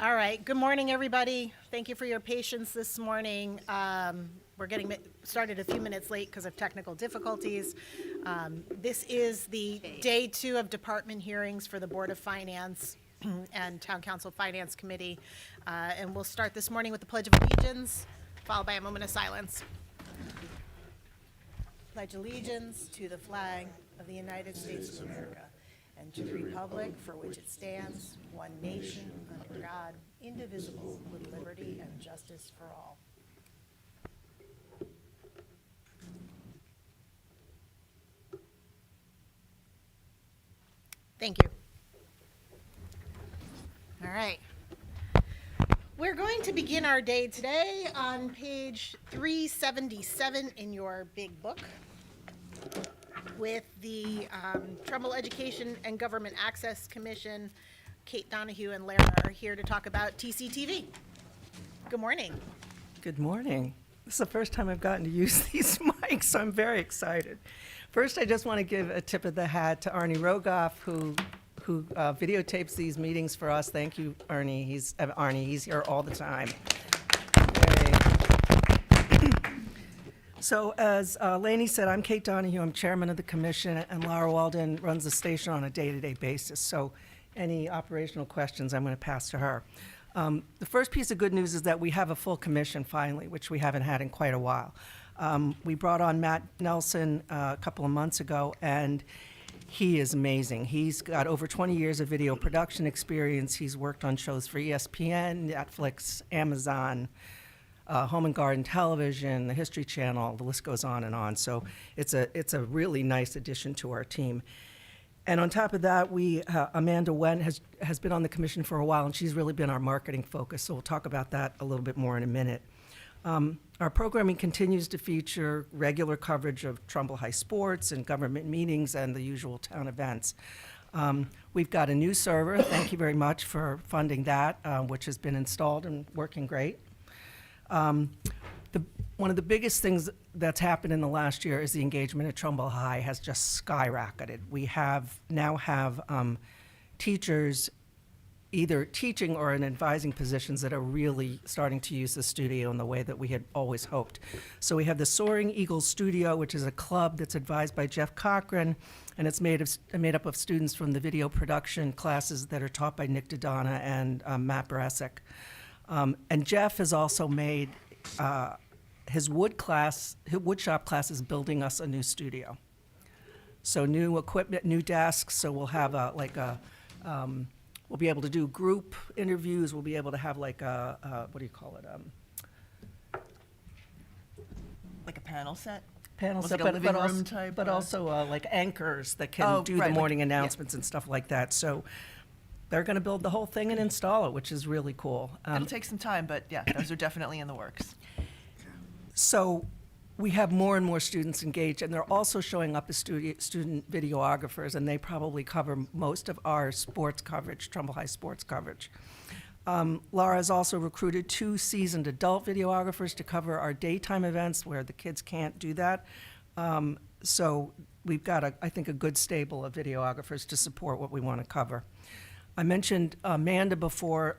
All right, good morning, everybody. Thank you for your patience this morning. We're getting started a few minutes late because of technical difficulties. This is the day 2 of department hearings for the Board of Finance and Town Council Finance Committee. And we'll start this morning with the Pledge of Allegiance, followed by a moment of silence. Pledge allegiance to the flag of the United States of America and to the republic for which it stands, one nation, under God, indivisible, with liberty and justice for all. Thank you. All right. We're going to begin our day today on page 377 in your big book with the Trumbull Education and Government Access Commission. Kate Donahue and Lara are here to talk about TCTV. Good morning. Good morning. This is the first time I've gotten to use these mics, so I'm very excited. First, I just want to give a tip of the hat to Arnie Rogoff, who videotapes these meetings for us. Thank you, Arnie. He's here all the time. Yay. So as Lainey said, I'm Kate Donahue. I'm chairman of the commission, and Laura Walden runs the station on a day-to-day basis. So any operational questions, I'm going to pass to her. The first piece of good news is that we have a full commission finally, which we haven't had in quite a while. We brought on Matt Nelson a couple of months ago, and he is amazing. He's got over 20 years of video production experience. He's worked on shows for ESPN, Netflix, Amazon, Home and Garden Television, the History Channel, the list goes on and on. So it's a really nice addition to our team. And on top of that, Amanda Wendt has been on the commission for a while, and she's really been our marketing focus. So we'll talk about that a little bit more in a minute. Our programming continues to feature regular coverage of Trumbull High sports and government meetings and the usual town events. We've got a new server. Thank you very much for funding that, which has been installed and working great. One of the biggest things that's happened in the last year is the engagement at Trumbull High has just skyrocketed. We now have teachers either teaching or in advising positions that are really starting to use the studio in the way that we had always hoped. So we have the Soaring Eagle Studio, which is a club that's advised by Jeff Cochran, and it's made up of students from the video production classes that are taught by Nick Dodonna and Matt Barasek. And Jeff has also made his wood shop class is building us a new studio. So new equipment, new desks. So we'll have we'll be able to do group interviews. We'll be able to have like what do you call it? Like a panel set? Panel set, like a living room type, but also like anchors that can do the morning announcements and stuff like that. So they're going to build the whole thing and install it, which is really cool. It'll take some time, but yeah, those are definitely in the works. So we have more and more students engaged, and they're also showing up as student videographers, and they probably cover most of our sports coverage, Trumbull High sports coverage. Laura has also recruited 2 seasoned adult videographers to cover our daytime events where the kids can't do that. So we've got, I think, a good stable of videographers to support what we want to cover. I mentioned Amanda before.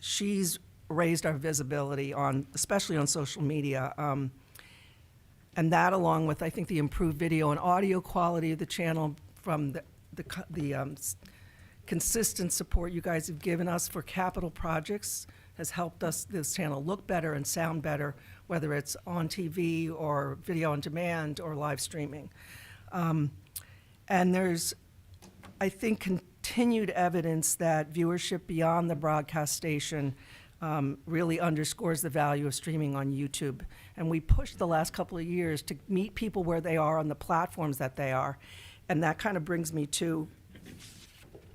She's raised our visibility especially on social media. And that, along with, I think, the improved video and audio quality of the channel from the consistent support you guys have given us for capital projects, has helped this channel look better and sound better, whether it's on TV or video on demand or live streaming. And there's, I think, continued evidence that viewership beyond the broadcast station really underscores the value of streaming on YouTube. And we pushed the last couple of years to meet people where they are on the platforms that they are. And that kind of brings me to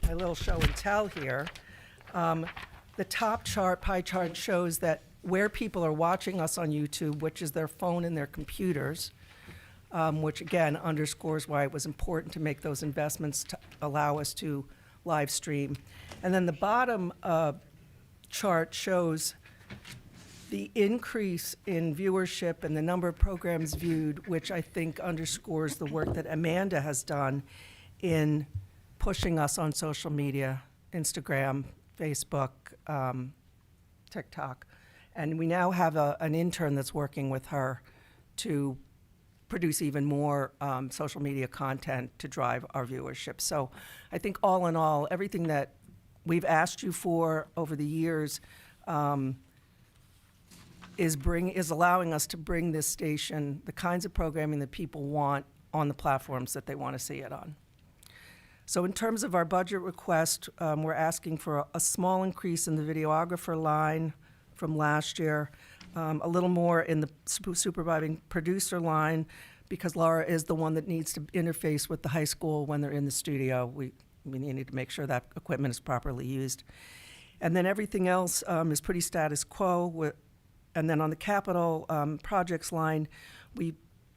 my little show and tell here. The top pie chart shows that where people are watching us on YouTube, which is their phone and their computers, which again underscores why it was important to make those investments to allow us to live stream. And then the bottom chart shows the increase in viewership and the number of programs viewed, which I think underscores the work that Amanda has done in pushing us on social media, Instagram, Facebook, TikTok. And we now have an intern that's working with her to produce even more social media content to drive our viewership. So I think all in all, everything that we've asked you for over the years is allowing us to bring this station the kinds of programming that people want on the platforms that they want to see it on. So in terms of our budget request, we're asking for a small increase in the videographer line from last year, a little more in the supervising producer line, because Laura is the one that needs to interface with the high school when they're in the studio. We need to make sure that equipment is properly used. And then everything else is pretty status quo. And then on the capital projects line, we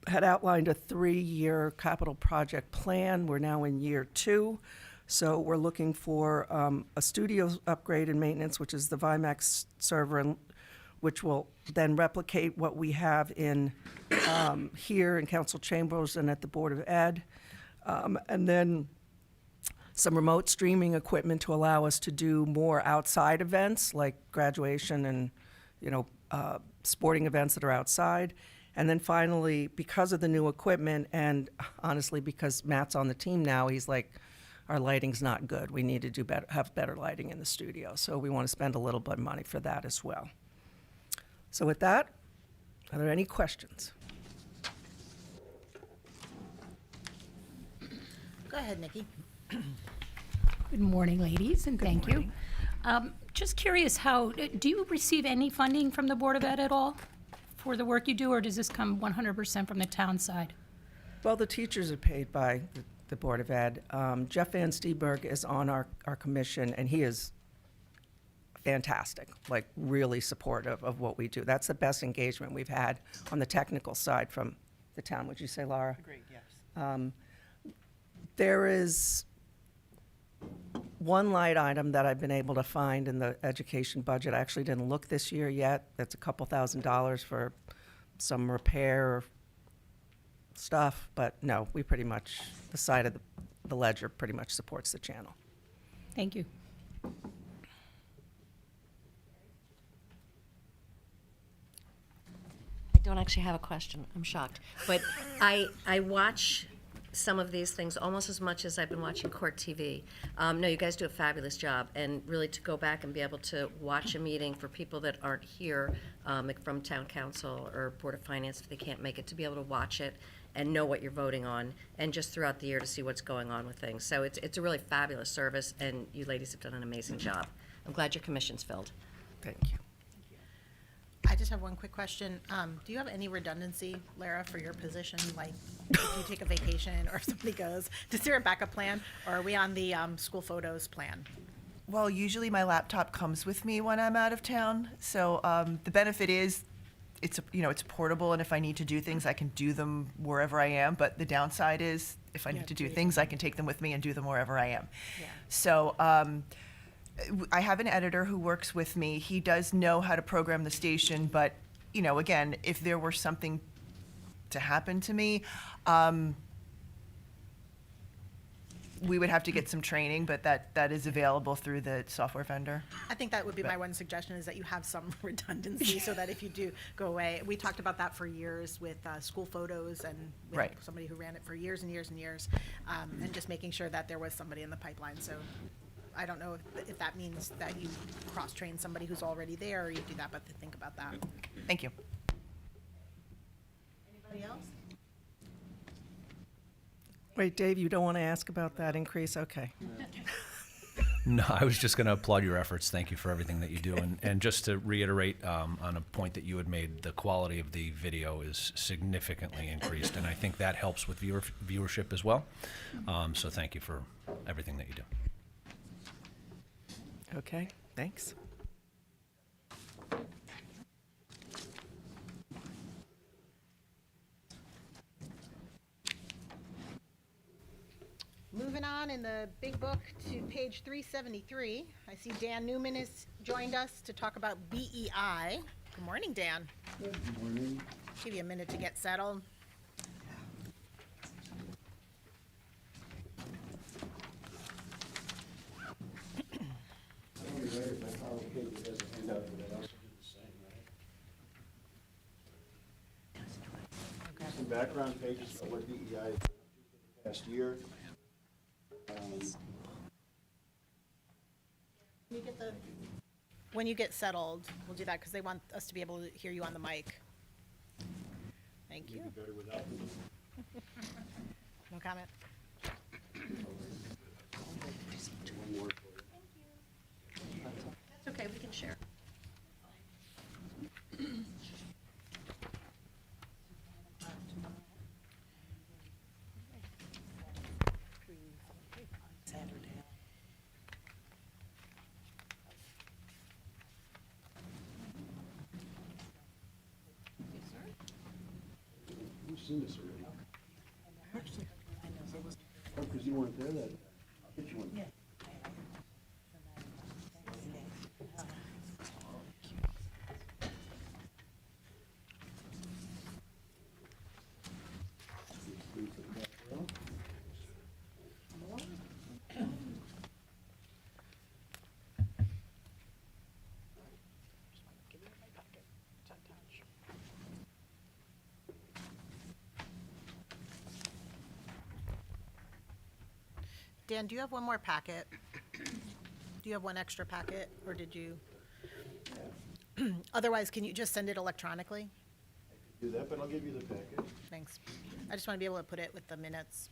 had outlined a 3-year capital project plan. We're now in year 2. So we're looking for a studio upgrade and maintenance, which is the Vimax server, which will then replicate what we have in here in council chambers and at the Board of Ed. And then some remote streaming equipment to allow us to do more outside events like graduation and, sporting events that are outside. And then finally, because of the new equipment and honestly, because Matt's on the team now, he's like, our lighting's not good. We need to do better, have better lighting in the studio. So we want to spend a little bit of money for that as well. So with that, are there any questions? Go ahead, Nikki. Good morning, ladies, and thank you. Just curious, do you receive any funding from the Board of Ed at all for the work you do, or does this come 100% from the town side? Well, the teachers are paid by the Board of Ed. Jeff Van Steenberg is on our commission, and he is fantastic, like really supportive of what we do. That's the best engagement we've had on the technical side from the town. Would you say, Laura? Agreed, yes. There is one line item that I've been able to find in the education budget. I actually didn't look this year yet. That's a couple $1,000s for some repair stuff, but no, we pretty much, the side of the ledger pretty much supports the channel. Thank you. I don't actually have a question. I'm shocked. But I watch some of these things almost as much as I've been watching court TV. No, you guys do a fabulous job. And really to go back and be able to watch a meeting for people that aren't here, like from town council or Board of Finance, if they can't make it, to be able to watch it and know what you're voting on, and just throughout the year to see what's going on with things. So it's a really fabulous service, and you ladies have done an amazing job. I'm glad your commission's filled. Thank you. I just have one quick question. Do you have any redundancy, Lara, for your position? Like, if you take a vacation or if somebody goes, is there a backup plan? Or are we on the school photos plan? Well, usually my laptop comes with me when I'm out of town. So the benefit is it's portable, and if I need to do things, I can do them wherever I am. But the downside is if I need to do things, I can take them with me and do them wherever I am. Yeah. So I have an editor who works with me. He does know how to program the station, but again, if there were something to happen to me, we would have to get some training, but that is available through the software vendor. I think that would be my one suggestion, is that you have some redundancy so that if you do go away. We talked about that for years with school photos, and we had Right. somebody who ran it for years and years and years, and just making sure that there was somebody in the pipeline. So I don't know if that means that you cross-train somebody who's already there, or you do that, but think about that. Thank you. Anybody else? Wait, Dave, you don't want to ask about that increase? Okay. No, I was just going to applaud your efforts. Thank you for everything that you do. And just to reiterate on a point that you had made, the quality of the video is significantly increased, and I think that helps with viewership as well. So thank you for everything that you do. Okay, thanks. Moving on in the big book to page 373, I see Dan Newman has joined us to talk about BEI. Good morning, Dan. Good morning. Give you a minute to get settled. All right, if I Okay, he has a handout for that, I also did the same, right? Some background pages of what DEI has done for the past year. When you get settled, we'll do that because they want us to be able to hear you on the mic. Thank you. Maybe better without them. No comment? One more for you. That's okay, we can share. We've seen this already. Oh, because you weren't there that, I'll get you one. Dan, do you have one more packet? Do you have one extra packet, or did you? Otherwise, can you just send it electronically? Do that, but I'll give you the packet. Thanks. I just want to be able to put it with the minutes.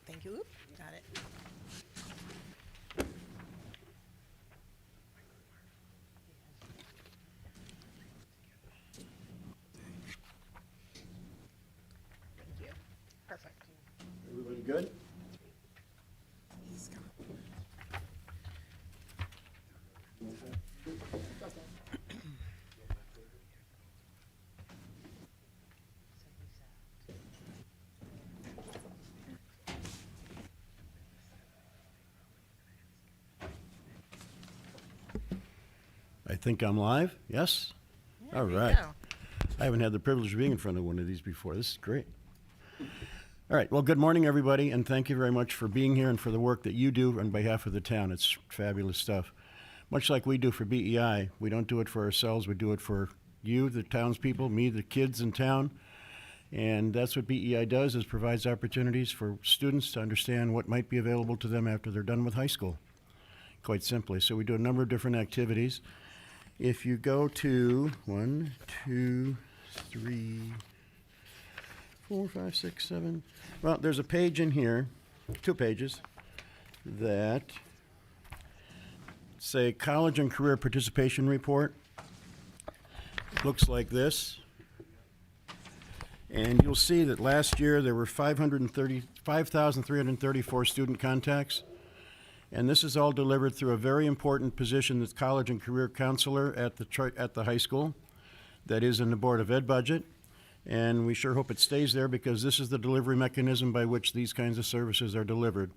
Thank you. Oop, got it. Thank you. Perfect. Everybody good? I think I'm live, yes? All There you right. go. I haven't had the privilege of being in front of one of these before. This is great. All right. Well, good morning, everybody, and thank you very much for being here and for the work that you do on behalf of the town. It's fabulous stuff. Much like we do for BEI, we don't do it for ourselves. We do it for you, the townspeople, me, the kids in town. And that's what BEI does, is provides opportunities for students to understand what might be available to them after they're done with high school, quite simply. So we do a number of different activities. If you go to 1, 2, 3, 4, 5, 6, 7. Well, there's a page in here, 2 pages, that say College and Career Participation Report. It looks like this. And you'll see that last year there were 5,334 student contacts. And this is all delivered through a very important position that's college and career counselor at the high school that is in the Board of Ed budget. And we sure hope it stays there because this is the delivery mechanism by which these kinds of services are delivered.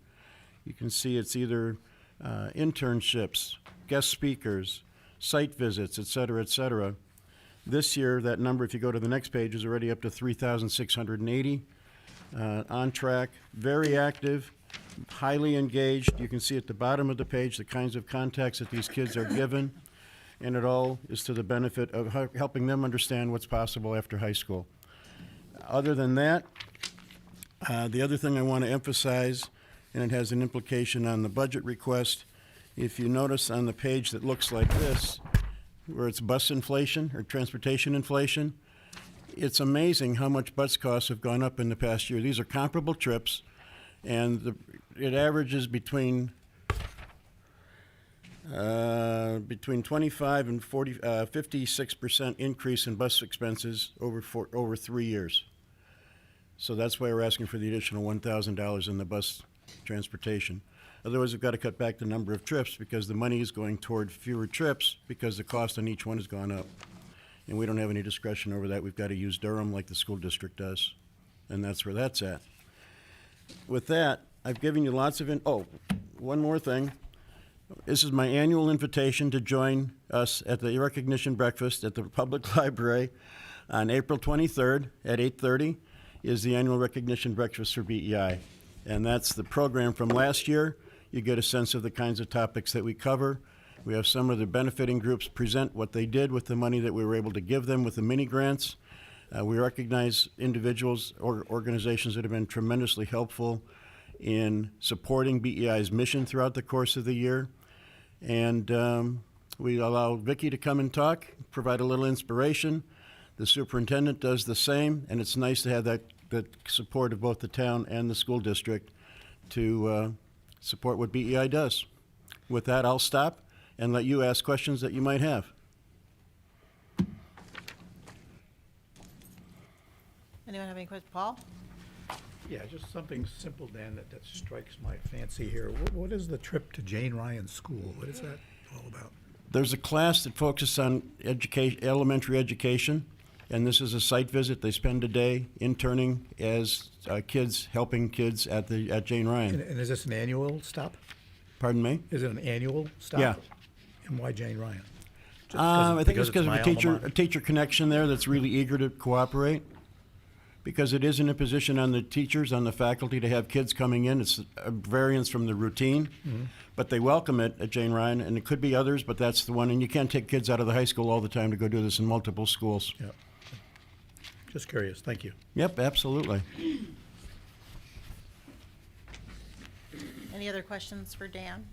You can see it's either internships, guest speakers, site visits, et cetera, et cetera. This year, that number, if you go to the next page, is already up to 3,680. On track, very active, highly engaged. You can see at the bottom of the page the kinds of contacts that these kids are given, and it all is to the benefit of helping them understand what's possible after high school. Other than that, the other thing I want to emphasize, and it has an implication on the budget request, if you notice on the page that looks like this, where it's bus inflation or transportation inflation, it's amazing how much bus costs have gone up in the past year. These are comparable trips, and it averages between 25 and 56% increase in bus expenses over 3 years. So that's why we're asking for the additional $1,000 in the bus transportation. Otherwise, we've got to cut back the number of trips because the money is going toward fewer trips because the cost on each one has gone up. And we don't have any discretion over that. We've got to use Durham like the school district does. And that's where that's at. With that, I've given you lots of, one more thing. This is my annual invitation to join us at the recognition breakfast at the Public Library on April 23rd at 8:30 is the annual recognition breakfast for BEI. And that's the program from last year. You get a sense of the kinds of topics that we cover. We have some of the benefiting groups present what they did with the money that we were able to give them with the mini grants. We recognize individuals or organizations that have been tremendously helpful in supporting BEI's mission throughout the course of the year. And we allow Vicki to come and talk, provide a little inspiration. The superintendent does the same, and it's nice to have that support of both the town and the school district to support what BEI does. With that, I'll stop and let you ask questions that you might have. Anyone have any questions? Paul? Yeah, just something simple, Dan, that strikes my fancy here. What is the trip to Jane Ryan School? What is that all about? There's a class that focuses on elementary education, and this is a site visit. They spend a day interning as kids, helping kids at Jane Ryan. And is this an annual stop? Pardon me? Is it an annual stop? Yeah. And why Jane Ryan? Just I think it's because of my a alma mater? teacher connection there that's really eager to cooperate. Because it isn't a position on the teachers, on the faculty to have kids coming in. It's a variance from the routine. Mm-hmm. But they welcome it at Jane Ryan, and it could be others, but that's the one. And you can't take kids out of the high school all the time to go do this in multiple schools. Yeah. Just curious. Thank you. Yep, absolutely. Any other questions for Dan?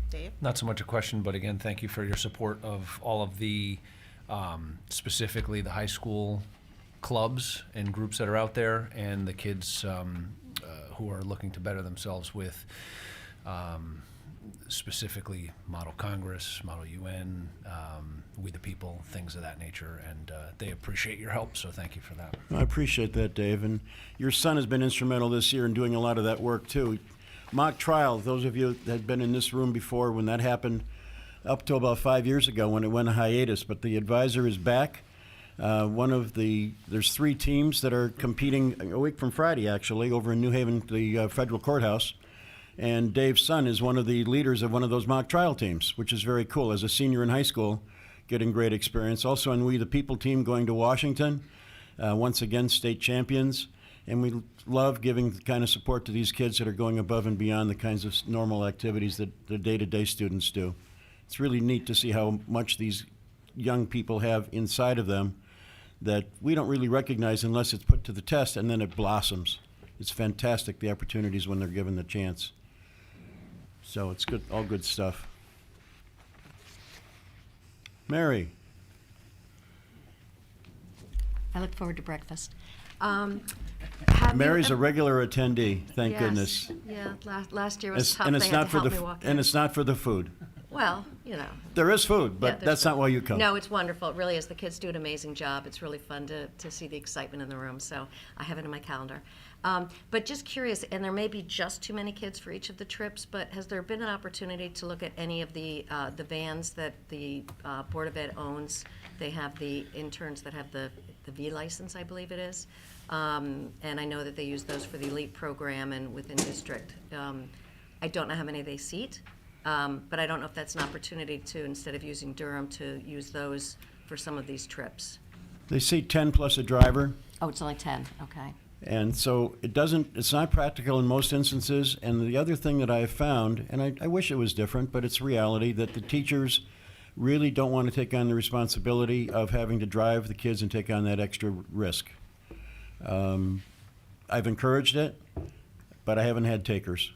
Dave? Not so much a question, but again, thank you for your support of all of the, specifically the high school clubs and groups that are out there, and the kids who are looking to better themselves with specifically Model Congress, Model UN, We the People, things of that nature, and they appreciate your help, so thank you for that. I appreciate that, Dave. And your son has been instrumental this year in doing a lot of that work, too. Mock trial, those of you that had been in this room before when that happened, up to about 5 years ago when it went hiatus, but the advisor is back. There's 3 teams that are competing a week from Friday, actually, over in New Haven, the federal courthouse. And Dave's son is one of the leaders of one of those mock trial teams, which is very cool. As a senior in high school, getting great experience. Also on We the People team going to Washington, once again, state champions. And we love giving the kind of support to these kids that are going above and beyond the kinds of normal activities that the day-to-day students do. It's really neat to see how much these young people have inside of them that we don't really recognize unless it's put to the test, and then it blossoms. It's fantastic, the opportunities when they're given the chance. So it's good, all good stuff. Mary? I look forward to breakfast. Mary's a regular attendee, thank Yes. goodness. Yeah, last year was It's- tough. and They it's had not to for help the me walk and in. it's not for the food. Well, you know. There is food, Yeah, but there's that's not why you come. No, it's wonderful. It really is. The kids do an amazing job. It's really fun to see the excitement in the room. So I have it in my calendar. But just curious, and there may be just too many kids for each of the trips, but has there been an opportunity to look at any of the vans that the Board of Ed owns? They have the interns that have the V license, I believe it is. And I know that they use those for the elite program and within district. I don't know how many they seat. But I don't know if that's an opportunity to, instead of using Durham, to use those for some of these trips. They see 10 plus a driver. Oh, it's only 10, okay. And so it's not practical in most instances. And the other thing that I have found, and I wish it was different, but it's reality, that the teachers really don't want to take on the responsibility of having to drive the kids and take on that extra risk. I've encouraged it, but I haven't had takers.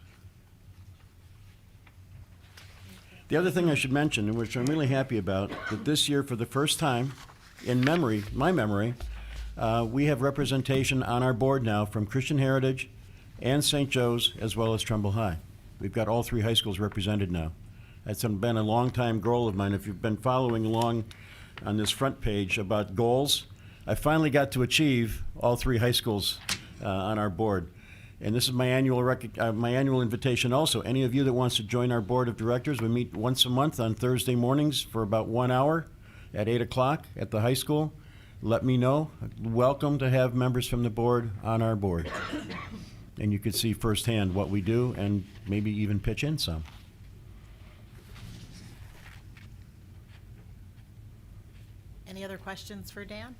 The other thing I should mention, and which I'm really happy about, that this year, for the first time in my memory, we have representation on our board now from Christian Heritage and St. Joe's, as well as Trumbull High. We've got all 3 high schools represented now. That's been a long-time goal of mine. If you've been following along on this front page about goals, I finally got to achieve all 3 high schools on our board. And this is my annual invitation also. Any of you that wants to join our board of directors, we meet once a month on Thursday mornings for about 1 hour at 8 o'clock at the high school. Let me know. Welcome to have members from the board on our board. And you can see firsthand what we do and maybe even pitch in some. Any other questions for Dan?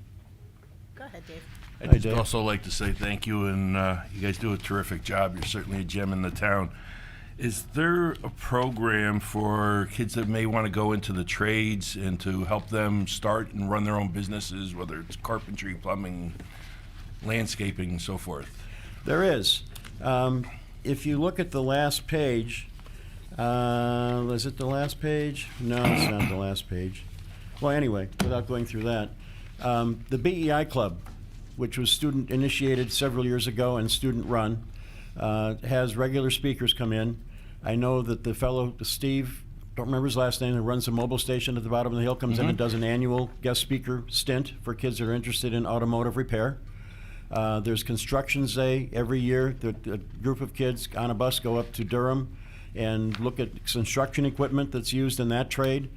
Go ahead, Dave. I'd just also like to say thank you, and you guys do a terrific job. You're certainly a gem in the town. Is there a program for kids that may want to go into the trades and to help them start and run their own businesses, whether it's carpentry, plumbing, landscaping, and so forth? There is. If you look at the last page, is it the last page? No, it's not the last page. Well, anyway, without going through that, the BEI Club, which was student-initiated several years ago and student-run, has regular speakers come in. I know that the fellow, Steve, don't remember his last name, that runs the mobile station at the bottom of the hill, comes in and does an annual guest speaker stint for kids that are interested in automotive repair. There's Constructions Day every year. A group of kids on a bus go up to Durham and look at construction equipment that's used in that trade.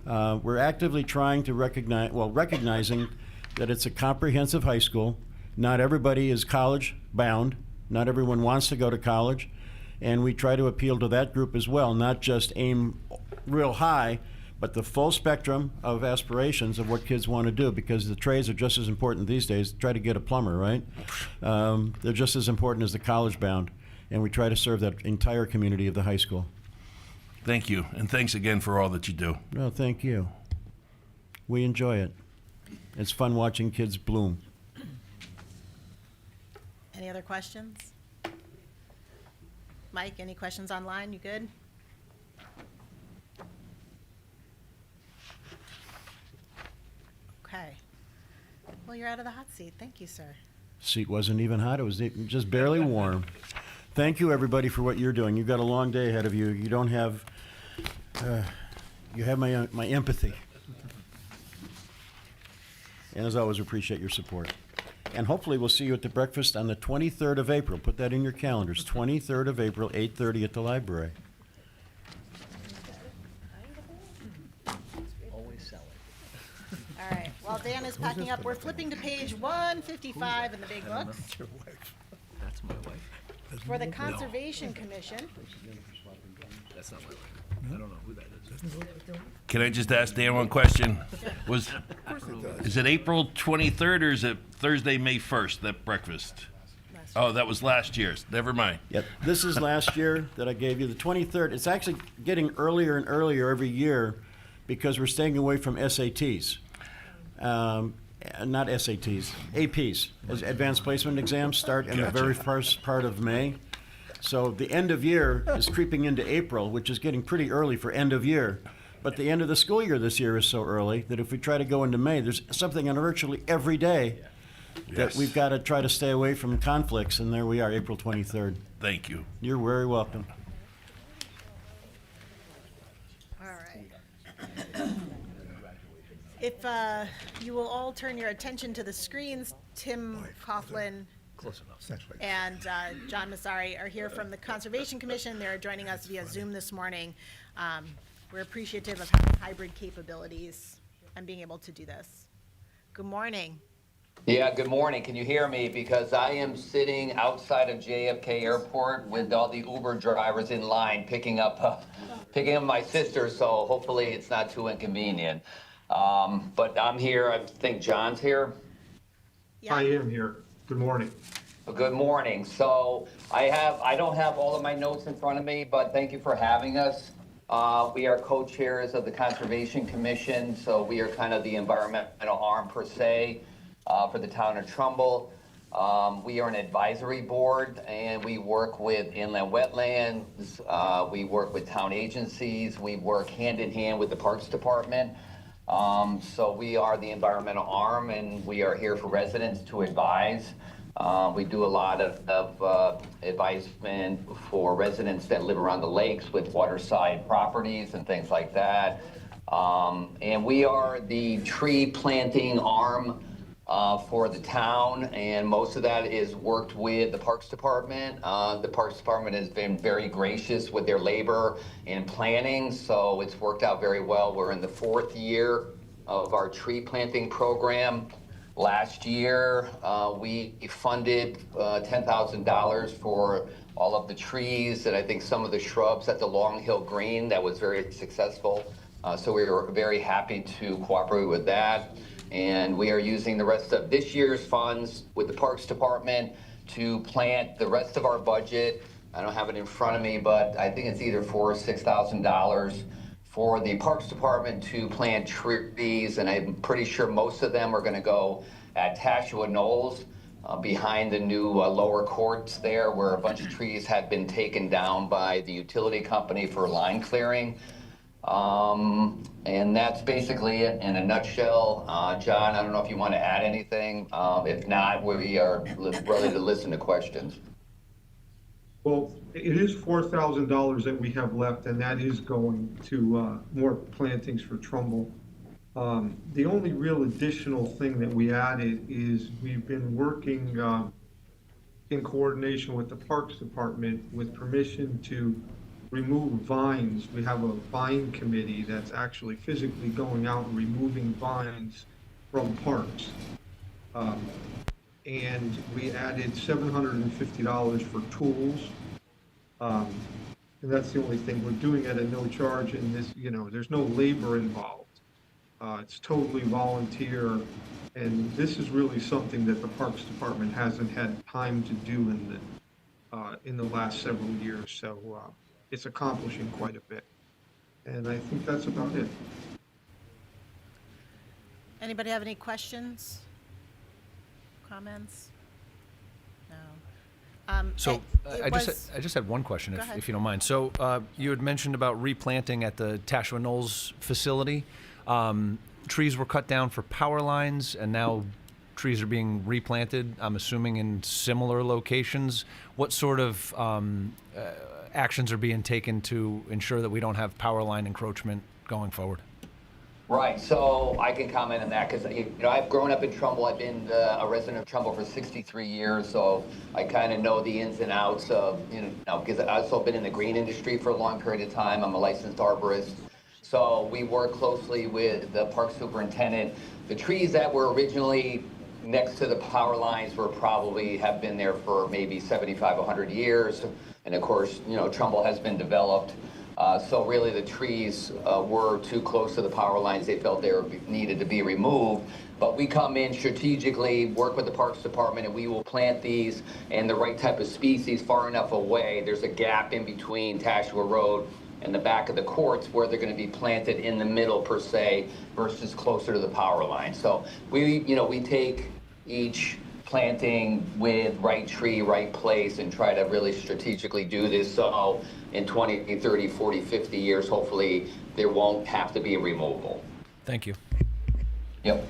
We're actively trying to recognizing that it's a comprehensive high school. Not everybody is college bound. Not everyone wants to go to college. And we try to appeal to that group as well, not just aim real high, but the full spectrum of aspirations of what kids want to do, because the trades are just as important these days. Try to get a plumber, right? They're just as important as the college bound. And we try to serve that entire community of the high school. Thank you, and thanks again for all that you do. No, thank you. We enjoy it. It's fun watching kids bloom. Any other questions? Mike, any questions online? You good? Okay. Well, you're out of the hot seat. Thank you, sir. Seat wasn't even hot. It was just barely warm. Thank you, everybody, for what you're doing. You've got a long day ahead of you. You don't have, you have my empathy. And as always, appreciate your support. And hopefully we'll see you at the breakfast on the 23rd of April. Put that in your calendars. 23rd of April, 8:30 at the library. All right. While Dan is packing up, we're flipping to page 155 in the big books. That's my wife. For the Conservation Commission. That's not my wife. I don't know who that is. Can I just ask Dan one question? Is it April 23rd or is it Thursday, May 1st, that breakfast? Oh, that was last year's. Never mind. Yep. This is last year that I gave you, the 23rd. It's actually getting earlier and earlier every year because we're staying away from SATs. Not SATs, APs. Advanced Placement Exams start in the very first part of May. So the end of year is creeping into April, which is getting pretty early for end of year. But the end of the school year this year is so early that if we try to go into May, there's something on virtually every day that we've got to try to stay away from conflicts. And there we are, April 23rd. Thank you. You're very welcome. All right. If you will all turn your attention to the screens, Tim Coughlin Close enough. Essentially. and John Massari are here from the Conservation Commission. They're joining us via Zoom this morning. We're appreciative of having hybrid capabilities and being able to do this. Good morning. Yeah, good morning. Can you hear me? Because I am sitting outside of JFK Airport with all the Uber drivers in line picking up my sister, so hopefully it's not too inconvenient. But I'm here. I think John's here. Yeah. I am here. Good morning. Good morning. So I don't have all of my notes in front of me, but thank you for having us. We are co-chairs of the Conservation Commission, so we are kind of the environmental arm per se for the town of Trumbull. We are an advisory board, and we work with inland wetlands. We work with town agencies. We work hand in hand with the Parks Department. So we are the environmental arm, and we are here for residents to advise. We do a lot of advisement for residents that live around the lakes with waterside properties and things like that. And we are the tree planting arm for the town, and most of that is worked with the Parks Department. The Parks Department has been very gracious with their labor and planning, so it's worked out very well. We're in the 4th year of our tree planting program. Last year, we funded $10,000 for all of the trees and I think some of the shrubs at the Long Hill Green. That was very successful. So we were very happy to cooperate with that. And we are using the rest of this year's funds with the Parks Department to plant the rest of our budget. I don't have it in front of me, but I think it's either $4,000 or $6,000 for the Parks Department to plant trees, and I'm pretty sure most of them are going to go at Tashua Knolls, behind the new lower courts there, where a bunch of trees had been taken down by the utility company for line clearing. And that's basically it in a nutshell. John, I don't know if you want to add anything. If not, we are ready to listen to questions. Well, it is $4,000 that we have left, and that is going to more plantings for Trumbull. The only real additional thing that we added is we've been working in coordination with the Parks Department with permission to remove vines. We have a vine committee that's actually physically going out and removing vines from parks. And we added $750 for tools. And that's the only thing. We're doing it at no charge, and this, there's no labor involved. It's totally volunteer, and this is really something that the Parks Department hasn't had time to do in the last several years. So it's accomplishing quite a bit, and I think that's about it. Anybody have any questions? Comments? No. So it I just had one question, Go ahead. if you don't mind. So you had mentioned about replanting at the Tashua Knolls facility. Trees were cut down for power lines, and now trees are being replanted, I'm assuming, in similar locations. What sort of actions are being taken to ensure that we don't have power line encroachment going forward? Right, so I can comment on that because I've grown up in Trumbull. I've been a resident of Trumbull for 63 years, so I kind of know the ins and outs of, because I've also been in the green industry for a long period of time. I'm a licensed arborist. So we work closely with the park superintendent. The trees that were originally next to the power lines have been there for maybe 75, 100 years. And of course, Trumbull has been developed. So really the trees were too close to the power lines. They felt they needed to be removed. But we come in strategically, work with the Parks Department, and we will plant these and the right type of species far enough away. There's a gap in between Tashua Road and the back of the courts where they're going to be planted in the middle per se versus closer to the power line. So we take each planting with right tree, right place, and try to really strategically do this. So in 20, 30, 40, 50 years, hopefully there won't have to be a removal. Thank you. Yep.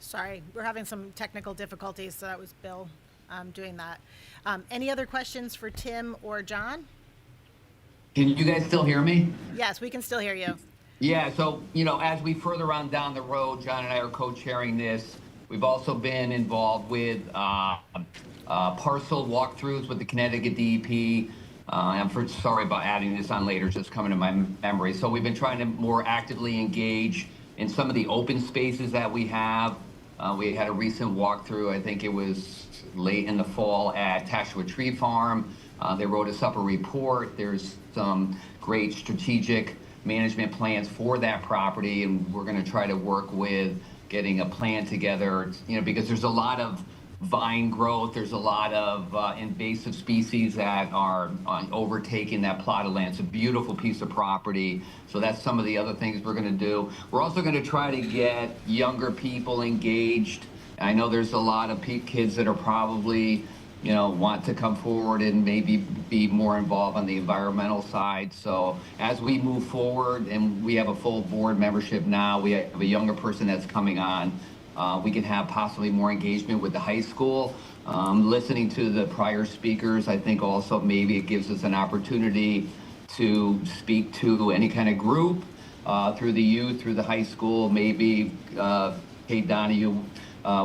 Sorry, we're having some technical difficulties, so that was Bill doing that. Any other questions for Tim or John? Can you guys still hear me? Yes, we can still hear you. Yeah, so, as we further on down the road, John and I are co-chairing this. We've also been involved with parcel walkthroughs with the Connecticut DEP. Sorry about adding this on later, it's just coming to my memory. So we've been trying to more actively engage in some of the open spaces that we have. We had a recent walkthrough, I think it was late in the fall at Tashua Tree Farm. They wrote us up a report. There's some great strategic management plans for that property, and we're going to try to work with getting a plan together, because there's a lot of vine growth, there's a lot of invasive species that are overtaking that plot of land. It's a beautiful piece of property, so that's some of the other things we're going to do. We're also going to try to get younger people engaged. I know there's a lot of kids that are probably want to come forward and maybe be more involved on the environmental side. So as we move forward, and we have a full board membership now, we have a younger person that's coming on, we can have possibly more engagement with the high school. Listening to the prior speakers, I think also maybe it gives us an opportunity to speak to any kind of group through the youth, through the high school, maybe Kate Donahue,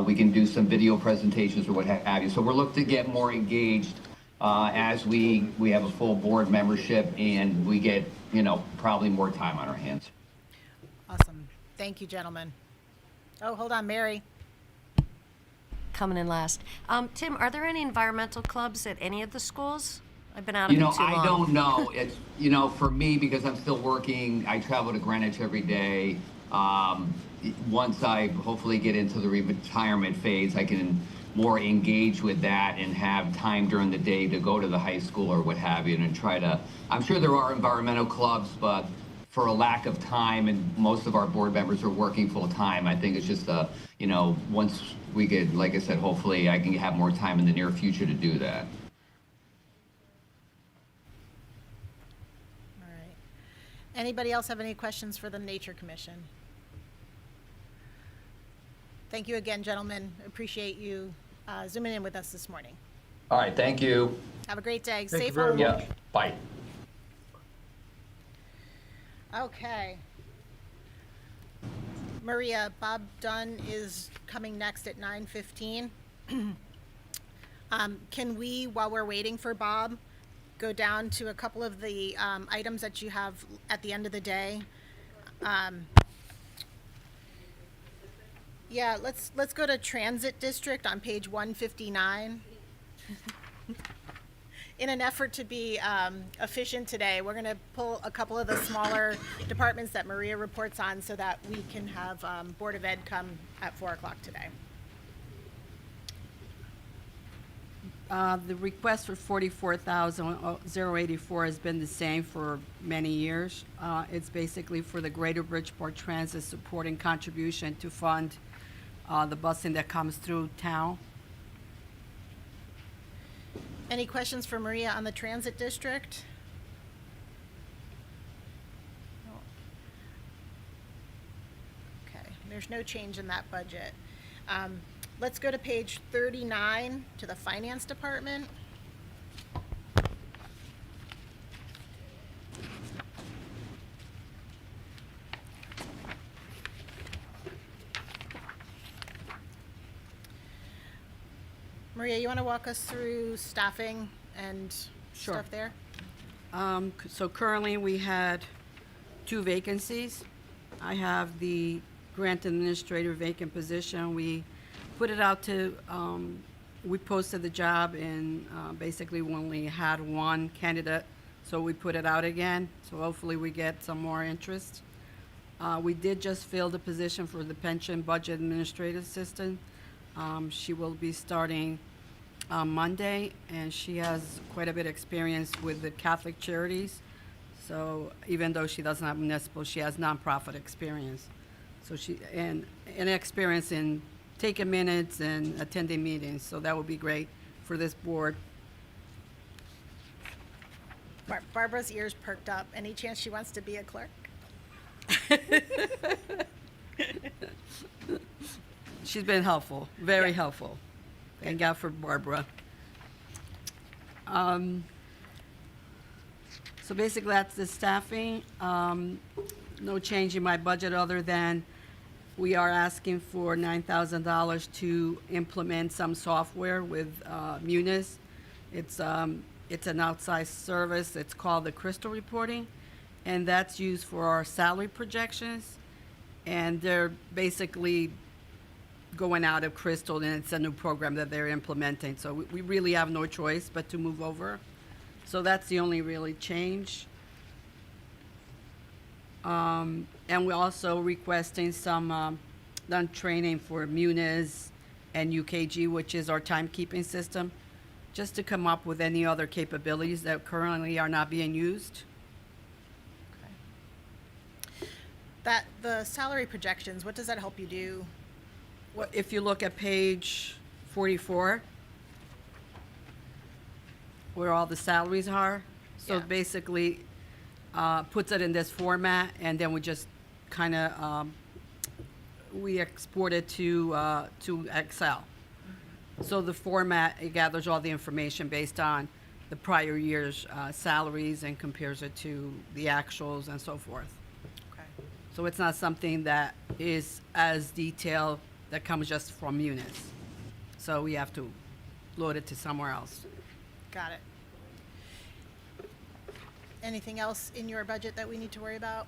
we can do some video presentations or what have you. So we're looking to get more engaged as we have a full board membership and we get, probably more time on our hands. Awesome. Thank you, gentlemen. Oh, hold on, Mary. Coming in last. Tim, are there any environmental clubs at any of the schools? I've been out of it too long. I don't know. It's, for me, because I'm still working, I travel to Greenwich every day. Once I hopefully get into the retirement phase, I can more engage with that and have time during the day to go to the high school or what have you, and try to, I'm sure there are environmental clubs, but for a lack of time, and most of our board members are working full time, I think it's just once we get, like I said, hopefully I can have more time in the near future to do that. All right. Anybody else have any questions for the Nature Commission? Thank you again, gentlemen. Appreciate you zooming in with us this morning. All right, thank you. Have a great day. Thank you Safe very home. much. Yeah, bye. Okay. Maria, Bob Dunn is coming next at 9:15. Can we, while we're waiting for Bob, go down to a couple of the items that you have at the end of the day? Yeah, let's go to Transit District on page 159. In an effort to be efficient today, we're going to pull a couple of the smaller departments that Maria reports on so that we can have Board of Ed come at 4 o'clock today. The request for 44,084 has been the same for many years. It's basically for the Greater Bridgeport Transit supporting contribution to fund the busing that comes through town. Any questions for Maria on the Transit District? No. Okay, there's no change in that budget. Let's go to page 39 to the Finance Department. Maria, you want to walk us through staffing and Sure. stuff there? So currently, we had 2 vacancies. I have the grant administrator vacant position. We put it out to, we posted the job and basically we only had 1 candidate, so we put it out again. So hopefully we get some more interest. We did just fill the position for the pension budget administrative assistant. She will be starting on Monday, and she has quite a bit of experience with the Catholic Charities. So even though she doesn't have municipal, she has nonprofit experience. So and experience in taking minutes and attending meetings. So that would be great for this board. Barbara's ears perked up. Any chance she wants to be a clerk? She's been helpful, very helpful. Thank God for Barbara. So basically, that's the staffing. No change in my budget other than we are asking for $9,000 to implement some software with Munis. It's an outside service. It's called the Crystal Reporting, and that's used for our salary projections. And they're basically going out of Crystal, and it's a new program that they're implementing. So we really have no choice but to move over. So that's the only really change. And we're also requesting some done training for Munis and UKG, which is our timekeeping system, just to come up with any other capabilities that currently are not being used. That, the salary projections, what does that help you do? If you look at page 44, where all the salaries are, so Yeah. it basically puts it in this format, and then we just kind of we export it to Excel. So the format, it gathers all the information based on the prior year's salaries and compares it to the actuals and so forth. Okay. So it's not something that is as detailed that comes just from Munis. So we have to load it to somewhere else. Got it. Anything else in your budget that we need to worry about?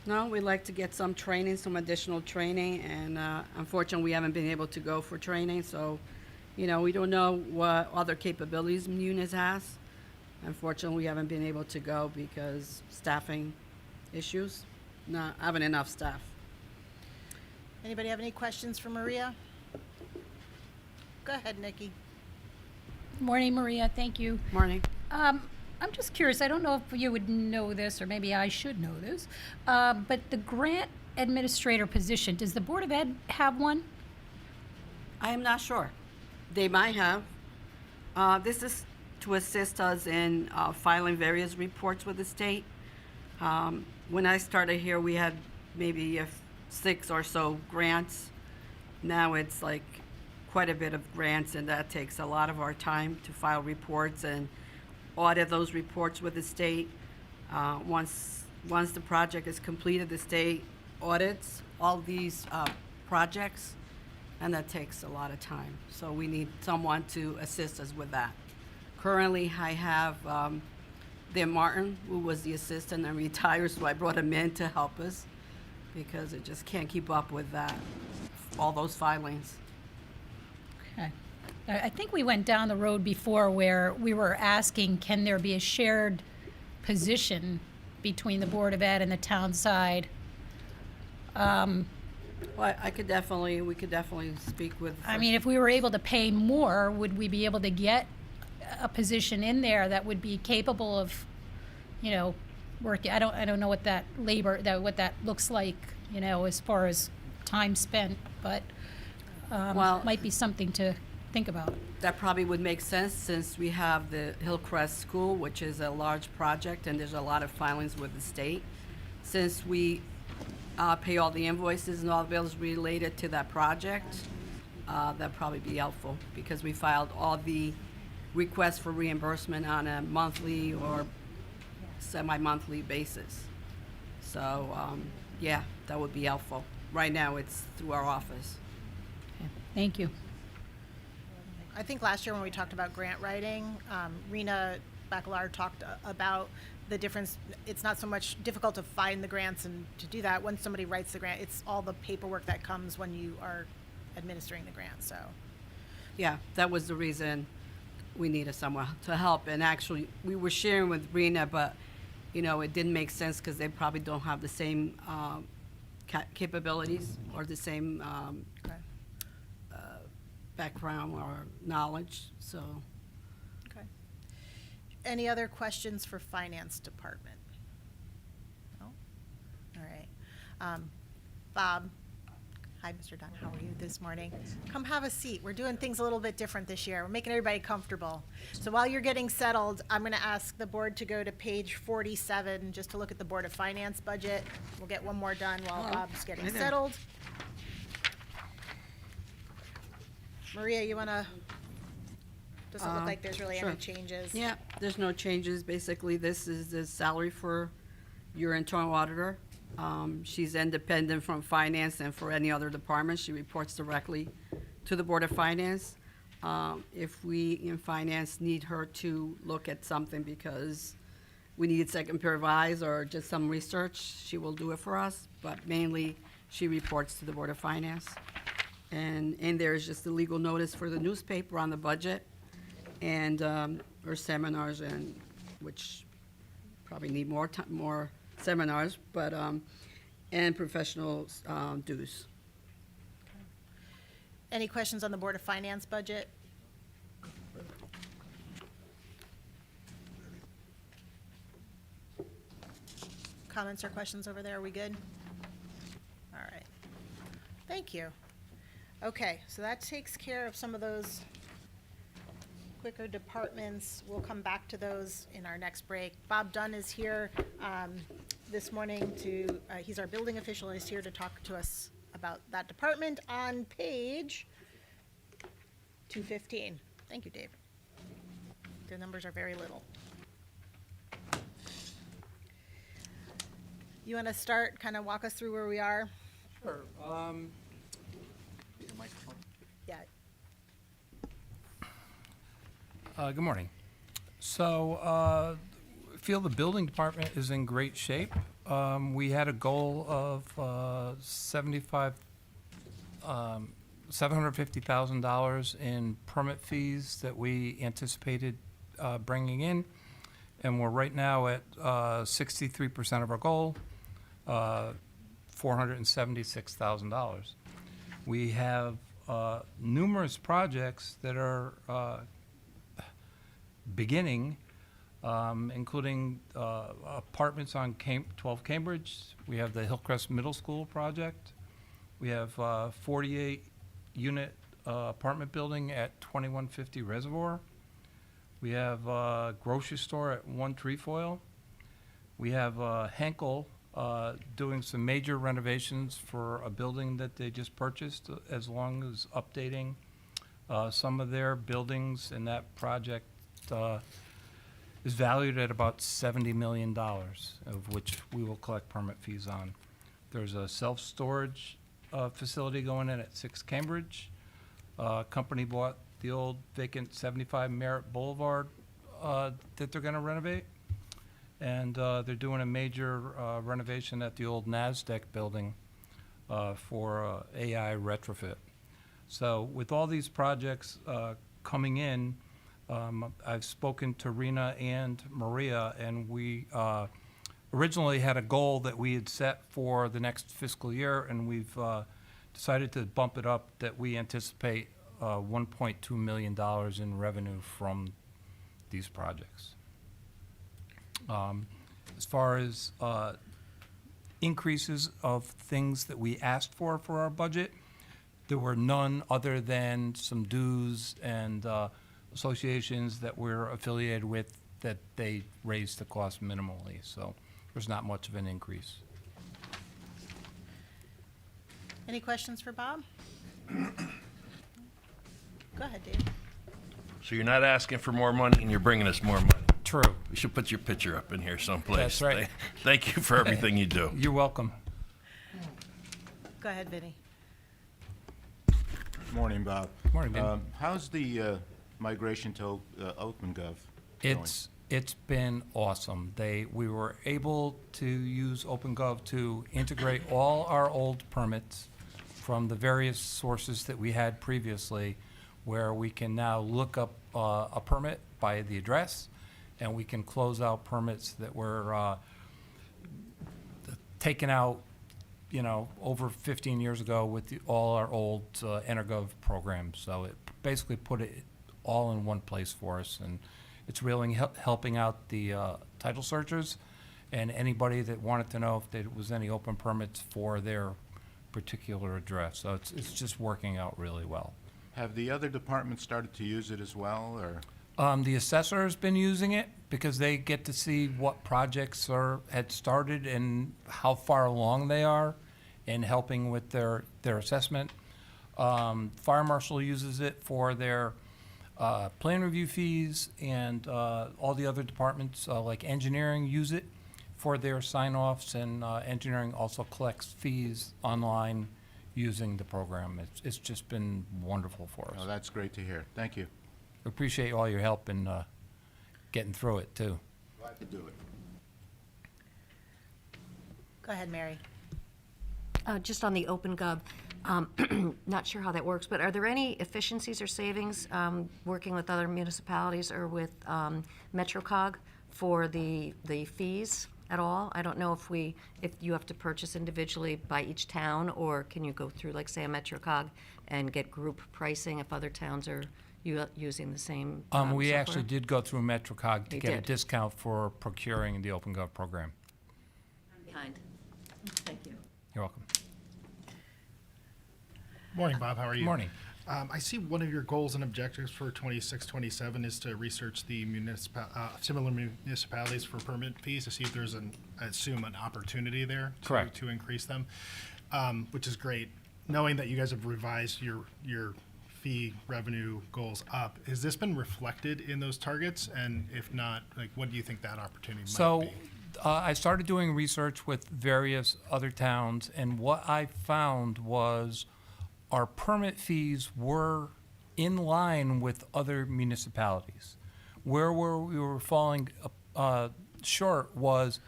No, we'd like to get some training, some additional training, and unfortunately, we haven't been able to go for training, so, You know, we don't know what other capabilities Munis has. Unfortunately, we haven't been able to go because staffing issues, not having enough staff. Anybody have any questions for Maria? Go ahead, Nikki. Morning, Maria, thank you. Morning. I'm just curious, I don't know if you would know this, or maybe I should know this, but the grant administrator position, does the Board of Ed have one? I am not sure. They might have. This is to assist us in filing various reports with the state. When I started here, we had maybe 6 or so grants. Now it's like quite a bit of grants, and that takes a lot of our time to file reports and audit those reports with the state. Once the project is completed, the state audits all these projects, and that takes a lot of time. So we need someone to assist us with that. Currently, I have Dan Martin, who was the assistant and retired, so I brought him in to help us because it just can't keep up with that, all those filings. Okay. I think we went down the road before where we were asking, can there be a shared position between the Board of Ed and the town side? Well, we could definitely speak with. I mean, if we were able to pay more, would we be able to get a position in there that would be capable of, you know, working? I don't know what that what that looks like, you know, as far as time spent, but Well- might be something to think about. That probably would make sense since we have the Hillcrest School, which is a large project, and there's a lot of filings with the state. Since we pay all the invoices and all the bills related to that project, that'd probably be helpful because we filed all the requests for reimbursement on a monthly or semi-monthly basis. So, yeah, that would be helpful. Right now, it's through our office. Okay. Thank you. I think last year when we talked about grant writing, Rena Bacalar talked about the difference. It's not so much difficult to find the grants and to do that. When somebody writes the grant, it's all the paperwork that comes when you are administering the grant, so. Yeah, that was the reason we needed someone to help. And actually, we were sharing with Rena, but, you know, it didn't make sense because they probably don't have the same capabilities or the same Okay. background or knowledge, so. Okay. Any other questions for Finance Department? No? All right. Bob, hi, Mr. Dunn, how are you this morning? Come have a seat. We're doing things a little bit different this year. We're making everybody comfortable. So while you're getting settled, I'm going to ask the board to go to page 47, just to look at the Board of Finance budget. We'll get one more done while Bob's getting right there. settled. Maria, you want to, doesn't look like there's really any Sure. changes. Yeah, there's no changes. Basically, this is the salary for your internal auditor. She's independent from finance and for any other department. She reports directly to the Board of Finance. If we in finance need her to look at something because we need second pair of eyes or just some research, she will do it for us. But mainly, she reports to the Board of Finance. And there's just a legal notice for the newspaper on the budget and her seminars, and which probably need more seminars, but and professional dues. Any questions on the Board of Finance budget? Comments or questions over there? Are we good? All right. Thank you. Okay, so that takes care of some of those quicker departments. We'll come back to those in our next break. Bob Dunn is here this morning he's our building official, and he's here to talk to us about that department on page 215. Thank you, Dave. The numbers are very little. You want to start, kind of walk us through where we are? Sure. Your microphone. Yeah. Good morning. So, feel the building department is in great shape. We had a goal of 75 $750,000 in permit fees that we anticipated bringing in, and we're right now at 63% of our goal, $476,000. We have numerous projects that are beginning, including apartments on 12 Cambridge. We have the Hillcrest Middle School project. We have 48-unit apartment building at 2150 Reservoir. We have a grocery store at 1 Trefoil. We have Henkel doing some major renovations for a building that they just purchased, as long as updating some of their buildings, and that project is valued at about $70 million, of which we will collect permit fees on. There's a self-storage facility going in at 6 Cambridge. Company bought the old vacant 75 Merritt Boulevard that they're going to renovate. And they're doing a major renovation at the old NASDAQ building for AI retrofit. So with all these projects coming in, I've spoken to Rena and Maria, and we originally had a goal that we had set for the next fiscal year, and we've decided to bump it up, that we anticipate $1.2 million in revenue from these projects. As far as increases of things that we asked for our budget, there were none other than some dues and associations that we're affiliated with that they raised the cost minimally. So there's not much of an increase. Any questions for Bob? Go ahead, Dave. So you're not asking for more money, and you're bringing us more money. True. We should put your picture up in here someplace. That's right. Thank you for everything you do. You're welcome. Go ahead, Vinny. Morning, Bob. Morning, Ben. How's the migration to OpenGov going? It's been awesome. We were able to use OpenGov to integrate all our old permits from the various sources that we had previously, where we can now look up a permit by the address, and we can close out permits that were taken out, over 15 years ago with all our old Energov programs. So it basically put it all in one place for us, and it's really helping out the title searchers and anybody that wanted to know if there was any open permits for their particular address. So it's just working out really well. Have the other departments started to use it as well, or? The assessor has been using it because they get to see what projects had started and how far along they are in helping with their assessment. Fire marshal uses it for their plan review fees, and all the other departments like engineering use it for their sign-offs, and engineering also collects fees online using the program. It's just been wonderful for us. Oh, that's great to hear. Thank you. Appreciate all your help in getting through it, too. Glad to do it. Go ahead, Mary. Just on the OpenGov, not sure how that works, but are there any efficiencies or savings working with other municipalities or with MetroCog for the fees at all? I don't know if you have to purchase individually by each town, or can you go through, like, say, a MetroCog and get group pricing if other towns are using the same We software? actually did go through MetroCog to You get a did. discount for procuring the OpenGov program. Behind. Thank you. You're welcome. Morning, Bob. How are you? Morning. I see one of your goals and objectives for 26-27 is to research the similar municipalities for permit fees to see if there's I assume, an opportunity there Correct. to increase them, which is great. Knowing that you guys have revised your fee revenue goals up, has this been reflected in those targets? And if not, like, what do you think that opportunity might be? I started doing research with various other towns, and what I found was our permit fees were in line with other municipalities. Where we were falling short was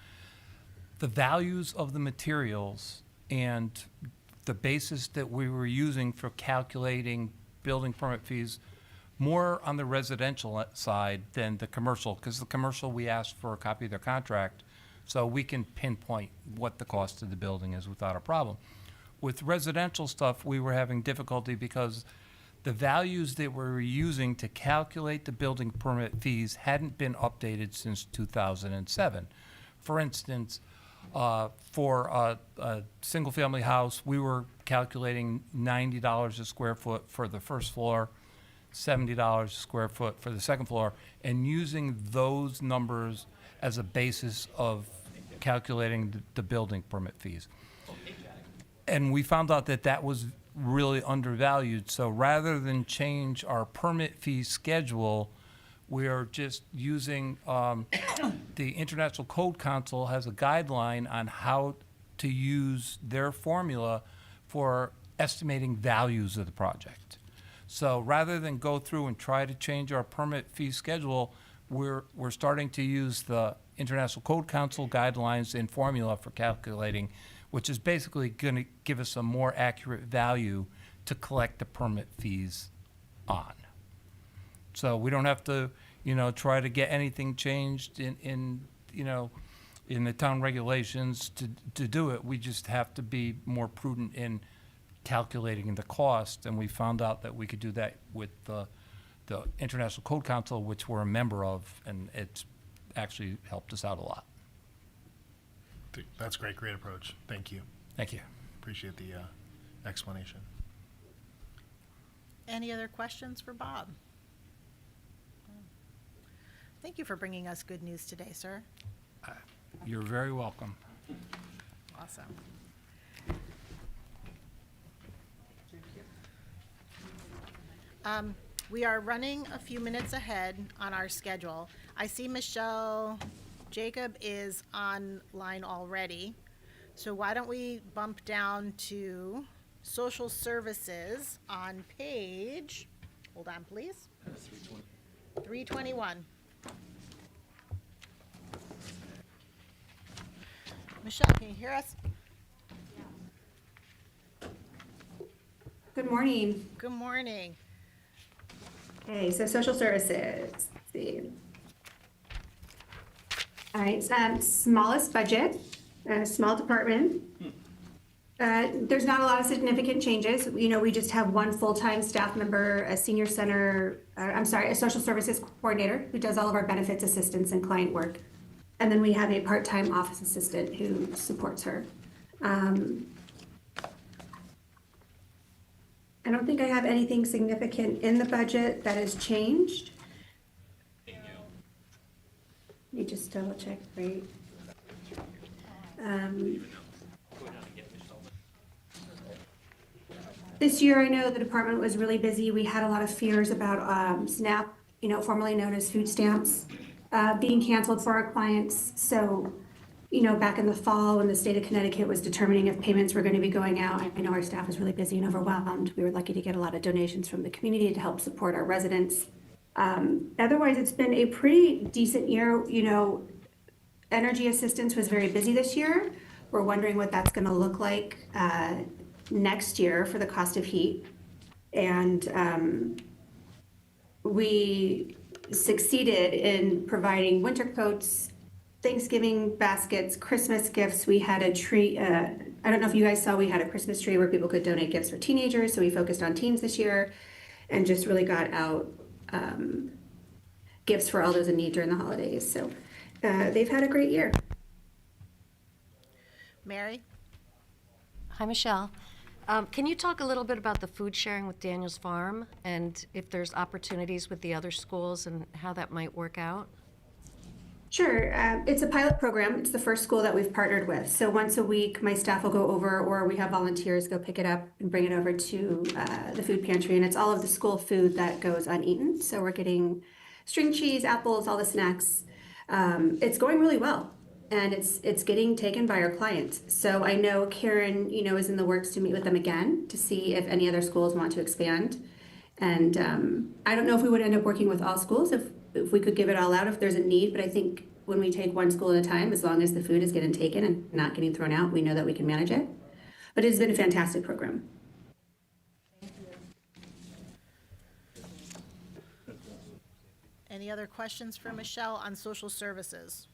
the values of the materials and the basis that we were using for calculating building permit fees more on the residential side than the commercial, because the commercial, we asked for a copy of their contract, so we can pinpoint what the cost of the building is without a problem. With residential stuff, we were having difficulty because the values that we were using to calculate the building permit fees hadn't been updated since 2007. For instance, for a single-family house, we were calculating $90 a square foot for the first floor, $70 a square foot for the second floor, and using those numbers as a basis of calculating the building permit fees. And we found out that that was really undervalued. So rather than change our permit fee schedule, we are just using, the International Code Council has a guideline on how to use their formula for estimating values of the project. So rather than go through and try to change our permit fee schedule, we're starting to use the International Code Council guidelines and formula for calculating, which is basically going to give us a more accurate value to collect the permit fees on. So we don't have to, try to get anything changed in the town regulations to do it. We just have to be more prudent in calculating the cost, and we found out that we could do that with the International Code Council, which we're a member of, and it's actually helped us out a lot. That's great approach. Thank you. Thank you. Appreciate the explanation. Any other questions for Bob? Thank you for bringing us good news today, sir. You're very welcome. Awesome. We are running a few minutes ahead on our schedule. I see Michelle Jacob is online already. So why don't we bump down to social services on page, hold on please, 321. Michelle, can you hear us? Good morning. Good morning. Okay, so social services. Let's see. All right, smallest budget, small department. There's not a lot of significant changes. We just have one full-time staff member, a senior center, a social services coordinator who does all of our benefits assistance and client work. And then we have a part-time office assistant who supports her. I don't think I have anything significant in the budget that has changed. Let me just double check, right? This year, I know the department was really busy. We had a lot of fears about SNAP, formerly known as food stamps, being canceled for our clients. So, back in the fall when the state of Connecticut was determining if payments were going to be going out, I know our staff was really busy and overwhelmed. We were lucky to get a lot of donations from the community to help support our residents. Otherwise, it's been a pretty decent year. Energy assistance was very busy this year. We're wondering what that's going to look like next year for the cost of heat. And we succeeded in providing winter coats, Thanksgiving baskets, Christmas gifts. We had a tree. I don't know if you guys saw, we had a Christmas tree where people could donate gifts for teenagers. So we focused on teens this year and just really got out gifts for all those in need during the holidays. So they've had a great year. Mary? Hi, Michelle. Can you talk a little bit about the food sharing with Daniels Farm and if there's opportunities with the other schools and how that might work out? Sure. It's a pilot program. It's the first school that we've partnered with. So once a week, my staff will go over, or we have volunteers go pick it up and bring it over to the food pantry. And it's all of the school food that goes uneaten. So we're getting string cheese, apples, all the snacks. It's going really well. And it's getting taken by our clients. So I know Karen, is in the works to meet with them again to see if any other schools want to expand. And I don't know if we would end up working with all schools if we could give it all out if there's a need, but I think when we take one school at a time, as long as the food is getting taken and not getting thrown out, we know that we can manage it. But it's been a fantastic program. Any other questions for Michelle on social services?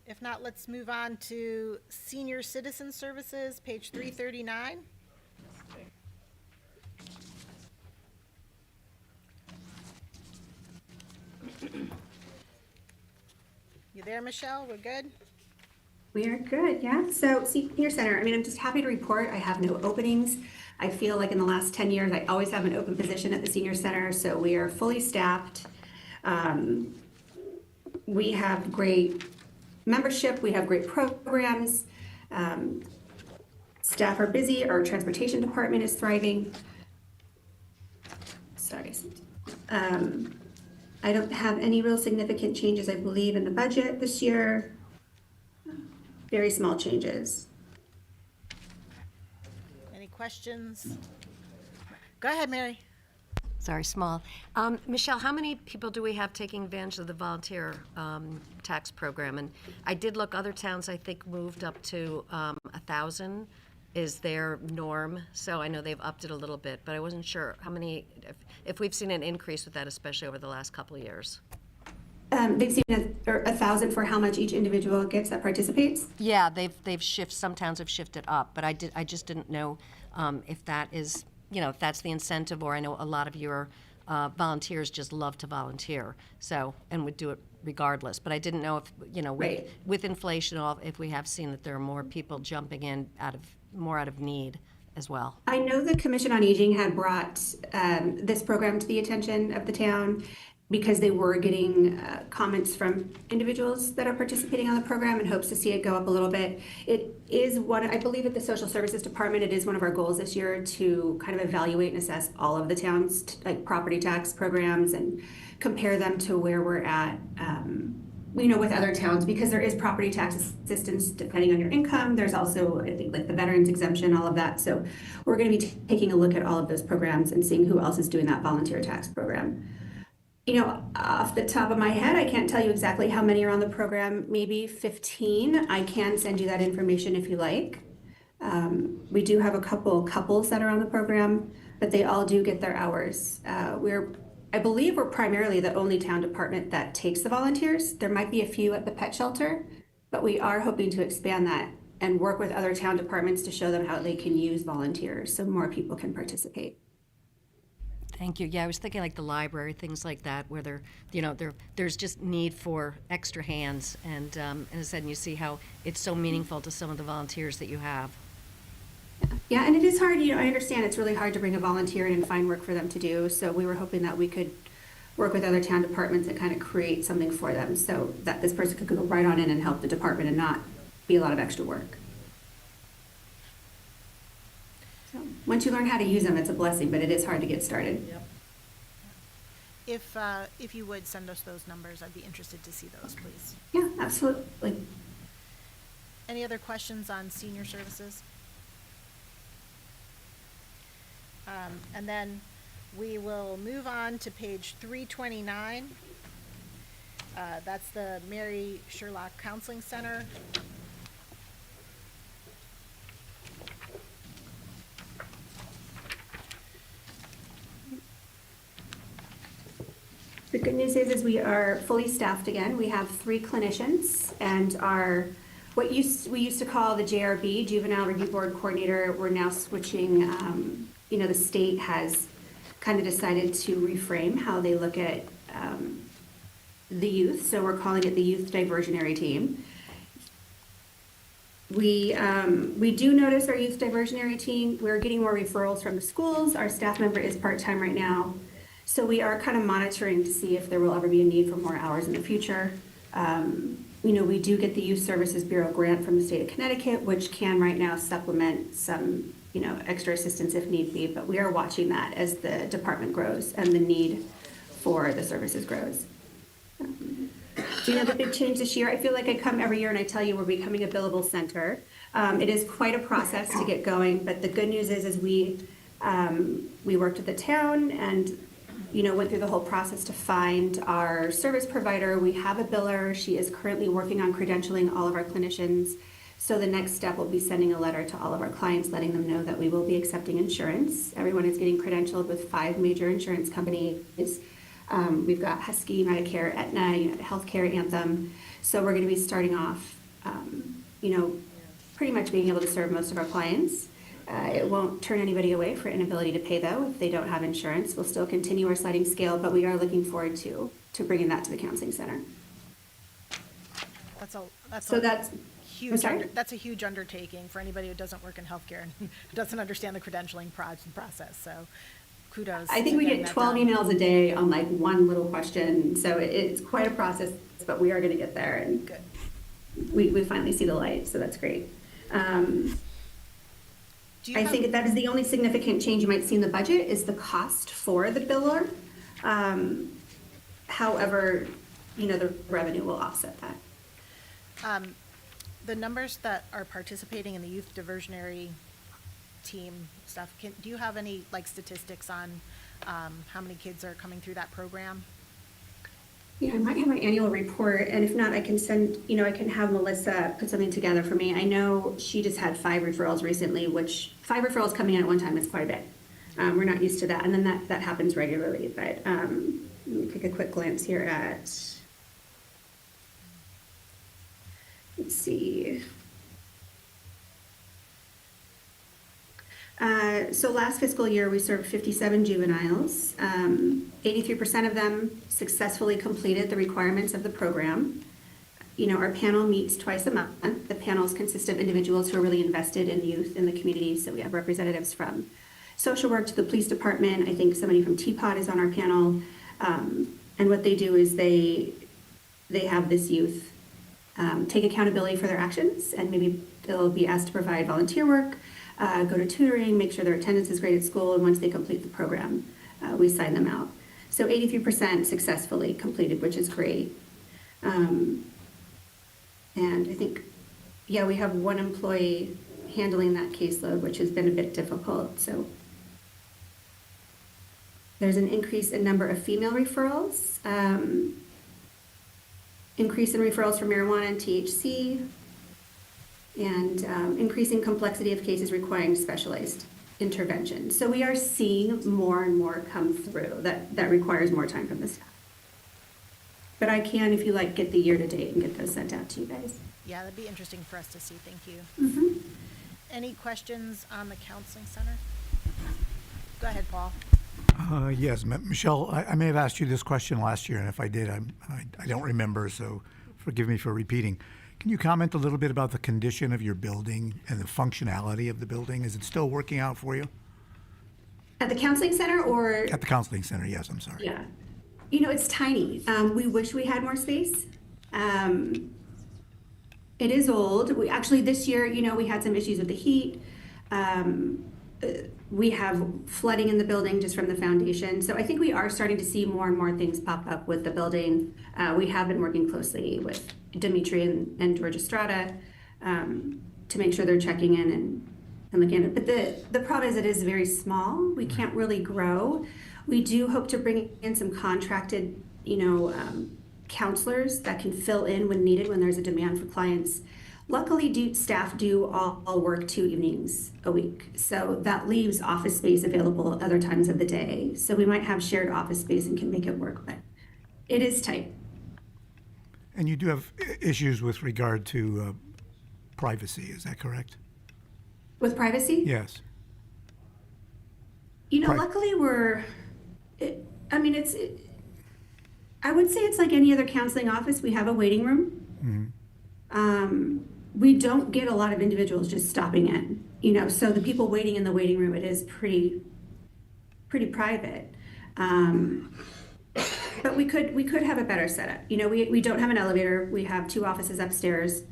If not, let's move on to senior citizen services, page 339. You there, Michelle? We're good? We are good, yeah. So Senior Center, I mean, I'm just happy to report I have no openings. I feel like in the last 10 years, I always have an open position at the Senior Center, so we are fully staffed. We have great membership, we have great programs. Staff are busy, our transportation department is thriving. Sorry. I don't have any real significant changes, I believe, in the budget this year. Very small changes. Any questions? Go ahead, Mary. Sorry, small. Michelle, how many people do we have taking advantage of the volunteer tax program? And I did look, other towns, I think, moved up to 1,000 is their norm. So I know they've upped it a little bit, but I wasn't sure how many, if we've seen an increase with that, especially over the last couple of years. They've seen 1,000 for how much each individual gets that participates? Yeah, they've shifted, some towns have shifted up, but I just didn't know if that is, if that's the incentive, or I know a lot of your volunteers just love to volunteer, so, and would do it regardless. But I didn't know if, Right. with inflation, if we have seen that there are more people jumping in more out of need as well. I know the Commission on Aging had brought this program to the attention of the town because they were getting comments from individuals that are participating on the program and hopes to see it go up a little bit. It is I believe at the Social Services Department, it is one of our goals this year to kind of evaluate and assess all of the town's like property tax programs and compare them to where we're at, with other towns, because there is property tax assistance depending on your income. There's also, I think, like the veterans exemption, all of that. So we're going to be taking a look at all of those programs and seeing who else is doing that volunteer tax program. Off the top of my head, I can't tell you exactly how many are on the program, maybe 15. I can send you that information if you like. We do have a couple couples that are on the program, but they all do get their hours. I believe we're primarily the only town department that takes the volunteers. There might be a few at the pet shelter, but we are hoping to expand that and work with other town departments to show them how they can use volunteers so more people can participate. Thank you. Yeah, I was thinking like the library, things like that, where there's just need for extra hands, and as I said, you see how it's so meaningful to some of the volunteers that you have. Yeah, and it is hard, I understand it's really hard to bring a volunteer in and find work for them to do, so we were hoping that we could work with other town departments and kind of create something for them so that this person could go right on in and help the department and not be a lot of extra work. So once you learn how to use them, it's a blessing, but it is hard to get started. Yep. If you would send us those numbers, I'd be interested to see those, please. Yeah, absolutely. Any other questions on senior services? And then we will move on to page 329. That's the Mary Sherlock Counseling Center. The good news is we are fully staffed again. We have 3 clinicians, and our we used to call the JRB, Juvenile Review Board Coordinator. We're now switching. The state has kind of decided to reframe how they look at the youth, so we're calling it the Youth Diversionary Team. We do notice our Youth Diversionary Team, we're getting more referrals from the schools. Our staff member is part-time right now, so we are kind of monitoring to see if there will ever be a need for more hours in the future. We do get the Youth Services Bureau grant from the state of Connecticut, which can right now supplement some extra assistance if need be, but we are watching that as the department grows and the need for the services grows. The big change this year, I feel like I come every year and I tell you we're becoming a billable center. It is quite a process to get going, but the good news is we worked with the town and went through the whole process to find our service provider. We have a biller. She is currently working on credentialing all of our clinicians. So the next step will be sending a letter to all of our clients, letting them know that we will be accepting insurance. Everyone is getting credentialed with 5 major insurance companies. We've got Husky, Medicare, Aetna, United Healthcare, Anthem. So we're going to be starting off, pretty much being able to serve most of our clients. It won't turn anybody away for inability to pay, though, if they don't have insurance. We'll still continue our sliding scale, but we are looking forward to bringing that to the counseling center. So that's huge. I'm sorry? That's a huge undertaking for anybody who doesn't work in healthcare and doesn't understand the credentialing process. So kudos. I think to we getting get that 12 done. emails a day on like one little question, so it's quite a process, but we are going to get there, and Good. we finally see the light, so that's great. I think that is the only significant change you might see in the budget is the cost for the biller. However, the revenue will offset that. The numbers that are participating in the youth diversionary team stuff, do you have any statistics on how many kids are coming through that program? Yeah, I might have my annual report, and if not, I can send, I can have Melissa put something together for me. I know she just had 5 referrals recently, which 5 referrals coming in at one time is quite a bit. We're not used to that, and then that happens regularly, but let me take a quick glance here at, let's see. So last fiscal year, we served 57 juveniles. 83% of them successfully completed the requirements of the program. Our panel meets twice a month. The panels consist of individuals who are really invested in youth in the community. So we have representatives from social work to the police department. I think somebody from TPOD is on our panel. And what they do is they have this youth take accountability for their actions, and maybe they'll be asked to provide volunteer work, go to tutoring, make sure their attendance is great at school, and once they complete the program, we sign them out. So 83% successfully completed, which is great. And I think, we have 1 employee handling that caseload, which has been a bit difficult. So there's an increase in number of female referrals, increase in referrals for marijuana and THC, and increasing complexity of cases requiring specialized intervention. So we are seeing more and more come through that requires more time from the staff. But I can, if you like, get the year-to-date and get those sent out to you guys. Yeah, that'd be interesting for us to see. Thank you. Mm-hmm. Any questions on the counseling center? Go ahead, Paul. Yes, Michelle, I may have asked you this question last year, and if I did, I don't remember, so forgive me for repeating. Can you comment a little bit about the condition of your building and the functionality of the building? Is it still working out for you? At the counseling center or? At the counseling center, yes, I'm sorry. Yeah. It's tiny. We wish we had more space. It is old. We actually, this year, we had some issues with the heat. We have flooding in the building just from the foundation. So I think we are starting to see more and more things pop up with the building. We have been working closely with Dimitri and George Estrada to make sure they're checking in and looking at it. But the problem is it is very small. We can't really grow. We do hope to bring in some contracted, counselors that can fill in when needed when there's a demand for clients. Luckily, staff do all work 2 evenings a week. So that leaves office space available at other times of the day. So we might have shared office space and can make it work, but it is tight. And you do have issues with regard to privacy, is that correct? With privacy? Yes. Luckily I would say it's like any other counseling office. We have a waiting room. Mm-hmm. We don't get a lot of individuals just stopping in, so the people waiting in the waiting room, it is pretty private. But we could have a better setup. We don't have an elevator. We have 2 offices upstairs.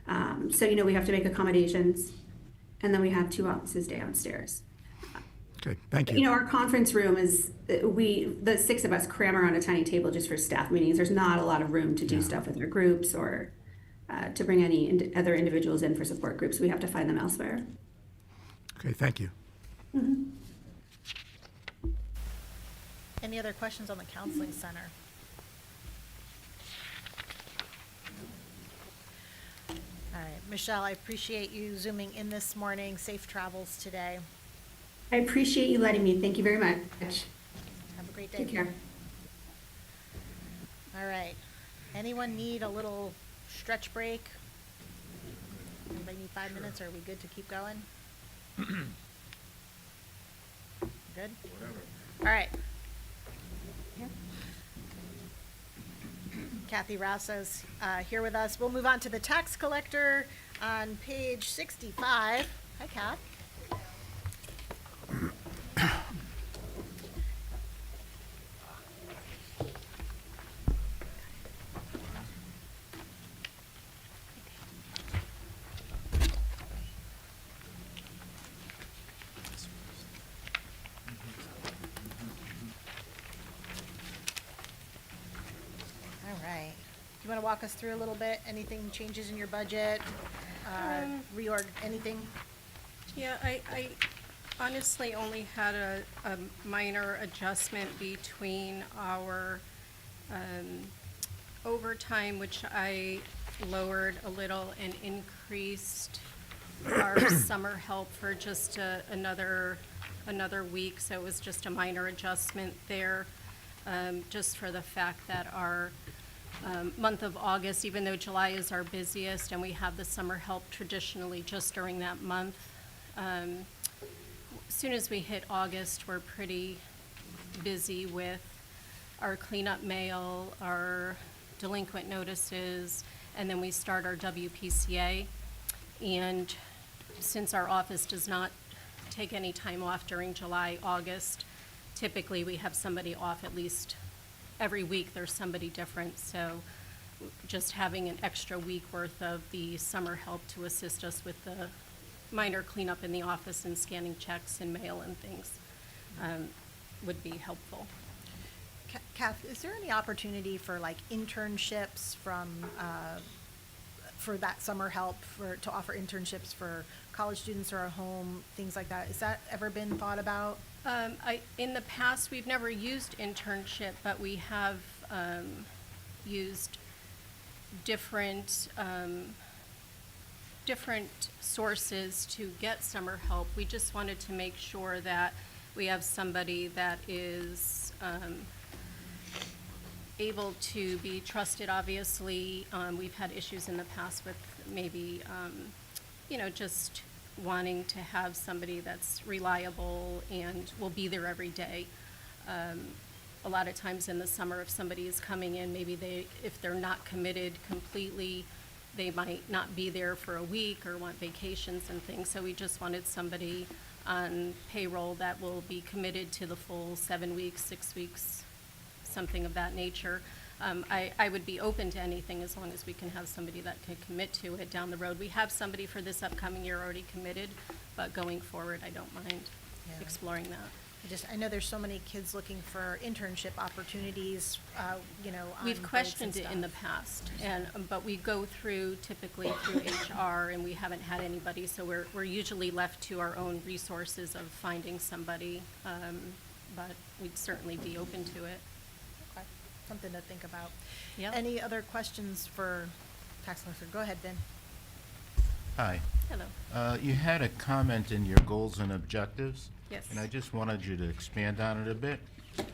So, we have to make accommodations. And then we have 2 offices downstairs. Okay, thank you. Our conference room is, the 6 of us cram around a tiny table just for staff meetings. There's not a lot of room to do stuff with our groups or to bring any other individuals in for support groups. We have to find them elsewhere. Okay, thank you. Mm-hmm. Any other questions on the counseling center? All right, Michelle, I appreciate you zooming in this morning. Safe travels today. I appreciate you letting me. Thank you very much. Have a great day. Take care. All right. Anyone need a little stretch break? Anybody need 5 minutes, or are we good to keep going? Good? All right. Kathy Rasso's here with us. We'll move on to the tax collector on page 65. Hi, Kath. All right. Do you want to walk us through a little bit? Anything changes in your budget? Reorg, anything? Yeah, I honestly only had a minor adjustment between our overtime, which I lowered a little, and increased our summer help for just another week. So it was just a minor adjustment there, just for the fact that our month of August, even though July is our busiest and we have the summer help traditionally just during that month, as soon as we hit August, we're pretty busy with our cleanup mail, our delinquent notices, and then we start our WPCA. And since our office does not take any time off during July, August, typically we have somebody off at least every week. There's somebody different. So just having an extra week worth of the summer help to assist us with the minor cleanup in the office and scanning checks and mail and things would be helpful. Kath, is there any opportunity for like internships for that summer help, to offer internships for college students or at home, things like that? Has that ever been thought about? In the past, we've never used internship, but we have used different sources to get summer help. We just wanted to make sure that we have somebody that is able to be trusted. Obviously, we've had issues in the past with maybe, just wanting to have somebody that's reliable and will be there every day. A lot of times in the summer, if somebody is coming in, maybe if they're not committed completely, they might not be there for a week or want vacations and things. So we just wanted somebody on payroll that will be committed to the full 7 weeks, 6 weeks, something of that nature. I would be open to anything as long as we can have somebody that can commit to it down the road. We have somebody for this upcoming year already committed, but going forward, I don't mind exploring that. I know there's so many kids looking for internship opportunities, on We've grades questioned and it in the stuff. past, but we go typically through HR, and we haven't had anybody, so we're usually left to our own resources of finding somebody, but we'd certainly be open to it. Okay, something to think about. Yep. Any other questions for tax collector? Go ahead, Vin. Hi. Hello. You had a comment in your goals and objectives. Yes. And I just wanted you to expand on it a bit.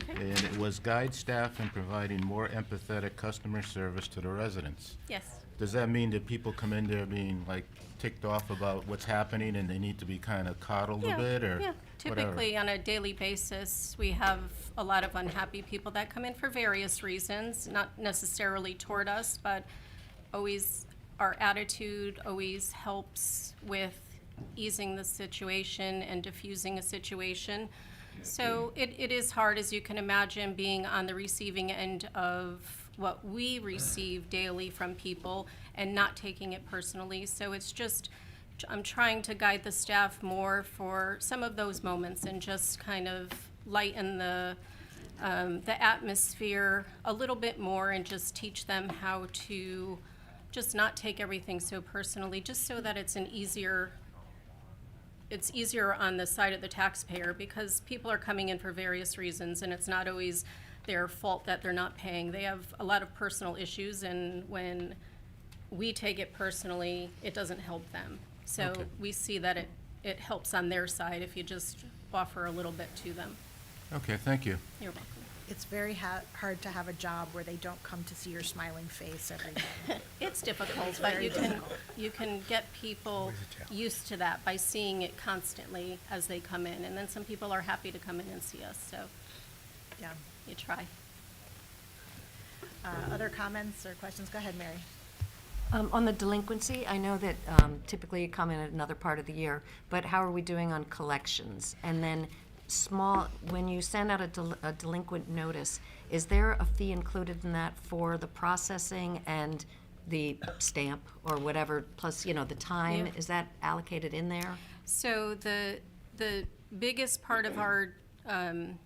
And it was guide staff in providing more empathetic customer service to the residents. Yes. Does that mean that people come in there being like ticked off about what's happening and they need to be kind of coddled a bit, or Yeah, whatever? typically on a daily basis, we have a lot of unhappy people that come in for various reasons, not necessarily toward us, but always our attitude always helps with easing the situation and diffusing a situation. So it is hard, as you can imagine, being on the receiving end of what we receive daily from people and not taking it personally. So it's just, I'm trying to guide the staff more for some of those moments and just kind of lighten the atmosphere a little bit more and just teach them how to just not take everything so personally, just so that it's easier on the side of the taxpayer, because people are coming in for various reasons, and it's not always their fault that they're not paying. They have a lot of personal issues, and when we take it personally, it doesn't help them. So Okay. we see that it helps on their side if you just offer a little bit to them. Okay, thank you. You're welcome. It's very hard to have a job where they don't come to see your smiling face every day. It's difficult, It's but very you can get people used to that by seeing it constantly as they come in. And then some people are happy to come in and see us, so Yeah. you try. Other comments or questions? Go ahead, Mary. On the delinquency, I know that typically you come in at another part of the year, but how are we doing on collections? And then when you send out a delinquent notice, is there a fee included in that for the processing and the stamp or whatever, plus, the time? Yeah. Is that allocated in there? So the biggest part of our,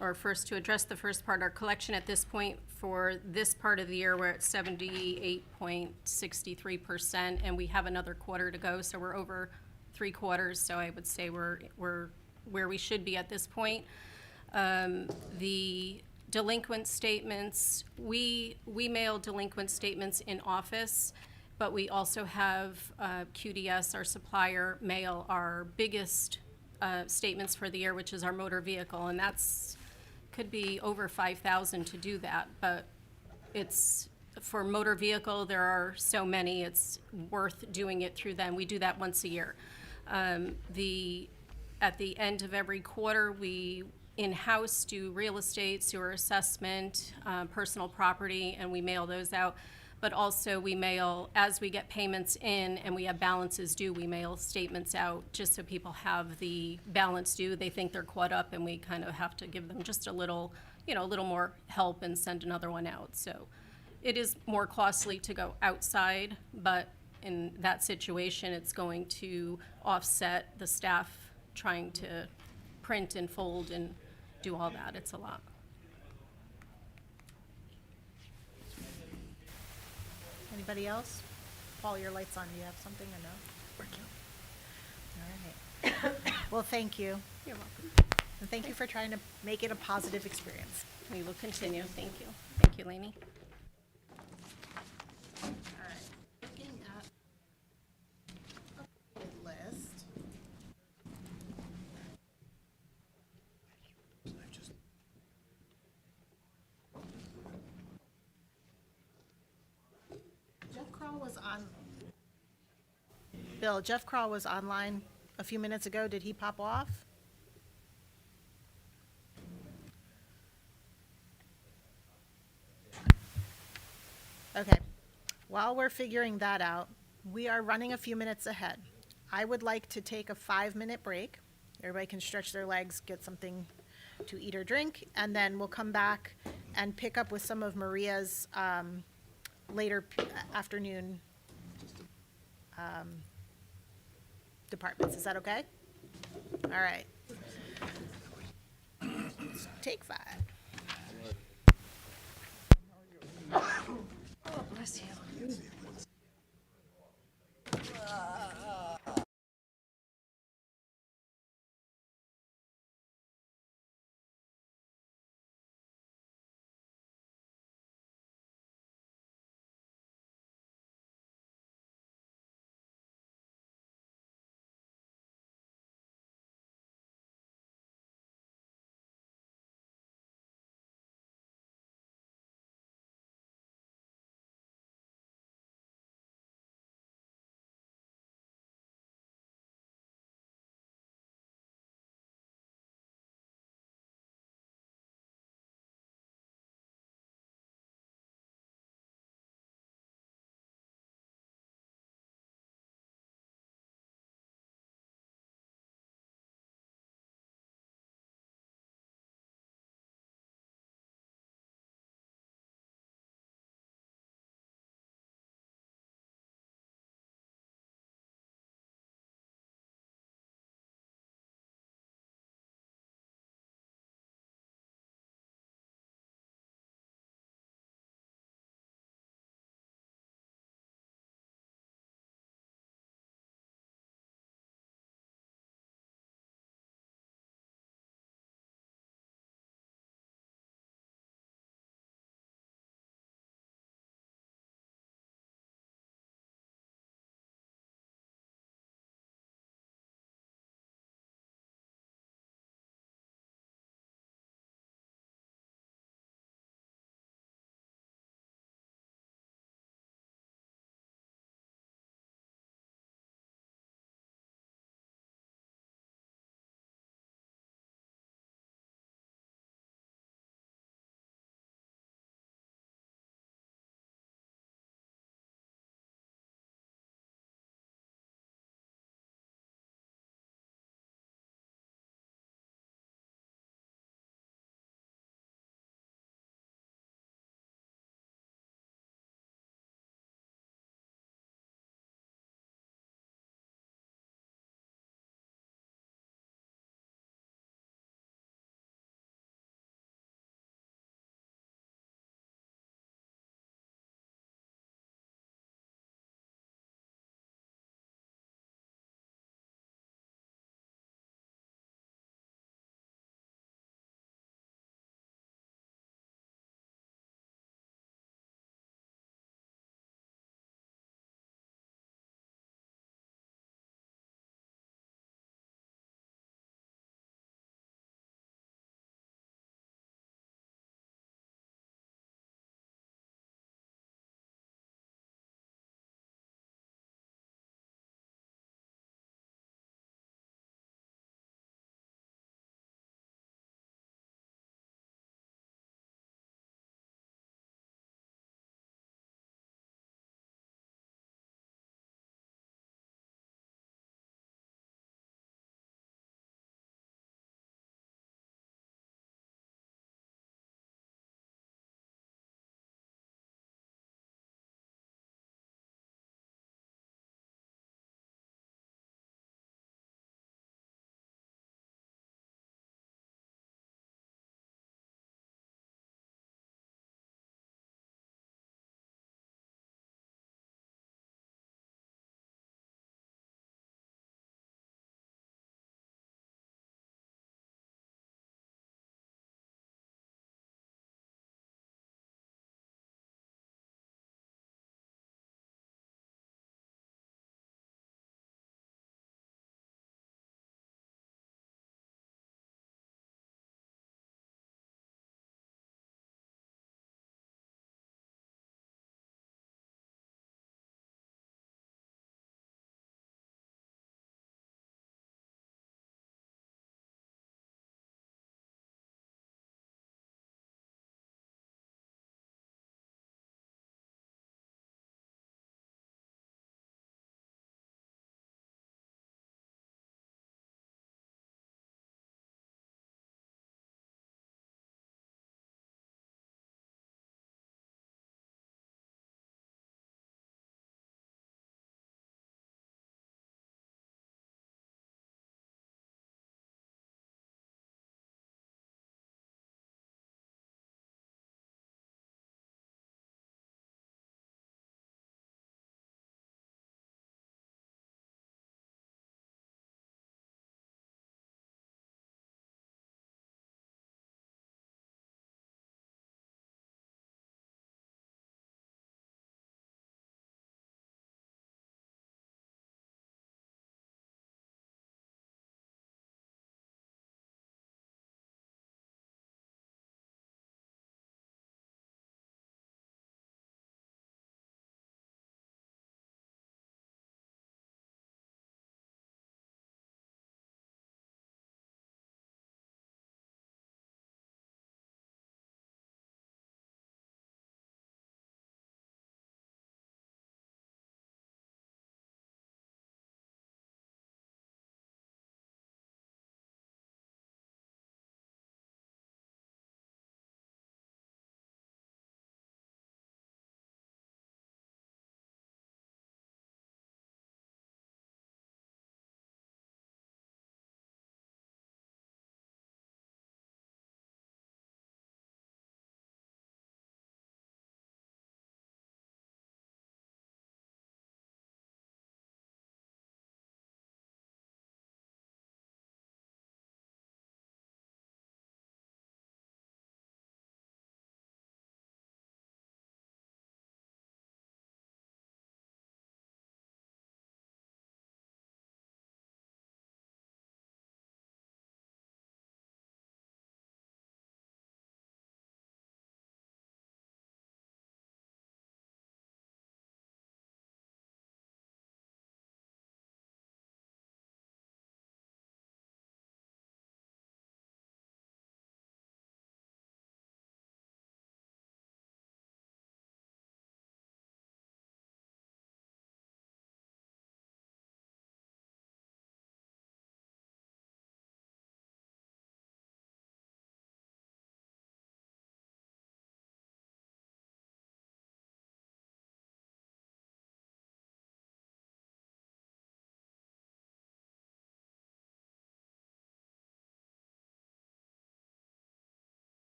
or first, to address the first part, our collection at this point for this part of the year, we're at 78.63%, and we have another quarter to go, so we're over 3/4. So I would say we're where we should be at this point. The delinquent statements, we mail delinquent statements in office, but we also have QDS, our supplier, mail our biggest statements for the year, which is our motor vehicle, and could be over 5,000 to do that, but for motor vehicle, there are so many, it's worth doing it through them. We do that once a year. At the end of every quarter, we in-house do real estate, sewer assessment, personal property, and we mail those out. But also we mail, as we get payments in and we have balances due, we mail statements out just so people have the balance due. They think they're caught up and we kind of have to give them just a little more help and send another one out. So it is more costly to go outside, but in that situation, it's going to offset the staff trying to print and fold and do all that. It's a lot. Anybody else? Paul, your light's on. Do you have something or no? All right. Well, thank you. You're welcome. And thank you for trying to make it a positive experience. We will continue. Thank you. Thank you, Lainey. All right. Looking at a list. Jeff Kroll was on. Bill, Jeff Kroll was online a few minutes ago. Did he pop off? Okay. While we're figuring that out, we are running a few minutes ahead. I would like to take a 5-minute break. Everybody can stretch their legs, get something to eat or drink, and then we'll come back and pick up with some of Maria's later afternoon departments. Is that okay? All right. Take 5. Oh, bless you.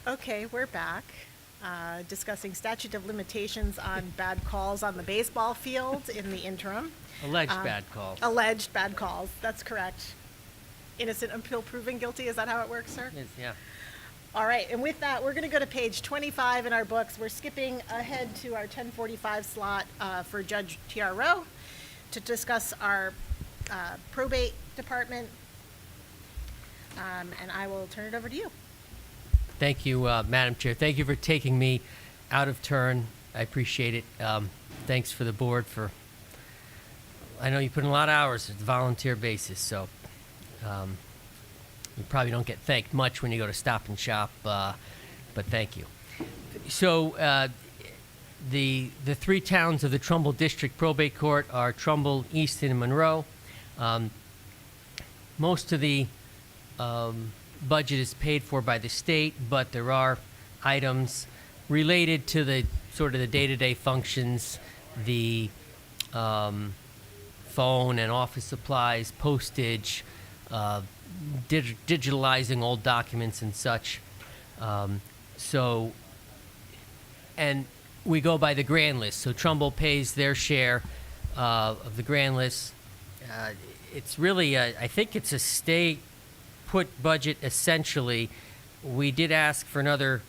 Okay, we're back, discussing statute of limitations on bad calls on the baseball field in the interim. Alleged bad calls. Alleged bad calls, that's correct. Innocent until proven guilty, is that how it works, sir? Yes, yeah. All right, and with that, we're going to go to page 25 in our books. We're skipping ahead to our 10:45 slot for Judge T.R. Rowe to discuss our probate department, and I will turn it over to you. Thank you, Madam Chair. Thank you for taking me out of turn. I appreciate it. Thanks for the board for, I know you put in a lot of hours at a volunteer basis, so you probably don't get thanked much when you go to Stop and Shop, but thank you. So the three towns of the Trumbull District Probate Court are Trumbull, Easton, and Monroe. Most of the budget is paid for by the state, but there are items related to the sort of the day-to-day functions, the phone and office supplies, postage, digitalizing old documents and such. And we go by the grand list. So Trumbull pays their share of the grand list. It's really, I think it's a stay put budget essentially. We did ask for another,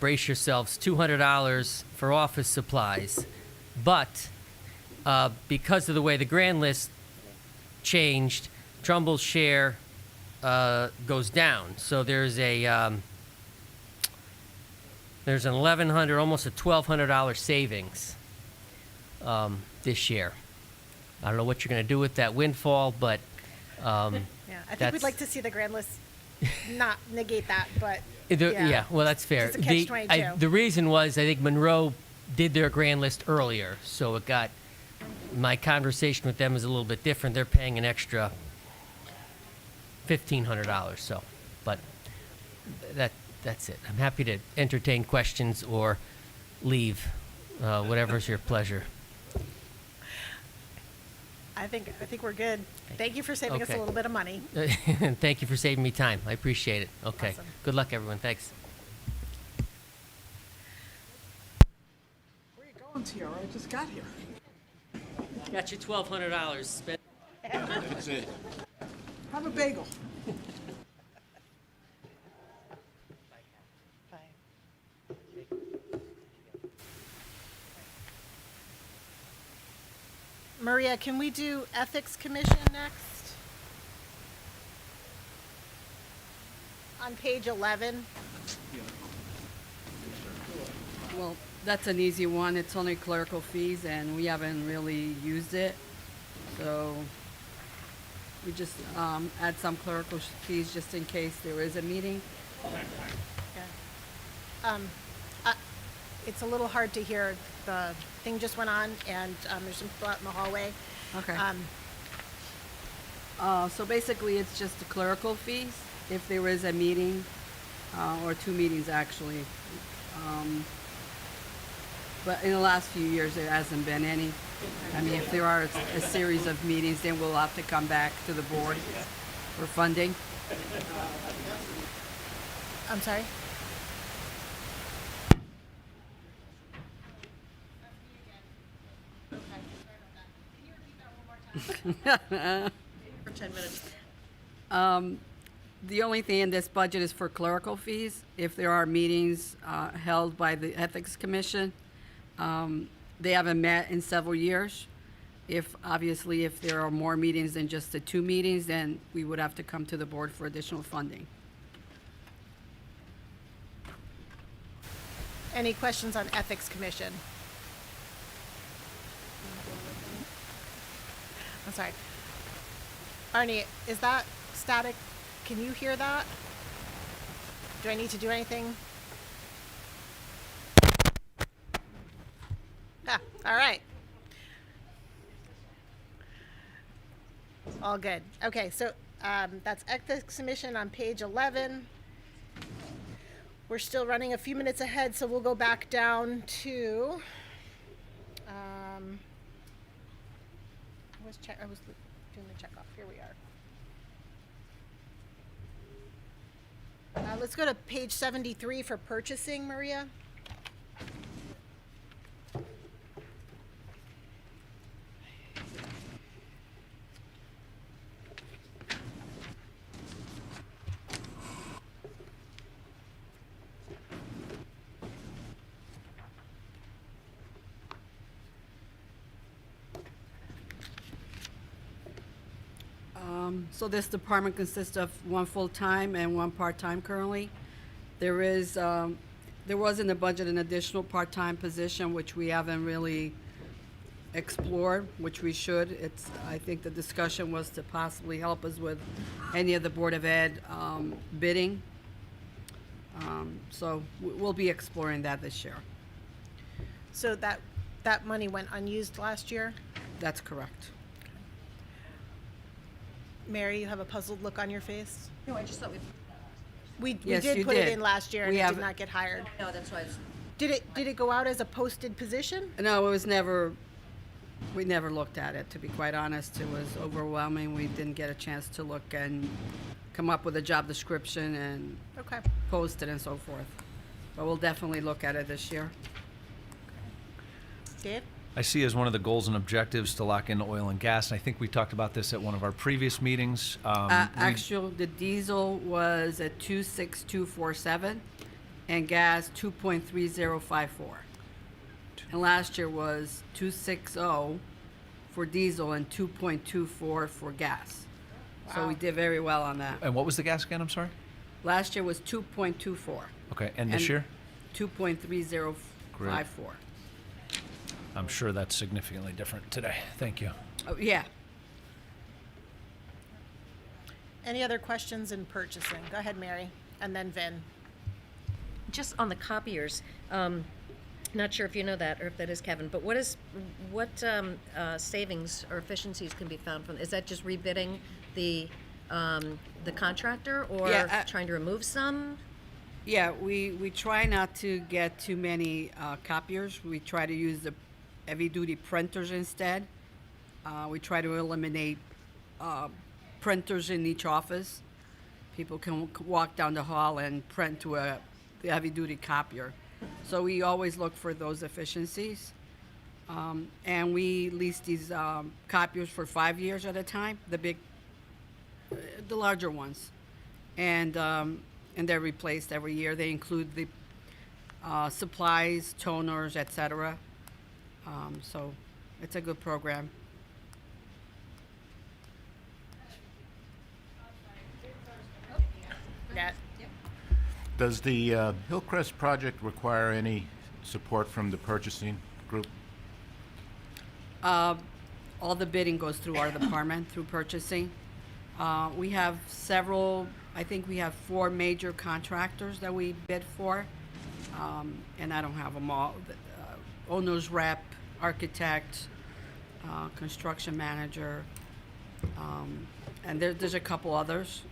brace yourselves, $200 for office supplies. But because of the way the grand list changed, Trumbull's share goes down. So there's an $1,100, almost a $1,200 savings this year. I don't know what you're going to do with that windfall, but Yeah, I think we'd like to see the grand list not negate that, but yeah, well, that's fair. It's a catch-22. The reason was I think Monroe did their grand list earlier, so it got, my conversation with them is a little bit different. They're paying an extra $1,500, so, but that's it. I'm happy to entertain questions or leave, whatever's your pleasure. I think we're good. Thank you for saving us a Okay. little bit of money. Thank you for saving me time. I appreciate it. Okay. Awesome. Good luck, everyone. Thanks. Where are you going, Tiara? I just got here. Got your $1,200. Spend. That's it. Have a bagel. Maria, can we do Ethics Commission next? On page 11. Well, that's an easy one. It's only clerical fees, and we haven't really used it. So we just add some clerical fees just in case there is a meeting. It's a little hard to hear. The thing just went on, and there's some people out in the hallway. Okay. So basically, it's just the clerical fees if there is a meeting, or two meetings actually. But in the last few years, there hasn't been any. I mean, if there are a series of meetings, then we'll have to come back to the board for funding. I'm sorry? For 10 minutes. The only thing in this budget is for clerical fees. If there are meetings held by the Ethics Commission, they haven't met in several years. Obviously, if there are more meetings than just the two meetings, then we would have to come to the board for additional funding. Any questions on Ethics Commission? I'm sorry. Arnie, is that static? Can you hear that? Do I need to do anything? Ah, all right. All good. Okay, so that's Ethics Commission on page 11. We're still running a few minutes ahead, so we'll go back down to, I was doing the checkoff. Here we are. Let's go to page 73 for purchasing, Maria. So this department consists of one full-time and one part-time currently. There was in the budget an additional part-time position, which we haven't really explored, which we should. I think the discussion was to possibly help us with any of the Board of Ed bidding. So we'll be exploring that this year. So that money went unused last year? That's correct. Mary, you have a puzzled look on your face? No, I just thought We Yes, did you put it did. in last year and We it have- did not get hired. No, that's why it's. Did it go out as a posted position? No, it was never, we never looked at it, to be quite honest. It was overwhelming. We didn't get a chance to look and come up with a job description and Okay. post it and so forth. But we'll definitely look at it this year. Dave? I see as one of the goals and objectives to lock in oil and gas, and I think we talked about this at one of our previous meetings. Actual, the diesel was at 26247 and gas 2.3054. And last year was 260 for diesel and 2.24 for gas. So we did very well on that. And what was the gas again, I'm sorry? Last year was 2.24. Okay, and this year? 2.3054. I'm sure that's significantly different today. Thank you. Oh, yeah. Any other questions in purchasing? Go ahead, Mary, and then Vin. Just on the copiers, not sure if you know that or if that is Kevin, but what savings or efficiencies can be found from, is that just rebidding the contractor or Yeah, trying to remove some? Yeah, we try not to get too many copiers. We try to use the heavy-duty printers instead. We try to eliminate printers in each office. People can walk down the hall and print to the heavy-duty copier. So we always look for those efficiencies. And we lease these copiers for 5 years at a time, the larger ones. And they're replaced every year. They include the supplies, toners, etc. So it's a good program. Nat? Does the Hillcrest project require any support from the purchasing group? All the bidding goes through our department, through purchasing. We have several, I think we have 4 major contractors that we bid for, and I don't have them all. Owner's rep, architect, construction manager, and there's a couple others.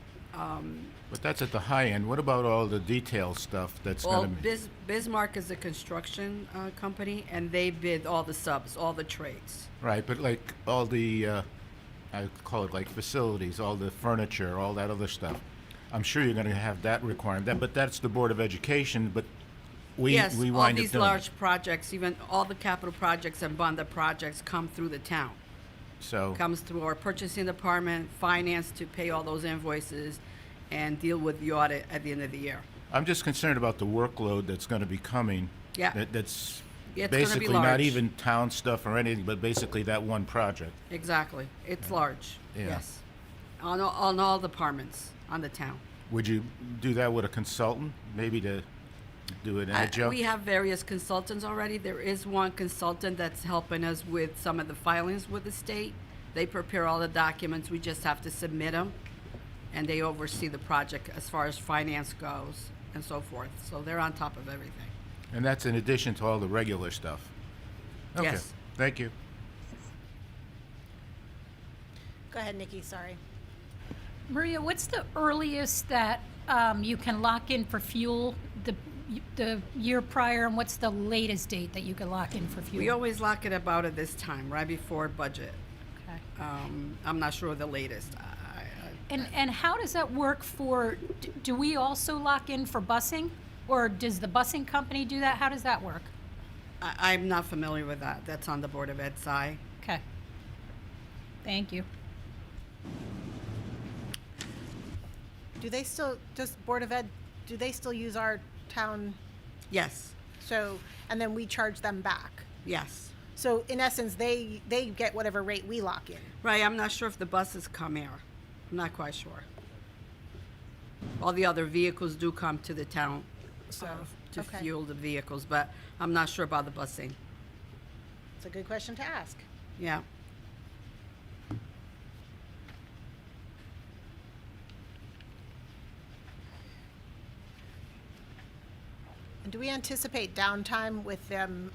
But that's at the high end. What about all the detail stuff that's Well, going to be? Bismarck is a construction company, and they bid all the subs, all the trades. Right, but like all the, I call it like facilities, all the furniture, all that other stuff. I'm sure you're going to have that requirement, but that's the Board of Education, but we Yes, wind all up these doing it. large projects, even all the capital projects and bonded projects come through the town. So, Comes through our purchasing department, finance to pay all those invoices, and deal with the audit at the end of the year. I'm just concerned about the workload that's going to be coming. Yeah. That's It's gonna be basically not large. even town stuff or anything, but basically that one project. Exactly. It's large, Yeah. yes. On all departments, on the town. Would you do that with a consultant, maybe to do an adjunct? We have various consultants already. There is one consultant that's helping us with some of the filings with the state. They prepare all the documents, we just have to submit them, and they oversee the project as far as finance goes and so forth. So they're on top of everything. And that's in addition to all the regular stuff? Okay. Yes. Thank you. Go ahead, Nikki, sorry. Maria, what's the earliest that you can lock in for fuel the year prior, and what's the latest date that you can lock in for fuel? We always lock it about at this time, right before budget. Okay. I'm not sure of the latest. And how does that work for, do we also lock in for busing? Or does the busing company do that? How does that work? I'm not familiar with that. That's on the Board of Ed side. Okay. Thank you. Do they still, does Board of Ed, do they still use our town? Yes, So, and then we charge them back? yes. So in essence, they get whatever rate we lock in? Right, I'm not sure if the buses come here. I'm not quite sure. All the other vehicles do come to the town So, to okay. fuel the vehicles, but I'm not sure about the busing. It's a good question to ask. Yeah. And do we anticipate downtime with them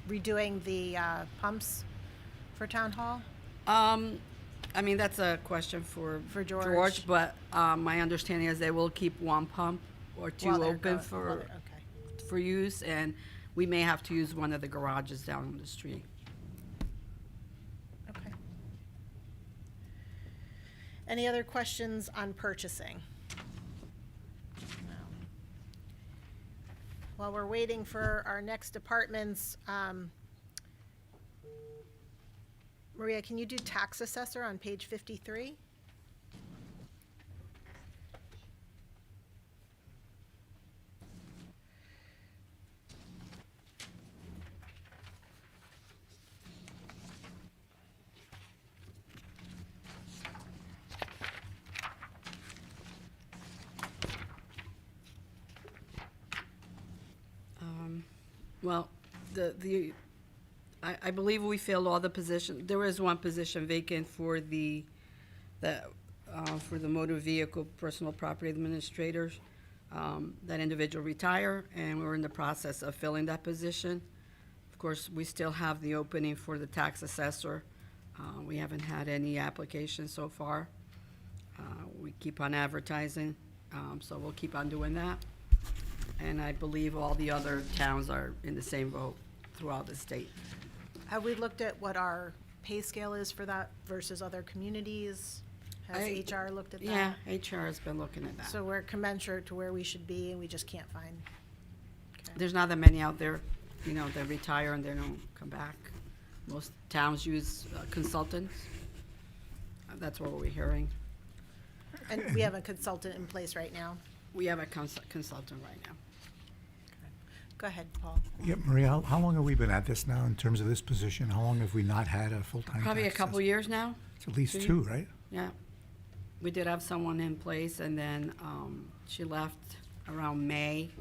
redoing the pumps for Town Hall? I mean, that's a question for George. but my understanding is they will keep one pump or two While they're open while for, they're- okay. for use, and we may have to use one of the garages down the street. Okay. Any other questions on purchasing? No. While we're waiting for our next departments, Maria, can you do tax assessor on page 53? Well, I believe we filled all the positions. There is one position vacant for the motor vehicle personal property administrators. That individual retired, and we're in the process of filling that position. Of course, we still have the opening for the tax assessor. We haven't had any applications so far. We keep on advertising, so we'll keep on doing that. And I believe all the other towns are in the same boat throughout the state. Have we looked at what our pay scale is for that versus other communities? Has HR looked at that? Yeah, HR has been looking at that. So we're commensurate to where we should be, and we just can't find. There's not that many out there, you know, that retire and they don't come back. Most towns use consultants. That's what we're hearing. And we have a consultant in place right now. We have a consultant right now. Go ahead, Paul. Yeah, Maria, how long have we been at this now in terms of this position? How long have we not had a full-time Probably a tax couple assessor? years now. It's at least two, right? Yeah. We did have someone in place, and then she left around May.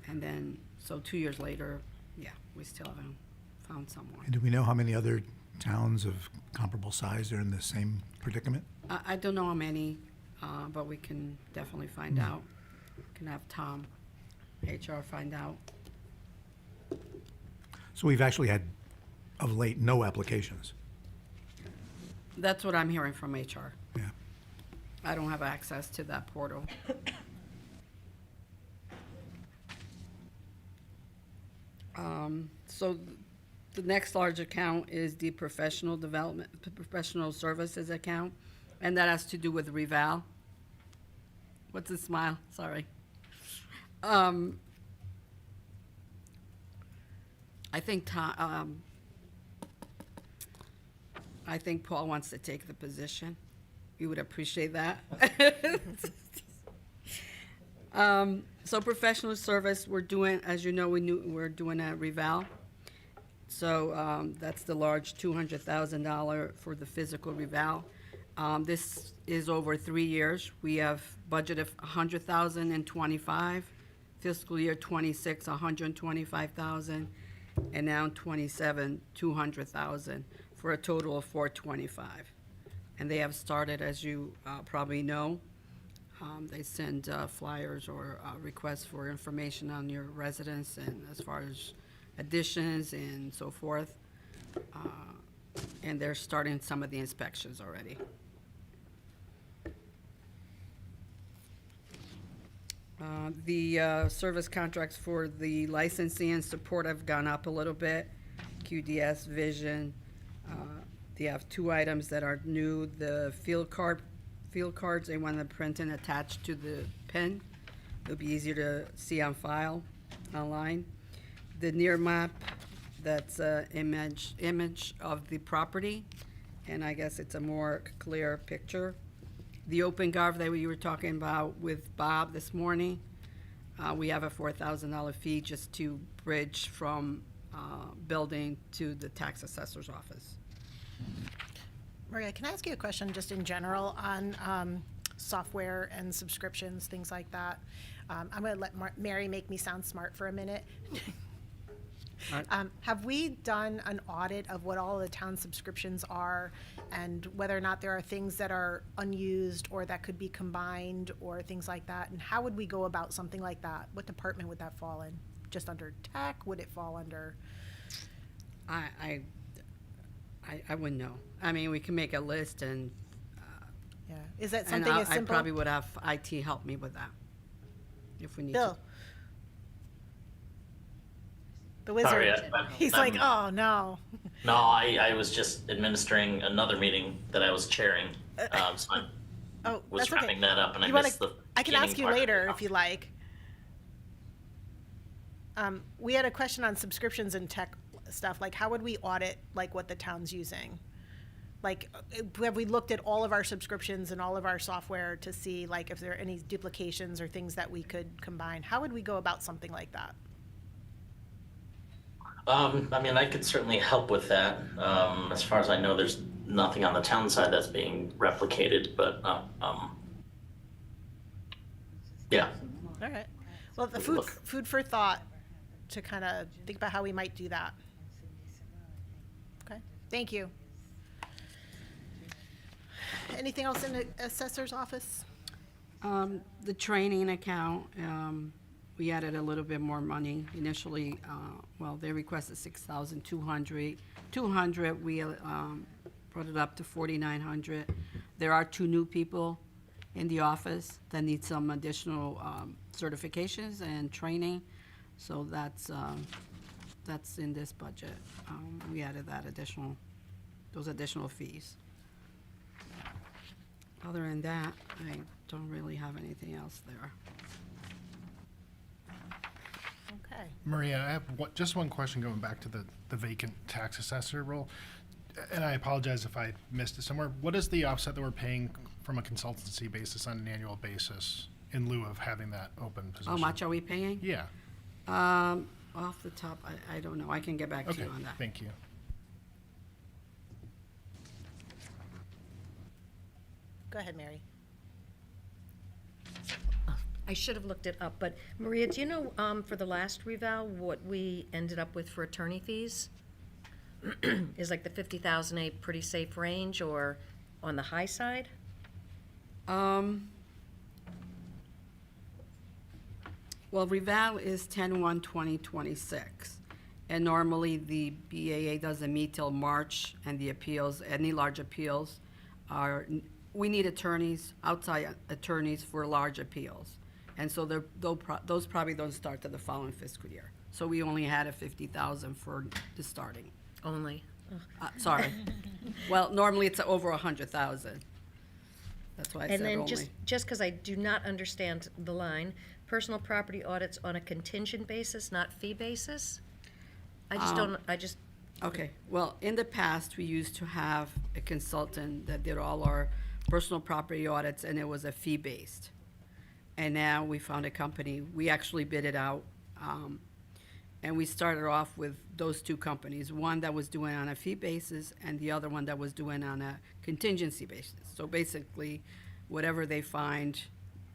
And then, so 2 years later, yeah, we still haven't found someone. And do we know how many other towns of comparable size are in the same predicament? I don't know how many, but we can definitely find out. Can have Tom, HR, find out. So we've actually had, of late, no applications. That's what I'm hearing from HR. Yeah. I don't have access to that portal. So the next large account is the professional services account, and that has to do with Reval. What's a smile? Sorry. I think Paul wants to take the position. You would appreciate that. So professional service, we're doing, as you know, we're doing a Reval. So that's the large $200,000 for the physical Reval. This is over 3 years. We have budgeted $100,000 in '25, fiscal year '26, $125,000, and now '27, $200,000, for a total of $425,000. And they have started, as you probably know, they send flyers or requests for information on your residents and as far as additions and so forth. And they're starting some of the inspections already. The service contracts for the licensing and support have gone up a little bit. QDS, Vision, They have two items that are new, the field cards, they want to print and attach to the pen. It'll be easier to see on file online. The near map, that's a image of the property, and I guess it's a more clear picture. The OpenGov that we were talking about with Bob this morning, we have a $4,000 fee just to bridge from building to the tax assessor's office. Maria, can I ask you a question just in general on software and subscriptions, things like that? I'm going to let Mary make me sound smart for a minute. Have we done an audit of what all the town subscriptions are and whether or not there are things that are unused or that could be combined or things like that? And how would we go about something like that? What department would that fall in? Just under tech? Would it fall under? I wouldn't know. I mean, we can make a list and. Yeah. Is that and something as I simple? probably would have IT help me with that if we need Bill. to. The wizard. Sorry, He's like, oh no. No, I was just administering another meeting that I was chairing, so I Oh, was that's okay. wrapping that up, and I You wanna- missed the. I can beginning ask you part of later it. if you like. We had a question on subscriptions and tech stuff, like how would we audit like what the town's using? Like, have we looked at all of our subscriptions and all of our software to see like if there are any duplications or things that we could combine? How would we go about something like that? I mean, I could certainly help with that. As far as I know, there's nothing on the town side that's being replicated, but yeah. All right. Well, the food for thought to kind of think about how we might do that. Okay, thank you. Anything else in the assessor's office? The training account, we added a little bit more money. Initially, well, they requested $6,200. We brought it up to $4,900. There are two new people in the office that need some additional certifications and training. So that's in this budget. We added those additional fees. Other than that, I don't really have anything else there. Okay. Maria, I have just one question going back to the vacant tax assessor role. And I apologize if I missed it somewhere. What is the offset that we're paying from a consultancy basis on an annual basis in lieu of having that open position? How much are we paying? Yeah. Off the top, I don't know. I can get back to Okay, you on that. thank you. Go ahead, Mary. I should have looked it up, but Maria, do you know, for the last reval, what we ended up with for attorney fees? Is like the 50,000 a pretty safe range or on the high side? Well, reval is 10/1/2026, and normally the BAA doesn't meet till March, and the appeals, any large appeals are, we need attorneys, outside attorneys for large appeals. And so those probably don't start to the following fiscal year. So we only had a 50,000 for the starting. Only? Sorry. Well, normally it's over 100,000. That's why I said And then only. just because I do not understand the line, personal property audits on a contingent basis, not fee basis? Okay, well, in the past, we used to have a consultant that did all our personal property audits, and it was a fee-based. And now we found a company, we actually bid it out, and we started off with those two companies, one that was doing on a fee basis and the other one that was doing on a contingency basis. So basically, whatever they find,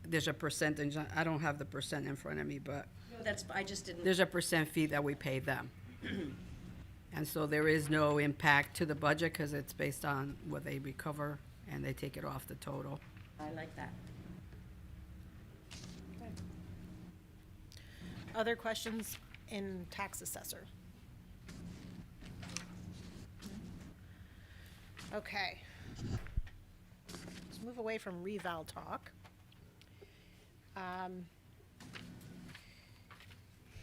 there's a percentage, I don't have the percent in front of me, but I just didn't. there's a percent fee that we pay them. And so there is no impact to the budget because it's based on what they recover and they take it off the total. I like that. Other questions in tax assessor? Okay. Let's move away from reval talk.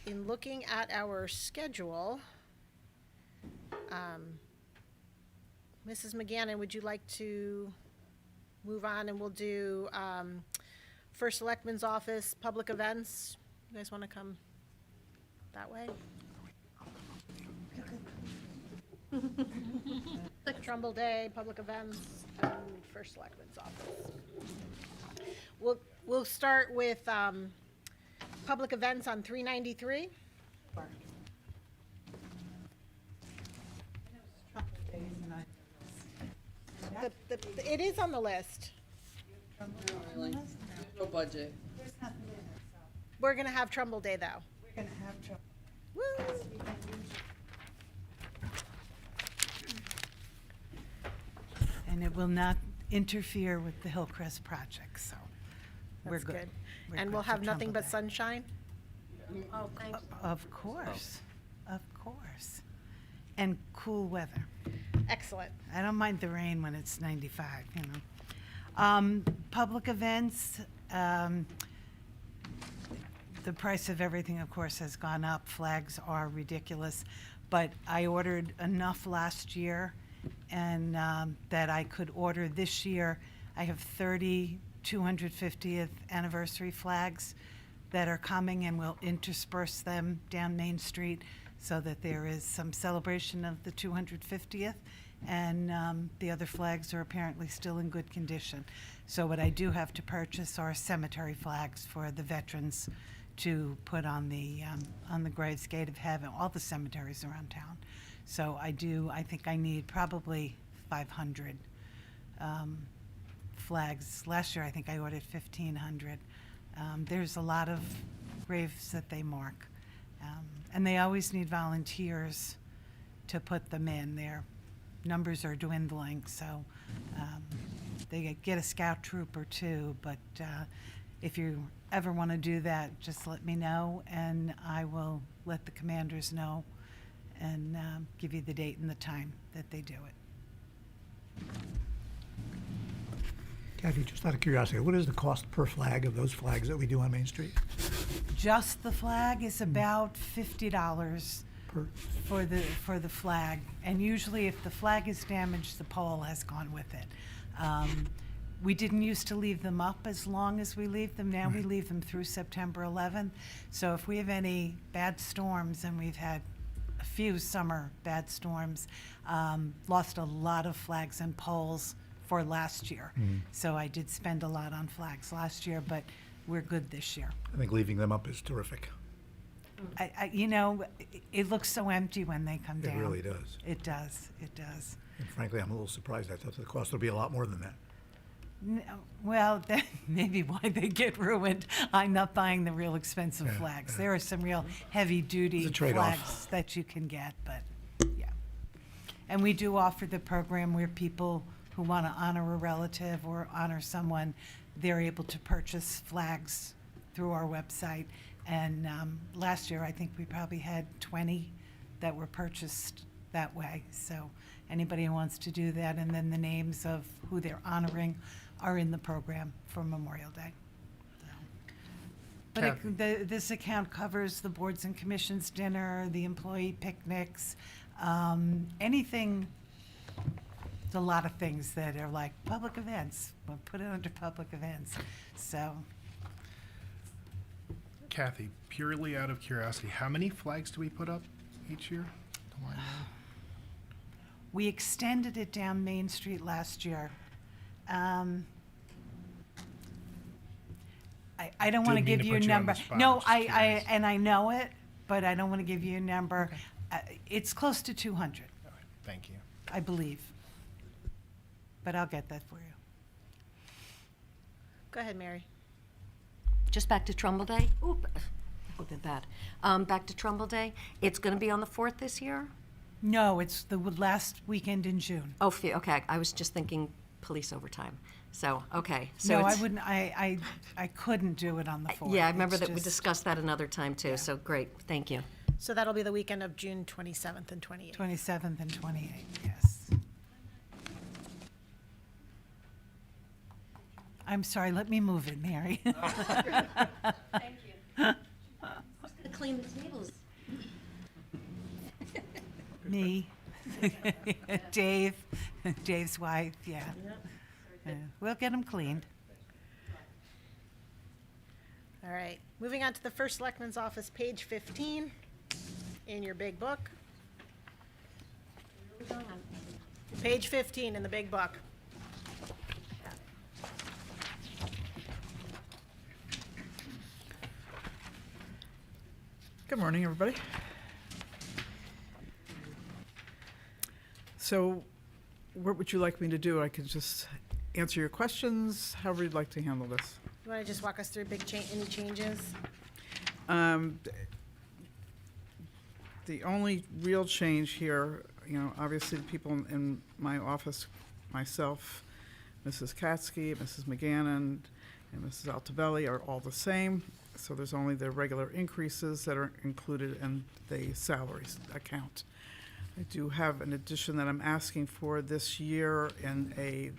In looking at our schedule, Mrs. McGannon, would you like to move on, and we'll do First Selectman's Office, public events? You guys want to come that way? Trumbull Day, public events, and First Selectman's Office. We'll start with public events on 393. It is on the list. No budget. We're gonna have Trumbull Day, though. We're gonna have trouble. Woo! And it will not interfere with the Hillcrest project, so we're That's good. good. We're And good we'll for have nothing Trumbull but Day. sunshine? Oh, thanks. Of course, of course. And cool weather. Excellent. I don't mind the rain when it's 95, you know. Public events, the price of everything, of course, has gone up. Flags are ridiculous. But I ordered enough last year and that I could order this year. I have 30 250th anniversary flags that are coming, and we'll intersperse them down Main Street so that there is some celebration of the 250th. And the other flags are apparently still in good condition. So what I do have to purchase are cemetery flags for the veterans to put on the Graves Gate of Heaven, all the cemeteries around town. So I think I need probably 500 flags. Last year I think I ordered 1,500. There's a lot of graves that they mark. And they always need volunteers to put them in. Their numbers are dwindling, so they get a scout troop or two, but if you ever want to do that, just let me know, and I will let the commanders know and give you the date and the time that they do it. Kathy, just out of curiosity, what is the cost per flag of those flags that we do on Main Street? Just the flag is about $50 for the flag, and usually if the flag is damaged, the pole has gone with it. We didn't used to leave them up as long as we leave them. Now we leave them through September 11th. So if we have any bad storms, and we've had a few summer bad storms, lost a lot of flags and poles for last year. So I did spend a lot on flags last year, but we're good this year. I think leaving them up is terrific. It looks so empty when they come It down. really does. It does, it does. And frankly, I'm a little surprised. I thought the cost would be a lot more than that. No, well, that may be why they get ruined. I'm not buying the real expensive Yeah, flags. There are some real heavy-duty It's a trade-off. flags that you can get, but, yeah. And we do offer the program where people who want to honor a relative or honor someone, they're able to purchase flags through our website. And last year, I think we probably had 20 that were purchased that way. So anybody who wants to do that, and then the names of who they're honoring are in the program for Memorial Day. So. But this account covers the boards and commissions dinner, the employee picnics, anything. There's a lot of things that are like public events. We'll put it under public events. So Kathy, purely out of curiosity, how many flags do we put up each year? Don't mind me. we extended it down Main Street last year. I don't want to Didn't mean give to you a put you on number. the spot, No, I'm just I and I know it, but I don't want to give you a number. It's close to 200, Thank you. I believe. But I'll get that for you. Go ahead, Mary. Just back to Trumbull Day. Oop, I did that. Back to Trumbull Day. It's going to be on the 4th this year? No, it's the last weekend in June. Oh, okay. I was just thinking police overtime. So, okay. So No, I it's- wouldn't, I couldn't do it on the 4th. Yeah, I remember It's that we just- discussed that another time too, so great, thank you. So that'll be the weekend of June 27th and 28th. 27th and 28th, yes. I'm sorry, let me move it, Mary. Thank you. Who's gonna clean the tables? Me, Dave, Dave's wife, yeah. We'll get them cleaned. All right, moving on to the First Selectman's Office, page 15 in your big book. Page 15 in the big book. Good morning, everybody. So, what would you like me to do? I could just answer your questions, however you'd like to handle this. You want to just walk us through any changes? The only real change here, obviously the people in my office, myself, Mrs. Katsky, Mrs. McGannon, and Mrs. Altobelli are all the same. So there's only the regular increases that are included in the salaries account. I do have an addition that I'm asking for this year in it's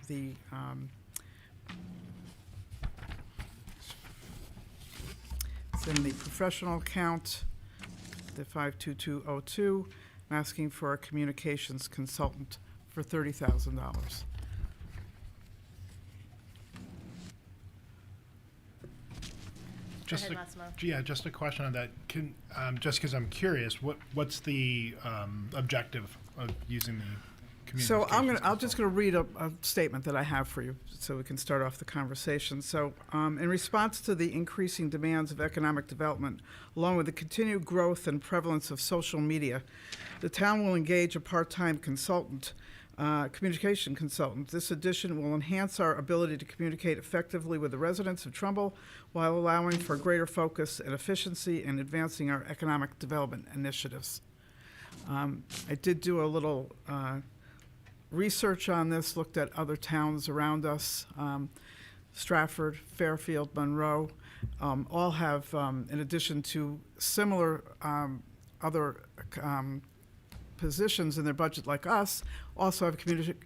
in the professional account, the 52202. I'm asking for a communications consultant for $30,000. Just ahead, a, Massimo. yeah, just a question on that. Can just because I'm curious, what's the objective of using the So communications I'm just gonna read a statement that I have for you, so we can start off the conversation. So, in response to the increasing demands of economic development, along with the continued growth and prevalence of social media, the town will engage a part-time consultant, communication consultant. This addition will enhance our ability to communicate effectively with the residents of Trumbull while allowing for greater focus and efficiency and advancing our economic development initiatives. I did do a little research on this, looked at other towns around us, Stratford, Fairfield, Monroe, all have, in addition to similar other positions in their budget like us, also have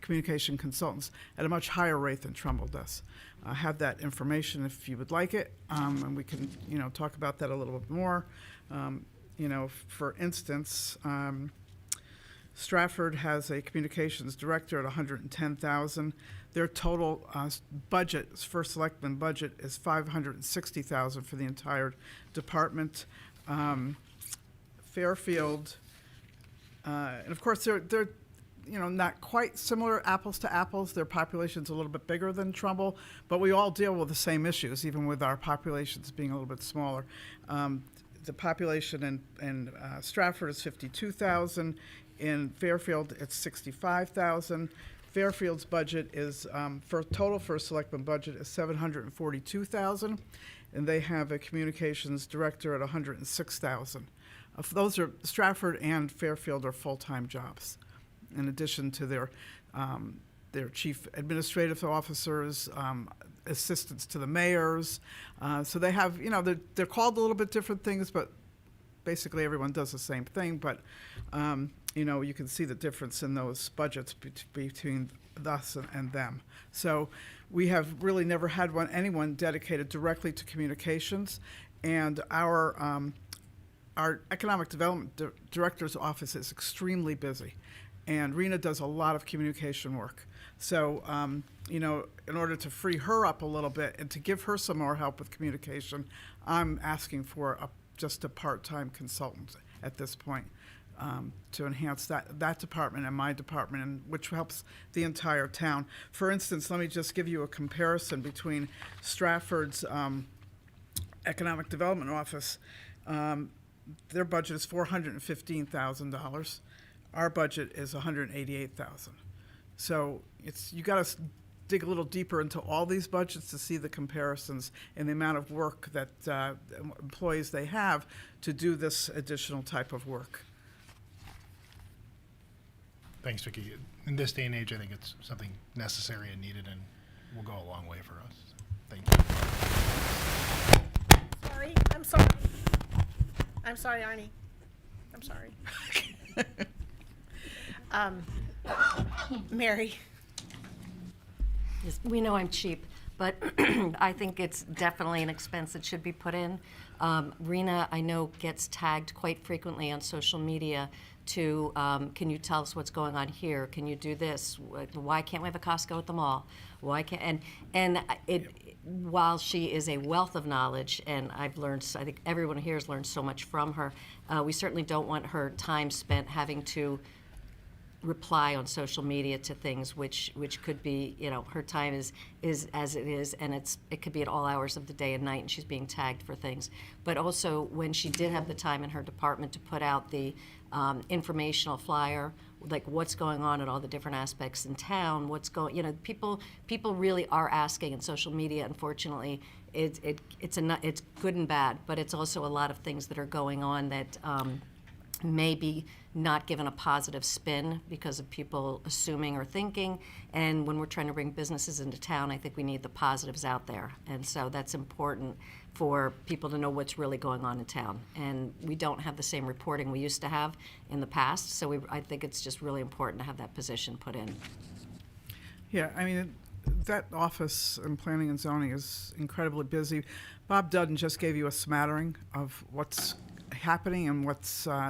communication consultants at a much higher rate than Trumbull does. I have that information if you would like it, and we can, talk about that a little bit more. For instance, Stratford has a communications director at $110,000. Their total budget, first selectman budget, is $560,000 for the entire department. Fairfield, and of course they're not quite similar apples to apples. Their population's a little bit bigger than Trumbull, but we all deal with the same issues, even with our populations being a little bit smaller. The population in Stratford is 52,000. In Fairfield, it's 65,000. Fairfield's budget is, for total first selectman budget is 742,000, and they have a communications director at 106,000. Those are, Stratford and Fairfield are full-time jobs, in addition to their chief administrative officers, assistants to the mayors. So they have, they're called a little bit different things, but basically everyone does the same thing. But, you can see the difference in those budgets between us and them. So we have really never had anyone dedicated directly to communications, and our economic development director's office is extremely busy, and Rena does a lot of communication work. So, in order to free her up a little bit and to give her some more help with communication, I'm asking for just a part-time consultant at this point to enhance that department and my department, and which helps the entire town. For instance, let me just give you a comparison between Stratford's economic development office. Their budget is $415,000. Our budget is $188,000. So you got to dig a little deeper into all these budgets to see the comparisons and the amount of work that employees they have to do this additional type of work. Thanks, Vicki. In this day and age, I think it's something necessary and needed, and will go a long way for us. Thank you. I'm sorry. I'm sorry, Arnie. I'm sorry. Mary. Yes, we know I'm cheap. but I think it's definitely an expense that should be put in. Rena, I know, gets tagged quite frequently on social media to, can you tell us what's going on here? Can you do this? Why can't we have a Costco at the mall? Why can't, and while she is a wealth of knowledge, and I think everyone here has learned so much from her, we certainly don't want her time spent having to reply on social media to things which could be, her time is as it is, and it could be at all hours of the day and night, and she's being tagged for things. But also, when she did have the time in her department to put out the informational flyer, like what's going on at all the different aspects in town, people really are asking, and social media, unfortunately, it's good and bad, but it's also a lot of things that are going on that may be not given a positive spin because of people assuming or thinking. And when we're trying to bring businesses into town, I think we need the positives out there. And so that's important for people to know what's really going on in town. And we don't have the same reporting we used to have in the past, so I think it's just really important to have that position put in. Yeah, I mean, that office in planning and zoning is incredibly busy. Bob Dudden just gave you a smattering of what's happening and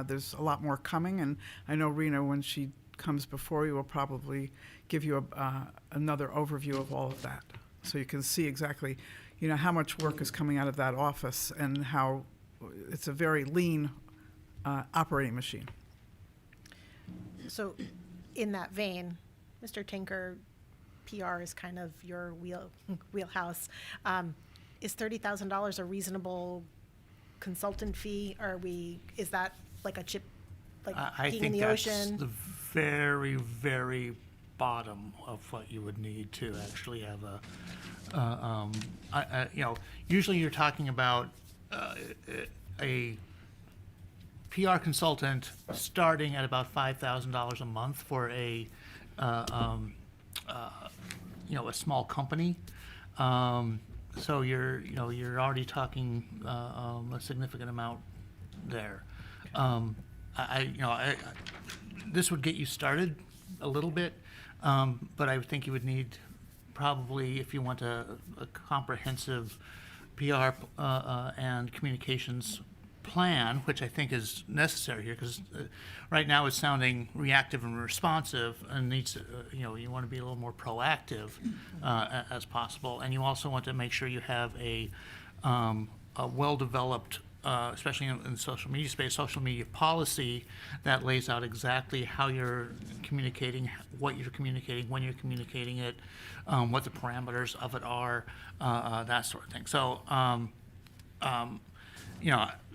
there's a lot more coming, and I know Rena, when she comes before you, will probably give you another overview of all of that, so you can see exactly, how much work is coming out of that office and how it's a very lean operating machine. So, in that vein, Mr. Tinker, PR is kind of your wheelhouse. Is $30,000 a reasonable consultant fee? Is that like a chip, like I peeing think in the that's ocean? the very, very bottom of what you would need to actually have usually you're talking about a PR consultant starting at about $5,000 a month for a small company. So you're already talking a significant amount there. This would get you started a little bit, but I would think you would need probably, if you want a comprehensive PR and communications plan, which I think is necessary here, because right now it's sounding reactive and responsive, and needs to, you want to be a little more proactive as possible, and you also want to make sure you have a well-developed, especially in the social media space, social media policy that lays out exactly how you're communicating, what you're communicating, when you're communicating it, what the parameters of it are, that sort of thing. So,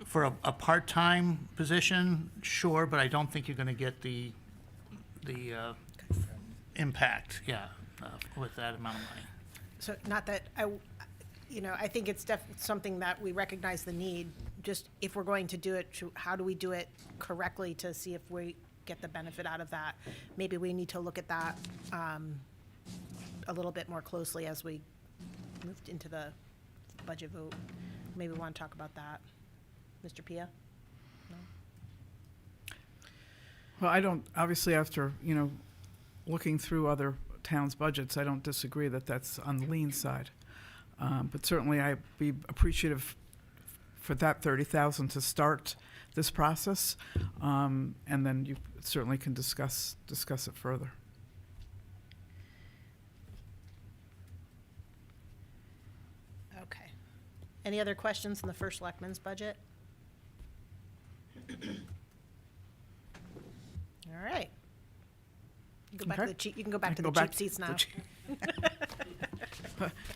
for a part-time position, sure, but I don't think you're going to get the impact, with that amount of money. So not that I think it's something that we recognize the need. Just if we're going to do it, how do we do it correctly to see if we get the benefit out of that? Maybe we need to look at that a little bit more closely as we moved into the budget vote. Maybe we want to talk about that. Mr. Pia? No? Well, I don't, obviously after, looking through other towns' budgets, I don't disagree that that's on the lean side. But certainly I'd be appreciative for that $30,000 to start this process, and then you certainly can discuss it further. Okay. Any other questions in the first selectman's budget? All right. You can go back to the cheap, you can go back to the cheap seats now.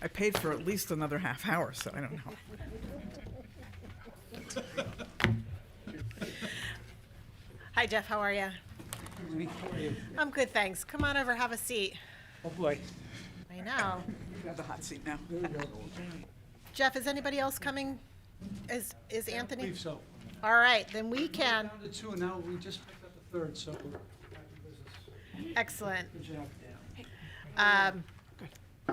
I paid for at least another half hour, so I don't know. Hi, Jeff, how are you? I'm good, thanks. Come on over, have a seat. Oh, boy. I know. You have the hot seat now. Jeff, is anybody else coming? Is Anthony? I believe so. All right, then we can. Down to two, and now we just picked up the third, so we're back in business. Excellent. Good job.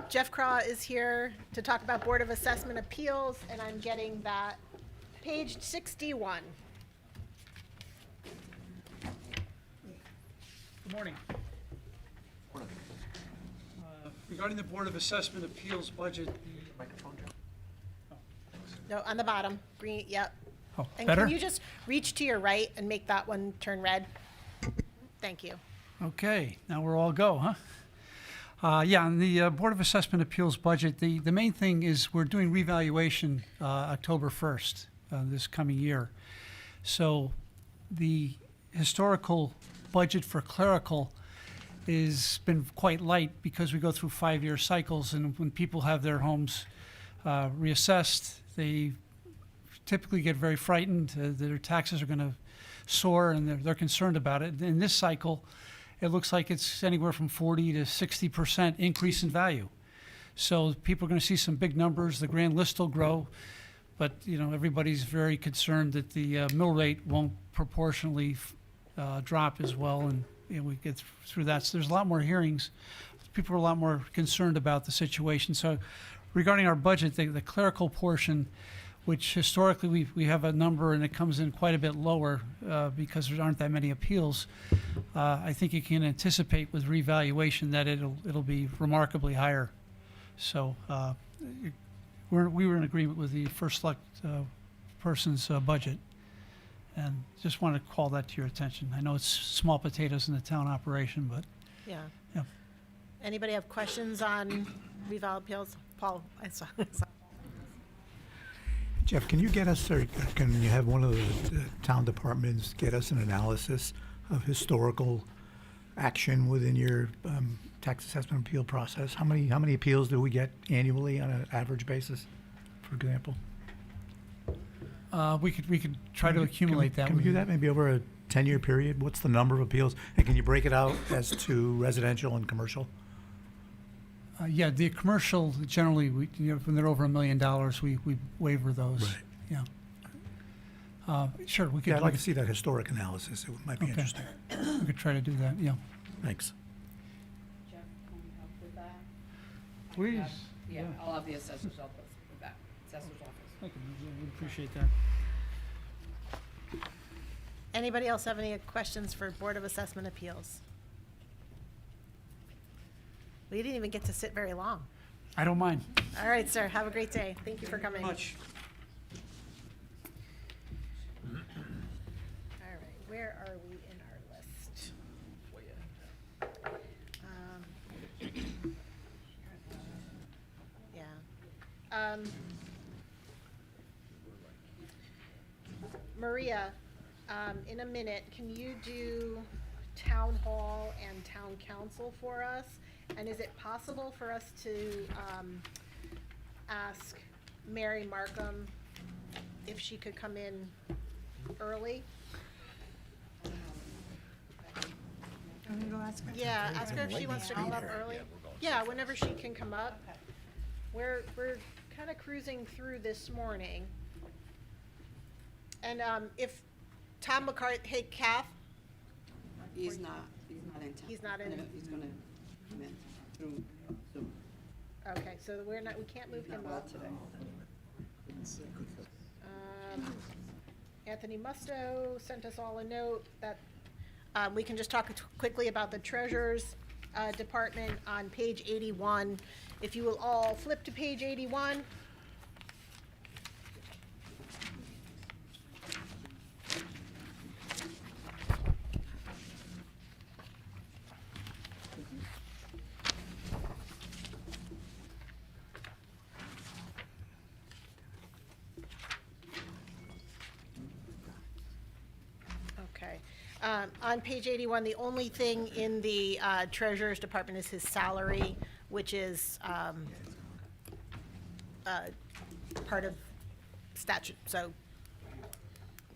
Jeff Craw is here to talk about Board of Assessment Appeals, and I'm getting that page 61. Good morning. Regarding the Board of Assessment Appeals budget, No, on the bottom, green, yep. Oh, And better? can you just reach to your right and make that one turn red? Thank you. okay, now we're all go, huh? Yeah, on the Board of Assessment Appeals budget, the main thing is we're doing revaluation October 1st this coming year. So the historical budget for clerical has been quite light because we go through 5-year cycles, and when people have their homes reassessed, they typically get very frightened that their taxes are going to soar, and they're concerned about it. In this cycle, it looks like it's anywhere from 40 to 60% increase in value. So people are going to see some big numbers. The grand list will grow, but everybody's very concerned that the mill rate won't proportionally drop as well, and we get through that. So there's a lot more hearings. People are a lot more concerned about the situation. So regarding our budget, the clerical portion, which historically we have a number and it comes in quite a bit lower because there aren't that many appeals. I think you can anticipate with revaluation that it'll be remarkably higher. So we were in agreement with the first select person's budget, and just want to call that to your attention. I know it's small potatoes in the town operation, but Yeah. yeah. Anybody have questions on reval appeals? Paul, I saw. Jeff, can you get us, or can you have one of the town departments get us an analysis of historical action within your tax assessment appeal process? How many appeals do we get annually on an average basis, for example? We could try to accumulate that. Can we do that maybe over a 10-year period? What's the number of appeals? And can you break it out as to residential and commercial? Yeah, the commercial, generally, when they're over $1 million, we waiver those. Right. Yeah. Sure, we could. Yeah, I'd like to see that historic analysis. It might be Okay. interesting. We could try to do that, yeah. Thanks. Jeff, can we help with that? Please. Yeah, I'll have the assessor's office with that, assessor's office. Thank you, we appreciate that. Anybody else have any questions for Board of Assessment Appeals? We didn't even get to sit very long. I don't mind. All right, sir, have a great day. Thank you for coming. Much. All right, where are we in our list? Yeah. Maria, in a minute, can you do town hall and town council for us? And is it possible for us to ask Mary Markham if she could come in early? I'm gonna go ask her. Yeah, ask her if she wants to come up early. Yeah, whenever she can come up. We're kind of cruising through this morning. And if Tom McCarthy, hey, Kath? He's not in town. He's not in? He's gonna come in through Zoom. Okay, so we can't move him up. Today. Anthony Musto sent us all a note that we can just talk quickly about the treasurer's department on page 81. If you will all flip to page 81. Okay. On page 81, the only thing in the treasurer's department is his salary, which is part of statute. So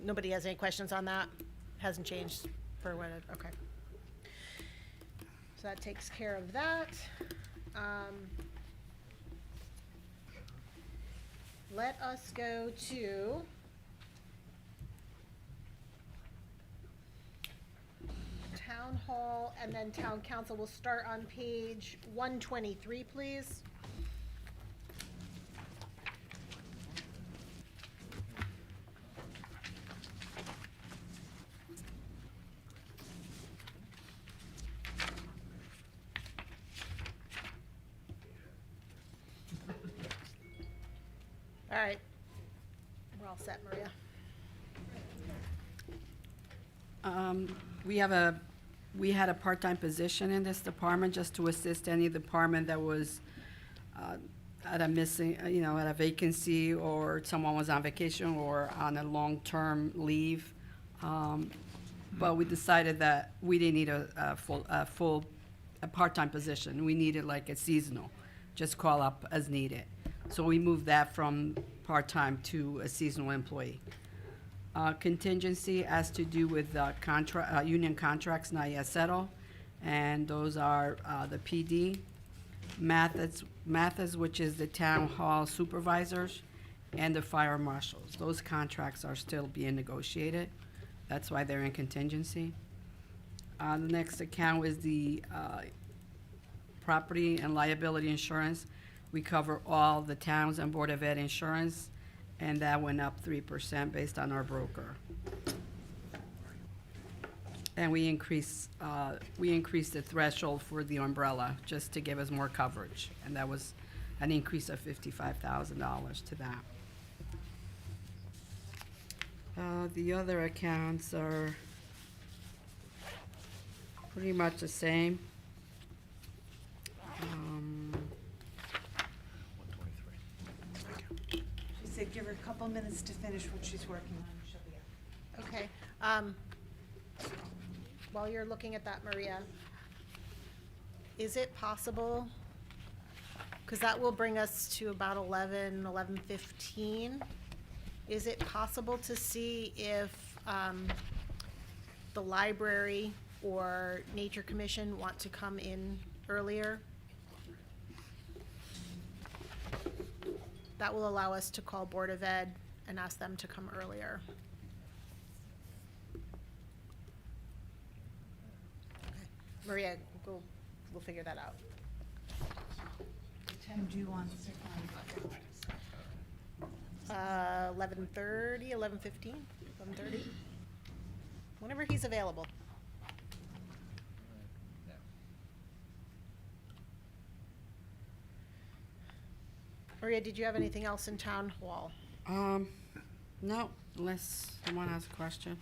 nobody has any questions on that? Hasn't changed for what, okay. So that takes care of that. Let us go to town hall and then town council. We'll start on page 123, please. all set, Maria. We had a part-time position in this department just to assist any department that was at a missing, at a vacancy, or someone was on vacation or on a long-term leave. But we decided that we didn't need a part-time position. We needed like a seasonal, just call up as needed. So we moved that from part-time to a seasonal employee. Contingency has to do with union contracts not yet settled, and those are the PD, Mathis, which is the town hall supervisors, and the fire marshals. Those contracts are still being negotiated. That's why they're in contingency. The next account is the property and liability insurance. We cover all the towns and Board of Ed insurance, and that went up 3% based on our broker. And we increased the threshold for the umbrella just to give us more coverage, and that was an increase of $55,000 to that. The other accounts are pretty much the same. She said give her a couple minutes to finish what she's working on. She'll be up. Okay. While you're looking at that, Maria, is it possible, because that will bring us to about 11:15, is it possible to see if the library or Nature Commission want to come in earlier? That will allow us to call Board of Ed and ask them to come earlier. Okay. Maria, we'll figure that out. What time do you want to 11:30, 11:15, 11:30? Whenever he's available. Maria, did you have anything else in town hall? No, unless someone has a question.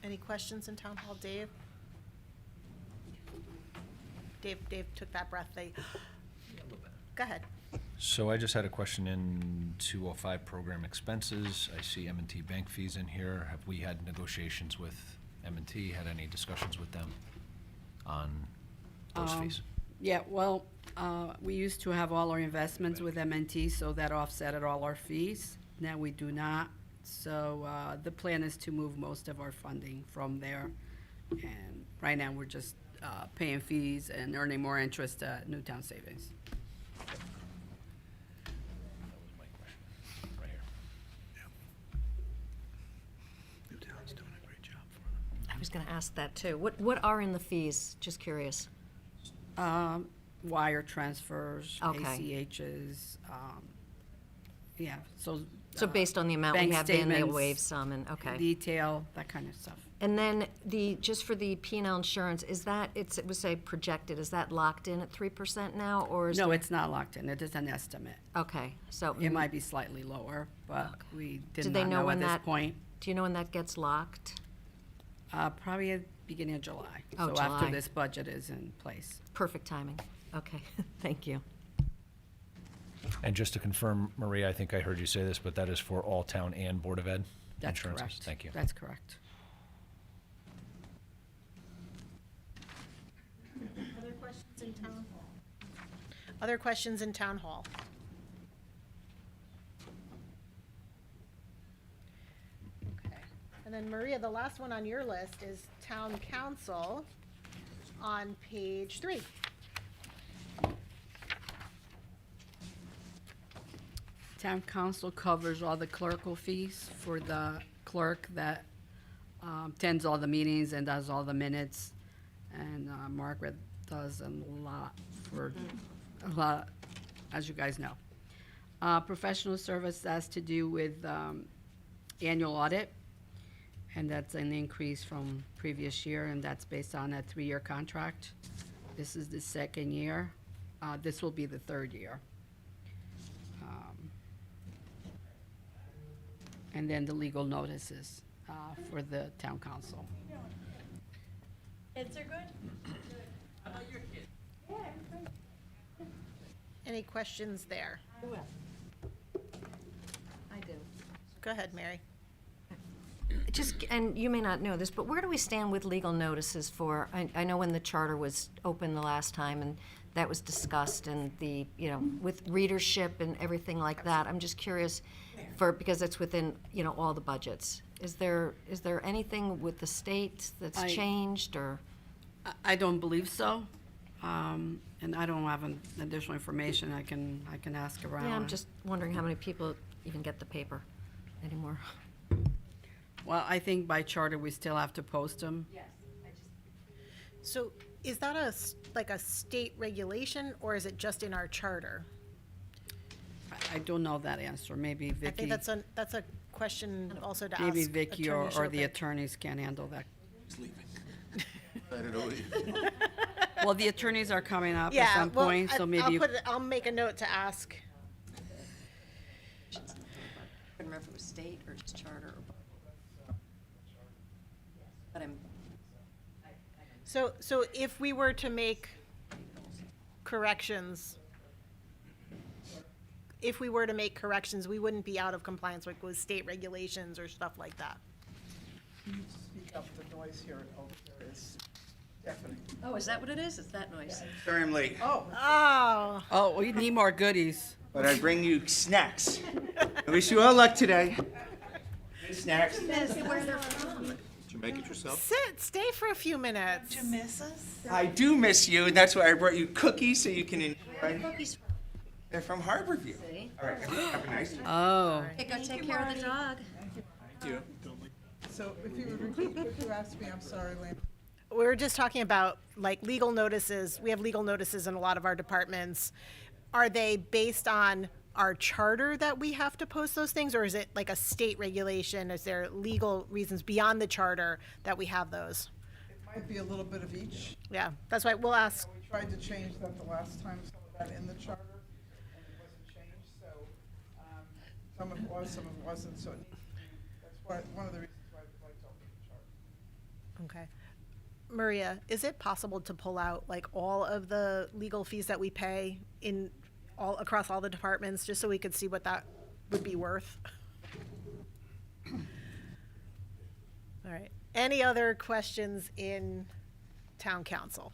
Any questions in town hall, Dave? Dave took that breath. Go ahead. So I just had a question in 205 program expenses. I see M&T bank fees in here. Have we had negotiations with M&T, had any discussions with them on those fees? Yeah, well, we used to have all our investments with M&T, so that offset all our fees. Now we do not. So the plan is to move most of our funding from there. And right now, we're just paying fees and earning more interest at Newtown Savings. I was going to ask that too. What are in the fees? Just curious. Wire transfers, Okay. ACHs, yeah, so. So based on the amount we bank have in, they'll statements, waive some, and, okay. Detail, that kind of stuff. And then just for the P&L insurance, is that, it was say projected, is that locked in at 3% now, or is No, there- it's not locked in, it is an estimate. Okay, so. It might be slightly lower, but we Do did they not know know when at this that- point. Do you know when that gets locked? Probably at beginning of July. Oh, So after July. this budget is in place. Perfect timing. Okay, thank you. And just to confirm, Maria, I think I heard you say this, but that is for all town and Board of Ed That's insurances? correct. Thank you. That's correct. Other questions in town hall? Other questions in town hall? Okay. And then Maria, the last one on your list is town council on page 3. Town council covers all the clerical fees for the clerk that attends all the meetings and does all the minutes. And Margaret does a lot, as you guys know. Professional service has to do with annual audit, and that's an increase from previous year, and that's based on a 3-year contract. This is the second year. This will be the third year. and then the legal notices for the town council. Kids are good? How about your kids? Any questions there? I do. Go ahead, Mary. Just, and you may not know this, but where do we stand with legal notices for, I know when the charter was open the last time and that was discussed and the, with readership and everything like that, I'm just curious because it's within, all the budgets. Is there anything with the state that's changed or? I don't believe so. And I don't have additional information I can ask around. Yeah, I'm just wondering how many people even get the paper anymore. Well, I think by charter, we still have to post them. Yes. So is that like a state regulation, or is it just in our charter? I don't know that answer. Maybe Vicky. I think that's a question also to ask. Maybe Vicky or Attorney the Shopik. attorneys can handle that. I don't know. Well, the attorneys are coming up Yeah, at some well, point, so maybe I'll make a note to ask. Couldn't remember if it was state or just charter or. But So if we were to make corrections, we wouldn't be out of compliance with state regulations or stuff like that. Speak up, the noise here over there is deafening. Oh, is that what it is? It's that noise. Sorry I'm late, Oh, we need more goodies. but I bring you snacks. I wish you all luck today. Good snacks. Where they're from. Did you make it yourself? Stay for a few minutes. Do you miss us? I do miss you, and that's why I brought you cookies so you can enjoy. Cookies. They're from Harborview. See? All right, have a nice day. Oh. Hey, go take care of the dog. Thank you. So if you would repeat what you asked me, I'm sorry, Lynn. We were just talking about like legal notices. We have legal notices in a lot of our departments. Are they based on our charter that we have to post those things, or is it like a state regulation? Is there legal reasons beyond the charter that we have those? It might be a little bit of each. Yeah, that's why we'll ask. We tried to change that the last time, some of that in the charter, and it wasn't changed, so some of it was, some of it wasn't, so that's one of the reasons why we'd like to open the charter. Okay. Maria, is it possible to pull out like all of the legal fees that we pay across all the departments, just so we could see what that would be worth? All right. Any other questions in town council?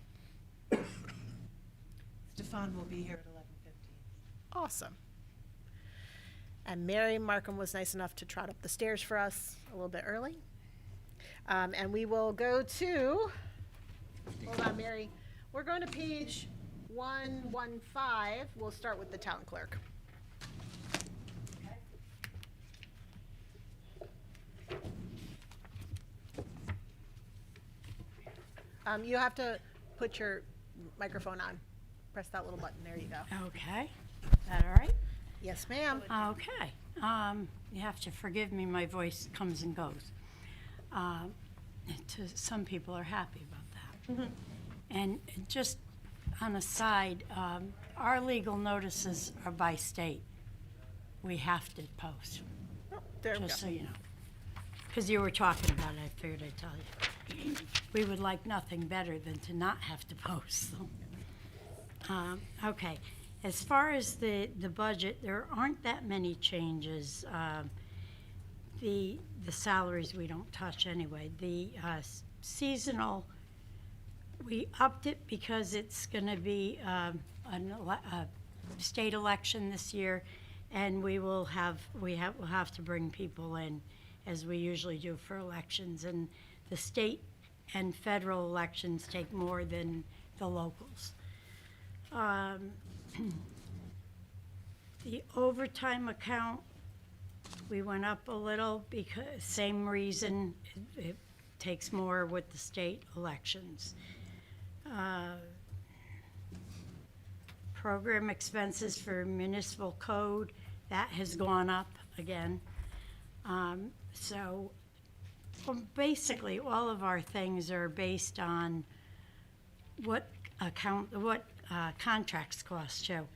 Stefan will be here at 11:15. Awesome. And Mary Markham was nice enough to trot up the stairs for us a little bit early. And we will go to, hold on, Mary. We're going to page 115. We'll start with the town clerk. You have to put your microphone on. Press that little button. There you go. Okay, is that all right? Yes, ma'am. Okay, you have to forgive me, my voice comes and goes. Some people are happy about that. And just on a side, our legal notices are by state. We have to post, There we go. just so you know. Because you were talking about it, I figured I'd tell you. We would like nothing better than to not have to post them. Okay, as far as the budget, there aren't that many changes. The salaries we don't touch anyway. The seasonal, we upped it because it's going to be a state election this year, and we'll have to bring people in, as we usually do for elections. And the state and federal elections take more than the locals. The overtime account, we went up a little because, same reason, it takes more with the state elections. Program expenses for municipal code, that has gone up again. So basically, all of our things are based on what contracts cost you.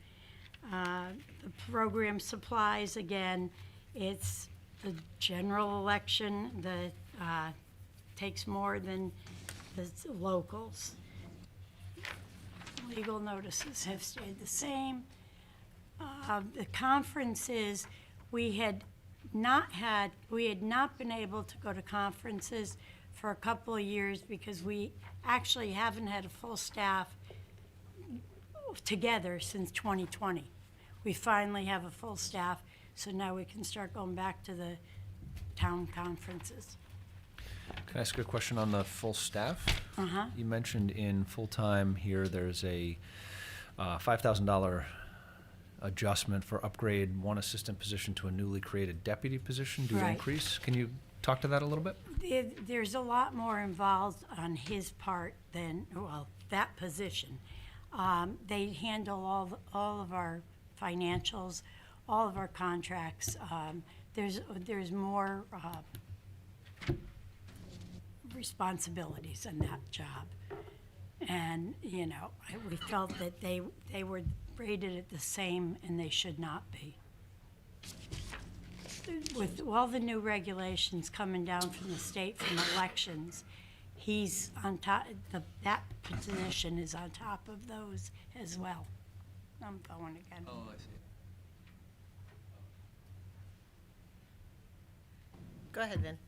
The program supplies, again, it's the general election, takes more than the locals. Legal notices have stayed the same. The conferences, we had not been able to go to conferences for a couple of years because we actually haven't had a full staff together since 2020. We finally have a full staff, so now we can start going back to the town conferences. Can I ask a question on the full staff? Uh-huh. You mentioned in full-time here, there's a $5,000 adjustment for upgrade one assistant position to a newly created deputy position due to Right. increase. Can you talk to that a little bit? There's a lot more involved on his part than, well, that position. They handle all of our financials, all of our contracts. There's more responsibilities in that job. And, you know, we felt that they were rated at the same, and they should not be. With all the new regulations coming down from the state from elections, he's on top, that position is on top of those as well. I'm going again. Oh, I see. Go ahead, Vin.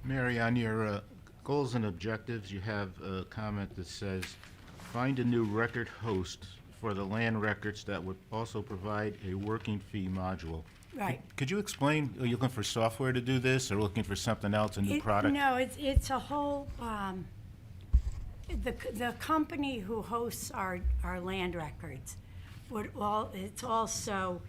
Mary, on your goals and objectives, you have a comment that says, find a new record host for the land records that would also provide a working fee module. Right. Could you explain, are you looking for software to do this, or looking for something else, a new product? No, it's a whole, the company who hosts our land records it's also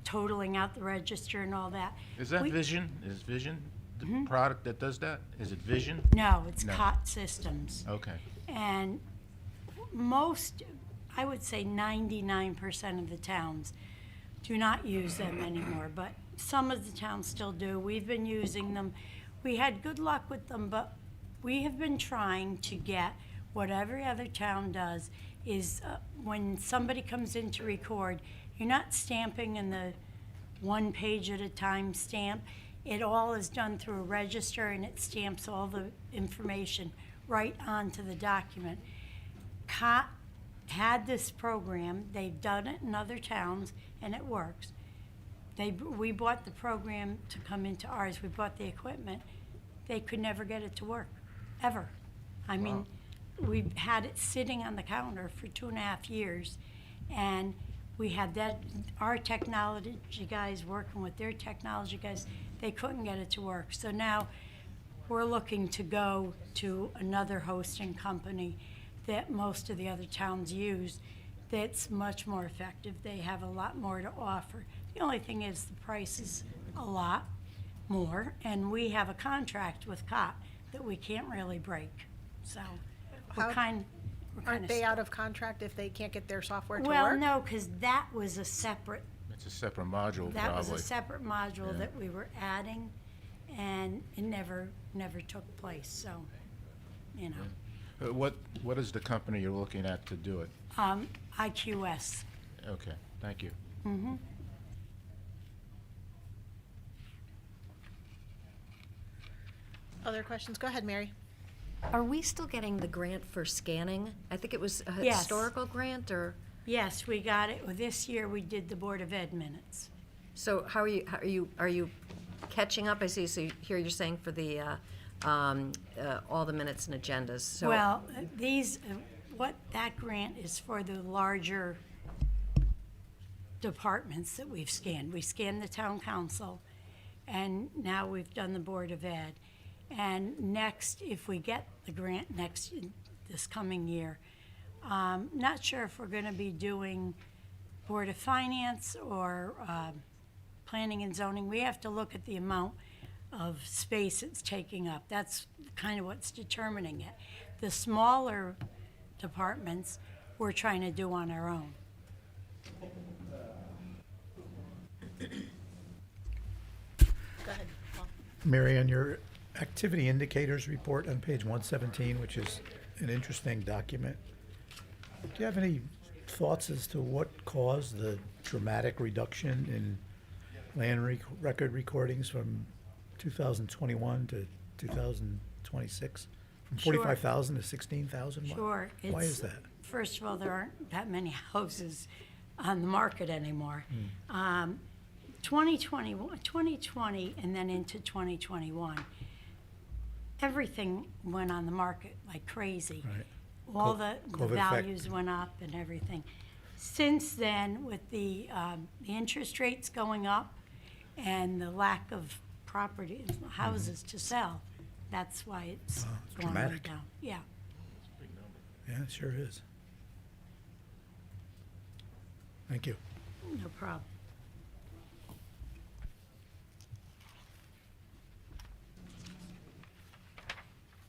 totaling out the register and all that. Is that We- Vision? Is Vision the product that does that? Is it Vision? No, it's No. COT Systems. Okay. And I would say 99% of the towns do not use them anymore, but some of the towns still do. We've been using them. We had good luck with them, but we have been trying to get what every other town does is when somebody comes in to record, you're not stamping in the one page at a time stamp. It all is done through a register, and it stamps all the information right onto the document. COT had this program. They've done it in other towns, and it works. We bought the program to come into ours. We bought the equipment. They could never get it to work, ever. I mean, we've had it sitting on the counter for 2.5 years, and we had our technology guys working with their technology guys. They couldn't get it to work. So now we're looking to go to another hosting company that most of the other towns use that's much more effective. They have a lot more to offer. The only thing is the price is a lot more, and we have a contract with COT that we can't really break. So Aren't they out of contract if they can't get their software to well, work? no, because that was a separate It's a separate module, That was probably. a separate module Yeah. that we were adding, and it never took place, so, you know. What is the company you're looking at to do it? IQS. Okay, thank you. Mm-hmm. Other questions? Go ahead, Mary. Are we still getting the grant for scanning? I think it was a Yes. historical grant, or? Yes, we got it. Well, this year we did the Board of Ed minutes. So how are you catching up? I see, so here you're saying for the, all the minutes and agendas, so. Well, what that grant is for the larger departments that we've scanned. We scanned the town council, and now we've done the Board of Ed. And next, if we get the grant this coming year, not sure if we're gonna be doing Board of Finance or Planning and Zoning. We have to look at the amount of space it's taking up. That's kind of what's determining it. The smaller departments, we're trying to do on our own. Go ahead, Paul. Mary, on your activity indicators report on page 117, which is an interesting document, do you have any thoughts as to what caused the dramatic reduction in record recordings from 2021 to 2026? From Sure. 45,000 to 16,000? Sure. Why It's- is that? First of all, there aren't that many houses on the market anymore. 2020 and then into 2021, everything went on the market like crazy. Right. All Co- the COVID effect. values went up and everything. Since then, with the interest rates going up and the lack of property, houses to sell, that's why it's Wow, it's going way dramatic. down. Yeah. Yeah, it sure is. Thank you. No problem.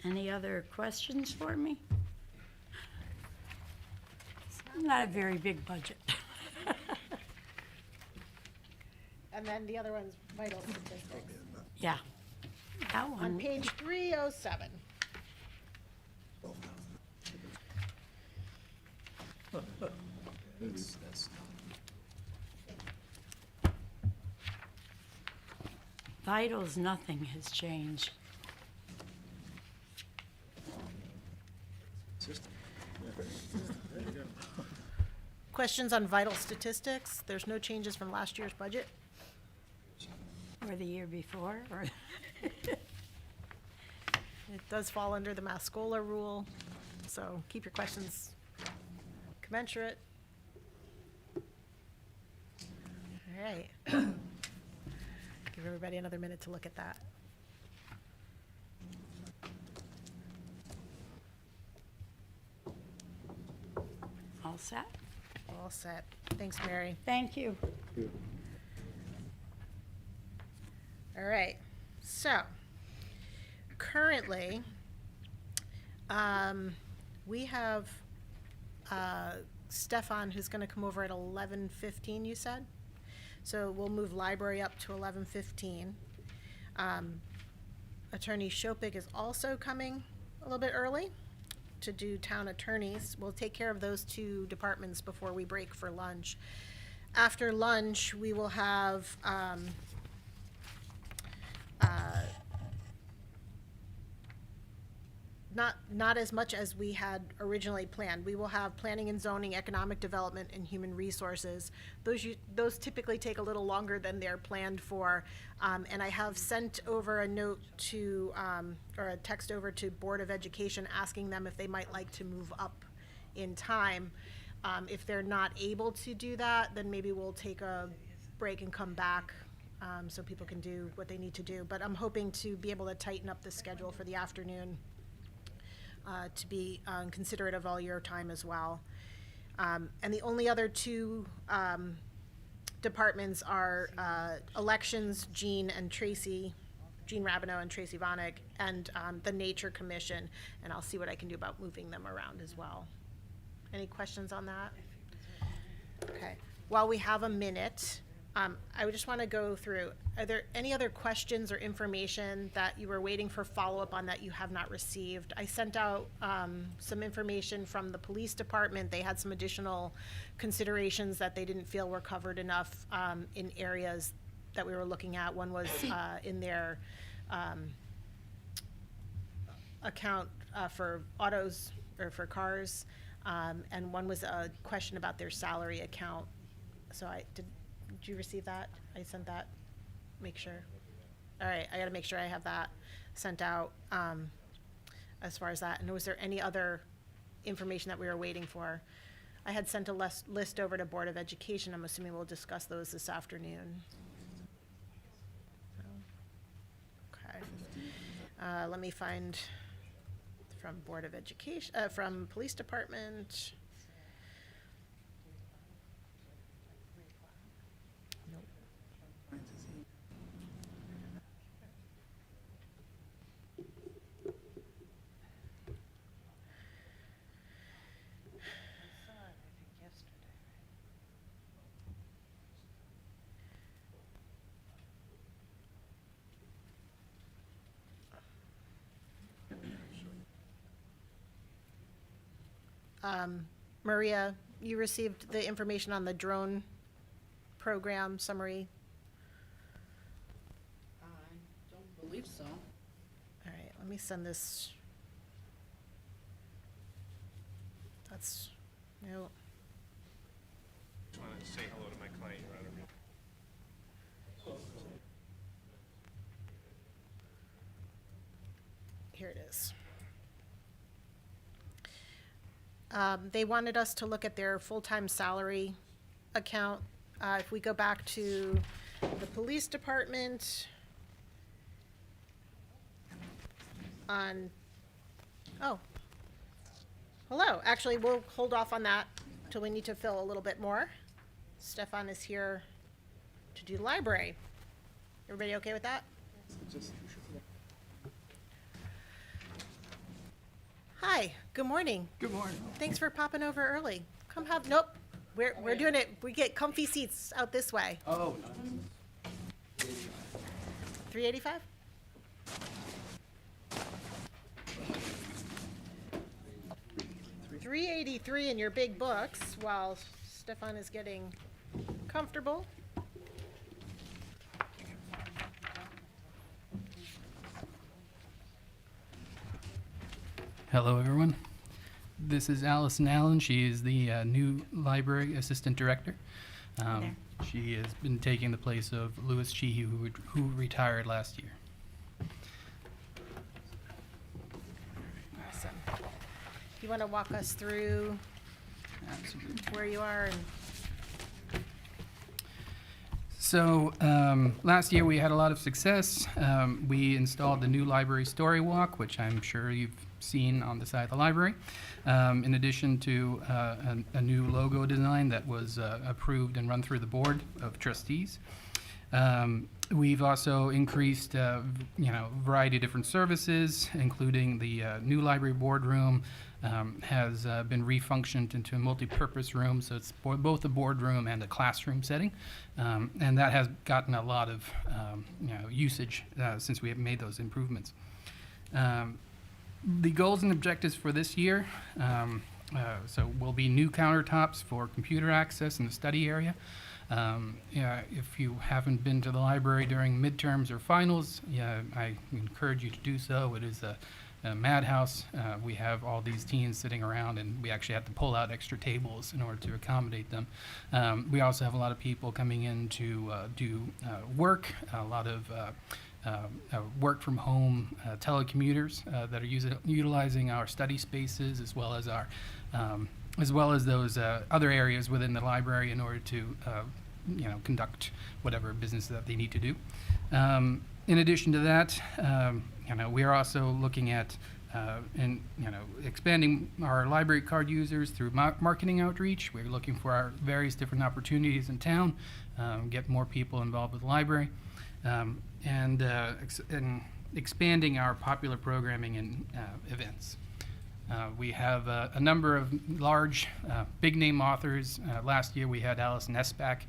Any other questions for me? It's not a very big budget. And then the other one's vital statistics. Yeah, that one. On page 307. Vitals, nothing has changed. Questions on vital statistics? There's no changes from last year's budget. Or the year before, or? It does fall under the Mascola rule, so keep your questions commensurate. All right. Give everybody another minute to look at that. All set? All set. Thanks, Mary. Thank you. All right, so currently, we have Stefan who's going to come over at 11:15, you said? So we'll move library up to 11:15. Attorney Shopik is also coming a little bit early to do town attorneys. We'll take care of those two departments before we break for lunch. After lunch, we will have not as much as we had originally planned. We will have planning and zoning, economic development, and human resources. Those typically take a little longer than they're planned for. And I have sent over a note to, or a text over to Board of Education asking them if they might like to move up in time. If they're not able to do that, then maybe we'll take a break and come back so people can do what they need to do. But I'm hoping to be able to tighten up the schedule for the afternoon to be considerate of all your time as well. And the only other two departments are elections, Jean Rabineau and Tracy Vonick, and the Nature Commission. And I'll see what I can do about moving them around as well. Any questions on that? Okay. While we have a minute, I would just want to go through, are there any other questions or information that you were waiting for follow-up on that you have not received? I sent out some information from the police department. They had some additional considerations that they didn't feel were covered enough in areas that we were looking at. One was in their account for autos or for cars, and one was a question about their salary account. So did you receive that? I sent that, make sure. All right, I gotta make sure I have that sent out as far as that. And was there any other information that we were waiting for? I had sent a list over to Board of Education. I'm assuming we'll discuss those this afternoon. Okay. Let me find from Board of Education, from Police Department. Maria, you received the information on the drone program summary? so. All right, let me send this. That's, no. I want to say hello to my client. You're on a real. Here it is. They wanted us to look at their full-time salary account. If we go back to the police department on, oh, hello. Actually, we'll hold off on that till we need to fill a little bit more. Stefan is here to do the library. Everybody okay with that? Hi, good morning. Good morning. Thanks for popping over early. Come have, nope, we're doing it, we get comfy seats out this way. Oh, 385? $383 in your big books while Stefan is getting comfortable. Hello, everyone. This is Allison Allen. She is the new library assistant director. She has been taking the place of Louis Cheehue, who retired last year. Awesome. You want to walk us through where you are and So last year we had a lot of success. We installed the new library story walk, which I'm sure you've seen on the side of the library, in addition to a new logo design that was approved and run through the board of trustees. We've also increased, variety of different services, including the new library boardroom has been refunctioned into a multi-purpose room, so it's both a boardroom and a classroom setting, and that has gotten a lot of usage since we have made those improvements. The goals and objectives for this year, so will be new countertops for computer access in the study area. If you haven't been to the library during midterms or finals, I encourage you to do so. It is a madhouse. We have all these teens sitting around, and we actually have to pull out extra tables in order to accommodate them. We also have a lot of people coming in to do work, a lot of work from home telecommuters that are utilizing our study spaces as well as those other areas within the library in order to conduct whatever business that they need to do. In addition to that, we are also looking at expanding our library card users through marketing outreach. We're looking for our various different opportunities in town, get more people involved with the library, and expanding our popular programming and events. We have a number of large, big-name authors. Last year we had Alison Esbach,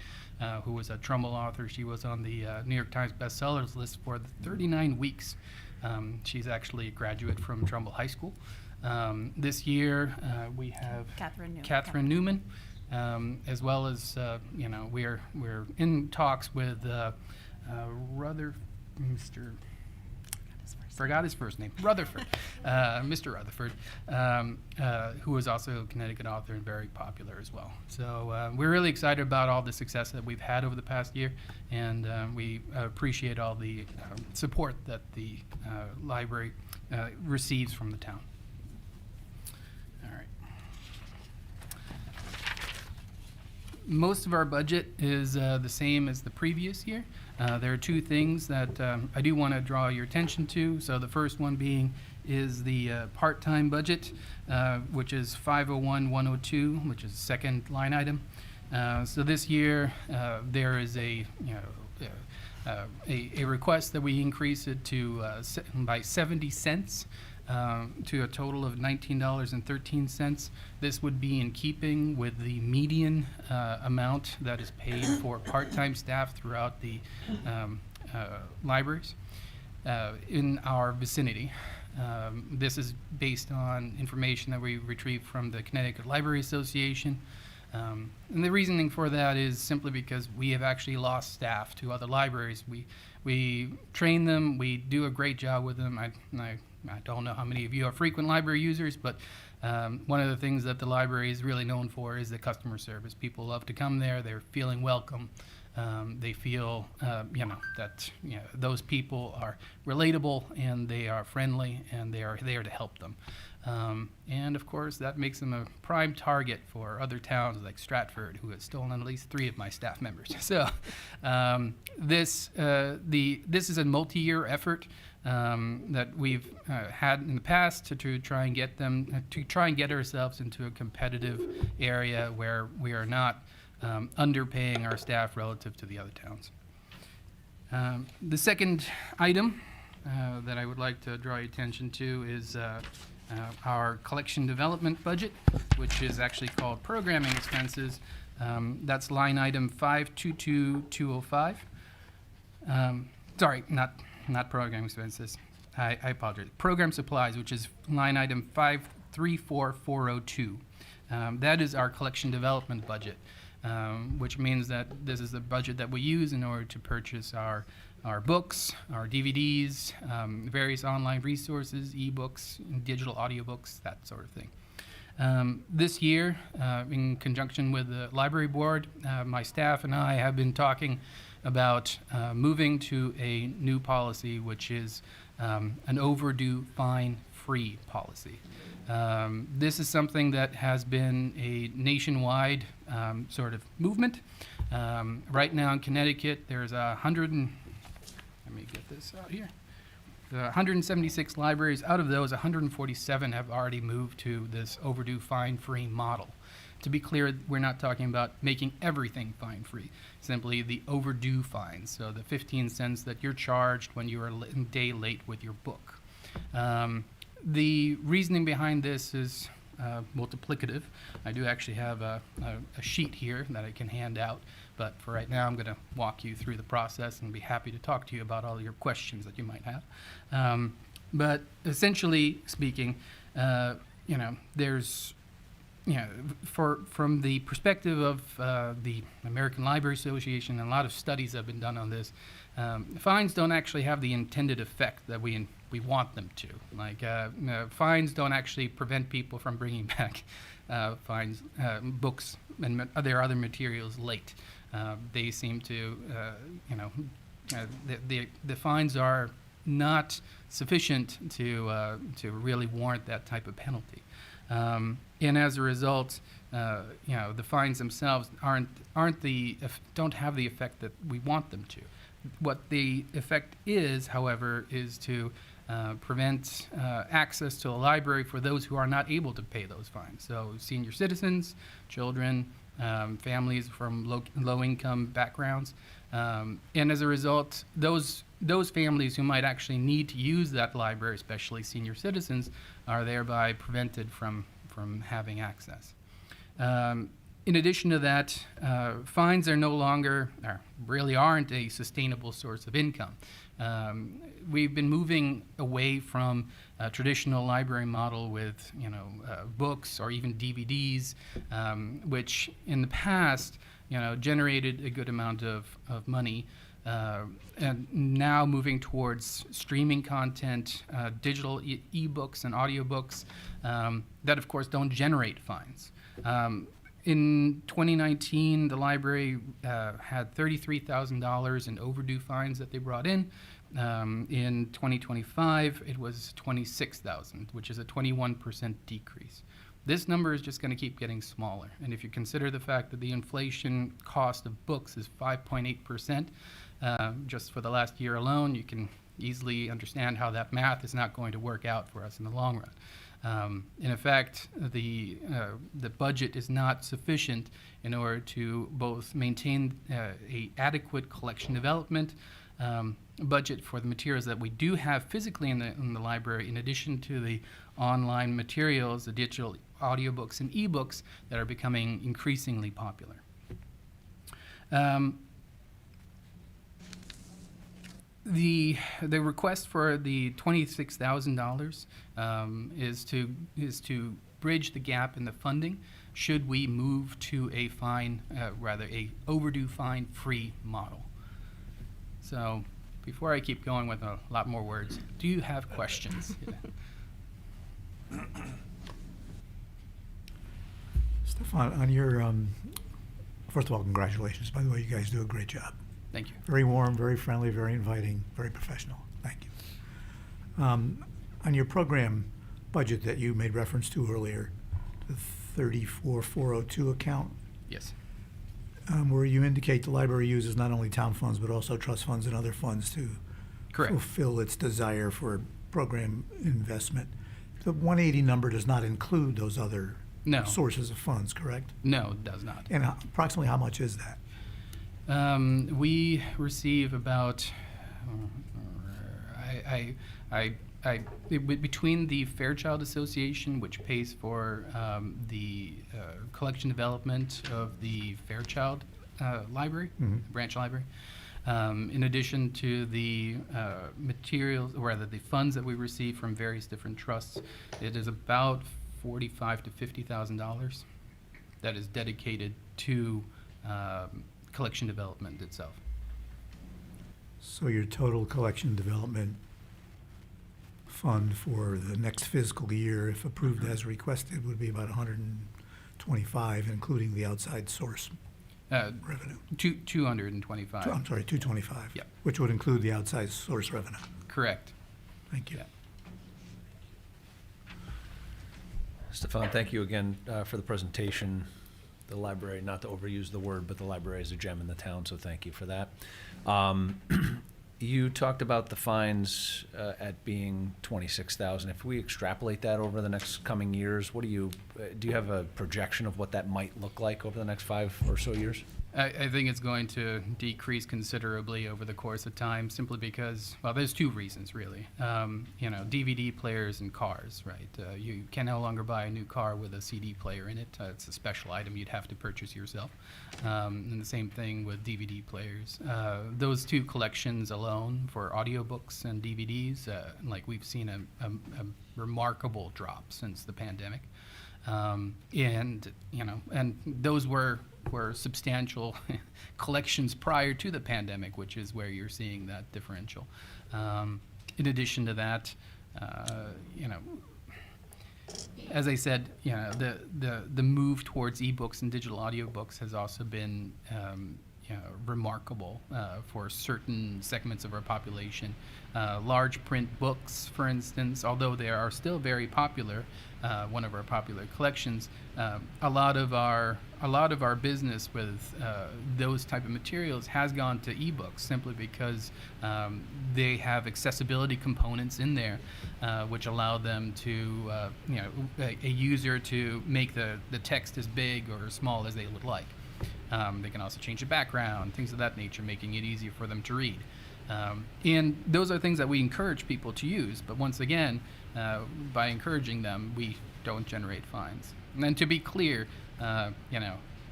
who was a Trumbull author. She was on the New York Times bestsellers list for 39 weeks. She's actually a graduate from Trumbull High School. This year we have Catherine Newman, as well as we're in talks with forgot his first name, Rutherford, Mr. Rutherford, who is also a Connecticut author and very popular as well. So we're really excited about all the success that we've had over the past year, and we appreciate all the support that the library receives from the town. All right. Most of our budget is the same as the previous year. There are two things that I do want to draw your attention to. So the first one is the part-time budget, which is 501-102, which is the second line item. So this year there is a request that we increase it to by 70 cents. To a total of $19.13. This would be in keeping with the median amount that is paid for part-time staff throughout the libraries in our vicinity. This is based on information that we retrieved from the Connecticut Library Association. And the reasoning for that is simply because we have actually lost staff to other libraries. We train them. We do a great job with them. I don't know how many of you are frequent library users, but one of the things that the library is really known for is the customer service. People love to come there. They're feeling welcome. They feel, that those people are relatable and they are friendly and they are there to help them. And of course, that makes them a prime target for other towns like Stratford, who has stolen at least 3 of my staff members. So this is a multi-year effort that we've had in the past to try and get ourselves into a competitive area where we are not underpaying our staff relative to the other towns. The second item that I would like to draw your attention to is our collection development budget, which is actually called programming expenses. That's line item 522205. Sorry, not program expenses. I apologize. Program supplies, which is line item 534402. That is our collection development budget, which means that this is the budget that we use in order to purchase our books, our DVDs, various online resources, ebooks, digital audiobooks, that sort of thing. This year, in conjunction with the library board, my staff and I have been talking about moving to a new policy, which is an overdue fine-free policy. This is something that has been a nationwide sort of movement. Right now in Connecticut, there's 176 libraries. Out of those, 147 have already moved to this overdue fine-free model. To be clear, we're not talking about making everything fine-free, simply the overdue fines, so the 15 cents that you're charged when you are a day late with your book. The reasoning behind this is multiplicative. I do actually have a sheet here that I can hand out, but for right now I'm going to walk you through the process and be happy to talk to you about all your questions that you might have. But essentially speaking, there's from the perspective of the American Library Association, and a lot of studies have been done on this, fines don't actually have the intended effect that we want them to. Like fines don't actually prevent people from bringing back books and their other materials late. They seem to, the fines are not sufficient to really warrant that type of penalty. And as a result, the fines themselves don't have the effect that we want them to. What the effect is, however, is to prevent access to a library for those who are not able to pay those fines. So senior citizens, children, families from low-income backgrounds. And as a result, those families who might actually need to use that library, especially senior citizens, are thereby prevented from having access. In addition to that, fines are no longer, or really aren't, a sustainable source of income. We've been moving away from a traditional library model with, books or even DVDs, which in the past, generated a good amount of money. And now moving towards streaming content, digital e-books and audiobooks that, of course, don't generate fines. In 2019, the library had $33,000 in overdue fines that they brought in. In 2025, it was $26,000, which is a 21% decrease. This number is just going to keep getting smaller. And if you consider the fact that the inflation cost of books is 5.8%, just for the last year alone, you can easily understand how that math is not going to work out for us in the long run. In effect, the budget is not sufficient in order to both maintain a adequate collection development budget for the materials that we do have physically in the library, in addition to the online materials, the digital audiobooks and ebooks that are becoming increasingly popular. The request for the $26,000 is to bridge the gap in the funding should we move to a overdue fine-free model. So before I keep going with a lot more words, do you have questions? Stefan, on your, first of all, congratulations. By the way, you guys do a great job. Thank you. Very warm, very friendly, very inviting, very professional. Thank you. On your program budget that you made reference to earlier, the 34402 account, Yes. where you indicate the library uses not only town funds but also trust funds and other funds to Correct. fulfill its desire for program investment. The 180 number does not include those other No. sources of funds, correct? No, it does not. And approximately how much is that? We receive about, between the Fairchild Association, which pays for the collection development of the Fairchild Library, branch library, in addition to the materials, or rather the funds that we receive from various different trusts, it is about $45,000 to $50,000 that is dedicated to collection development itself. So your total collection development fund for the next fiscal year, if approved as requested, would be about 125, including the outside source revenue. 225. I'm sorry, 225. Yep. Which would include the outside source revenue. Correct. Thank you. Yeah. Stefan, thank you again for the presentation. The library, not to overuse the word, but the library is a gem in the town, so thank you for that. You talked about the fines at being 26,000. If we extrapolate that over the next coming years, what do you have a projection of what that might look like over the next 5 or so years? I think it's going to decrease considerably over the course of time, simply because, well, there's two reasons, really. DVD players and cars, right? You can no longer buy a new car with a CD player in it. It's a special item you'd have to purchase yourself. And the same thing with DVD players. Those two collections alone for audiobooks and DVDs, like we've seen a remarkable drop since the pandemic. And those were substantial collections prior to the pandemic, which is where you're seeing that differential. In addition to that, as I said, the move towards ebooks and digital audiobooks has also been remarkable for certain segments of our population. Large print books, for instance, although they are still very popular, one of our popular collections, a lot of our business with those type of materials has gone to ebooks, simply because they have accessibility components in there, which allow them to a user to make the text as big or as small as they would like. They can also change the background, things of that nature, making it easier for them to read. And those are things that we encourage people to use. But once again, by encouraging them, we don't generate fines. And then, to be clear,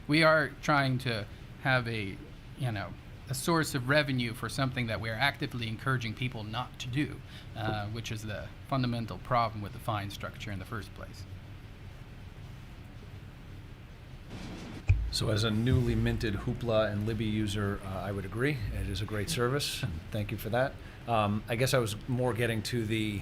we are trying to have a source of revenue for something that we're actively encouraging people not to do, which is the fundamental problem with the fine structure in the first place. So as a newly minted Hoopla and Libby user, I would agree. It is a great service, and thank you for that. I guess I was more getting to the,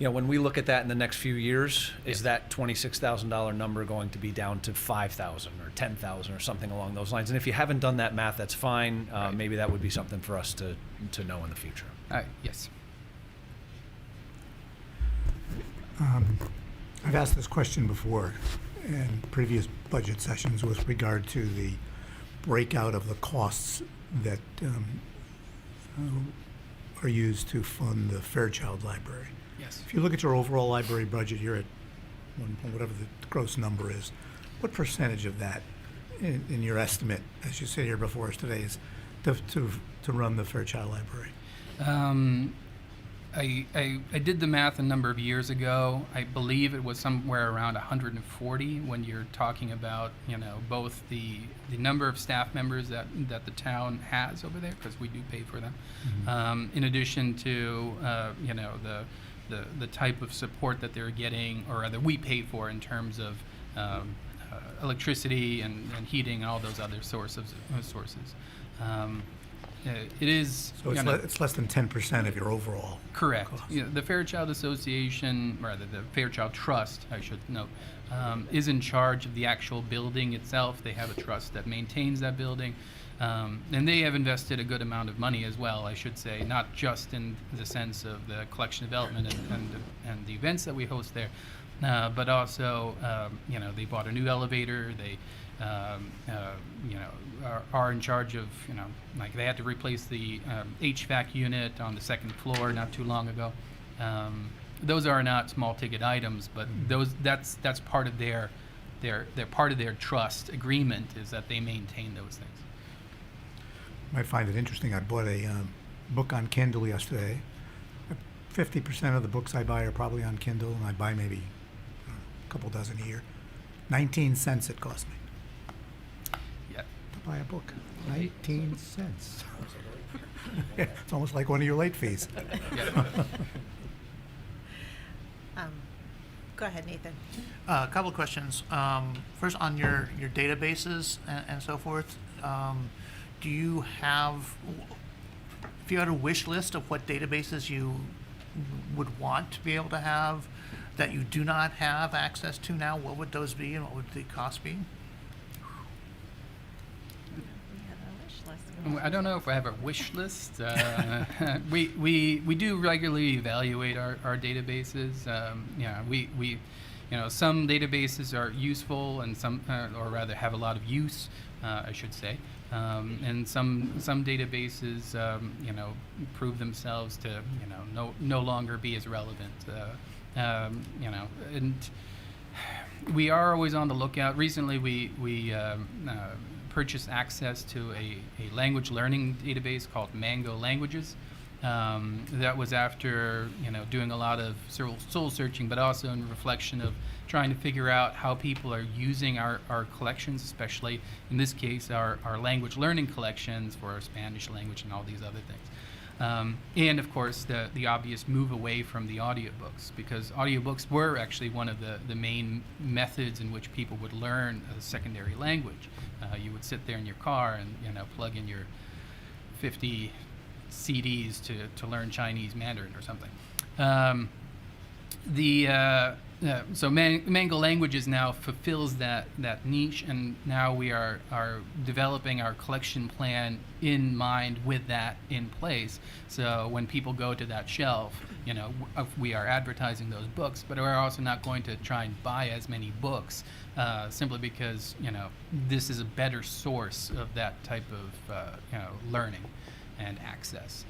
when we look at that in the next few years, is that $26,000 number going to be down to 5,000 or 10,000 or something along those lines? And if you haven't done that math, that's fine. Maybe that would be something for us to know in the future. Yes. I've asked this question before in previous budget sessions with regard to the breakout of the costs that are used to fund the Fairchild Library. Yes. If you look at your overall library budget, you're at whatever the gross number is. What percentage of that, in your estimate, as you sit here before us today, is to run the Fairchild Library? I did the math a number of years ago. I believe it was somewhere around 140 when you're talking about, both the number of staff members that the town has over there, because we do pay for them, in addition to, the type of support that they're getting, or rather we pay for in terms of electricity and heating and all those other sources. it is. So it's, it's less than 10% of your overall. Correct. The Fairchild Association, rather the Fairchild Trust, I should note, is in charge of the actual building itself. They have a trust that maintains that building. And they have invested a good amount of money as well, I should say, not just in the sense of the collection development and the events that we host there, but also, they bought a new elevator. They, are in charge of, like they had to replace the HVAC unit on the second floor not too long ago. Those are not small ticket items, but that's part of their part of their trust agreement is that they maintain those things. You might find it interesting. I bought a book on Kindle yesterday. 50% of the books I buy are probably on Kindle, and I buy maybe a couple dozen a year. 19 cents it cost me. Yeah. To buy a book. 19 cents. It's almost like one of your late fees. Go ahead, Nathan. A couple of questions. First, on your databases and so forth, do you have, if you had a wish list of what databases you would want to be able to have that you do not have access to now, what would those be and what would the cost be? I don't know if I have a wish list. We do regularly evaluate our databases. Some databases are useful and some, or rather have a lot of use, I should say. And some databases, prove themselves to, no longer be as relevant. And we are always on the lookout. Recently, we purchased access to a language learning database called Mango Languages. That was after doing a lot of soul searching, but also in reflection of trying to figure out how people are using our collections, especially in this case our language learning collections for our Spanish language and all these other things. And of course the obvious move away from the audiobooks, because audiobooks were actually one of the main methods in which people would learn a secondary language. You would sit there in your car and plug in your 50 CDs to learn Chinese Mandarin or something. So Mango Languages now fulfills that niche, and now we are developing our collection plan in mind with that in place. So when people go to that shelf, we are advertising those books, but we're also not going to try and buy as many books simply because this is a better source of that type of learning and access.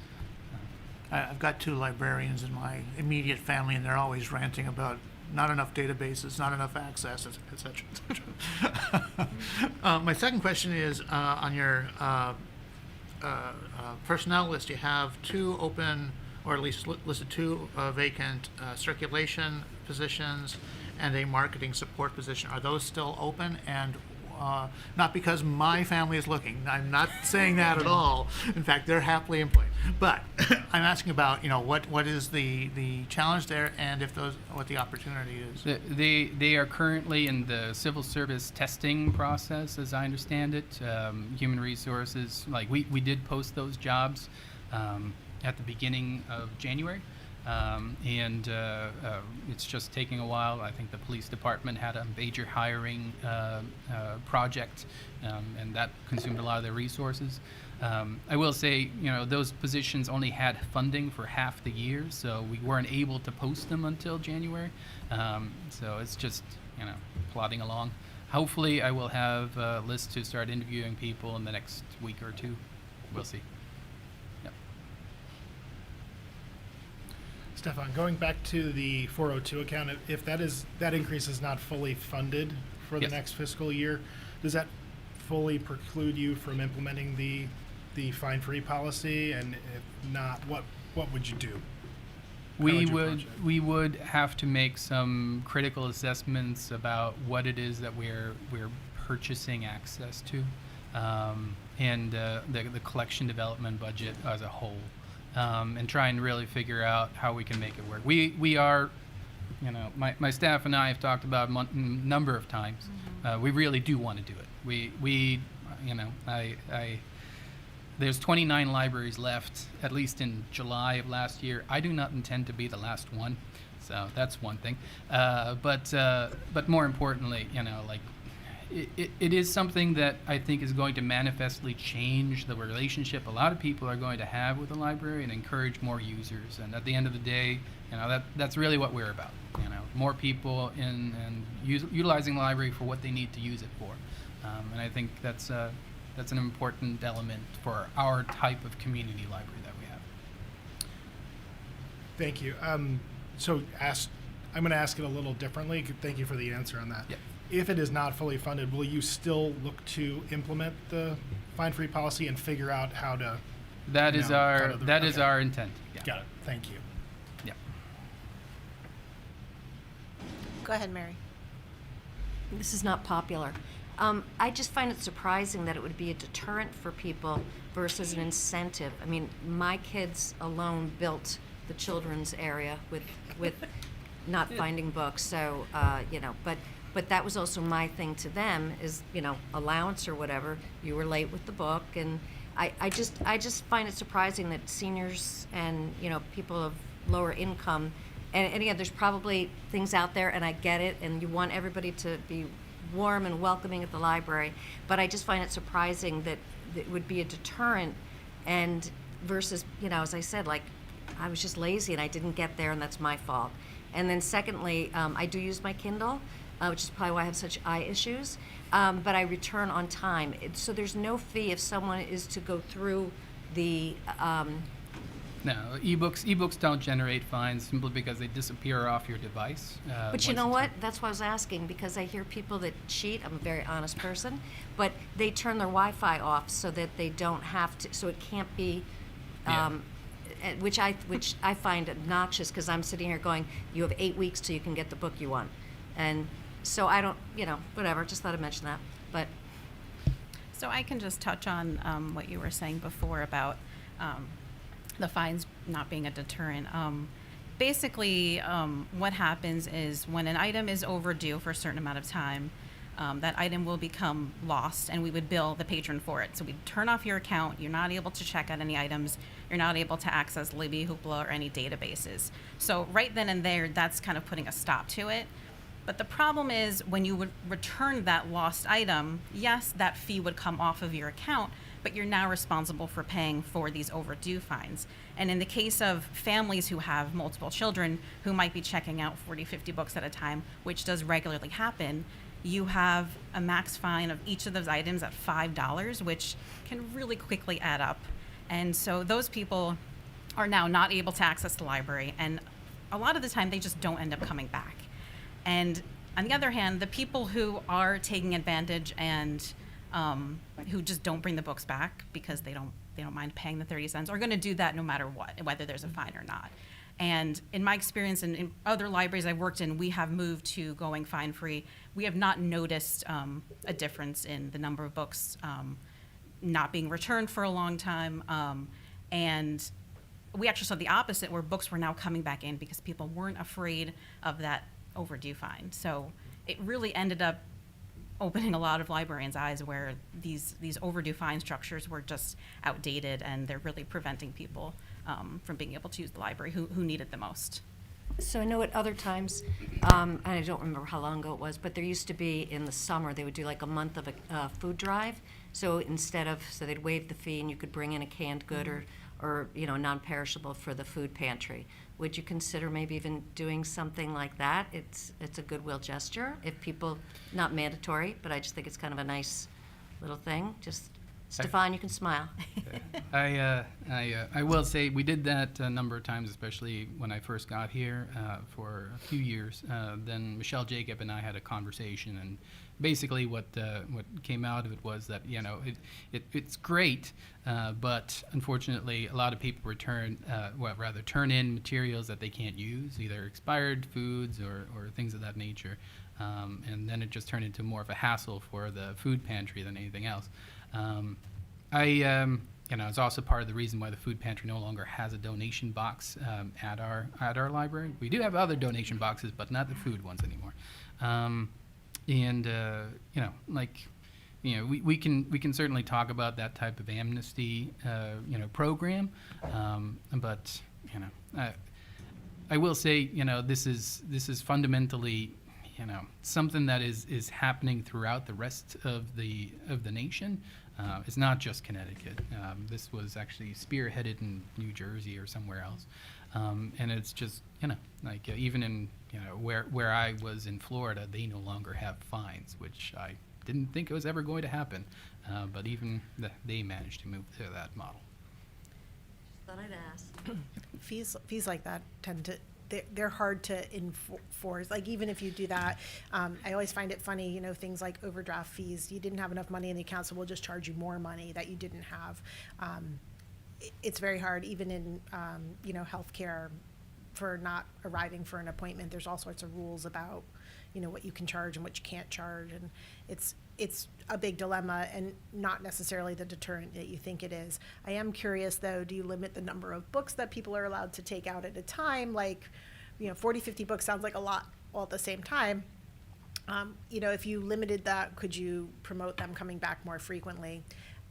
I've got 2 librarians in my immediate family, and they're always ranting about not enough databases, not enough access, et cetera, et cetera. My second question is on your personnel list, you have 2 open, or at least listed 2 vacant circulation positions and a marketing support position. Are those still open? And not because my family is looking. I'm not saying that at all. In fact, they're happily employed. But I'm asking about, what is the challenge there, and what the opportunity is. They are currently in the civil service testing process, as I understand it. Human resources, like we did post those jobs at the beginning of January. And it's just taking a while. I think the police department had a major hiring project, and that consumed a lot of their resources. I will say, those positions only had funding for half the year, so we weren't able to post them until January. So it's just, plodding along. Hopefully I will have a list to start interviewing people in the next week or 2. We'll see. Stefan, going back to the 402 account, if that increase is not fully funded for the next fiscal year, does that fully preclude you from implementing the fine-free policy? And if not, what would you do? We would have to make some critical assessments about what it is that we're purchasing access to, and the collection development budget as a whole. And try and really figure out how we can make it work. We are, my staff and I have talked about a number of times. We really do want to do it. there's 29 libraries left, at least in July of last year. I do not intend to be the last one, so that's one thing. But more importantly, like it is something that I think is going to manifestly change the relationship a lot of people are going to have with the library and encourage more users. And at the end of the day, that's really what we're about. More people utilizing the library for what they need to use it for. And I think that's an important element for our type of community library that we have. Thank you. I'm going to ask it a little differently. Thank you for the answer on that. Yep. If it is not fully funded, will you still look to implement the fine-free policy and figure out how to? That is our okay. our intent. Yeah. Got it. Thank you. Yeah. Go ahead, Mary. This is not popular. I just find it surprising that it would be a deterrent for people versus an incentive. I mean, my kids alone built the children's area with not finding books. So, but that was also my thing to them is, allowance or whatever. You were late with the book, and I just find it surprising that seniors and, people of lower income, and again, there's probably things out there, and I get it, and you want everybody to be warm and welcoming at the library, but I just find it surprising that it would be a deterrent, and versus, as I said, like, I was just lazy and I didn't get there, and that's my fault. And then secondly, I do use my Kindle, which is probably why I have such eye issues, but I return on time. So there's no fee if someone is to go through the No, ebooks don't generate fines simply because they disappear off your device. But you know what? That's why I was asking, because I hear people that cheat. I'm a very honest person, but they turn their Wi-Fi off so that they don't have to. So it can't be, which I find obnoxious, because I'm sitting here going, you have 8 weeks till you can get the book you want, and so I don't, whatever. Just thought I'd mention that, but. So I can just touch on what you were saying before about the fines not being a deterrent. Basically, what happens is when an item is overdue for a certain amount of time, that item will become lost, and we would bill the patron for it. So we'd turn off your account. You're not able to check out any items. You're not able to access Libby, Hoopla, or any databases. So right then and there, that's kind of putting a stop to it. But the problem is when you would return that lost item, yes, that fee would come off of your account, but you're now responsible for paying for these overdue fines. And in the case of families who have multiple children who might be checking out 40, 50 books at a time, which does regularly happen, you have a max fine of each of those items at $5, which can really quickly add up. And so those people are now not able to access the library, and a lot of the time they just don't end up coming back. And on the other hand, the people who are taking advantage and who just don't bring the books back because they don't mind paying the 30 cents are going to do that no matter what, whether there's a fine or not. And in my experience in other libraries I've worked in, we have moved to going fine-free. We have not noticed a difference in the number of books not being returned for a long time. And we actually saw the opposite, where books were now coming back in because people weren't afraid of that overdue fine. So it really ended up opening a lot of librarians' eyes, where these overdue fine structures were just outdated, and they're really preventing people from being able to use the library who need it the most. So I know at other times, and I don't remember how long ago it was, but there used to be in the summer, they would do like a month of a food drive. So so they'd waive the fee and you could bring in a canned good or non-perishable for the food pantry. Would you consider maybe even doing something like that? It's a goodwill gesture. If people, not mandatory, but I just think it's kind of a nice little thing. Just, Stefan, you can smile. I will say we did that a number of times, especially when I first got here for a few years. Then Michelle Jacob and I had a conversation, and basically what came out of it was that it's great, but unfortunately a lot of people turn in materials that they can't use, either expired foods or things of that nature, and then it just turned into more of a hassle for the food pantry than anything else. It's also part of the reason why the food pantry no longer has a donation box at our library. We do have other donation boxes, but not the food ones anymore. we can certainly talk about that type of amnesty, program, but I will say, this is fundamentally, something that is happening throughout the rest of the nation. It's not just Connecticut. This was actually spearheaded in New Jersey or somewhere else, and it's just, even in where I was in Florida, they no longer have fines, which I didn't think it was ever going to happen, but even they managed to move to that model. Thought I'd ask. Fees like that tend to, they're hard to enforce. Like, even if you do that, I always find it funny, things like overdraft fees. You didn't have enough money in the account, so we'll just charge you more money that you didn't have. It's very hard, even in, healthcare, for not arriving for an appointment. There's all sorts of rules about, what you can charge and what you can't charge. And it's a big dilemma, and not necessarily the deterrent that you think it is. I am curious, though, do you limit the number of books that people are allowed to take out at a time? Like, 40, 50 books sounds like a lot all at the same time. If you limited that, could you promote them coming back more frequently?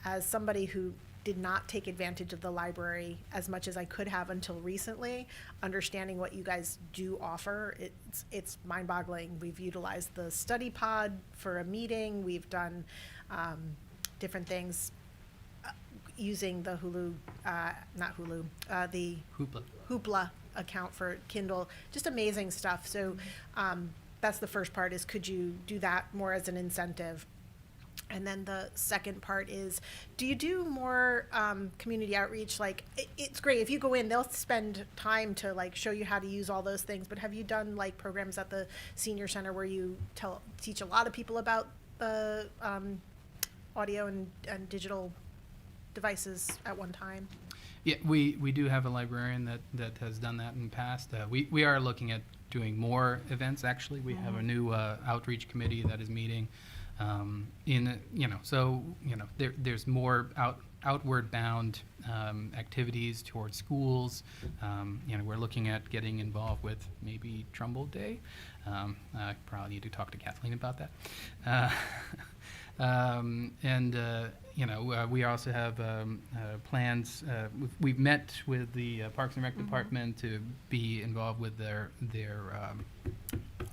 As somebody who did not take advantage of the library as much as I could have until recently, understanding what you guys do offer, it's mind-boggling. We've utilized the study pod for a meeting. We've done different things using the the Hoopla account for Kindle. Just amazing stuff. So that's the first part, is could you do that more as an incentive? And then the second part is, do you do more community outreach? Like, it's great if you go in, they'll spend time to show you how to use all those things. But have you done programs at the senior center where you teach a lot of people about the audio and digital devices at one time? Yeah, we do have a librarian that has done that in the past. We are looking at doing more events. Actually, we have a new outreach committee that is meeting. There's more outward bound activities towards schools. We're looking at getting involved with maybe Trumbull Day. I probably need to talk to Kathleen about that. We also have plans. We've met with the Parks and Rec department to be involved with their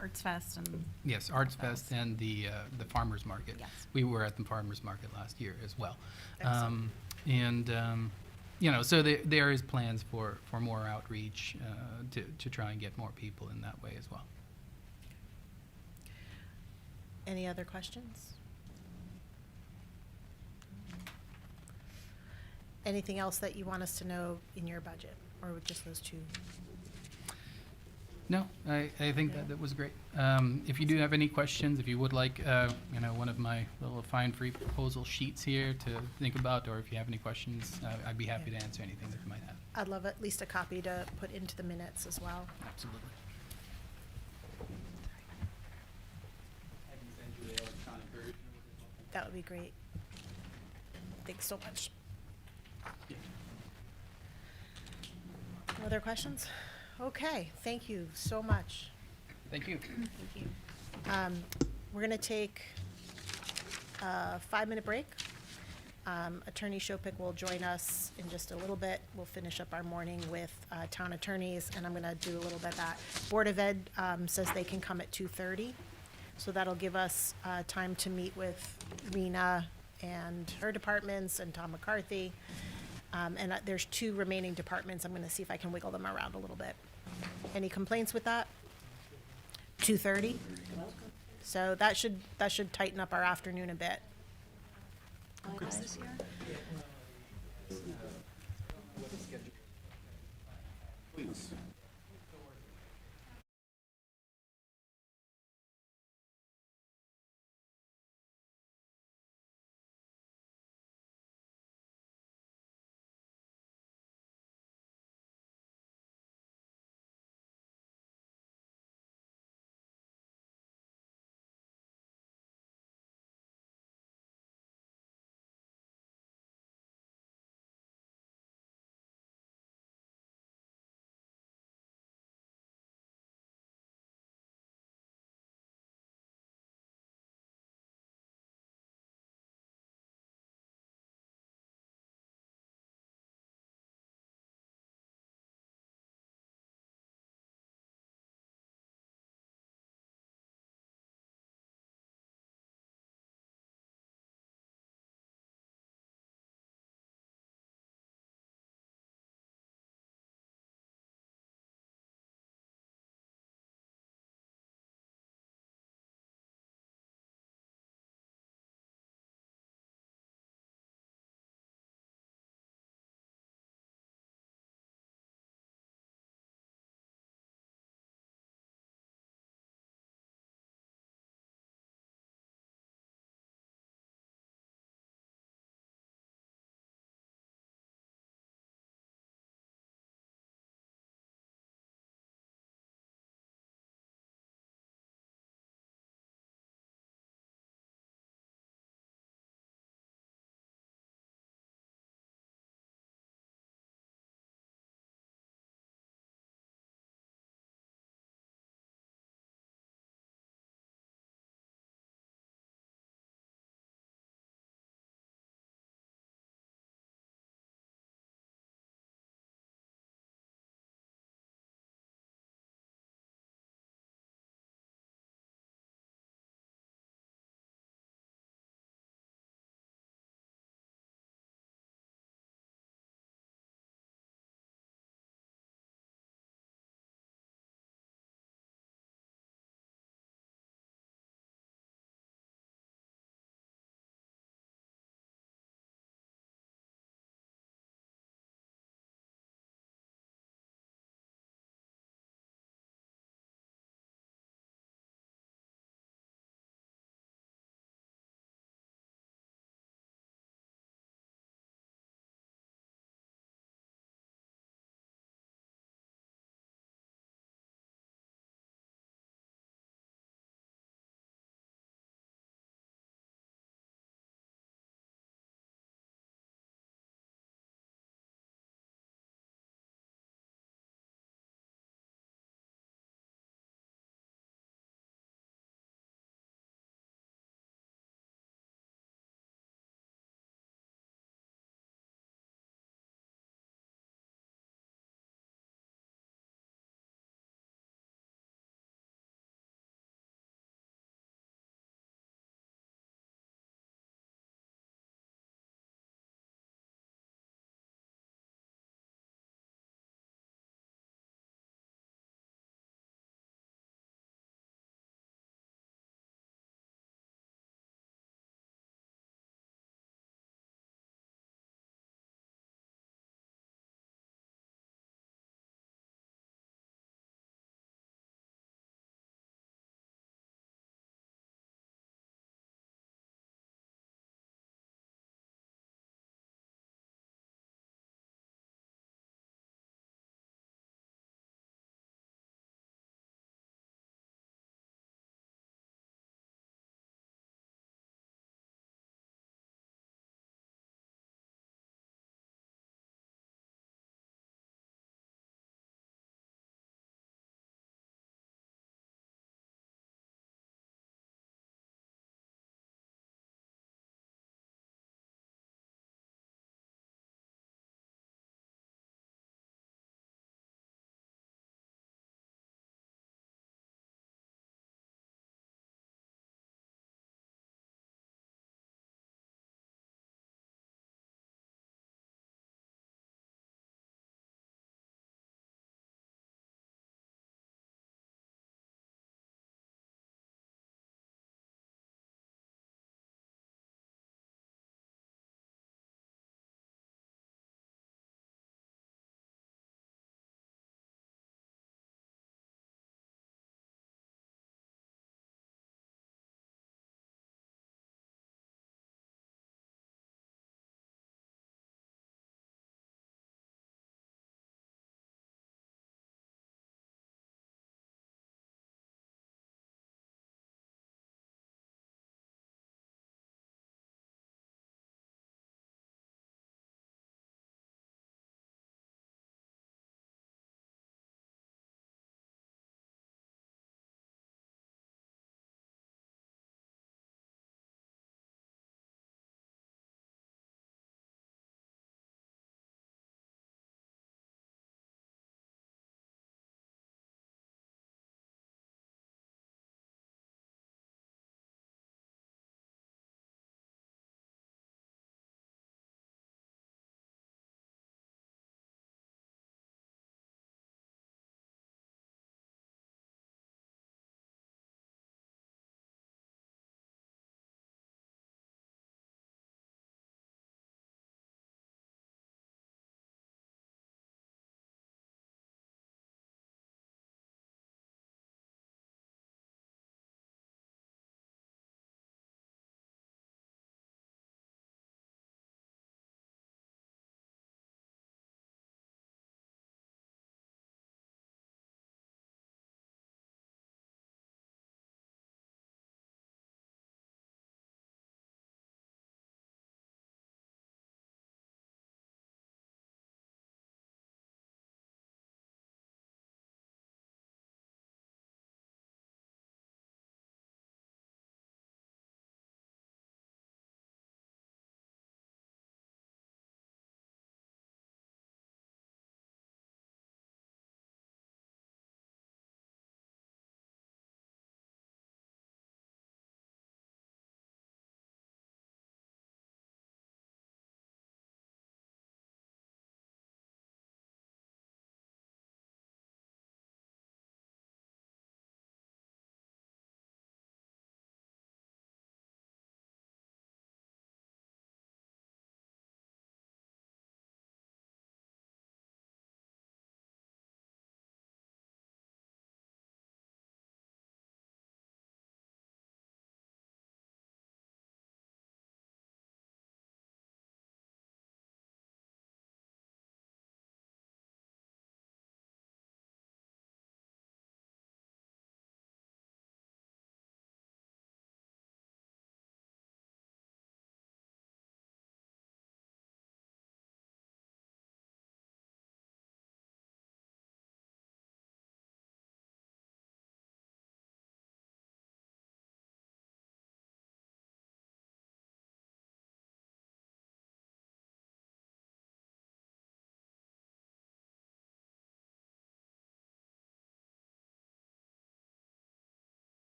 Arts Fest and yes, Arts Fest and the farmers market. Yes. We were at the farmers market last year as well. Excellent. So there is plans for more outreach to try and get more people in that way as well. Any other questions? Anything else that you want us to know in your budget, or with just those two? No, I think that was great. If you do have any questions, if you would like, one of my little fine free proposal sheets here to think about, or if you have any questions, I'd be happy to answer anything that you might have. I'd love at least a copy to put into the minutes as well. Absolutely. That would be great. Thanks so much. Other questions? Okay, thank you so much. Thank you. Thank you. We're going to take a 5-minute break. Attorney Shopick will join us in just a little bit. We'll finish up our morning with town attorneys, and I'm going to do a little bit of that. Board of Ed says they can come at 2:30, so that'll give us time to meet with Rena and her departments and Tom McCarthy. And there's 2 remaining departments. I'm going to see if I can wiggle them around a little bit. Any complaints with that? 2:30? So that should tighten up our afternoon a bit. Okay.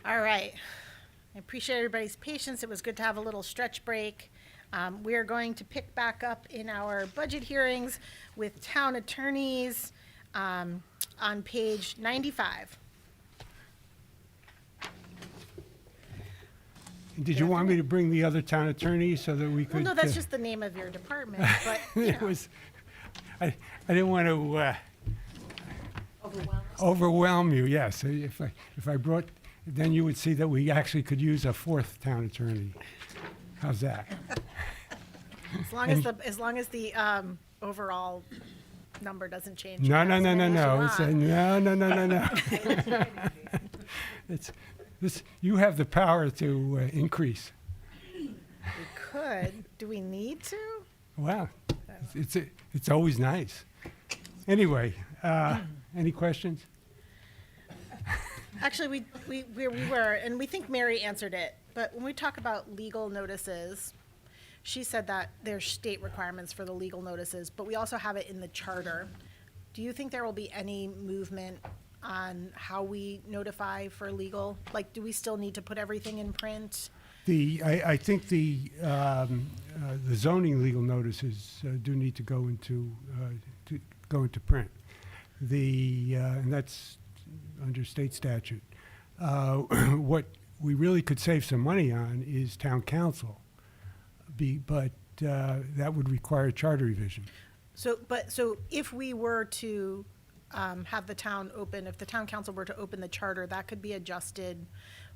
All right. I appreciate everybody's patience. It was good to have a little stretch break. We are going to pick back up in our budget hearings with town attorneys on page 95. Did you want me to bring the other town attorney so that we could? Well, no, that's just the name of your department, but, you It know. was, I didn't want to overwhelm you, yes. If I brought, then you would see that we actually could use a fourth town attorney. How's that? As long as the overall number doesn't change. No, you no, have no, as no, many as you no. It's a, want. no. It's this. You have the power to increase. We could. Do we need to? Wow, it's always nice. Anyway, any questions? Actually, we were, and we think Mary answered it, but when we talk about legal notices, she said that there's state requirements for the legal notices, but we also have it in the charter. Do you think there will be any movement on how we notify for legal? Like, do we still need to put everything in print? I think the zoning legal notices do need to go into print. And that's under state statute. What we really could save some money on is town council, but that would require charter revision. So if we were to have the town open, if the town council were to open the charter, that could be adjusted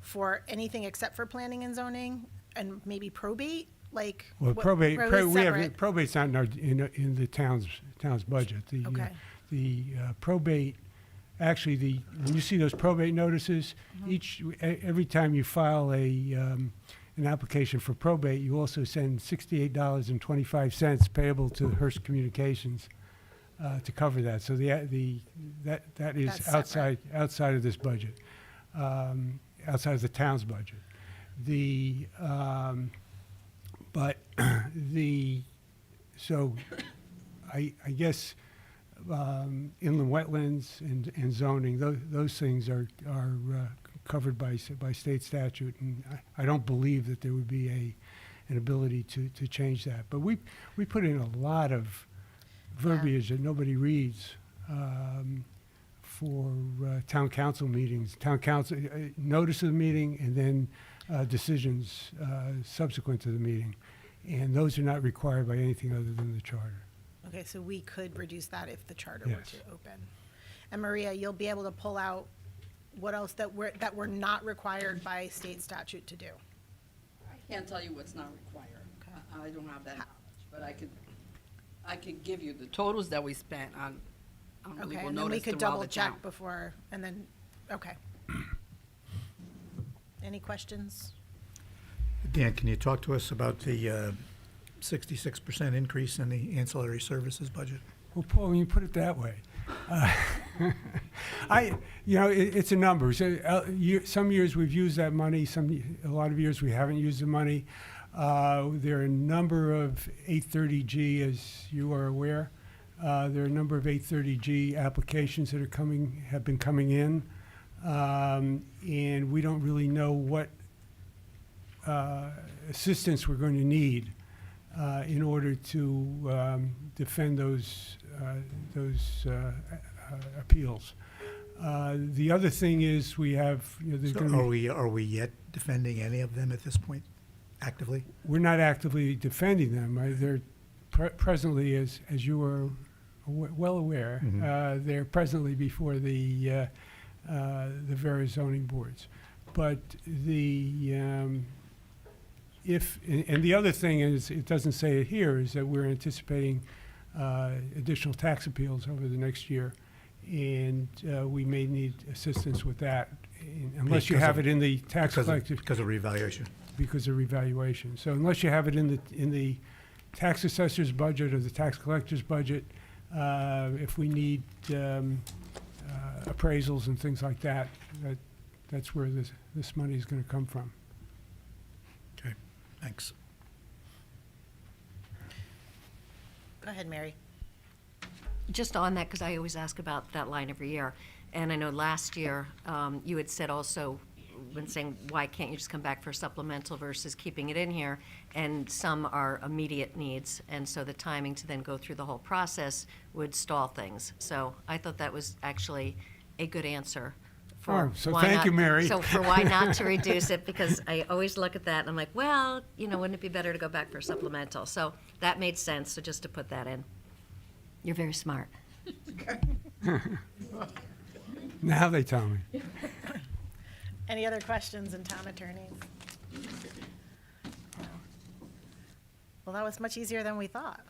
for anything except for planning and zoning and maybe probate, like. Well, probate's separate. probate's not in the town's budget. Okay. The probate, actually, when you see those probate notices, every time you file an application for probate, you also send $68.25 payable to Hearst Communications to cover that. So that is That's outside of this budget, outside of the town's budget. I guess inland wetlands and zoning, those things are covered by state statute, and I don't believe that there would be an ability to change that. But we put in a lot of verbiage that nobody reads for town council meetings, town council notice of the meeting, and then decisions subsequent to the meeting, and those are not required by anything other than the charter. Okay, so we could reduce that if the charter were Yes. to open. And Maria, you'll be able to pull out what else that we're not required by state statute to do. I can't tell you what's not required. I don't have that knowledge, but I could give you the totals that we spent on Okay, legal and then we notice could throughout double the check town. before, and then, okay. Any questions? Dan, can you talk to us about the 66% increase in the ancillary services budget? Well, Paul, when you put it that way, it's a number. So, some years we've used that money. A lot of years we haven't used the money. There are a number of 830G, as you are aware. There are a number of 830G applications that have been coming in, and we don't really know what assistance we're going to need in order to defend those appeals. The other thing is we have. There's So going to be, are we yet defending any of them at this point, actively? we're not actively defending them. They're presently, as you are well aware, they're presently before the various zoning boards. But the other thing is, it doesn't say it here, is that we're anticipating additional tax appeals over the next year, and we may need assistance with that, unless you Because have of- it in the tax collector. Because of revaluation. Because of revaluation. So unless you have it in the tax assessor's budget or the tax collector's budget, if we need appraisals and things like that, that's where this money is going to come from. Okay, thanks. Go ahead, Mary. Just on that, because I always ask about that line every year, and I know last year, you had said also been saying, why can't you just come back for supplemental versus keeping it in here? And some are immediate needs, and so the timing to then go through the whole process would stall things. So I thought that was actually a good answer. For Oh, so why thank not- you, Mary. So for why not to reduce it, because I always look at that and I'm like, well, wouldn't it be better to go back for supplemental? So that made sense, so just to put that in. You're very smart. Now they tell me. Any other questions in town attorneys? Well, that was much easier than we thought.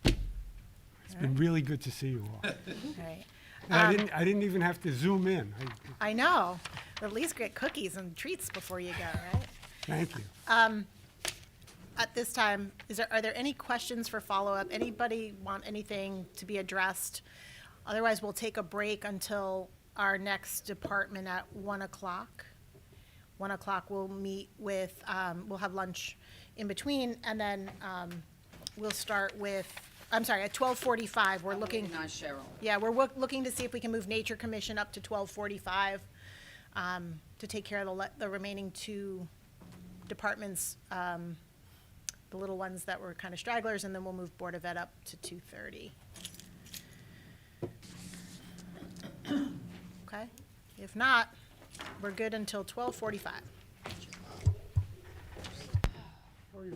It's been really good to see you all. All right. And I didn't even have to zoom in. I know. At least get cookies and treats before you go, right? Thank you. At this time, are there any questions for follow-up? Anybody want anything to be addressed? Otherwise, we'll take a break until our next department at 1 o'clock. 1 o'clock, we'll meet with, we'll have lunch in between, and then we'll start with, I'm sorry, at 12:45, we're looking. On Cheryl. Yeah, we're looking to see if we can move Nature Commission up to 12:45 to take care of the remaining two departments, the little ones that were kind of stragglers, and then we'll move Board of Ed up to 2:30. Okay? If not, we're good until 12:45. I'm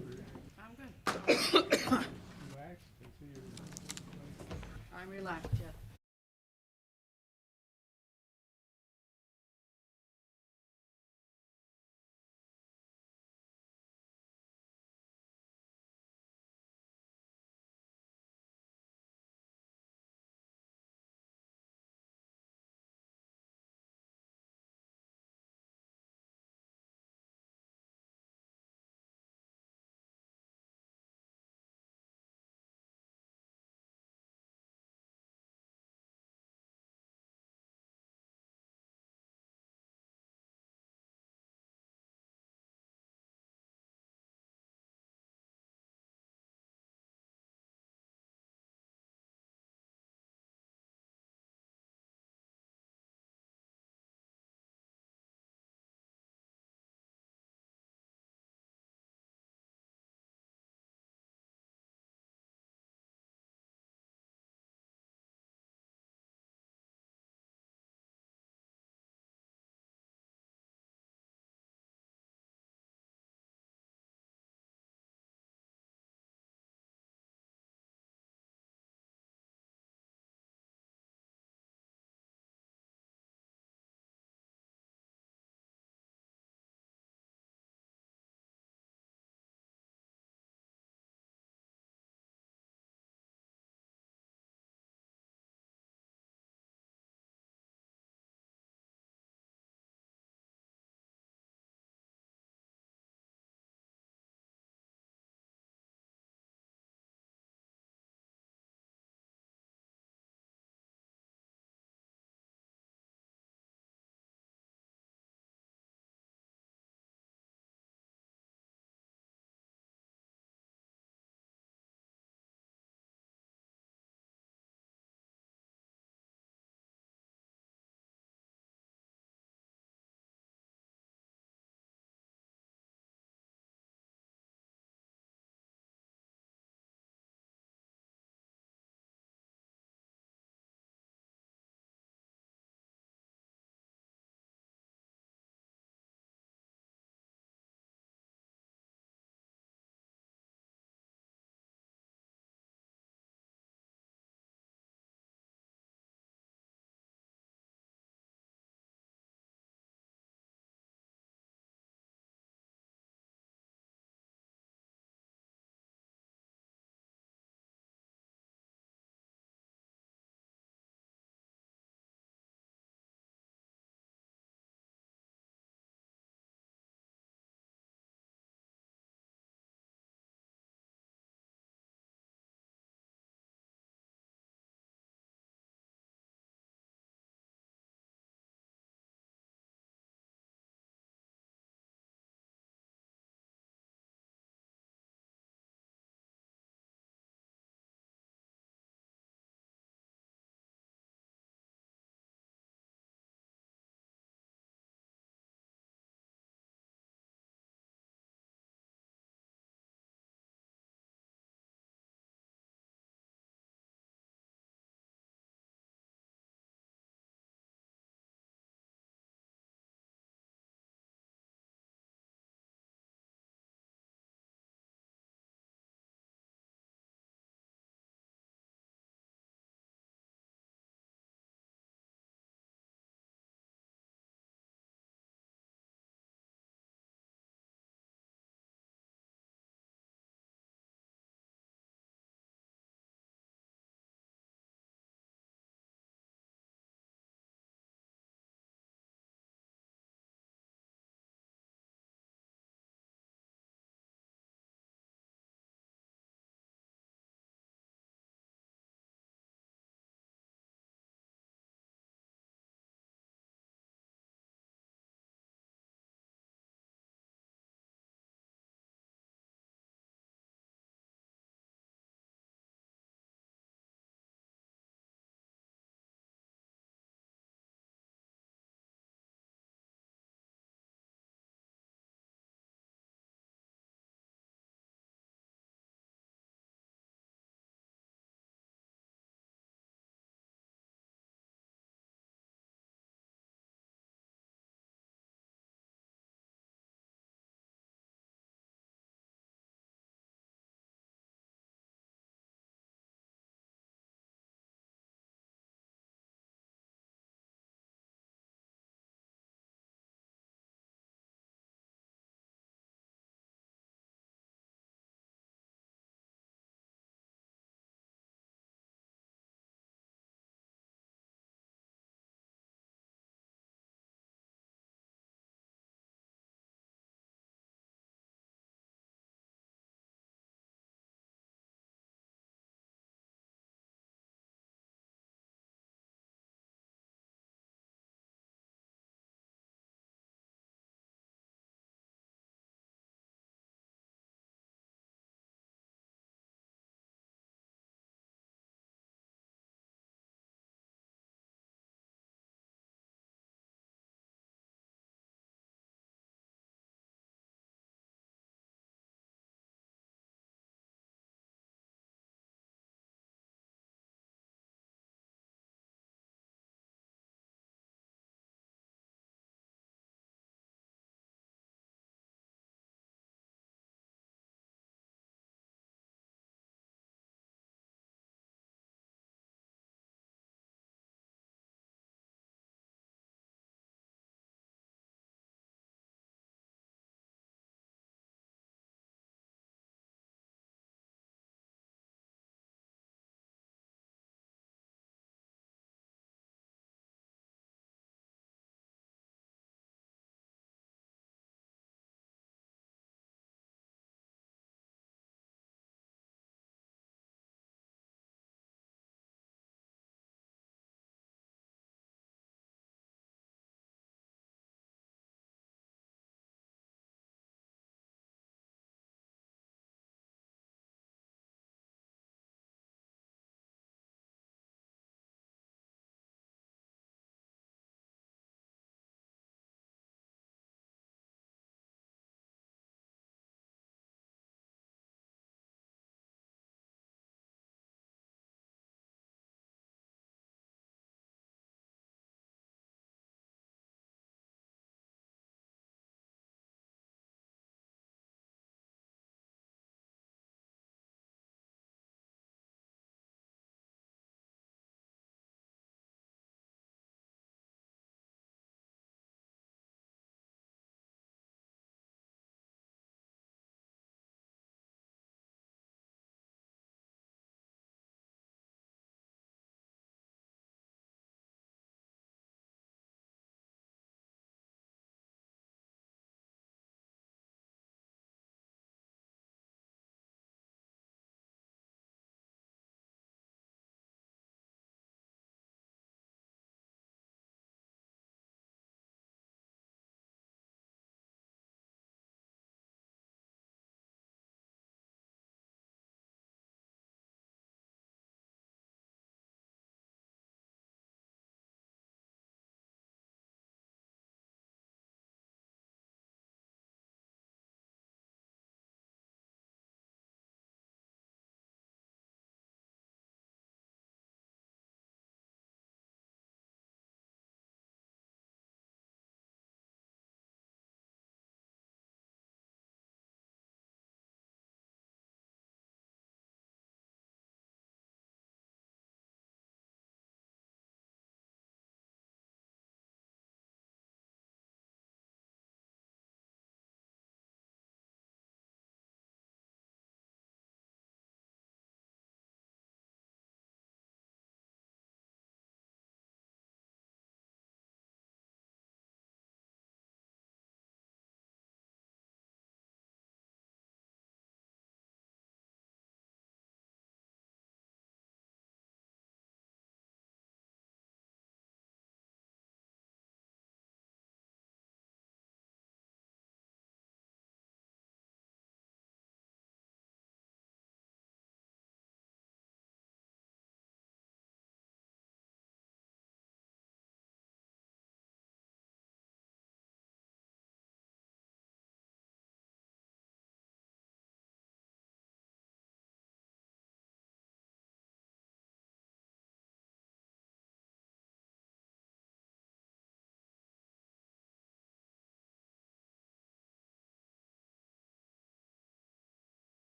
good. I'm relaxed, yeah.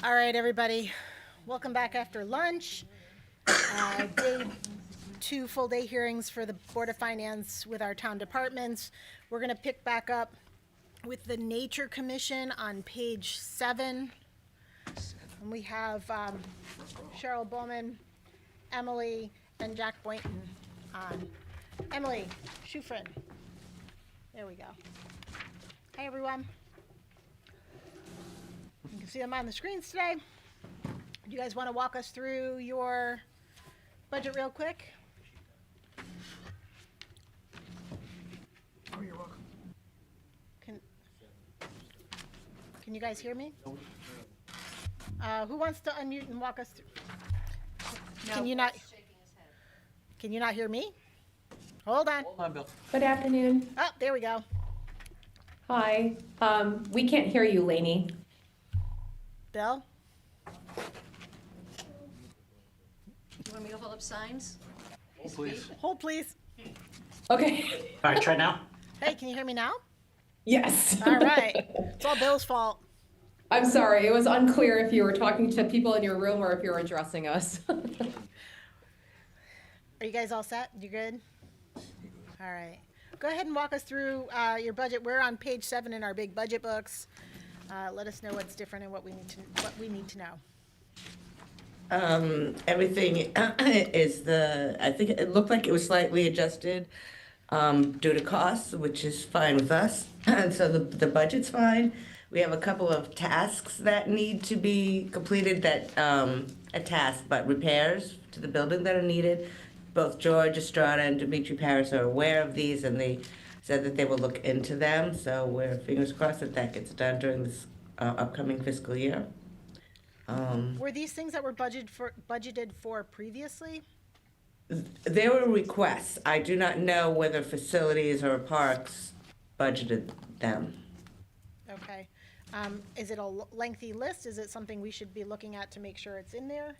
All right, everybody, welcome back after lunch. Day 2 full-day hearings for the Board of Finance with our town departments. We're gonna pick back up with the Nature Commission on page 7. And we have Cheryl Bowman, Emily, and Jack Boynton on. Emily Schufrin. There we go. Hi, everyone. You can see them on the screens today. Do you guys want to walk us through your budget real quick? Oh, you're welcome. Can you guys hear me? Who wants to unmute and walk us through? Can you not? Can you not hear me? Hold on. Hold on, Bill. Good afternoon. Oh, there we go. Hi. We can't hear you, Lainey. Bill? You want me to hold up signs? Hold, please. Hold, please. Okay. All right, try now. Hey, can you hear me now? Yes. All right. It's all Bill's fault. I'm sorry. It was unclear if you were talking to people in your room or if you were addressing us. Are you guys all set? You good? All right. Go ahead and walk us through your budget. We're on page 7 in our big budget books. Let us know what's different and what we need to know. Everything is I think it looked like it was slightly adjusted due to costs, which is fine with us. And so the budget's fine. We have a couple of tasks that need to be completed but repairs to the building that are needed. Both George Estrada and Dimitri Paris are aware of these, and they said that they will look into them. So we're fingers crossed that gets done during this upcoming fiscal year. Were these things that were budgeted for previously? There were requests. I do not know whether facilities or parks budgeted them. Okay. Is it a lengthy list? Is it something we should be looking at to make sure it's in there?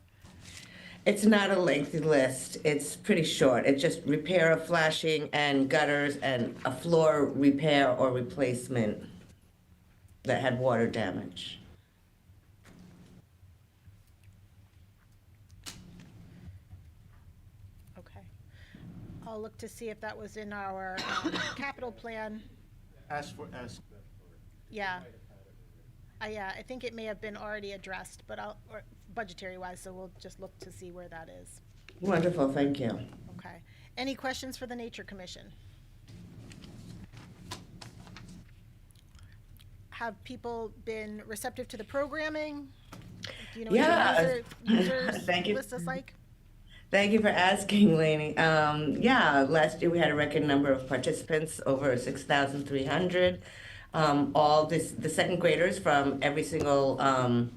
It's not a lengthy list. It's pretty short. It's just repair of flashing and gutters and a floor repair or replacement that had water damage. Okay. I'll look to see if that was in our capital plan. As Yeah. Yeah, I think it may have been already addressed, but or budgetary wise, so we'll just look to see where that is. Wonderful, thank you. Okay. Any questions for the Nature Commission? Have people been receptive to the programming? Do you know what your users Thank you. list is like? Thank you for asking, Lainey. Last year we had a record number of participants, over 6,300. The second graders from every single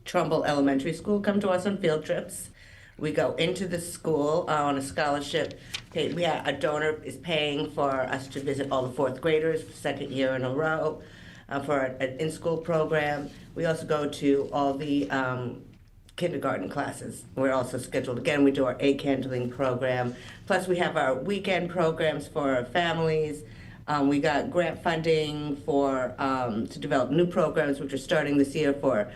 Trumbull Elementary School come to us on field trips. We go into the school on a scholarship. A donor is paying for us to visit all the fourth graders for the second year in a row for an in-school program. We also go to all the kindergarten classes. We're also scheduled, again, we do our egg handling program. Plus we have our weekend programs for our families. We got grant funding to develop new programs, which are starting this year for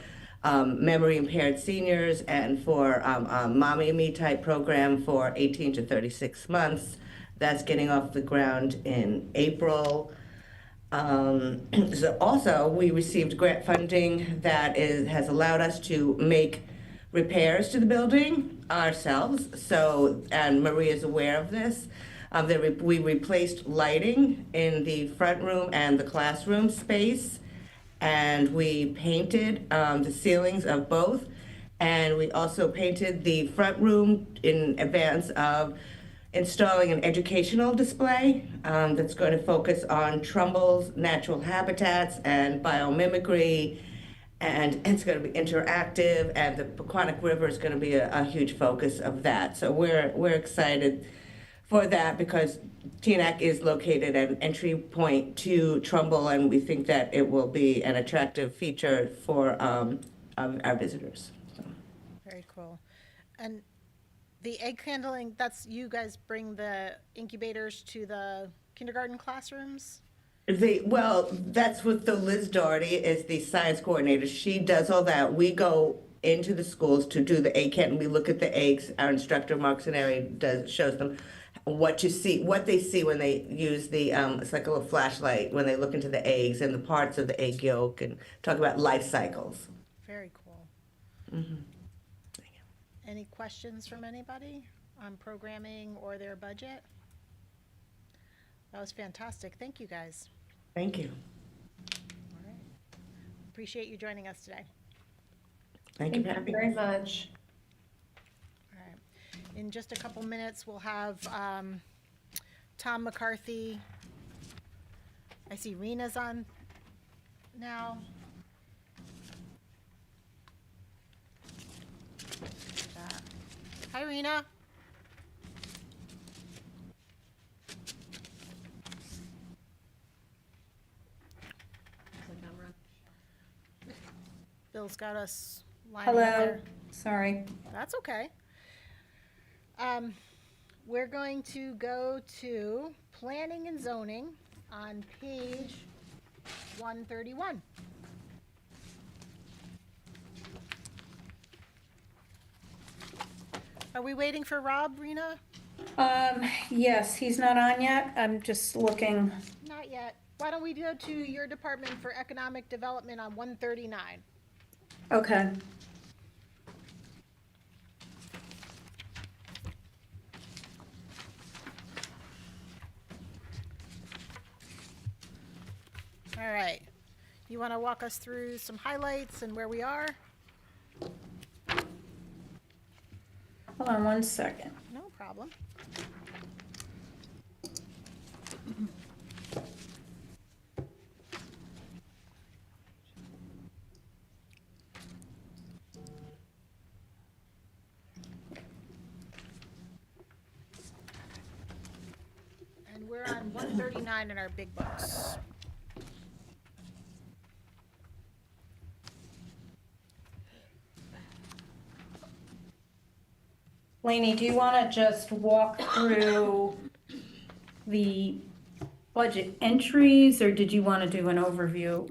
memory impaired seniors and for a Mommy and Me type program for 18 to 36 months. That's getting off the ground in April. So also, we received grant funding that has allowed us to make repairs to the building ourselves. So, and Maria's aware of this. We replaced lighting in the front room and the classroom space, and we painted the ceilings of both, and we also painted the front room in advance of installing an educational display that's going to focus on Trumbull's natural habitats and biomimicry, and it's going to be interactive, and the Paquonic River is going to be a huge focus of that. So we're excited for that because Teaneck is located at an entry point to Trumbull, and we think that it will be an attractive feature for our visitors. So. Very cool. And the egg handling, that's you guys bring the incubators to the kindergarten classrooms? Well, that's what the Liz Doherty is the science coordinator. She does all that. We go into the schools to do the ACAT and we look at the eggs. Our instructor, Mark Scenari, shows them what they see when they use the, it's like a little flashlight, when they look into the eggs and the parts of the egg yolk and talk about life cycles. Very cool. Mm-hmm. Any questions from anybody on programming or their budget? That was fantastic. Thank you, guys. Thank you. All right. Appreciate you joining us today. Thank you for having very us. much. All right. In just a couple minutes, we'll have Tom McCarthy. I see Rena's on now. Hi, Rena. Bill's got us lined up Hello, there. sorry. That's okay. We're going to go to planning and zoning on page 131. Are we waiting for Rob, Rena? Yes, he's not on yet. I'm just looking. Not yet. Why don't we go to your department for economic development on 139? Okay. All right. You want to walk us through some highlights and where we are? Hold on one second. No problem. And we're on 139 in our big books. Lainey, do you want to just walk through the budget entries, or did you want to do an overview?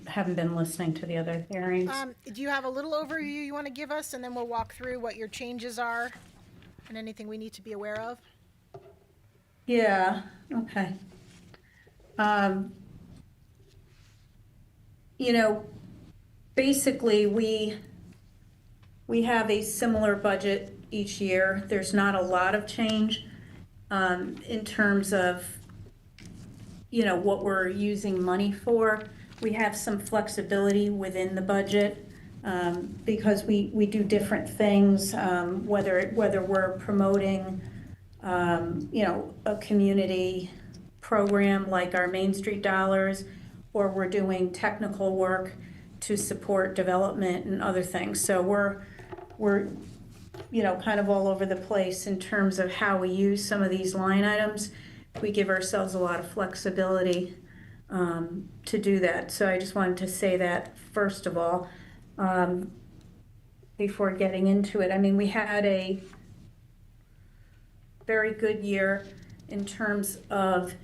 Haven't been listening to the other hearings. Do you have a little overview you want to give us, and then we'll walk through what your changes are and anything we need to be aware of? Yeah, okay. Basically, we have a similar budget each year. There's not a lot of change in terms of, what we're using money for. We have some flexibility within the budget because we do different things, whether we're promoting, a community program like our Main Street Dollars, or we're doing technical work to support development and other things. So we're kind of all over the place in terms of how we use some of these line items. We give ourselves a lot of flexibility to do that. So I just wanted to say that first of all, before getting into it. I mean, we had a very good year in terms of,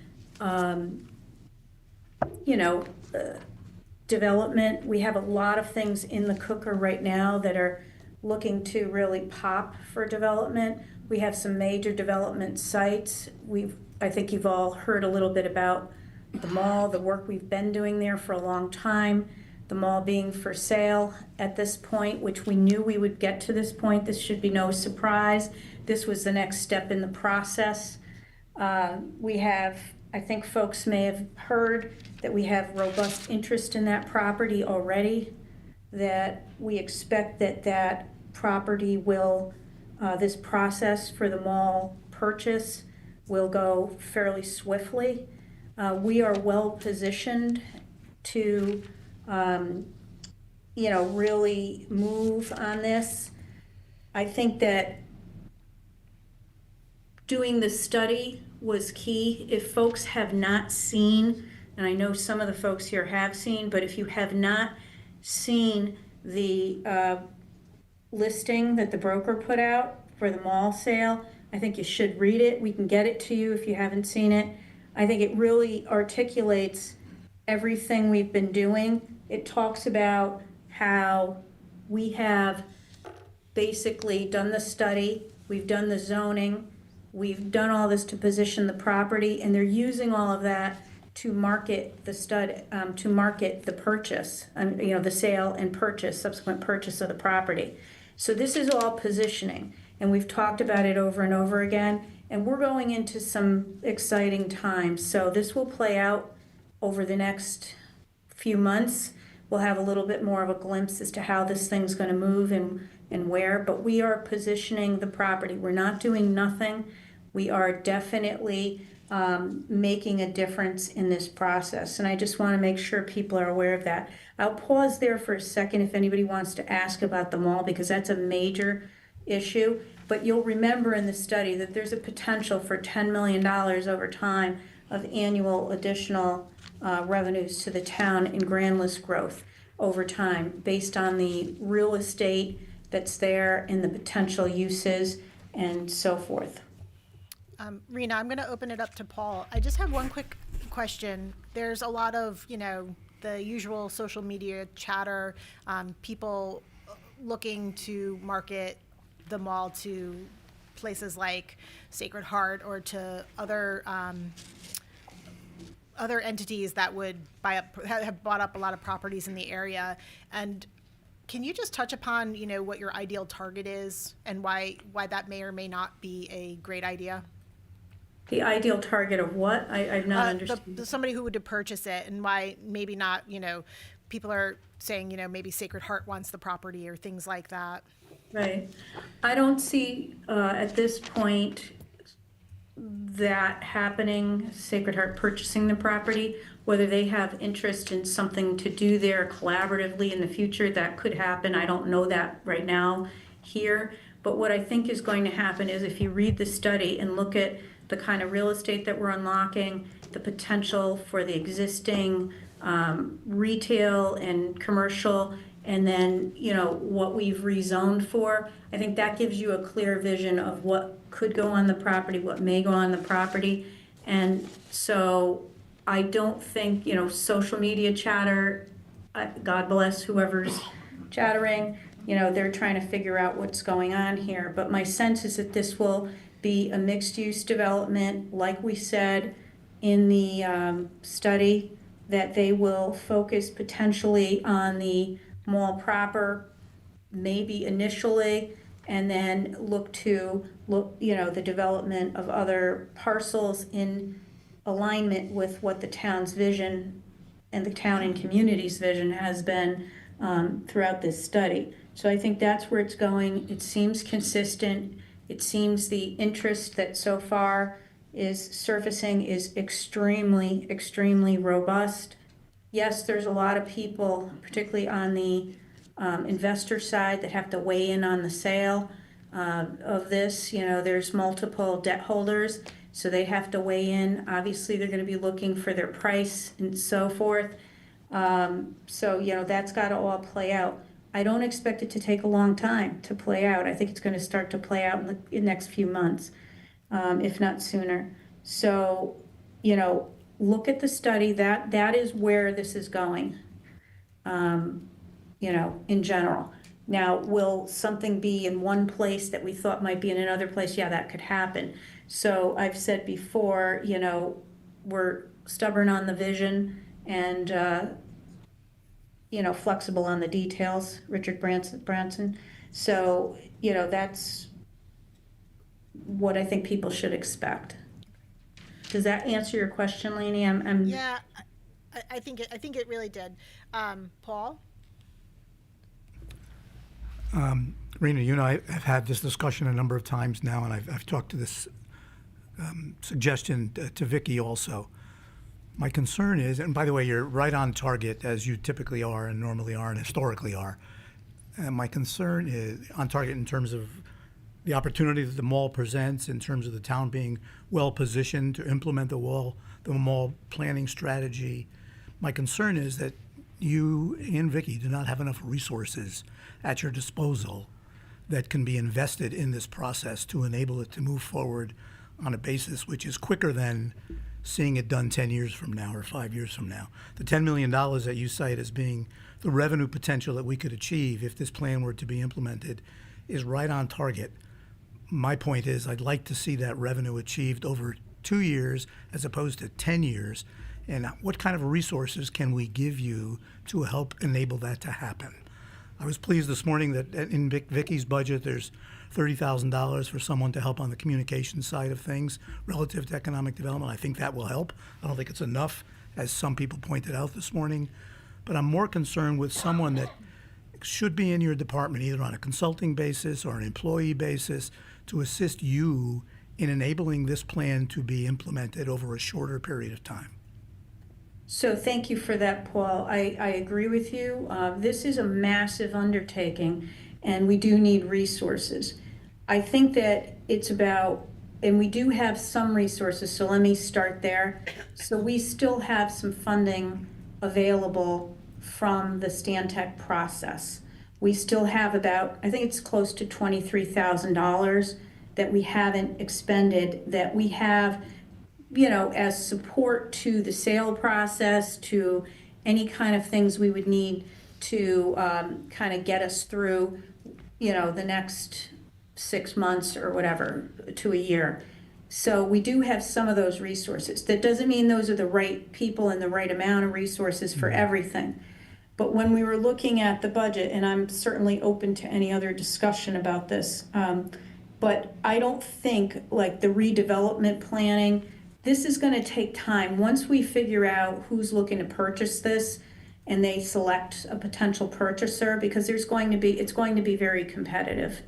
development. We have a lot of things in the cooker right now that are looking to really pop for development. We have some major development sites. I think you've all heard a little bit about the mall, the work we've been doing there for a long time, the mall being for sale at this point, which we knew we would get to this point. This should be no surprise. This was the next step in the process. We have, I think folks may have heard that we have robust interest in that property already, that we expect that property will, this process for the mall purchase will go fairly swiftly. We are well positioned to, really move on this. I think that doing the study was key. If folks have not seen, and I know some of the folks here have seen, but if you have not seen the listing that the broker put out for the mall sale, I think you should read it. We can get it to you if you haven't seen it. I think it really articulates everything we've been doing. It talks about how we have basically done the study, we've done the zoning, we've done all this to position the property, and they're using all of that to market the to market the purchase, the sale and purchase, subsequent purchase of the property. So this is all positioning, and we've talked about it over and over again, and we're going into some exciting times. So this will play out over the next few months. We'll have a little bit more of a glimpse as to how this thing's going to move and where, but we are positioning the property. We're not doing nothing. We are definitely making a difference in this process, and I just want to make sure people are aware of that. I'll pause there for a second if anybody wants to ask about the mall, because that's a major issue, but you'll remember in the study that there's a potential for $10 million over time of annual additional revenues to the town in grand list growth over time, based on the real estate that's there and the potential uses and so forth. Rena, I'm going to open it up to Paul. I just have one quick question. There's a lot of, the usual social media chatter, people looking to market the mall to places like Sacred Heart or to other entities that would have bought up a lot of properties in the area. And can you just touch upon, what your ideal target is and why that may or may not be a great idea? The ideal target of what? I've not understood. Somebody who would purchase it, and why maybe not, people are saying, maybe Sacred Heart wants the property or things like that. Right. I don't see at this point that happening, Sacred Heart purchasing the property. Whether they have interest in something to do there collaboratively in the future, that could happen. I don't know that right now here. But what I think is going to happen is, if you read the study and look at the kind of real estate that we're unlocking, the potential for the existing retail and commercial, and then, what we've rezoned for, I think that gives you a clear vision of what could go on the property, what may go on the property. And so I don't think, social media chatter, God bless whoever's chattering, they're trying to figure out what's going on here. But my sense is that this will be a mixed-use development, like we said in the study, that they will focus potentially on the mall proper, maybe initially, and then look the development of other parcels in alignment with what the town's vision and the town and community's vision has been throughout this study. So I think that's where it's going. It seems consistent. It seems the interest that so far is surfacing is extremely, extremely robust. Yes, there's a lot of people, particularly on the investor side, that have to weigh in on the sale of this. There's multiple debt holders, so they have to weigh in. Obviously, they're going to be looking for their price and so forth. So, that's got to all play out. I don't expect it to take a long time to play out. I think it's going to start to play out in the next few months, if not sooner. So, look at the study. That is where this is going, in general. Now, will something be in one place that we thought might be in another place? Yeah, that could happen. So I've said before, we're stubborn on the vision and, flexible on the details, Richard Branson. So, that's what I think people should expect. Does that answer your question, Lainey? Yeah, I think it really did. Paul? Rena, you and I have had this discussion a number of times now, and I've talked to this suggestion to Vicki also. My concern is, and by the way, you're right on target, as you typically are and normally are and historically are. And my concern is on target in terms of the opportunity that the mall presents, in terms of the town being well-positioned to implement the mall planning strategy. My concern is that you and Vicki do not have enough resources at your disposal that can be invested in this process to enable it to move forward on a basis which is quicker than seeing it done 10 years from now or 5 years from now. The $10 million that you cite as being the revenue potential that we could achieve if this plan were to be implemented is right on target. My point is I'd like to see that revenue achieved over 2 years as opposed to 10 years. And what kind of resources can we give you to help enable that to happen? I was pleased this morning that in Vicky's budget, there's $30,000 for someone to help on the communication side of things relative to economic development. I think that will help. I don't think it's enough, as some people pointed out this morning. But I'm more concerned with someone that should be in your department, either on a consulting basis or an employee basis, to assist you in enabling this plan to be implemented over a shorter period of time. So thank you for that, Paul. I agree with you. This is a massive undertaking, and we do need resources. I think that it's about, and we do have some resources, so let me start there. So we still have some funding available from the Stantec process. We still have about, I think it's close to $23,000 that we haven't expended, that we have, you know, as support to the sale process, to any kind of things we would need to kind of get us through, you know, the next 6 months or whatever, to a year. So we do have some of those resources. That doesn't mean those are the right people and the right amount of resources for everything. But when we were looking at the budget, and I'm certainly open to any other discussion about this, but I don't think, like the redevelopment planning, this is going to take time. Once we figure out who's looking to purchase this and they select a potential purchaser, because it's going to be very competitive.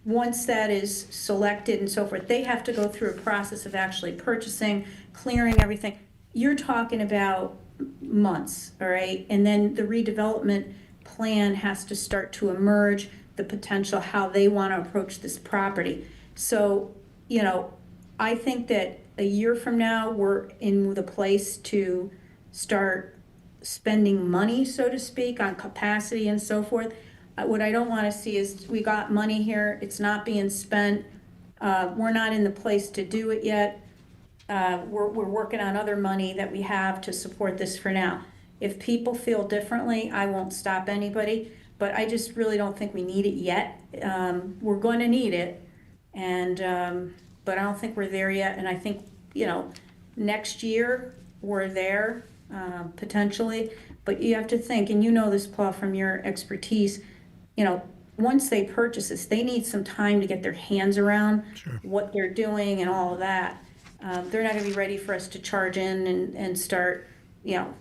Once that is selected and so forth, they have to go through a process of actually purchasing, clearing everything. You're talking about months, all right? And then the redevelopment plan has to start to emerge, the potential, how they want to approach this property. So, you know, I think that a year from now, we're in the place to start spending money, so to speak, on capacity and so forth. What I don't want to see is we got money here, it's not being spent, we're not in the place to do it yet. We're working on other money that we have to support this for now. If people feel differently, I won't stop anybody, but I just really don't think we need it yet. We're going to need it, and but I don't think we're there yet. And I think, you know, next year we're there potentially. But you have to think, and you know this, Paul, from your expertise, you know, once they purchase this, they need some time to get their hands around what they're doing and all of that. They're not going to be ready for us to charge in and start, you know,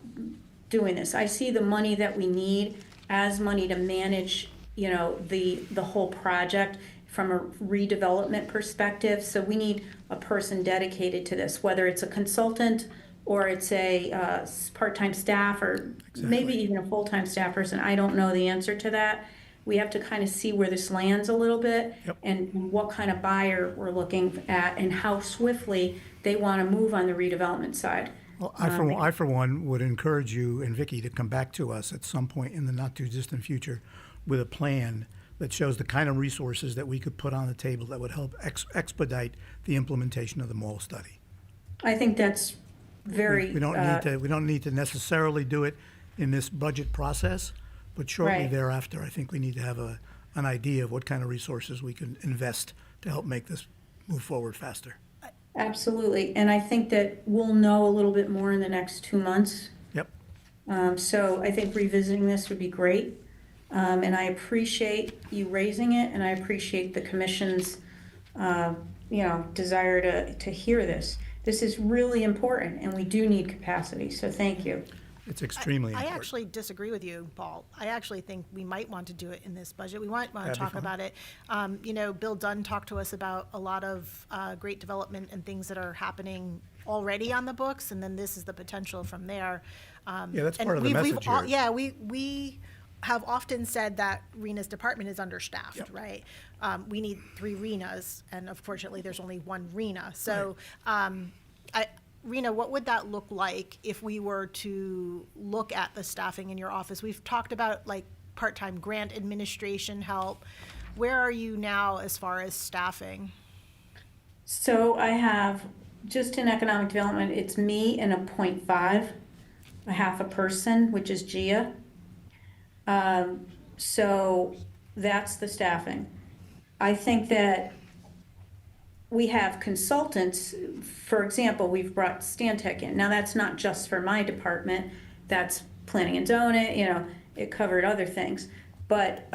doing this. I see the money that we need as money to manage, you know, the whole project from a redevelopment perspective. So we need a person dedicated to this, whether it's a consultant or it's a part-time staff or maybe even a full-time staff person. I don't know the answer to that. We have to kind of see where this lands a little bit and what kind of buyer we're looking at and how swiftly they want to move on the redevelopment side. Well, I for one would encourage you and Vicki to come back to us at some point in the not too distant future with a plan that shows the kind of resources that we could put on the table that would help expedite the implementation of the mall study. I think that's very. We don't need to necessarily do it in this budget process, but shortly thereafter, I think we need to have an idea of what kind of resources we can invest to help make this move forward faster. Absolutely, and I think that we'll know a little bit more in the next 2 months. Yep. So I think revisiting this would be great, and I appreciate you raising it, and I appreciate the commission's, you know, desire to hear this. This is really important, and we do need capacity. So thank you. It's extremely important. I actually disagree with you, Paul. I actually think we might want to do it in this budget. We might want to talk about it. You know, Bill Dunn talked to us about a lot of great development and things that are happening already on the books, and then this is the potential from there. Yeah, that's part of the message here. Yeah, we have often said that RENA's department is understaffed, right? We need 3 RENAs, and unfortunately, there's only 1 RENA. So, Rena, what would that look like if we were to look at the staffing in your office? We've talked about like part-time grant administration help. Where are you now as far as staffing? So I have just in economic development, it's me and a 0.5, a half a person, which is Gia. So that's the staffing. I think that we have consultants, for example, we've brought Stantec in. Now, that's not just for my department, that's planning and zoning, it covered other things. But,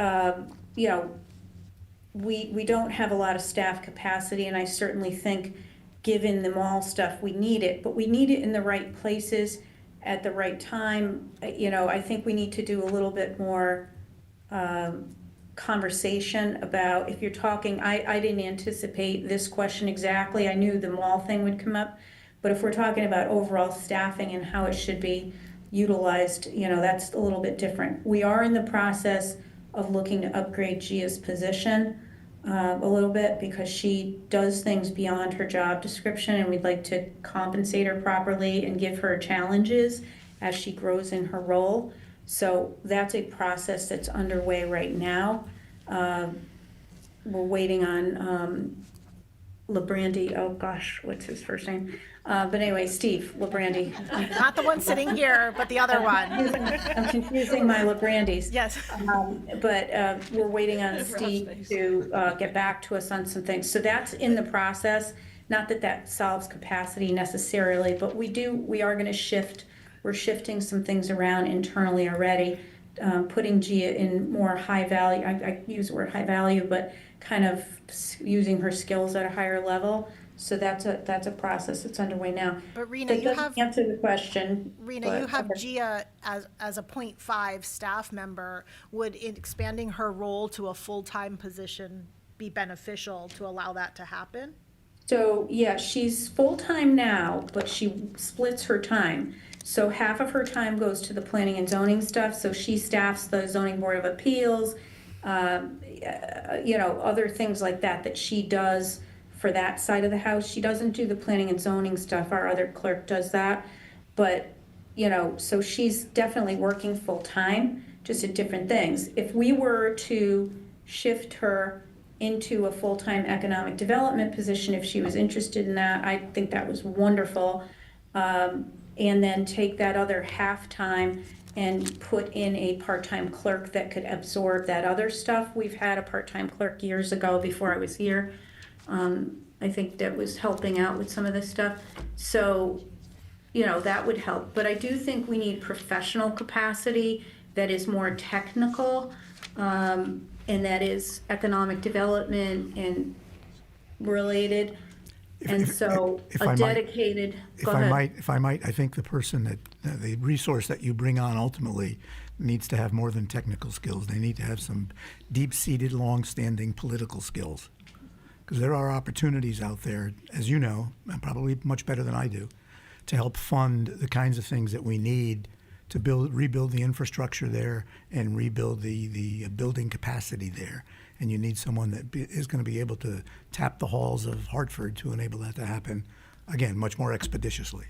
we don't have a lot of staff capacity, and I certainly think, given the mall stuff, we need it. But we need it in the right places at the right time. I think we need to do a little bit more conversation about, if you're talking, I didn't anticipate this question exactly. I knew the mall thing would come up. But if we're talking about overall staffing and how it should be utilized, that's a little bit different. We are in the process of looking to upgrade Gia's position a little bit, because she does things beyond her job description, and we'd like to compensate her properly and give her challenges as she grows in her role. So that's a process that's underway right now. We're waiting on LaBrandy, oh gosh, what's his first name? But anyway, Steve LaBrandy. Not the one sitting here, but the other one. I'm confusing my LaBrandys. Yes. But we're waiting on Steve to get back to us on some things. So that's in the process. Not that that solves capacity necessarily, but we are going to shift. We're shifting some things around internally already, putting Gia in more high value. I use the word high value, but kind of using her skills at a higher level. So that's a process that's underway now. But Rena, That you doesn't have answer the question. Rena, but- you have okay. Gia as a 0.5 staff member. Would expanding her role to a full-time position be beneficial to allow that to happen? So, yeah, she's full-time now, but she splits her time. So half of her time goes to the planning and zoning stuff, so she staffs the zoning board of appeals, other things like that she does for that side of the house. She doesn't do the planning and zoning stuff, our other clerk does that. But, so she's definitely working full-time, just at different things. If we were to shift her into a full-time economic development position, if she was interested in that, I think that was wonderful. And then take that other half-time and put in a part-time clerk that could absorb that other stuff. We've had a part-time clerk years ago before I was here. I think that was helping out with some of this stuff. So, that would help. But I do think we need professional capacity that is more technical, and that is economic development and related. And so if a I might- dedicated, go ahead. If I might, I think the person the resource that you bring on ultimately needs to have more than technical skills. They need to have some deep-seated, long-standing political skills. Because there are opportunities out there, as you know, and probably much better than I do, to help fund the kinds of things that we need to rebuild the infrastructure there and rebuild the building capacity there. And you need someone that is going to be able to tap the halls of Hartford to enable that to happen, again, much more expeditiously.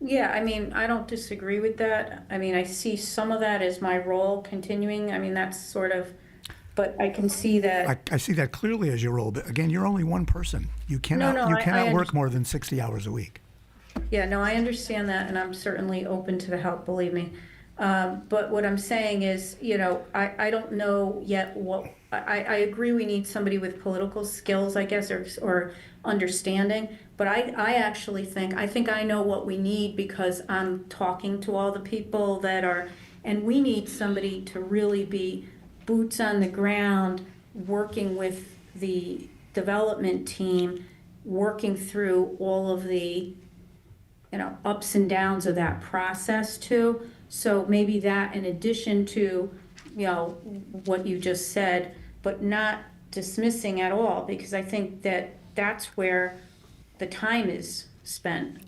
Yeah, I don't disagree with that. I see some of that as my role continuing. That's sort of, but I can see that. I see that clearly as your role, but again, you're only one person. You cannot I work more than 60 hours a week. Yeah, no, I understand that, and I'm certainly open to the help, believe me. But what I'm saying is, I don't know yet what, I agree we need somebody with political skills, I guess, or understanding. But I actually think I know what we need, because I'm talking to all the people that are, and we need somebody to really be boots on the ground, working with the development team, working through all of the ups and downs of that process too. So maybe that, in addition to, what you just said, but not dismissing at all, because I think that that's where the time is spent.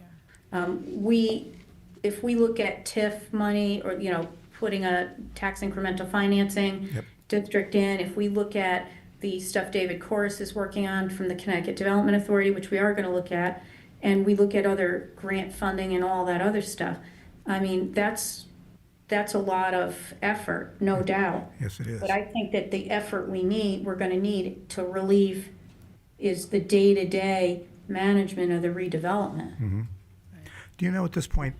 If we look at TIF money, or, putting a tax incremental financing district in, if we look at the stuff David Corus is working on from the Connecticut Development Authority, which we are going to look at, and we look at other grant funding and all that other stuff, that's a lot of effort, no doubt. Yes, it is. But I think that the effort we're going to need to relieve is the day-to-day management of the redevelopment. Do you know at this point,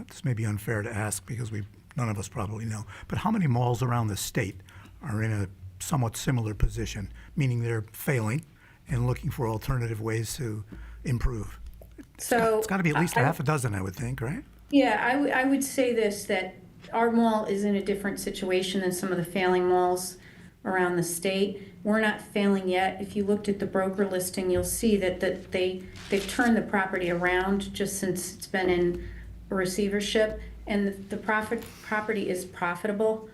this may be unfair to ask because none of us probably know, but how many malls around the state are in a somewhat similar position, meaning they're failing and looking for alternative ways to improve? So It's got to be at least a half a dozen, I would think, right? Yeah, I would say this, that our mall is in a different situation than some of the failing malls around the state. We're not failing yet. If you looked at the broker listing, you'll see that they've turned the property around just since it's been in receivership, and the property is profitable.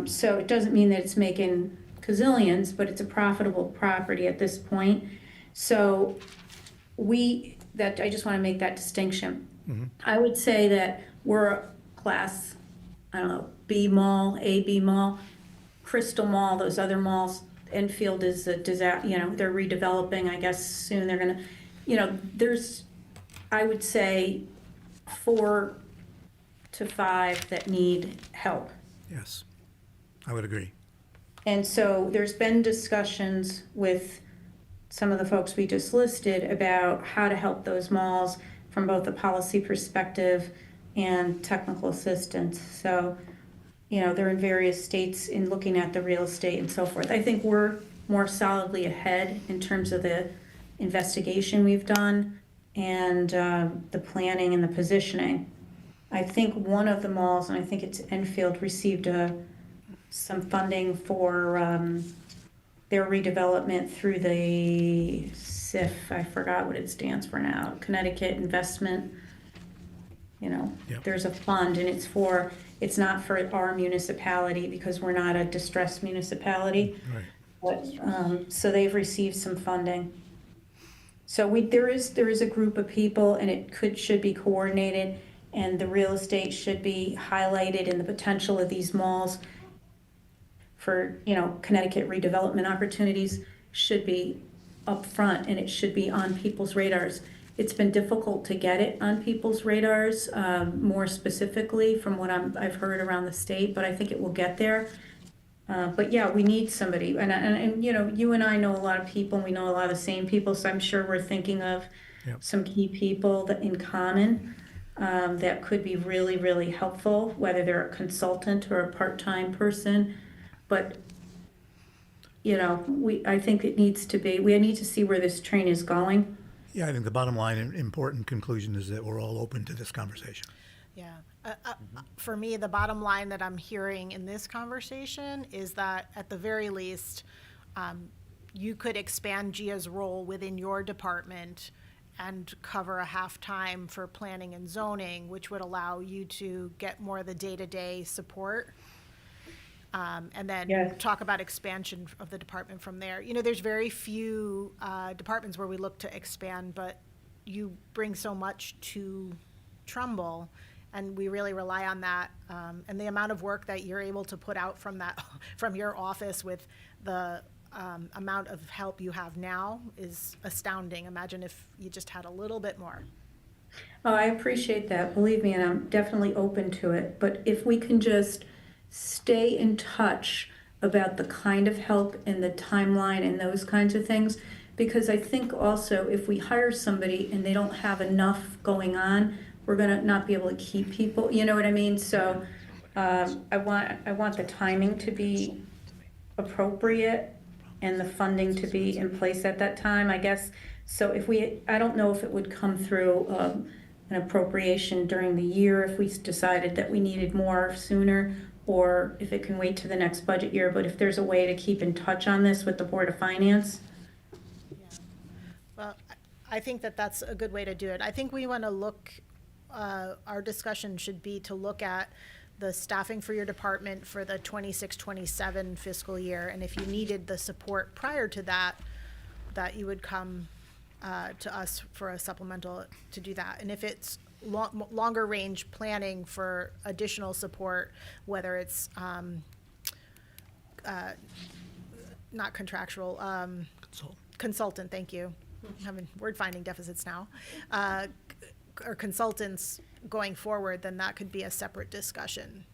So it doesn't mean that it's making gazillions, but it's a profitable property at this point. So I just want to make that distinction. I would say that we're a class, I don't know, B mall, AB mall, Crystal Mall, those other malls. Enfield is a disaster, they're redeveloping, I guess soon they're gonna, there's, I would say 4 to 5 that need help. Yes, I would agree. And so there's been discussions with some of the folks we just listed about how to help those malls from both a policy perspective and technical assistance. So, they're in various states in looking at the real estate and so forth. I think we're more solidly ahead in terms of the investigation we've done and the planning and the positioning. I think one of the malls, and I think it's Enfield, received some funding for their redevelopment through the CIF. I forgot what it stands for now. Connecticut Investment. There's a fund, and it's not for our municipality because we're not a distressed municipality. Right. But so they've received some funding. So there is a group of people, and it should be coordinated, and the real estate should be highlighted, and the potential of these malls for Connecticut redevelopment opportunities should be up front, and it should be on people's radars. It's been difficult to get it on people's radars, more specifically from what I've heard around the state, but I think it will get there. But yeah, we need somebody, and you and I know a lot of people, and we know a lot of the same people, so I'm sure we're thinking of some key people that in common that could be really, really helpful, whether they're a consultant or a part-time person. But I think we need to see where this train is going. Yeah, I think the bottom line and important conclusion is that we're all open to this conversation. Yeah. For me, the bottom line that I'm hearing in this conversation is that at the very least, you could expand Gia's role within your department and cover a half-time for planning and zoning, which would allow you to get more of the day-to-day support. And then talk about expansion of the department from there. There's very few departments where we look to expand, but you bring so much to Trumbull, and we really rely on that. And the amount of work that you're able to put out from your office with the amount of help you have now is astounding. Imagine if you just had a little bit more. Oh, I appreciate that, believe me, and I'm definitely open to it. But if we can just stay in touch about the kind of help and the timeline and those kinds of things, because I think also if we hire somebody and they don't have enough going on, we're going to not be able to keep people, you know what I mean? So I want the timing to be appropriate and the funding to be in place at that time, I guess. So I don't know if it would come through an appropriation during the year if we decided that we needed more sooner, or if it can wait to the next budget year. But if there's a way to keep in touch on this with the Board of Finance. Well, I think that's a good way to do it. I think we want to look, our discussion should be to look at the staffing for your department for the 26-27 fiscal year. And if you needed the support prior to that you would come to us for a supplemental to do that. And if it's longer range planning for additional support, whether it's not contractual, consultant, thank you. I'm having word finding deficits now, or consultants going forward, then that could be a separate discussion.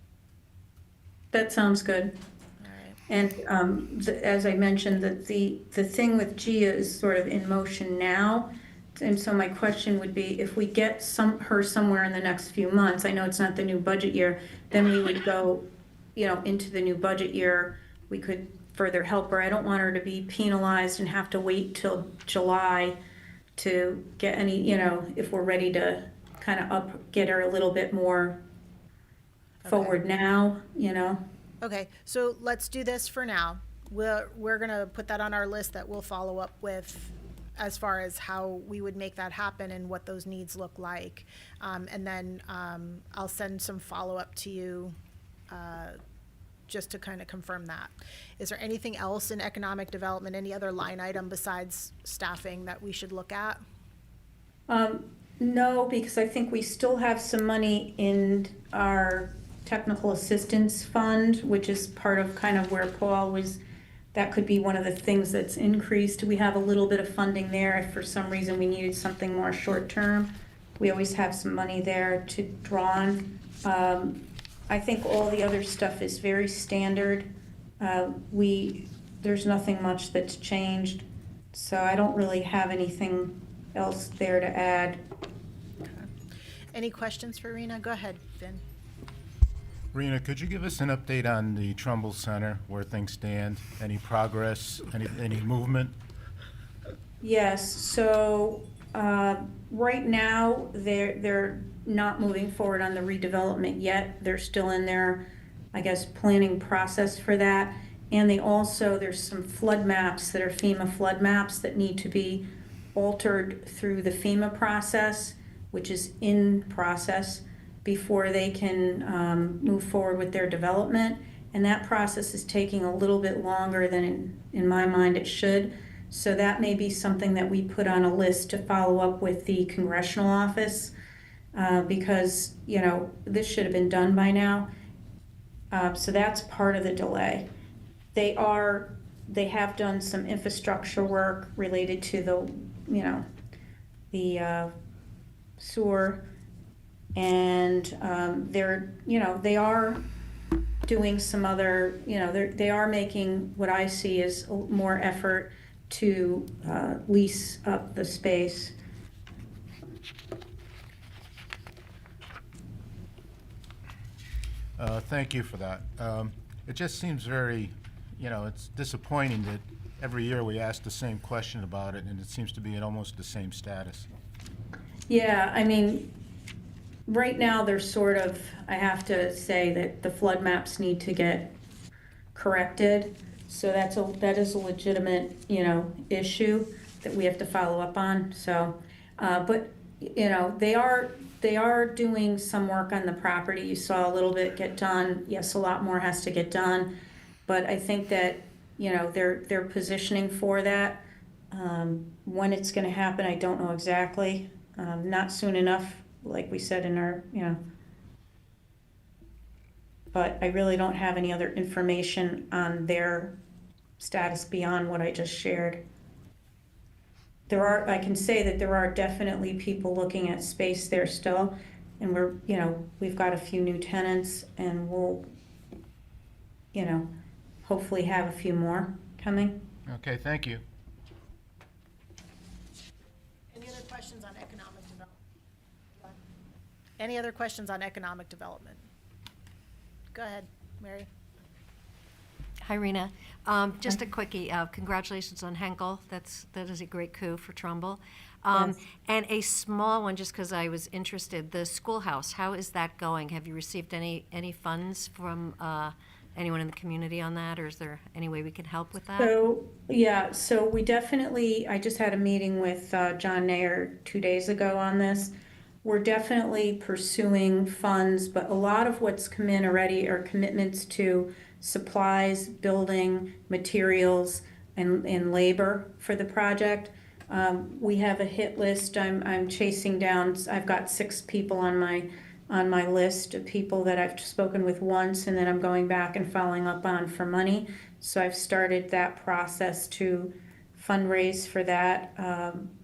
That sounds good. All right. And as I mentioned, the thing with Gia is sort of in motion now. And so my question would be, if we get her somewhere in the next few months, I know it's not the new budget year, then we would go, into the new budget year, we could further help her. I don't want her to be penalized and have to wait till July to get any, if we're ready to kind of get her a little bit more forward now. Okay, so let's do this for now. We're gonna put that on our list that we'll follow up with as far as how we would make that happen and what those needs look like. And then I'll send some follow-up to you just to kind of confirm that. Is there anything else in economic development, any other line item besides staffing that we should look at? No, because I think we still have some money in our technical assistance fund, which is part of kind of where Paul was. That could be one of the things that's increased. We have a little bit of funding there if for some reason we needed something more short-term. We always have some money there to draw on. I think all the other stuff is very standard. There's nothing much that's changed, so I don't really have anything else there to add. Any questions for Rena? Go ahead, Vin. Rena, could you give us an update on the Trumbull Center, where things stand? Any progress, any movement? Yes, so right now, they're not moving forward on the redevelopment yet. They're still in their, I guess, planning process for that. And there's some flood maps that are FEMA flood maps that need to be altered through the FEMA process, which is in process, before they can move forward with their development. And that process is taking a little bit longer than in my mind it should. So that may be something that we put on a list to follow up with the congressional office, because, this should have been done by now. So that's part of the delay. They have done some infrastructure work related to the sewer, and they are doing some other, they are making what I see as more effort to lease up the space. Thank you for that. It just seems very, it's disappointing that every year we ask the same question about it, and it seems to be at almost the same status. Yeah, I mean, right now they're sort of, I have to say that the flood maps need to get corrected. So that is a legitimate, issue that we have to follow up on. So, but, they are doing some work on the property. You saw a little bit get done. Yes, a lot more has to get done. But I think that, they're positioning for that. When it's gonna happen, I don't know exactly. Not soon enough, like we said in our, but I really don't have any other information on their status beyond what I just shared. I can say that there are definitely people looking at space there still, and we've got a few new tenants, and we'll, hopefully have a few more coming. Okay, thank you. Any other questions on economic development? Any other questions on economic development? Go ahead, Mary. Hi, Rena. Just a quickie. Congratulations on Henkel. That is a great coup for Trumbull. And a small one, just because I was interested. The schoolhouse. How is that going? Have you received any funds from anyone in the community on that, or is there any way we can help with that? So we definitely. I just had a meeting with John Nair 2 days ago on this. We're definitely pursuing funds, but a lot of what's come in already are commitments to supplies, building, materials, and labor for the project. We have a hit list. I'm chasing down. I've got 6 people on my list of people that I've spoken with once, and then I'm going back and following up on for money. So I've started that process to fundraise for that.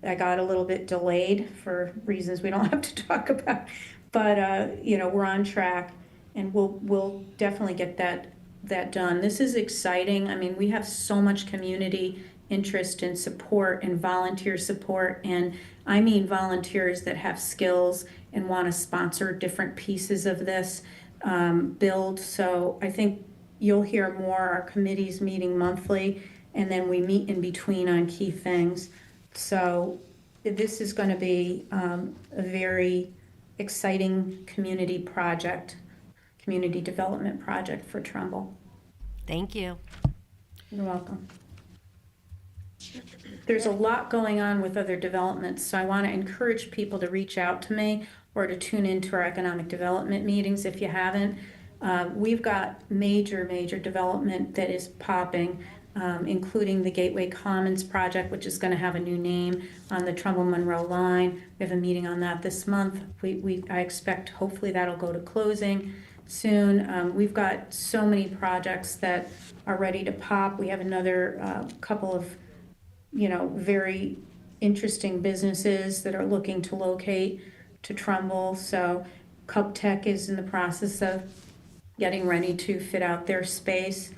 I got a little bit delayed for reasons we don't have to talk about, but we're on track, and we'll definitely get that that done. This is exciting. I mean, we have so much community interest and support and volunteer support, and I mean volunteers that have skills and want to sponsor different pieces of this build. So I think you'll hear more. Our committee's meeting monthly, and then we meet in between on key things. So this is going to be a very exciting community project, community development project for Trumbull. Thank you. You're welcome. There's a lot going on with other developments, so I want to encourage people to reach out to me or to tune into our economic development meetings if you haven't. We've got major development that is popping, including the Gateway Commons project, which is going to have a new name on the Trumbull-Monroe line. We have a meeting on that this month. I expect hopefully that'll go to closing soon. We've got so many projects that are ready to pop. We have another couple of very interesting businesses that are looking to locate to Trumbull. So Cup Tech is in the process of getting ready to fit out their space.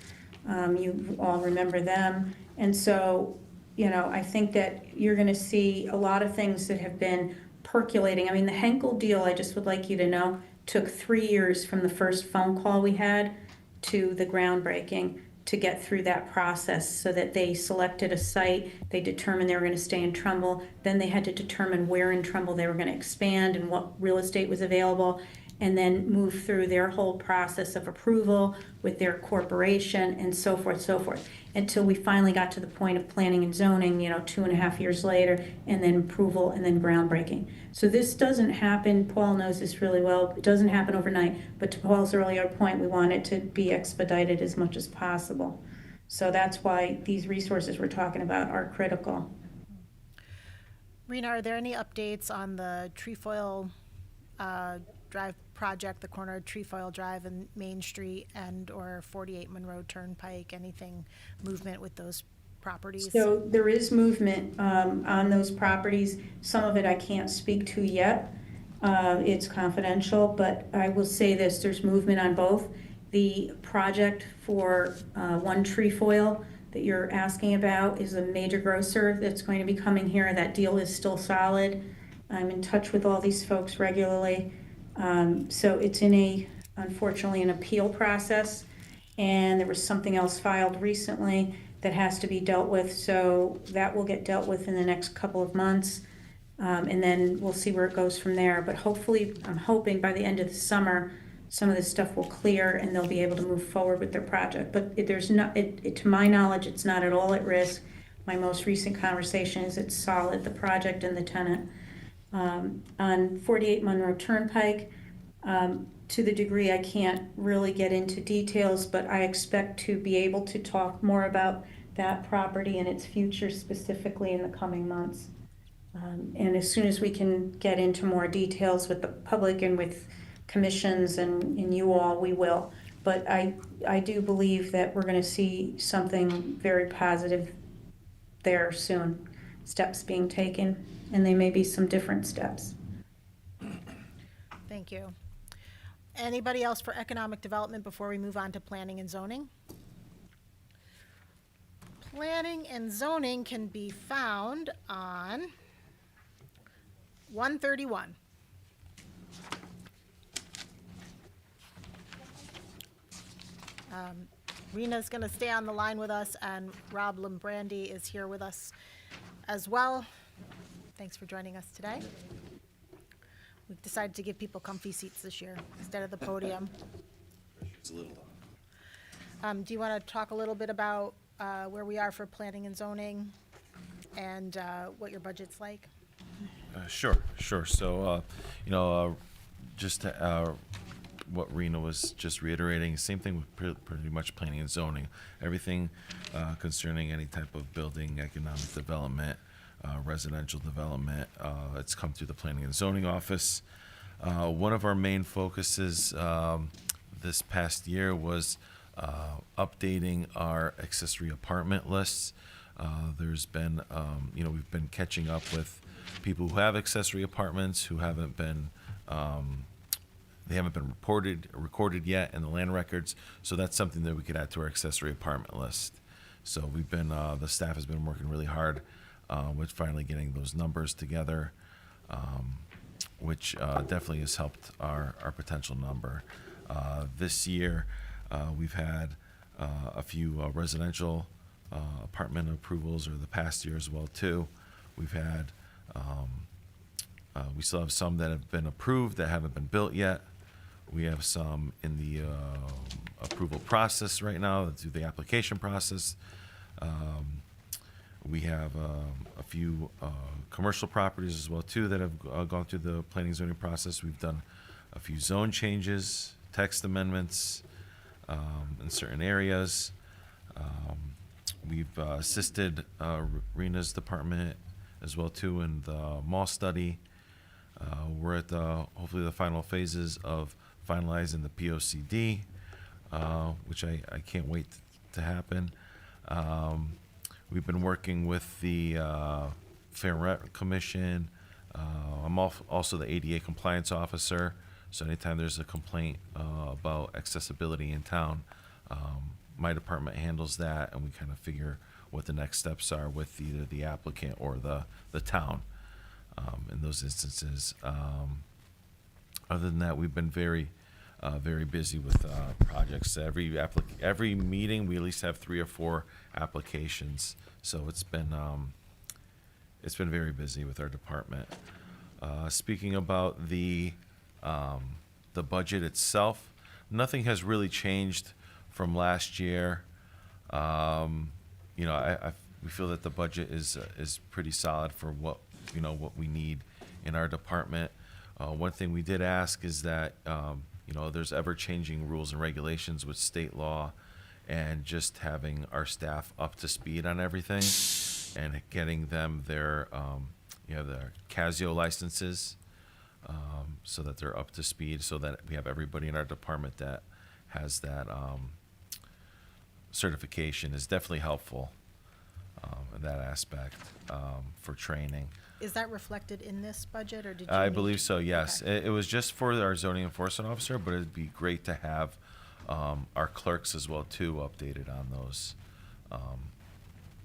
You all remember them. And so, I think that you're going to see a lot of things that have been percolating. I mean, the Henkel deal, I just would like you to know, took 3 years from the first phone call we had to the groundbreaking to get through that process, so that they selected a site, they determined they were going to stay in Trumbull, then they had to determine where in Trumbull they were going to expand and what real estate was available, and then move through their whole process of approval with their corporation and so forth, until we finally got to the point of planning and zoning, 2.5 years later, and then approval and then groundbreaking. So this doesn't happen, Paul knows this really well, it doesn't happen overnight, but to Paul's earlier point, we want it to be expedited as much as possible. So that's why these resources we're talking about are critical. Rena, are there any updates on the Trefoil Drive project, the corner of Trefoil Drive and Main Street and or 48 Monroe Turnpike? Anything movement with those properties? So there is movement on those properties. Some of it I can't speak to yet. It's confidential, but I will say this, there's movement on both. The project for One Trefoil that you're asking about is a major grocer that's going to be coming here. That deal is still solid. I'm in touch with all these folks regularly. So it's unfortunately, an appeal process, and there was something else filed recently that has to be dealt with, so that will get dealt with in the next couple of months, and then we'll see where it goes from there. But hopefully, I'm hoping by the end of the summer, some of this stuff will clear and they'll be able to move forward with their project. But to my knowledge, it's not at all at risk. My most recent conversation is it's solid, the project and the tenant. On 48 Monroe Turnpike, to the degree I can't really get into details, but I expect to be able to talk more about that property and its future specifically in the coming months. And as soon as we can get into more details with the public and with commissions and you all, we will. But I do believe that we're going to see something very positive there soon, steps being taken. And they may be some different steps. Thank you. Anybody else for economic development before we move on to planning and zoning? Planning and zoning can be found on 131. Rena's going to stay on the line with us, and Rob Limbrandi is here with us as well. Thanks for joining us today. We've decided to give people comfy seats this year instead of the podium. It's a little Do you want to talk a little bit about where we are for planning and zoning and what your budget's like? Sure. So, just what Rena was just reiterating, same thing with pretty much planning and zoning. Everything concerning any type of building, economic development, residential development, it's come through the planning and zoning office. One of our main focuses this past year was updating our accessory apartment lists. There's been, we've been catching up with people who have accessory apartments who haven't been They haven't been recorded yet in the land records, so that's something that we could add to our accessory apartment list. So we've been, the staff has been working really hard with finally getting those numbers together, which definitely has helped our potential number. This year, we've had a few residential apartment approvals, or the past year as well too. We've had, we still have some that have been approved that haven't been built yet. We have some in the approval process right now, through the application process. We have a few commercial properties as well too that have gone through the planning zoning process. We've done a few zone changes, text amendments in certain areas. We've assisted Rena's department as well too in the mall study. We're at hopefully the final phases of finalizing the POCD, which I can't wait to happen. We've been working with the Fair Rent Commission. I'm also the ADA compliance officer, so anytime there's a complaint about accessibility in town, my department handles that, and we kind of figure what the next steps are with either the applicant or the town in those instances. Other than that, we've been very busy with projects. Every meeting, we at least have 3 or 4 applications. So it's been very busy with our department. Speaking about the budget itself, nothing has really changed from last year. You know, we feel that the budget is pretty solid for what we need in our department. One thing we did ask is that there's ever-changing rules and regulations with state law, and just having our staff up to speed on everything and getting them their Casio licenses, so that they're up to speed, so that we have everybody in our department that has that certification is definitely helpful in that aspect for training. Is that reflected in this budget, or did you? I believe so, yes. It was just for our zoning enforcement officer, but it'd be great to have our clerks as well too updated on those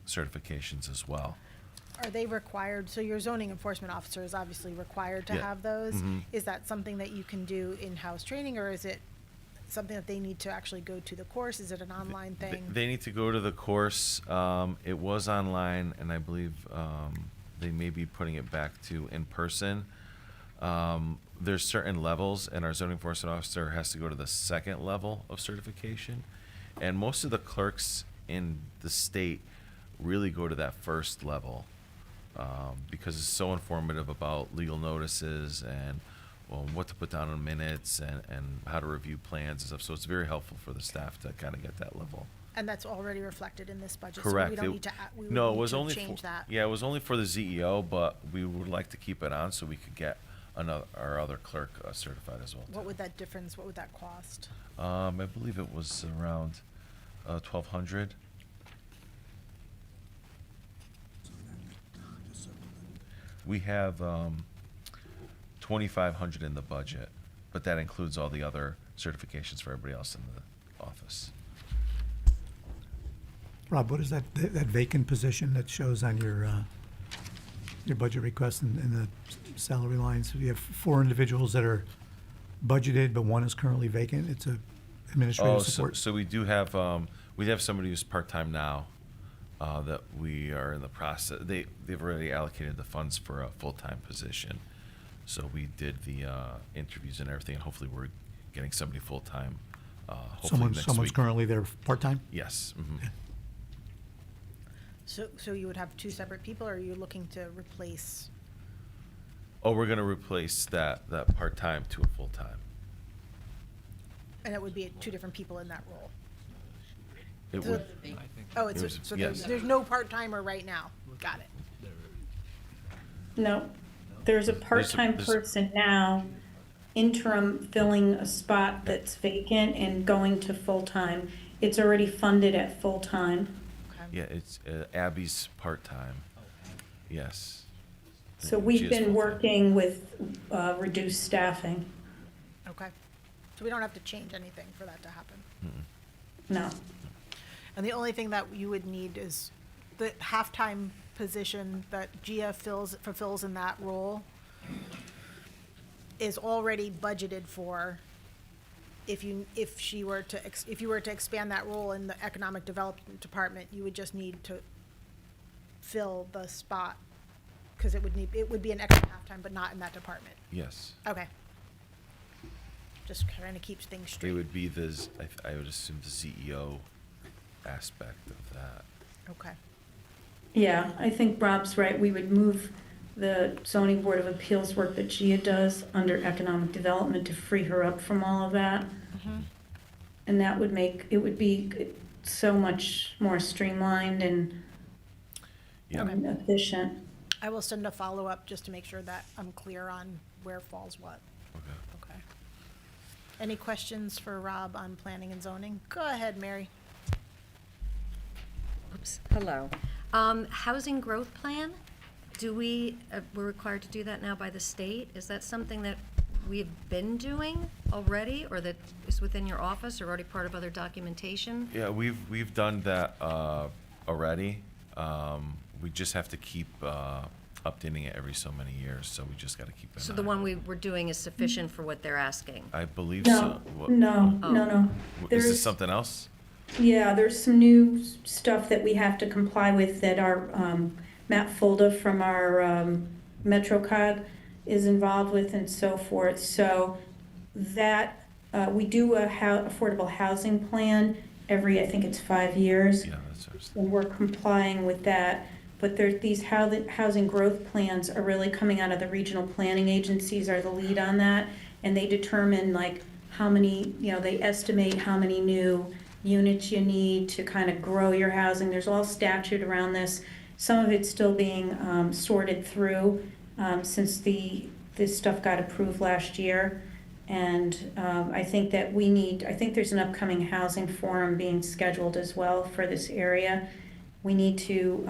certifications as well. Are they required, so your zoning enforcement officer is obviously required to Yeah. have those? Mhm. Is that something that you can do in-house training, or is it something that they need to actually go to the course? Is it an online thing? They need to go to the course. It was online, and I believe they may be putting it back to in person. There's certain levels, and our zoning enforcement officer has to go to the 2nd level of certification. And most of the clerks in the state really go to that 1st level, because it's so informative about legal notices and what to put down in minutes and how to review plans and stuff. So it's very helpful for the staff to kind of get that level. And that's already reflected in this budget? Correct. So we don't need to, we No, would it was need only to change for, that? yeah, it was only for the ZEO, but we would like to keep it on so we could get our other clerk certified as well. What would that difference, what would that cost? I believe it was around $1,200. We have $2,500 in the budget, but that includes all the other certifications for everybody else in the office. Rob, what is that vacant position that shows on your budget request in the salary lines? You have 4 individuals that are budgeted, but 1 is currently vacant. It's a administrative support. So we do have somebody who's part-time now that we are in the process. They've already allocated the funds for a full-time position. So we did the interviews and everything, and hopefully we're getting somebody full-time. Hopefully next Someone's week. currently there part-time? Yes. Mhm. So you would have 2 separate people, or are you looking to replace? Oh, we're gonna replace that part-time to a full-time. And it would be 2 different people in that role? It So- would. Oh, it's, There's- so yes. there's no part-timer right now? Got it. No, there's a part-time there's- person now, interim filling a spot that's vacant and going to full-time. It's already funded at full-time. Yeah, it's Abby's part-time. Yes. So She we've is been full-time. working with reduced staffing. Okay. So we don't have to change anything for that to happen. No. And the only thing that you would need is the halftime position that Gia fulfills in that role is already budgeted for. If you were to expand that role in the economic development department, you would just need to fill the spot, because it would be an extra halftime, but not in that department. Yes. Okay. Just trying to keep things They straight. would be I would assume the CEO aspect of that. Okay. Yeah, I think Rob's right. We would move the zoning board of appeals work that Gia does under economic development to free her up from all of that. And that would make, it would be so much more streamlined and efficient. I will send a follow-up just to make sure that I'm clear on where falls what. Okay. Any questions for Rob on planning and zoning? Go ahead, Mary. Oops, hello. Housing growth plan, we're required to do that now by the state? Is that something that we've been doing already, or that is within your office, or already part of other documentation? Yeah, we've done that already. We just have to keep updating it every so many years, so we just got to keep an So eye the on one it. we were doing is sufficient for what they're asking? I believe No, so. What- no, Oh. no, no. Is There's- this something else? Yeah, there's some new stuff that we have to comply with that our Matt Fulda from our MetroCog is involved with and so forth. So that, we do a affordable housing plan every, I think it's 5 years. Yeah, that's ours. And we're complying with that. But these housing growth plans are really coming out of the regional planning agencies are the lead on that. And they determine like how many, they estimate how many new units you need to kind of grow your housing. There's all statute around this. Some of it's still being sorted through since this stuff got approved last year. And I think that I think there's an upcoming housing forum being scheduled as well for this area. We need to,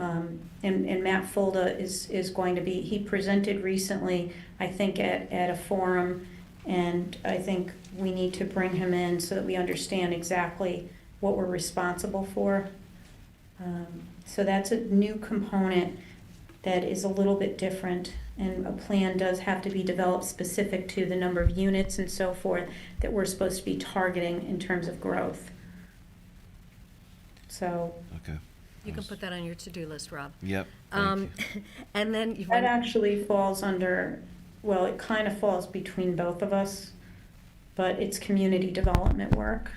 and Matt Fulda is going to be, he presented recently, I think, at a forum, and I think we need to bring him in so that we understand exactly what we're responsible for. So that's a new component that is a little bit different, and a plan does have to be developed specific to the number of units and so forth that we're supposed to be targeting in terms of growth. So. Okay. You can put that on your to-do list, Rob. Yep. And then That actually falls under, well, it kind of falls between both of us, but it's community development work.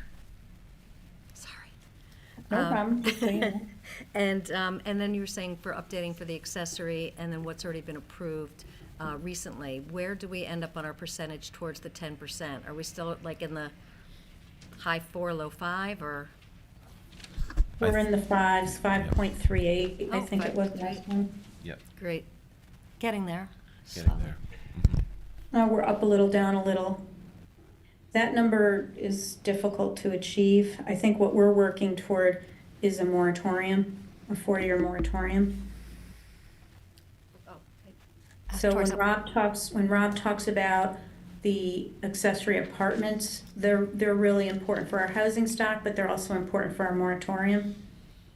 Sorry. No problem. Just so you know. And then you were saying for updating for the accessory, and then what's already been approved recently. Where do we end up on our percentage towards the 10%? Are we still like in the high 4, low 5, or? We're in the 5s, 5.38, I Oh, think it was 5.38. last one. Yep. Great. Getting there. Getting there. We're up a little, down a little. That number is difficult to achieve. I think what we're working toward is a moratorium, a 4-year moratorium. So when Rob talks about the accessory apartments, they're really important for our housing stock, but they're also important for our moratorium.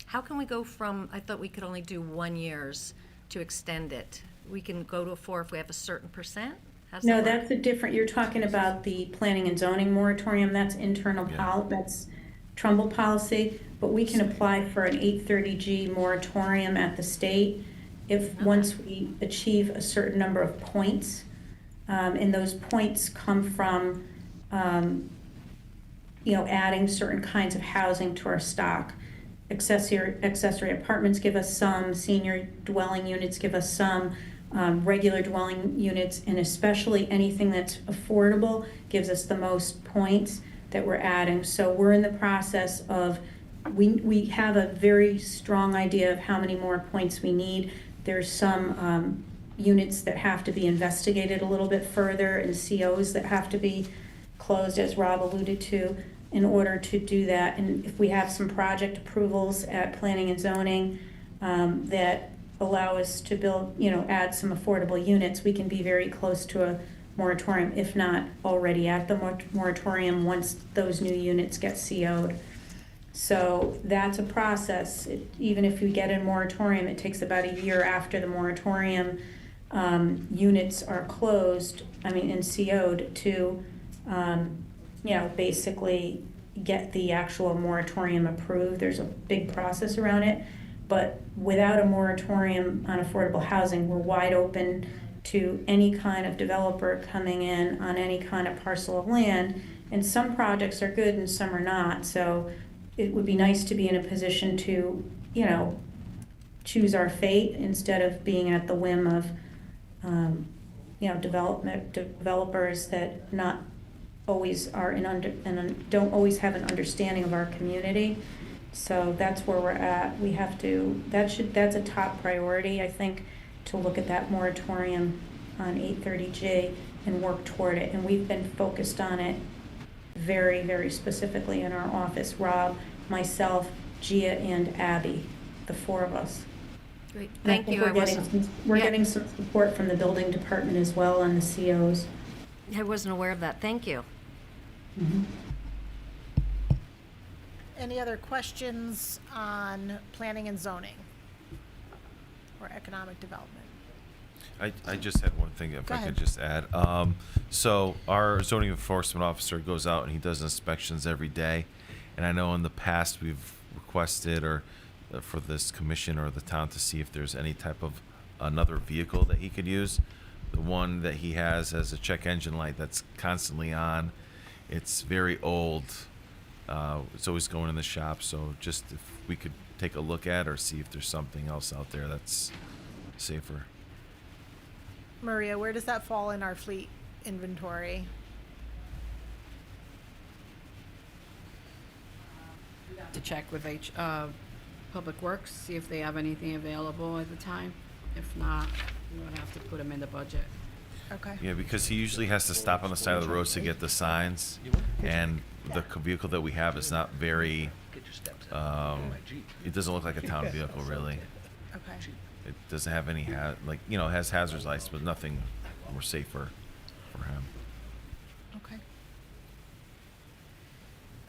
How can we go from, I thought we could only do 1 years to extend it. We can go to a 4 if we have a certain percent? How's No, that work? that's a different, you're talking about the planning and zoning moratorium, that's internal that's Trumbull policy, but we can apply for an 830G moratorium at the state if, once we achieve a certain number of points, and those points come from, adding certain kinds of housing to our stock. Accessory apartments give us some, senior dwelling units give us some, regular dwelling units, and especially anything that's affordable gives us the most points that we're adding. So we're in the process of, we have a very strong idea of how many more points we need. There's some units that have to be investigated a little bit further, and COs that have to be closed, as Rob alluded to, in order to do that. And if we have some project approvals at planning and zoning that allow us to build, add some affordable units, we can be very close to a moratorium, if not already at the moratorium once those new units get CO'd. So that's a process. Even if we get a moratorium, it takes about a year after the moratorium units are closed, and CO'd to, basically get the actual moratorium approved. There's a big process around it. But without a moratorium on affordable housing, we're wide open to any kind of developer coming in on any kind of parcel of land. And some projects are good and some are not. So it would be nice to be in a position to, choose our fate instead of being at the whim of, developers that not always are don't always have an understanding of our community. So that's where we're at. We have to, that's a top priority, I think, to look at that moratorium on 830G and work toward it. And we've been focused on it very, very specifically in our office. Rob, myself, Gia, and Abby, the four of us. Great, And I thank think you. We're Yeah. getting some support from the building department as well on the COs. I wasn't aware of that. Thank you. Any other questions on planning and zoning or economic development? I just had one thing, if Go I ahead. could just add. So our zoning enforcement officer goes out and he does inspections every day. And I know in the past we've requested for this commission or the town to see if there's any type of another vehicle that he could use. The one that he has a check engine light that's constantly on. It's very old. It's always going in the shop. So just if we could take a look at or see if there's something else out there that's safer. Maria, where does that fall in our fleet inventory? To check with Public Works, see if they have anything available at the time. If not, we would have to put them in the budget. Okay. Yeah, because he usually has to stop on the side of the roads to get the signs, and the vehicle that we have is not very. It doesn't look like a town vehicle, really. Okay. It doesn't have any it has hazards lights, but nothing more safer for him. Okay.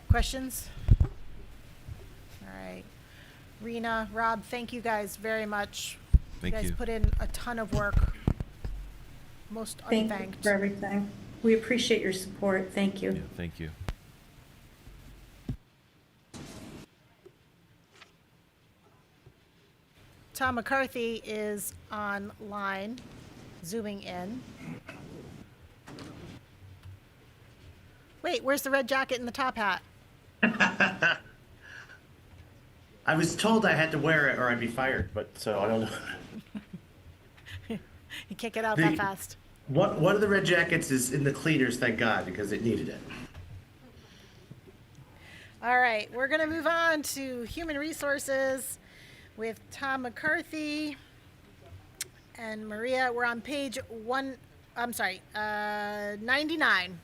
Questions? All right. Rena, Rob, thank you guys very much. Thank You guys you. put in a ton of work. Most Thank you unthanked. for everything. We appreciate your support. Thank you. Yeah, thank you. Tom McCarthy is online, zooming in. Wait, where's the red jacket and the top hat? I was told I had to wear it or I'd be fired, but so I don't know. You can't get out that fast. One of the red jackets is in the cleaners, thank God, because it needed it. All right, we're going to move on to human resources with Tom McCarthy and Maria. We're on page 99.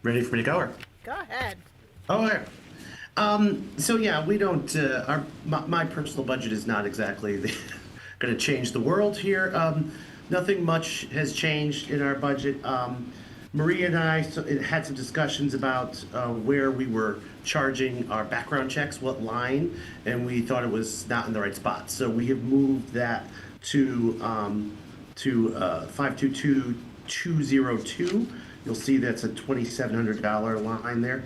Ready for me to go? Or? Go ahead. Oh, yeah. So yeah, we don't. My personal budget is not exactly going to change the world here. Nothing much has changed in our budget. Maria and I had some discussions about where we were charging our background checks, what line, and we thought it was not in the right spot. So we have moved that to 522202. You'll see that's a $2,700 line there.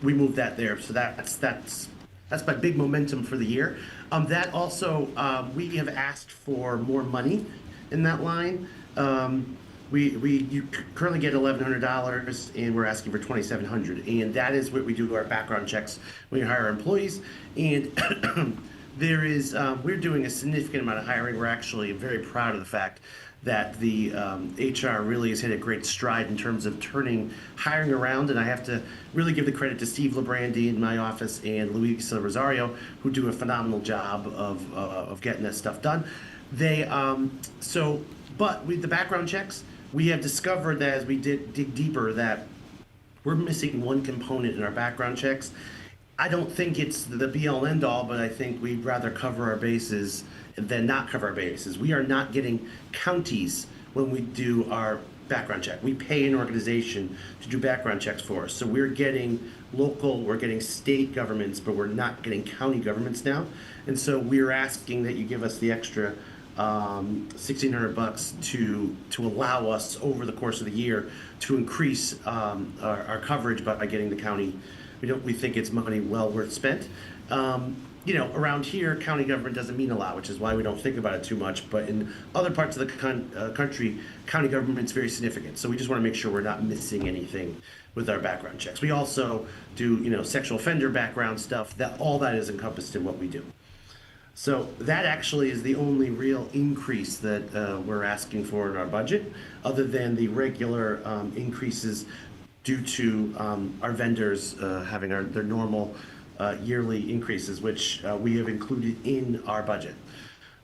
We moved that there, so that's my big momentum for the year. That also, we have asked for more money in that line. You currently get $1,100, and we're asking for $2,700, and that is what we do to our background checks when we hire employees. And we're doing a significant amount of hiring. We're actually very proud of the fact that the HR really has hit a great stride in terms of turning hiring around, and I have to really give the credit to Steve Labrandi in my office and Luisa Rosario, who do a phenomenal job of getting that stuff done. But with the background checks, we have discovered that as we dig deeper that we're missing one component in our background checks. I don't think it's the be-all and end-all, but I think we'd rather cover our bases than not cover our bases. We are not getting counties when we do our background check. We pay an organization to do background checks for us. So we're getting local, we're getting state governments, but we're not getting county governments now. And so we're asking that you give us the extra $1,600 to allow us over the course of the year to increase our coverage by getting the county. We think it's money well worth spent. Around here, county government doesn't mean a lot, which is why we don't think about it too much. But in other parts of the country, county government's very significant. So we just want to make sure we're not missing anything with our background checks. We also do, sexual offender background stuff. All that is encompassed in what we do. So that actually is the only real increase that we're asking for in our budget, other than the regular increases due to our vendors having their normal yearly increases, which we have included in our budget.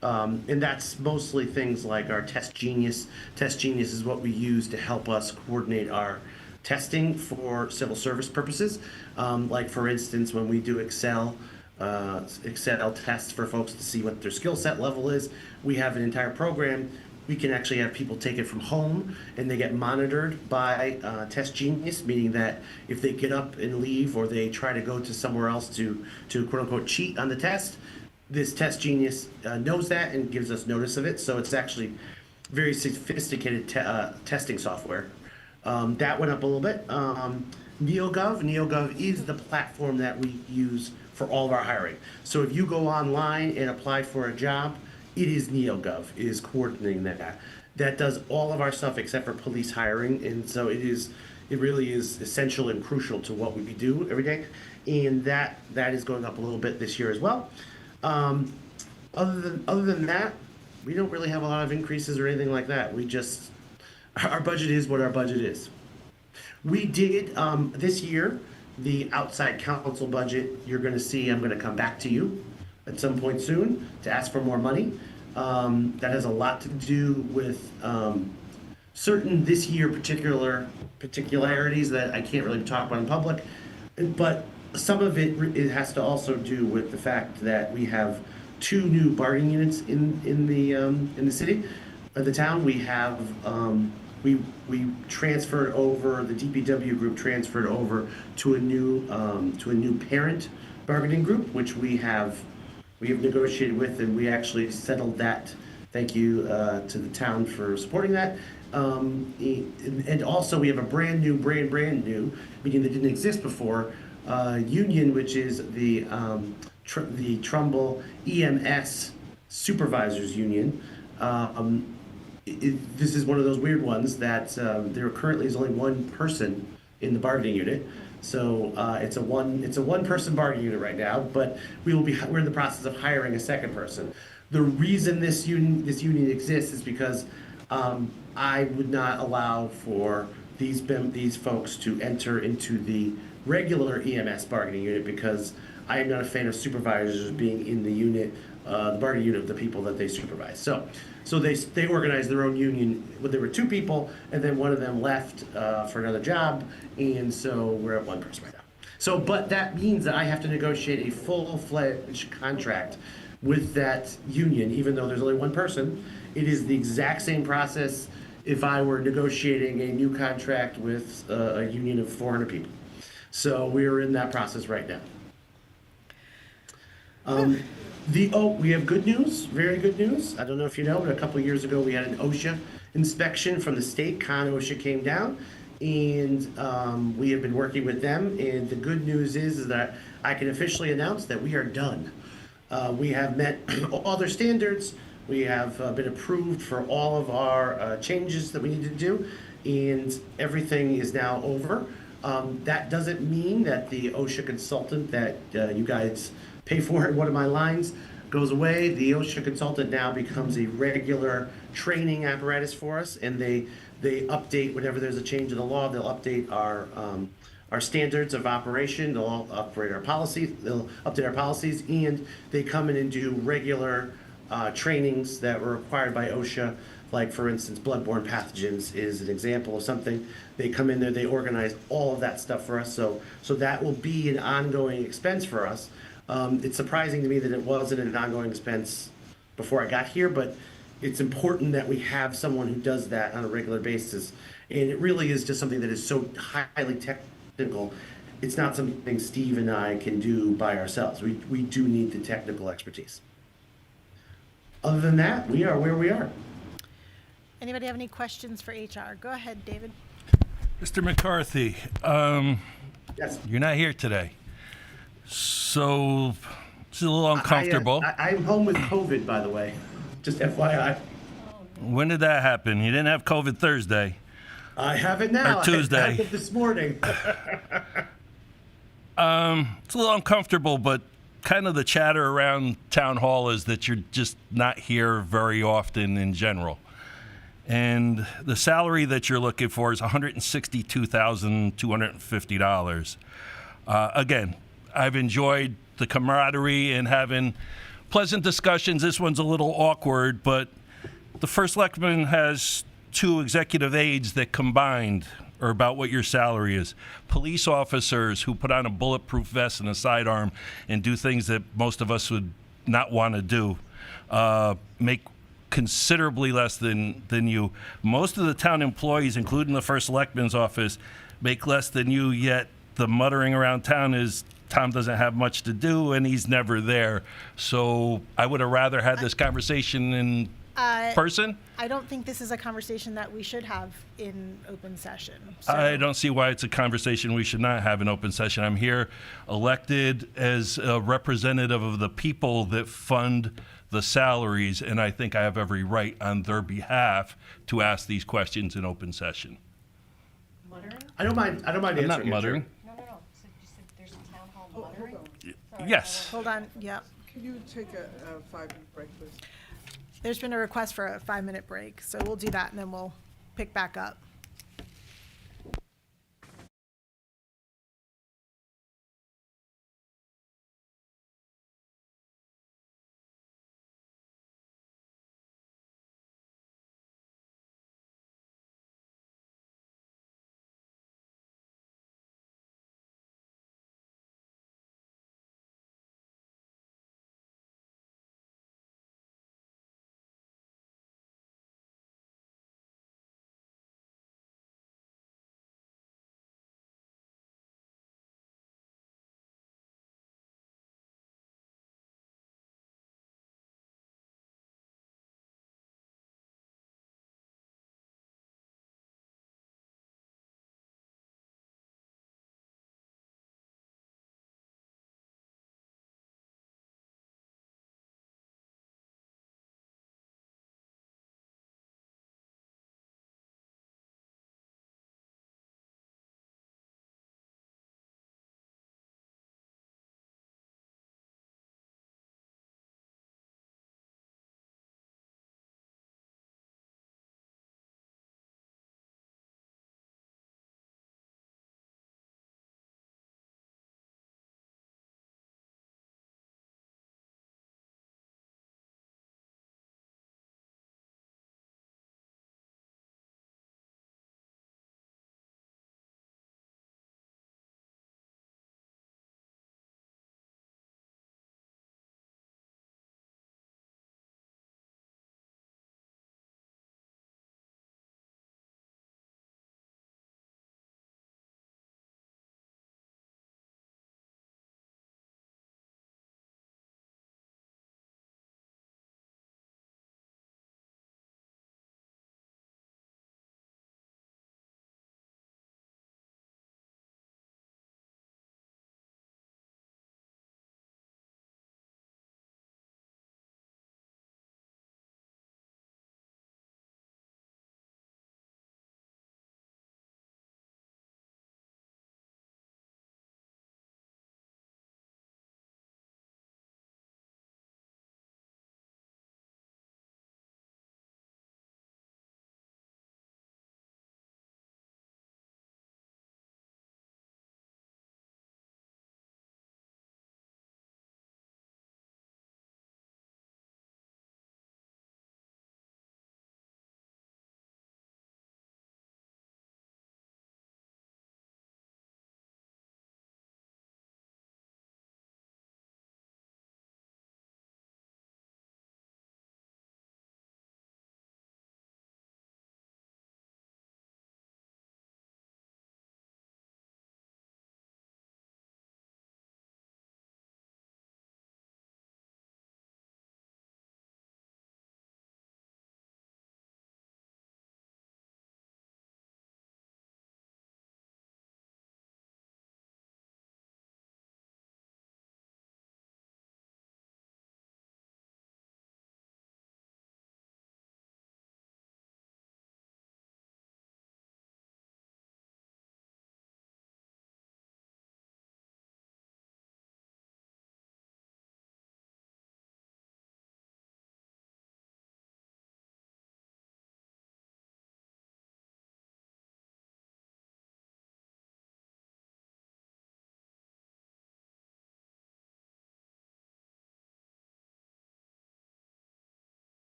And that's mostly things like our Test Genius. Test Genius is what we use to help us coordinate our testing for civil service purposes. Like, for instance, when we do Excel tests for folks to see what their skill set level is, we have an entire program. We can actually have people take it from home, and they get monitored by Test Genius, meaning that if they get up and leave, or they try to go to somewhere else to quote unquote cheat on the test, this Test Genius knows that and gives us notice of it. So it's actually very sophisticated testing software. That went up a little bit. NeoGov is the platform that we use for all of our hiring. So if you go online and apply for a job, it is NeoGov is coordinating that. That does all of our stuff except for police hiring, and so it really is essential and crucial to what we do every day. And that is going up a little bit this year as well. Other than that, we don't really have a lot of increases or anything like that. Our budget is what our budget is. We did this year the outside council budget. You're going to see. I'm going to come back to you at some point soon to ask for more money. That has a lot to do with certain this year particularities that I can't really talk about in public, but some of it has to also do with the fact that we have 2 new bargaining units in the city, the town. We have we transferred over, the DPW group transferred over to a new parent bargaining group, which we have negotiated with, and we actually settled that. Thank you to the town for supporting that. And also we have a brand new, meaning that didn't exist before, union, which is the Trumbull EMS Supervisors Union. This is one of those weird ones that there currently is only one person in the bargaining unit. So it's a one-person bargaining unit right now, but we're in the process of hiring a second person. The reason this union exists is because I would not allow for these folks to enter into the regular EMS bargaining unit, because I am not a fan of supervisors being in the unit, the bargaining unit of the people that they supervise. So they organized their own union. Well, there were 2 people, and then one of them left for another job, and so we're at 1 person right now. So, but that means that I have to negotiate a full-fledged contract with that union, even though there's only 1 person. It is the exact same process if I were negotiating a new contract with a union of 400 people. So we're in that process right now. We have good news, very good news. I don't know if you know, but a couple of years ago we had an OSHA inspection from the state. OSHA came down, and we have been working with them. And the good news is that I can officially announce that we are done. We have met all their standards. We have been approved for all of our changes that we need to do, and everything is now over. That doesn't mean that the OSHA consultant that you guys pay for in one of my lines goes away. The OSHA consultant now becomes a regular training apparatus for us, and they update whenever there's a change in the law. They'll update our standards of operation. They'll upgrade our policies. They'll update our policies, and they come in and do regular trainings that were required by OSHA Like, for instance, bloodborne pathogens is an example of something. They come in there, they organize all of that stuff for us, so that will be an ongoing expense for us. It's surprising to me that it wasn't an ongoing expense before I got here, but it's important that we have someone who does that on a regular basis. And it really is just something that is so highly technical. It's not something Steve and I can do by ourselves. We do need the technical expertise. Other than that, we are where we are. Anybody have any questions for HR? Go ahead, David. Mr. McCarthy, Yes. you're not here today. So it's a little uncomfortable. I'm home with COVID, by the way. Just FYI. When did that happen? You didn't have COVID Thursday. I have it now. Or Tuesday. I had it this morning. It's a little uncomfortable, but kind of the chatter around town hall is that you're just not here very often in general. And the salary that you're looking for is $162,250. Again, I've enjoyed the camaraderie and having pleasant discussions. This one's a little awkward, but the first selectman has 2 executive aides that combined are about what your salary is. Police officers who put on a bulletproof vest and a sidearm and do things that most of us would not want to do make considerably less than you. Most of the town employees, including the first selectman's office, make less than you, yet the muttering around town is Tom doesn't have much to do and he's never there. So I would have rather had this conversation in person. I don't think this is a conversation that we should have in open session. So I don't see why it's a conversation we should not have in open session. I'm here elected as a representative of the people that fund the salaries, and I think I have every right on their behalf to ask these questions in open session. I don't mind I'm answering. not it, muttering. No. So you said there's a town hall muttering? Yes. Hold on, yep. Can you take a 5-minute break, please? There's been a request for a 5-minute break, so we'll do that and then we'll pick back up.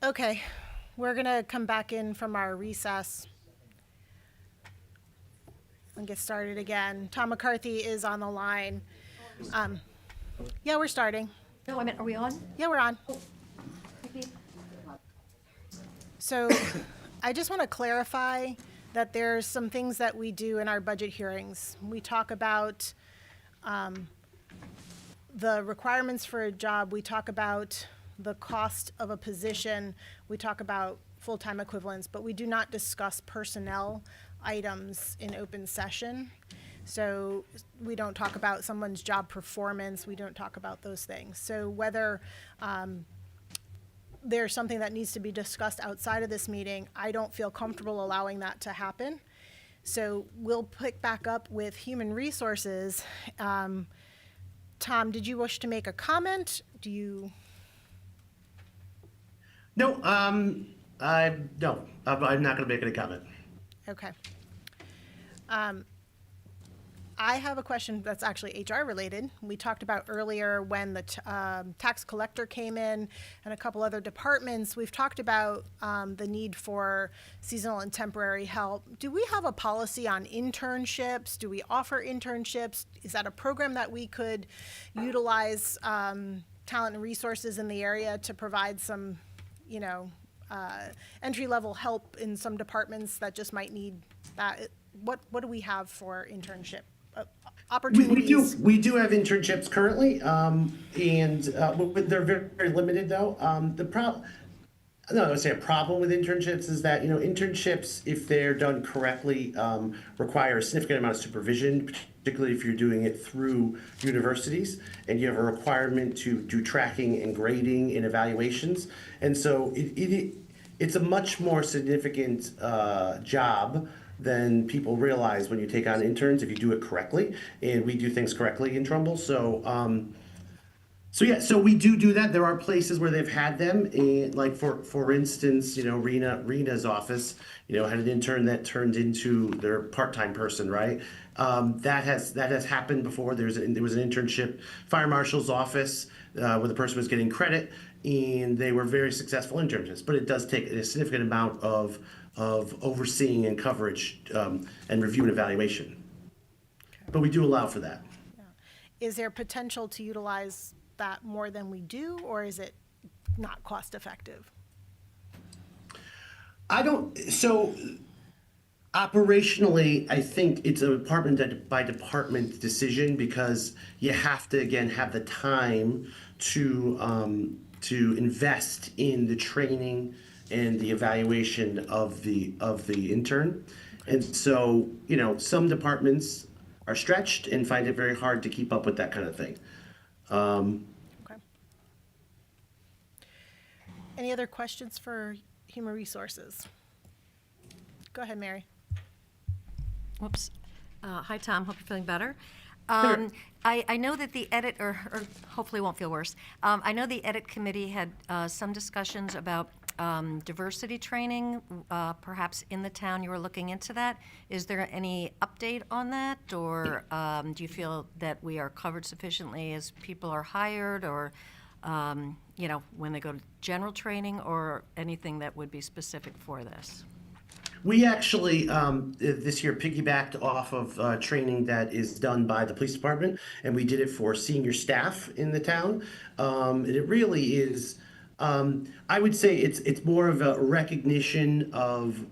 Okay, we're gonna come back in from our recess and get started again. Tom McCarthy is on the line. Yeah, we're starting. No, I meant, are we on? Yeah, we're on. So I just want to clarify that there's some things that we do in our budget hearings. We talk about the requirements for a job. We talk about the cost of a position. We talk about full-time equivalents, but we do not discuss personnel items in open session. So we don't talk about someone's job performance. We don't talk about those things. So whether there's something that needs to be discussed outside of this meeting, I don't feel comfortable allowing that to happen. So we'll pick back up with human resources. Tom, did you wish to make a comment? Do you? No, no, I'm not going to make any comment. Okay. I have a question that's actually HR related. We talked about earlier when the tax collector came in and a couple other departments. We've talked about the need for seasonal and temporary help. Do we have a policy on internships? Do we offer internships? Is that a program that we could utilize talent and resources in the area to provide some, entry-level help in some departments that just might need that? What do we have for internship opportunities? We do have internships currently, and they're very, very limited though. I would say a problem with internships is that, internships, if they're done correctly, require a significant amount of supervision, particularly if you're doing it through universities and you have a requirement to do tracking and grading and evaluations. And so it's a much more significant job than people realize when you take on interns if you do it correctly, and we do things correctly in Trumbull. So we do that. There are places where they've had them, and like for instance, Rena's office, had an intern that turned into their part-time person, right? That has happened before. There was an internship, fire marshal's office, where the person was getting credit, and they were very successful internships. But it does take a significant amount of overseeing and coverage and review and evaluation. But we do allow for that. Is there potential to utilize that more than we do, or is it not cost effective? Operationally, I think it's a department by department decision, because you have to, again, have the time to invest in the training and the evaluation of the intern. And so, some departments are stretched and find it very hard to keep up with that kind of thing. Okay. Any other questions for human resources? Go ahead, Mary. Whoops. Hi, Tom. Hope you're feeling better. I know that the edit, or hopefully won't feel worse. I know the edit committee had some discussions about diversity training, perhaps in the town. You were looking into that. Is there any update on that, or do you feel that we are covered sufficiently as people are hired, or when they go to general training, or anything that would be specific for this? We actually, this year, piggybacked off of training that is done by the police department, and we did it for senior staff in the town. And it really is, I would say it's more of a recognition of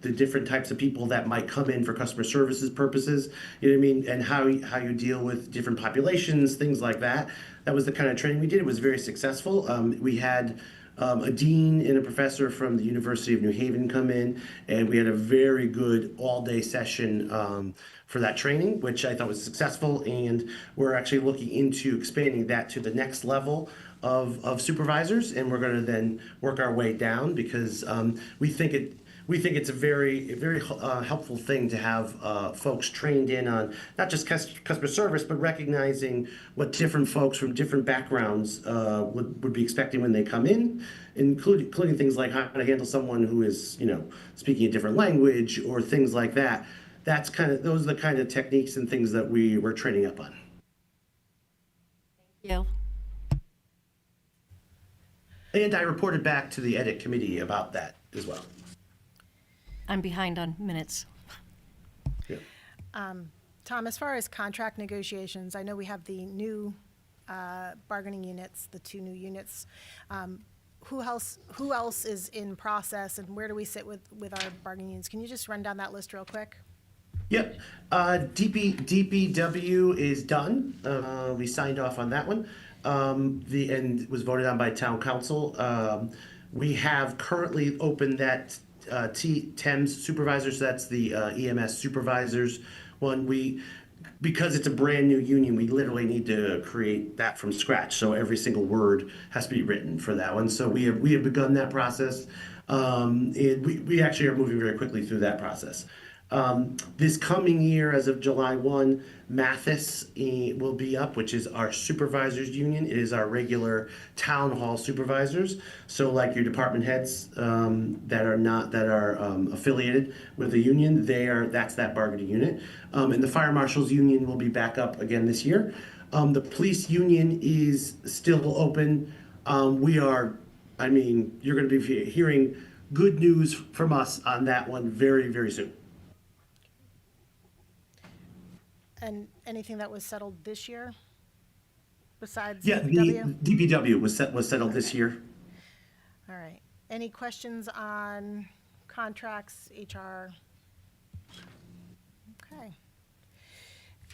the different types of people that might come in for customer services purposes, you know what I mean, and how you deal with different populations, things like that. That was the kind of training we did. It was very successful. We had a dean and a professor from the University of New Haven come in, and we had a very good all-day session for that training, which I thought was successful, and we're actually looking into expanding that to the next level of supervisors, and we're going to then work our way down, because we think it's a very helpful thing to have folks trained in on not just customer service, but recognizing what different folks from different backgrounds would be expecting when they come in, including things like how to handle someone who is, speaking a different language or things like that. Those are the kind of techniques and things that we're training up on. Thank you. And I reported back to the edit committee about that as well. I'm behind on minutes. Tom, as far as contract negotiations, I know we have the new bargaining units, the 2 new units. Who else is in process, and where do we sit with our bargaining units? Can you just run down that list real quick? Yep. DPW is done. We signed off on that one. And was voted on by town council. We have currently opened that TEMS supervisors. That's the EMS supervisors one. Because it's a brand new union, we literally need to create that from scratch. So every single word has to be written for that one. So we have begun that process. And we actually are moving very quickly through that process. This coming year, as of July 1, Mathis will be up, which is our supervisors union. It is our regular town hall supervisors. So like your department heads that are affiliated with the union, that's that bargaining unit. And the fire marshals union will be back up again this year. The police union is still open. You're going to be hearing good news from us on that one very, very soon. And anything that was settled this year besides Yeah, DPW? the DPW was settled this year. All right. Any questions on contracts, HR? Okay.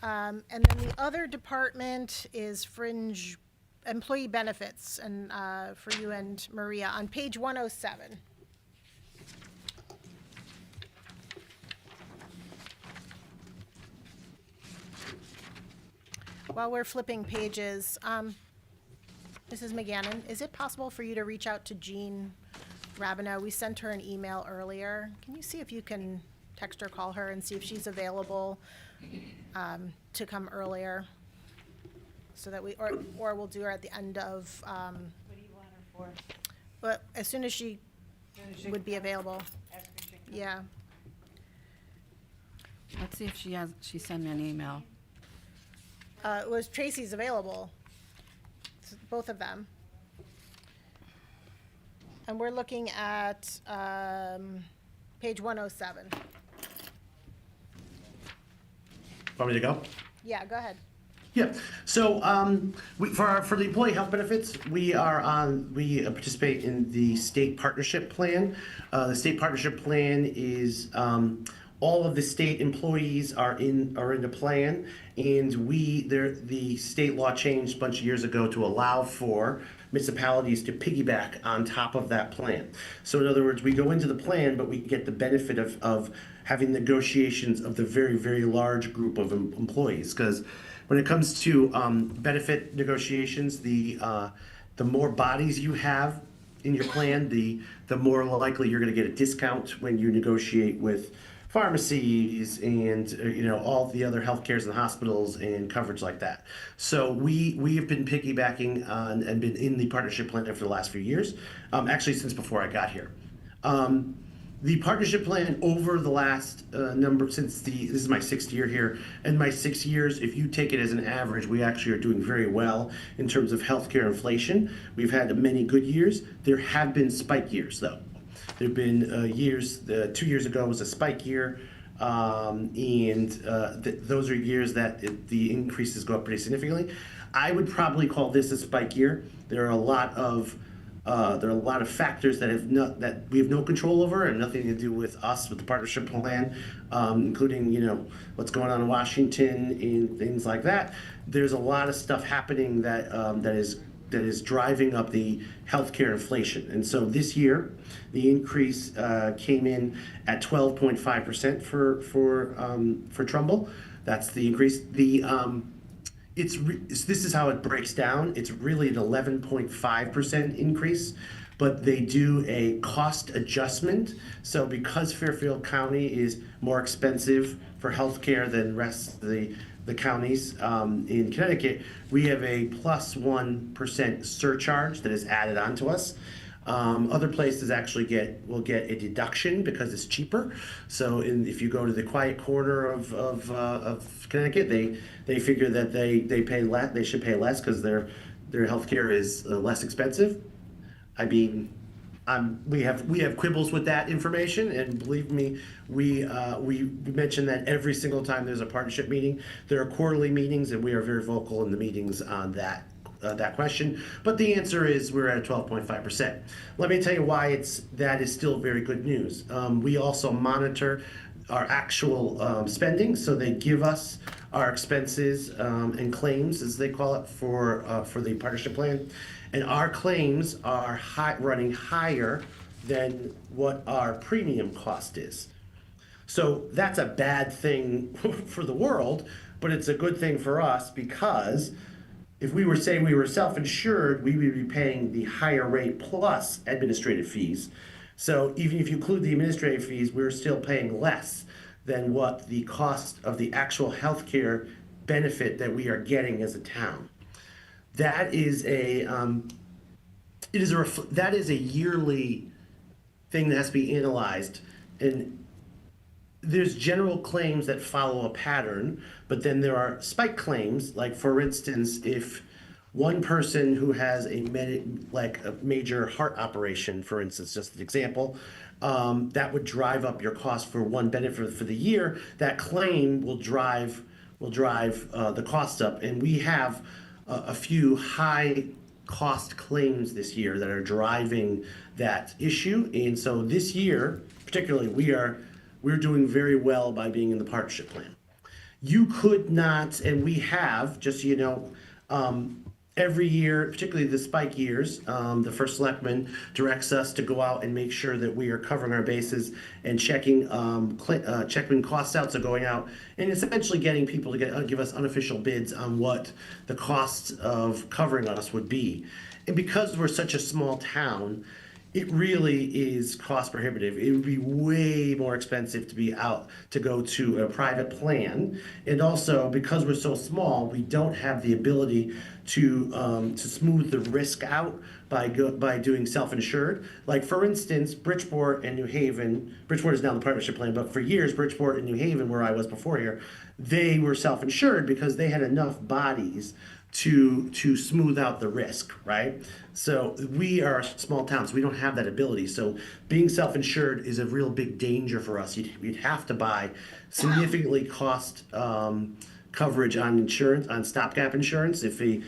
And then the other department is fringe employee benefits, and for you and Maria, on page 107. While we're flipping pages, Mrs. McGannon, is it possible for you to reach out to Jean Rabineau? We sent her an email earlier. Can you see if you can text or call her and see if she's available to come earlier? So that or we'll do her at the end of. What do you want her for? But as soon as she would be available. Yeah. Let's see if she sent me an email. It was Tracy's available, both of them. And we're looking at page 107. Want me to go? Yeah, go ahead. Yeah. So for the employee health benefits, we participate in the state partnership plan. The state partnership plan is all of the state employees are in the plan, and the state law changed a bunch of years ago to allow for municipalities to piggyback on top of that plan. So in other words, we go into the plan, but we get the benefit of having negotiations of the very, very large group of employees. Because when it comes to benefit negotiations, the more bodies you have in your plan, the more likely you're going to get a discount when you negotiate with pharmacies and all the other healthcares and hospitals and coverage like that. So we have been piggybacking on and been in the partnership plan for the last few years, actually since before I got here. The partnership plan over the last this is my 6th year here, and my 6 years, if you take it as an average, we actually are doing very well in terms of healthcare inflation. We've had many good years. There have been spike years though. There have been years, 2 years ago was a spike year, those are years that the increases go up pretty significantly. I would probably call this a spike year. There are a lot of factors that we have no control over and nothing to do with us, with the partnership plan, including what's going on in Washington and things like that. There's a lot of stuff happening that is driving up the healthcare inflation. And so this year, the increase came in at 12.5% for Trumbull. That's the increase. This is how it breaks down. It's really an 11.5% increase, but they do a cost adjustment. So because Fairfield County is more expensive for healthcare than the rest of the counties in Connecticut, we have a +1% surcharge that is added onto us. Other places actually will get a deduction because it's cheaper. So if you go to the quiet corner of Connecticut, they figure that they pay less. They should pay less because their healthcare is less expensive. I mean, we have quibbles with that information, and believe me, we mention that every single time there's a partnership meeting. There are quarterly meetings, and we are very vocal in the meetings on that question. But the answer is we're at 12.5%. Let me tell you why that is still very good news. We also monitor our actual spending, so they give us our expenses and claims, as they call it, for the partnership plan. And our claims are running higher than what our premium cost is. So that's a bad thing for the world, but it's a good thing for us, because if we were saying we were self-insured, we would be paying the higher rate plus administrative fees. So even if you include the administrative fees, we're still paying less than what the cost of the actual healthcare benefit that we are getting as a town. That is a yearly thing that has to be analyzed, and there's general claims that follow a pattern, but then there are spike claims. Like, for instance, if one person who has a major heart operation, for instance, just an example, that would drive up your cost for one benefit for the year. That claim will drive the cost up, and we have a few high cost claims this year that are driving that issue. And so this year, particularly, we're doing very well by being in the partnership plan. You could not, and we have, just so you know, every year, particularly the spike years, the first selectman directs us to go out and make sure that we are covering our bases and checking cost outs are going out, and essentially getting people to give us unofficial bids on what the costs of covering us would be. And because we're such a small town, it really is cost prohibitive. It would be way more expensive to go to a private plan. And also, because we're so small, we don't have the ability to smooth the risk out by doing self-insured. Like, for instance, Bridgeport and New Haven, Bridgeport is now the partnership plan, but for years, Bridgeport and New Haven, where I was before here, they were self-insured because they had enough bodies to smooth out the risk, right? So we are a small town, so we don't have that ability. So being self-insured is a real big danger for us. You'd have to buy significantly cost coverage on insurance, on stopgap insurance, if the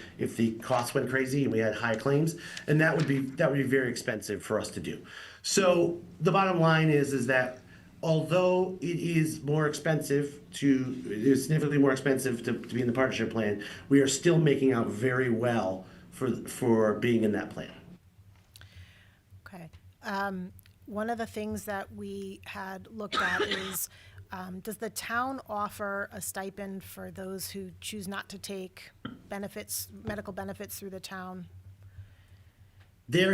costs went crazy and we had high claims, and that would be very expensive for us to do. So the bottom line is that although it is significantly more expensive to be in the partnership plan, we are still making out very well for being in that plan. Okay. One of the things that we had looked at is, does the town offer a stipend for those who choose not to take medical benefits through the town? There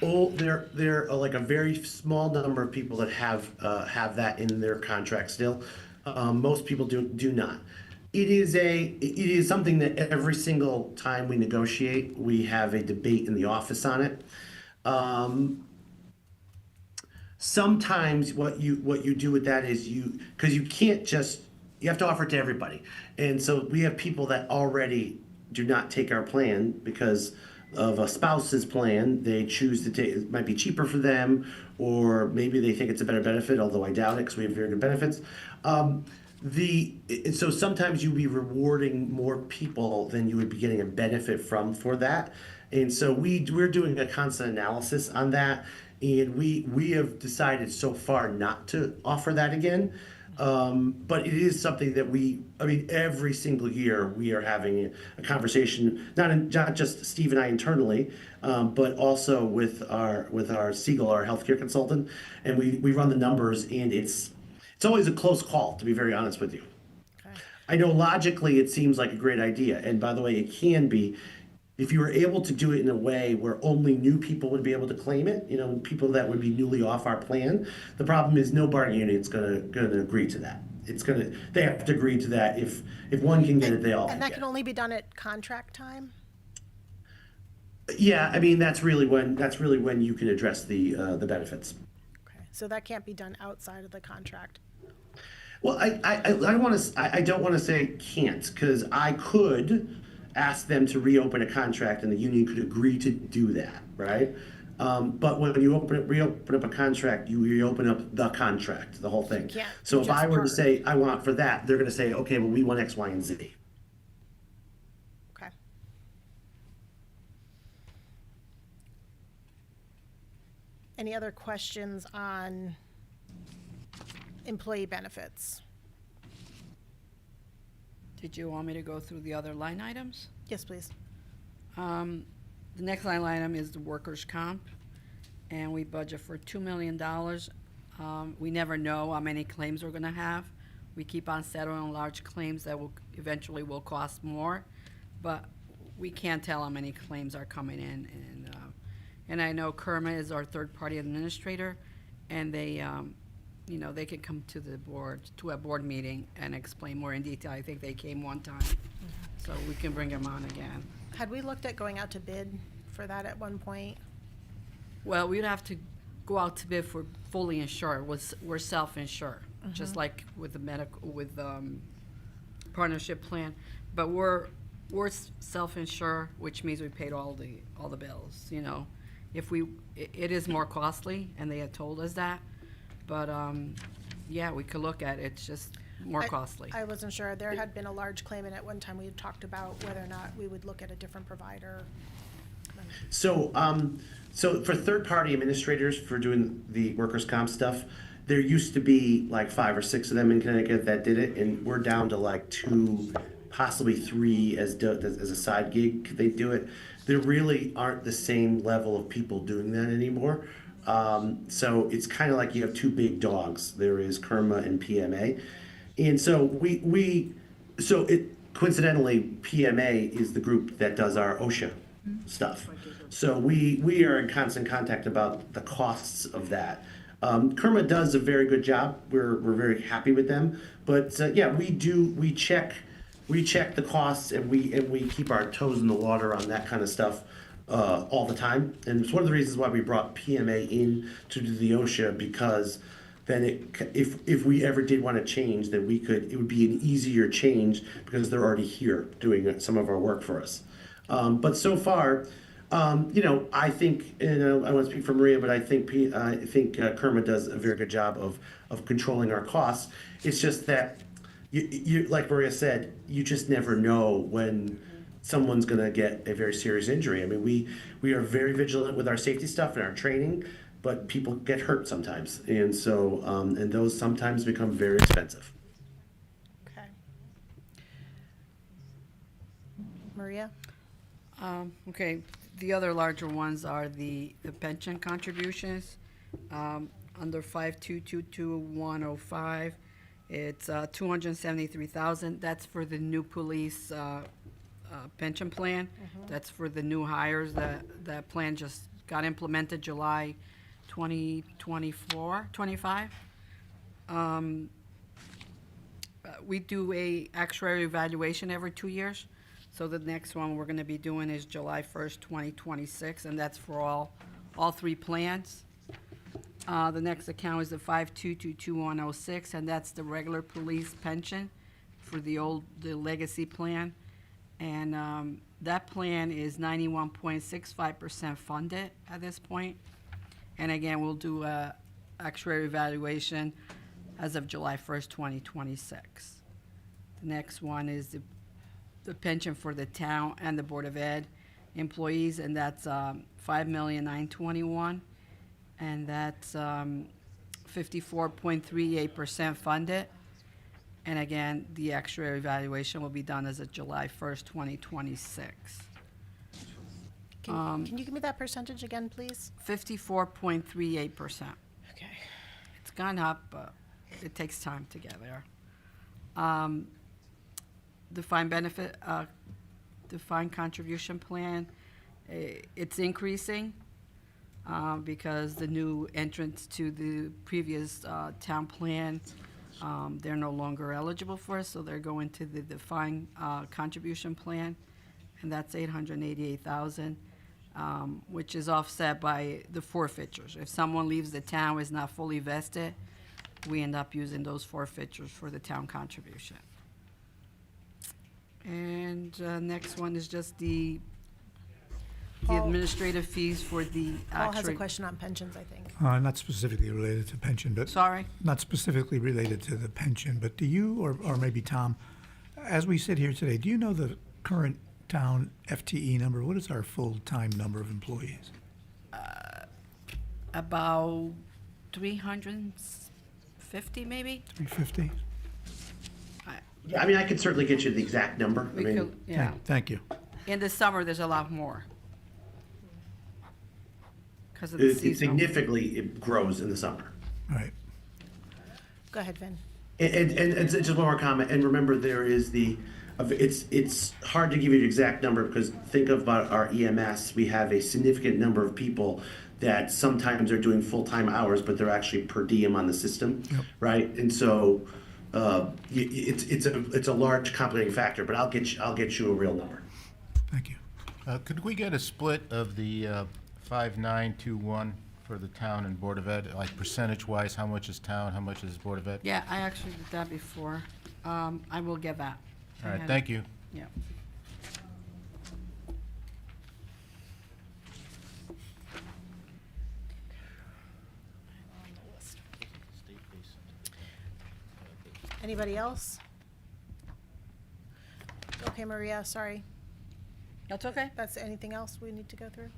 are like a very small number of people that have that in their contract still. Most people do not. It is something that every single time we negotiate, we have a debate in the office on it. Sometimes what you do with that is because you have to offer it to everybody. And so we have people that already do not take our plan because of a spouse's plan. They choose to take, it might be cheaper for them, or maybe they think it's a better benefit, although I doubt it because we have very good benefits. So sometimes you'll be rewarding more people than you would be getting a benefit for that. And so we're doing a constant analysis on that, and we have decided so far not to offer that again. But it is something that every single year we are having a conversation, not just Steve and I internally, but also with our Siegel, our healthcare consultant, and we run the numbers, and it's always a close call, to be very honest with you. Okay. I know logically it seems like a great idea, and by the way, it can be if you were able to do it in a way where only new people would be able to claim it, people that would be newly off our plan. The problem is no bargaining unit's going to agree to that. They have to agree to that. If one can get it, they all. And that can only be done at contract time? Yeah, that's really when you can address the benefits. Okay, so that can't be done outside of the contract. Well, I don't want to say can't, because I could ask them to reopen a contract, and the union could agree to do that, right? But when you reopen up a contract, you reopen up the contract, the whole thing. can't So if just I were to part. say, I want for that, they're gonna say, okay, well, we want X, Y, and Z. Okay. Any other questions on employee benefits? Did you want me to go through the other line items? Yes, please. The next line item is the workers' comp, and we budget for $2 million. We never know how many claims we're gonna have. We keep on settling large claims that will eventually will cost more, but we can't tell how many claims are coming in. And I know Kerma is our third-party administrator, and they, you know, they can come to the board, to a board meeting and explain more in detail. I think they came one time, so we can bring them on again. Had we looked at going out to bid for that at one point? Well, we'd have to go out to bid for fully insured. We're self-insured, just Mhm. like with the medical, with partnership plan. But we're self-insured, which means we paid all the bills, you know. If it is more costly, and they had told us that, but, yeah, we could look at it. It's just more costly. I wasn't sure. There had been a large claim, and at one time we had talked about whether or not we would look at a different provider. So, so for third-party administrators for doing the workers' comp stuff, there used to be like 5 or 6 of them in Connecticut that did it, and we're down to like 2, possibly 3 as a side gig. They do it. There really aren't the same level of people doing that anymore. So it's kind of like you have 2 big dogs. There is Kerma and PMA, and so coincidentally, PMA is the group that does our OSHA stuff. So we are in constant contact about the costs of that. Kerma does a very good job. We're very happy with them. But yeah, we check the costs, and we keep our toes in the water on that kind of stuff all the time. And it's one of the reasons why we brought PMA in to do the OSHA, because then if we ever did want to change, then it would be an easier change because they're already here doing some of our work for us. But so far, you know, I think, you know, I want to speak for Maria, but I think Kerma does a very good job of controlling our costs. It's just that you like Maria said, you just never know when someone's going to get a very serious injury. I mean, we are very vigilant with our safety stuff and our training, but people get hurt sometimes, and so and those sometimes become very expensive. Okay. Maria? Okay, the other larger ones are the pension contributions. Under 5222-105, it's $273,000. That's for the new police pension plan. That's for the new hires. That plan just got implemented July 2025. We do a actuary evaluation every 2 years. So the next one we're going to be doing is July 1st, 2026, and that's for all 3 plans. The next account is the 5222-106, and that's the regular police pension for the legacy plan. And that plan is 91.65% funded at this point. And again, we'll do a actuary evaluation as of July 1st, 2026. The next one is the pension for the town and the Board of Ed employees, and that's $5,921,000, and that's 54.38% funded. And again, the actuary evaluation will be done as of July 1st, 2026. Can you give me that percentage again, please? 54.38%. Okay. It's gone up, but it takes time to get there. Defined benefit, defined contribution plan, it's increasing because the new entrants to the previous town plan, they're no longer eligible for it, so they're going to the defined contribution plan, and that's $888,000, which is offset by the forfeitures. If someone leaves the town, is not fully vested, we end up using those forfeitures for the town contribution. And next one is just the Paul- administrative fees for the Paul has a actuary. question on pensions, I think. Not specifically related to pension, but. Sorry? Not specifically related to the pension, but do you, or maybe Tom, as we sit here today, do you know the current town FTE number? What is our full-time number of employees? About 350 maybe? 350? Yeah, I mean, I could certainly get you the exact number. I We mean, could, yeah. Thank you. In the summer, there's a lot more. Because of the it seasonal. significantly it grows in the summer. Right. Go ahead, Vin. And just one more comment, and remember there is it's hard to give you the exact number because think about our EMS. We have a significant number of people that sometimes are doing full-time hours, but they're actually per diem on the system, right? And so it's a large complicating factor, but I'll get you a real number. Thank you. Could we get a split of the 5921 for the town and Board of Ed, like percentage-wise, how much is town, how much is Board of Ed? Yeah, I actually did that before. I will get that. All I right, have thank it. you. Yeah. Anybody else? Okay, Maria, sorry. That's okay. That's anything else we need to go through?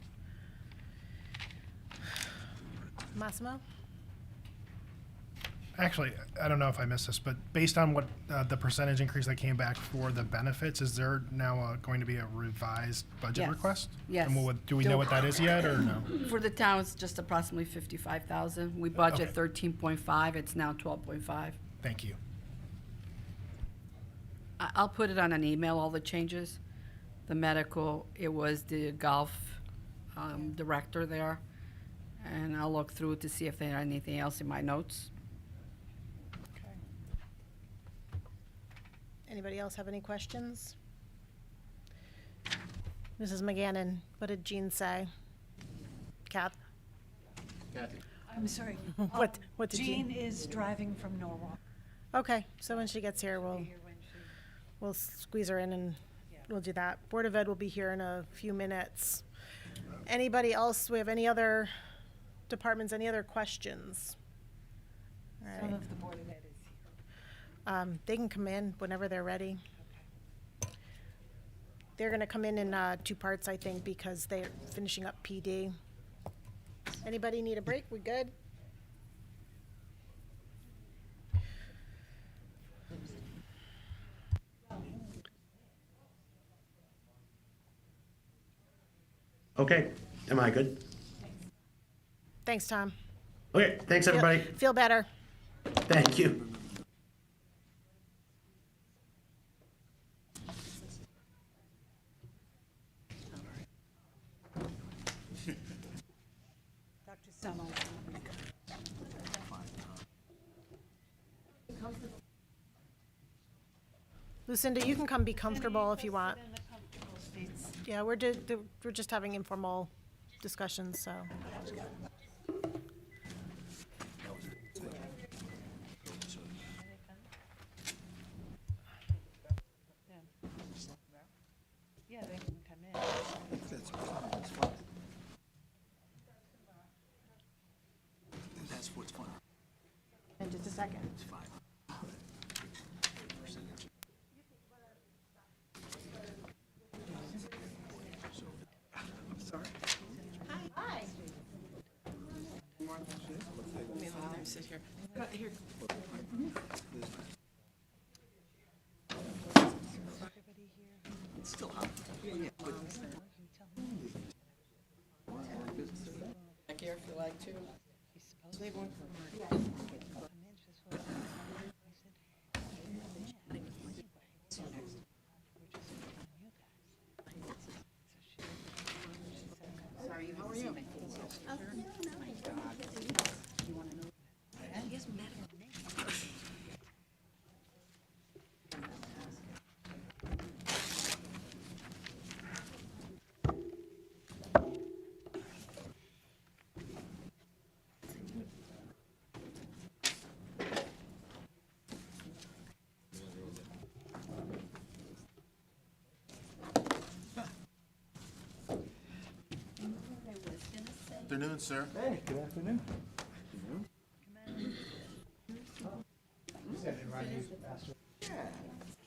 Massimo? Actually, I don't know if I missed this, but based on what the percentage increase that came back for the benefits, is there now going to be a revised budget Yes. request? Yes. And do we know what that is yet, or no? For the town, it's just approximately 55,000. We budget 13.5, it's now 12.5. Thank you. I'll put it on an email, all the changes. The medical, it was the golf director there. And I'll look through to see if there's anything else in my notes. Anybody else have any questions? Mrs. McGannon, what did Jean say? Kath? Kathy? I'm sorry. What did Jean Jean? is driving from Norwalk. Okay, so when she gets here, we'll squeeze her in and we'll do that. Board of Ed will be here in a few minutes. Anybody else? We have any other departments, any other questions? All Some right. of the Board of Ed is here. They can come in whenever they're ready. They're gonna come in two parts, I think, because they're finishing up PD. Anybody need a break? We good? Okay, am I good? Thanks, Tom. Okay, thanks, everybody. Feel better. Thank you. Dr. Summer. Lucinda, you can come be comfortable if you want. Yeah, we're just having informal discussions, so. Yeah, they can come in. That's what's fun. In just a second. It's fine. I'm sorry. Hi. Sit here. Here. It's still hot. Yeah, but Back here if you like to. They want Sorry, how are you? Afternoon, sir. Hey, good afternoon.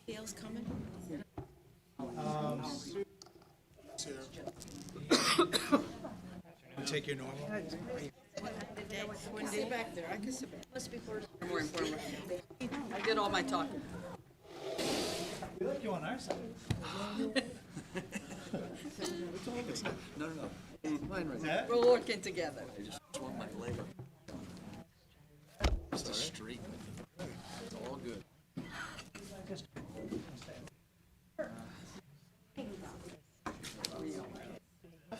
Dale's coming? Take your normal. Sit back there, I can sit back. Must be more important. I did all my talking. We like you on our side. No, no, no. Mine right there. We're working together. I just swung my leg. Just a streak. It's all good. Pass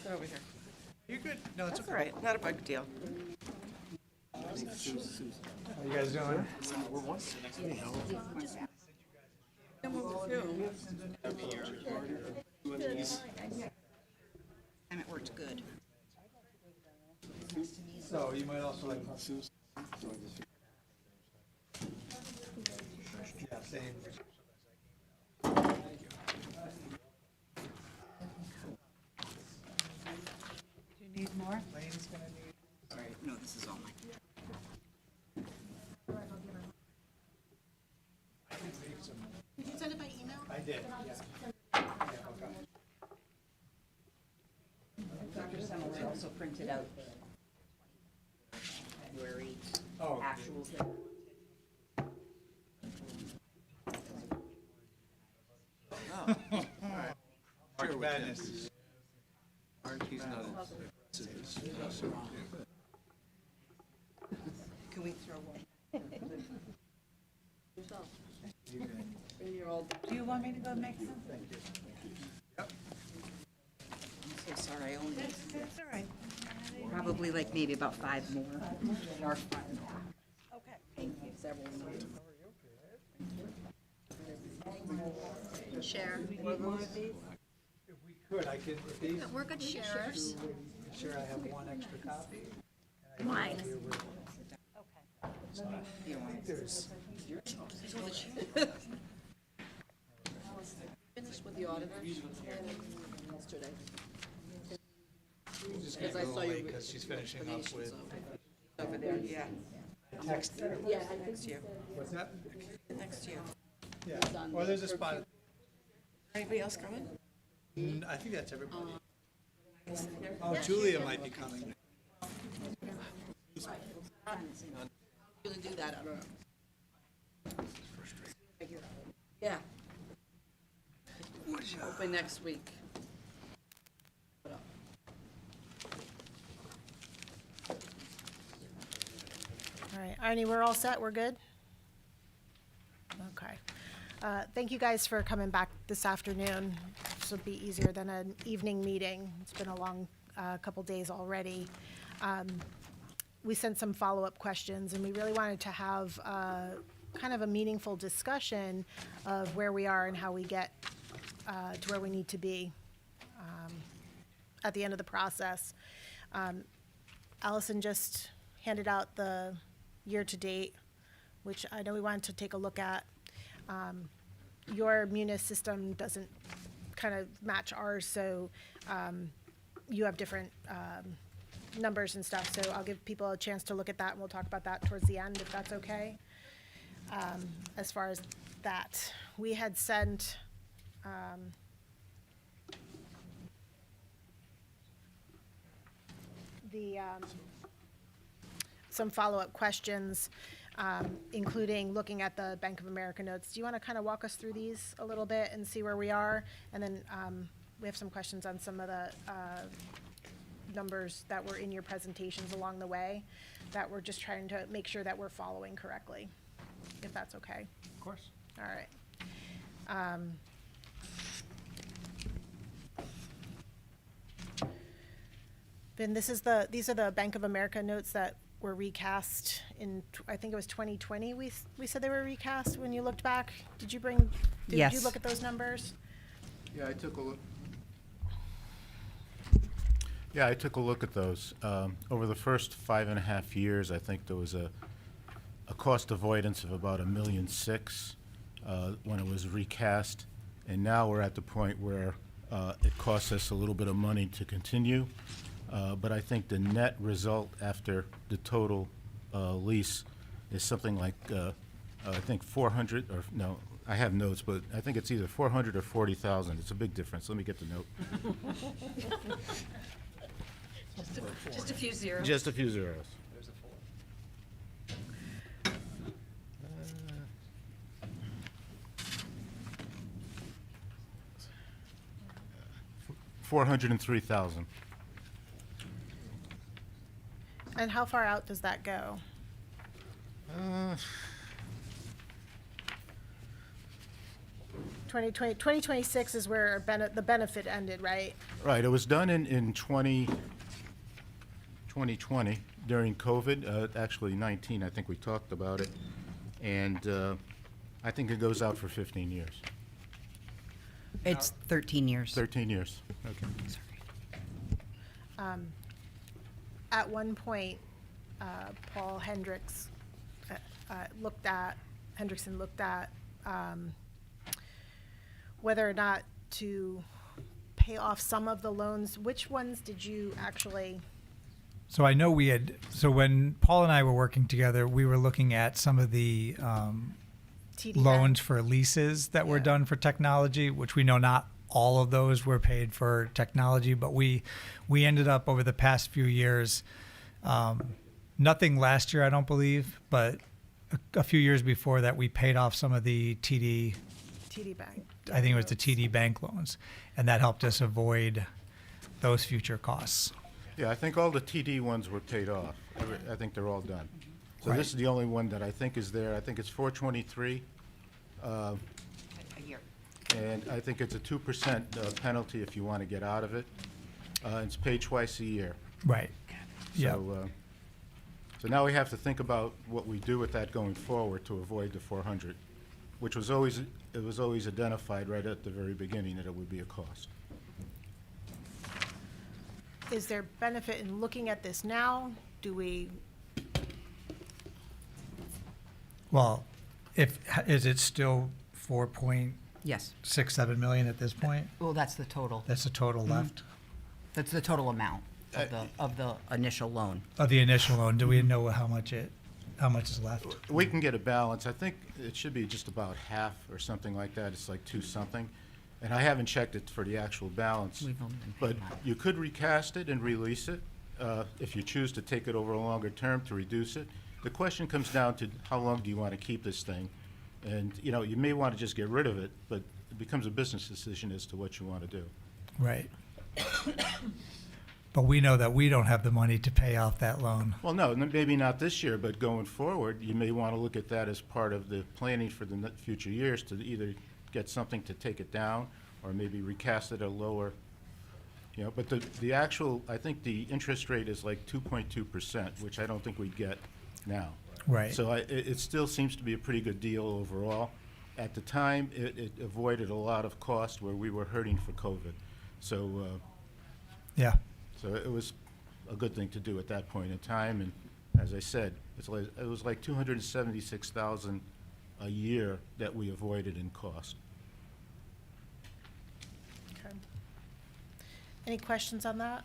it over here. You're good. No, it's That's all right, not a big deal. How you guys doing? We're one next week. And it worked good. So you might also like. Yeah, same. Do you need more? Lane's gonna need. All right, no, this is all mine. Did you send it by email? I did, yeah. Dr. Semmels also printed out January actuals. March Madness. He's not Can we throw one? Yourself. Do you want me to go make some? I'm so sorry, I only. That's all right. Probably like maybe about 5 more. There are 5 more. Okay. Thank you. Several more. Share. More of these? If we could, I could, if these. We're good sharers. Sure, I have one extra copy. Why? There's. Finished with the auditor yesterday. Just Because gonna I go saw you late because she's finishing up with. Over there, yeah. Text. Yeah, next year. What's that? Next year. Yeah, or there's a spot. Anybody else coming? I think that's everybody. Oh, Julia might be coming. Gonna do that, I don't know. Yeah. Open next week. All right, Arnie, we're all set, we're good? Okay. Thank you guys for coming back this afternoon. This will be easier than an evening meeting. It's been a long couple days already. We sent some follow-up questions, and we really wanted to have kind of a meaningful discussion of where we are and how we get to where we need to be at the end of the process. Allison just handed out the year-to-date, which I know we wanted to take a look at. Your Munis system doesn't kind of match ours, so you have different numbers and stuff, so I'll give people a chance to look at that, and we'll talk about that towards the end, if that's okay. As far as that, we had sent some follow-up questions, including looking at the Bank of America notes. Do you want to kind of walk us through these a little bit and see where we are? And then we have some questions on some of the numbers that were in your presentations along the way that we're just trying to make sure that we're following correctly, if that's okay. Of course. All right. Ben, these are the Bank of America notes that were recast in, I think it was 2020. We said they were recast when you looked back. Did you Yes. look at those numbers? Yeah, I took a look. Yeah, I took a look at those. Over the first 5.5 years, I think there was a cost avoidance of about $1.6 million when it was recast. And now we're at the point where it costs us a little bit of money to continue. But I think the net result after the total lease is something like, I think 400, or no, I have notes, but I think it's either 400 or 40,000. It's a big difference. Let me get the note. Just a few zeros. Just a few zeros. There's a 403,000. And how far out does that go? 2026 is where the benefit ended, right? Right, it was done in 2020 during COVID, actually 19, I think we talked about it. And I think it goes out for 15 years. It's 13 years. 13 years, okay. At one point, Paul Hendrickson looked at whether or not to pay off some of the loans. Which ones did you actually? So I know so when Paul and I were working together, we were looking at some of the TD loans Bank? for leases that were done for technology, which we know not all of those were paid for technology, but we ended up over the past few years, nothing last year, I don't believe, but a few years before that, we paid off some of the TD Bank. I think it was the TD Bank loans, and that helped us avoid those future costs. Yeah, I think all the TD ones were paid off. I think they're all done. So this is the only one that I think is there. I think it's 423. A year. And I think it's a 2% penalty if you want to get out of it. It's paid twice a year. Right. Yeah. So now we have to think about what we do with that going forward to avoid the 400, which was always identified right at the very beginning that it would be a cost. Is there benefit in looking at this now? Do we? Well, is it still 4.67 Yes. million at this point? Well, that's the total. That's the total left That's the total amount of the initial loan. of the initial loan. Do we know how much is left? We can get a balance. I think it should be just about half or something like that. It's like 2 something. And I haven't checked it for the actual balance. We've only been But paying that. you could recast it and release it if you choose to take it over a longer term to reduce it. The question comes down to how long do you want to keep this thing? And, you may want to just get rid of it, but it becomes a business decision as to what you want to do. Right. But we know that we don't have the money to pay off that loan. Well, no, maybe not this year, but going forward, you may want to look at that as part of the planning for the future years to either get something to take it down or maybe recast it at a lower, but the actual, I think the interest rate is like 2.2%, which I don't think we'd get now. Right. So it still seems to be a pretty good deal overall. At the time, it avoided a lot of cost where we were hurting for COVID. So, Yeah. So it was a good thing to do at that point in time. And as I said, it was like $276,000 a year that we avoided in cost. Okay. Any questions on that?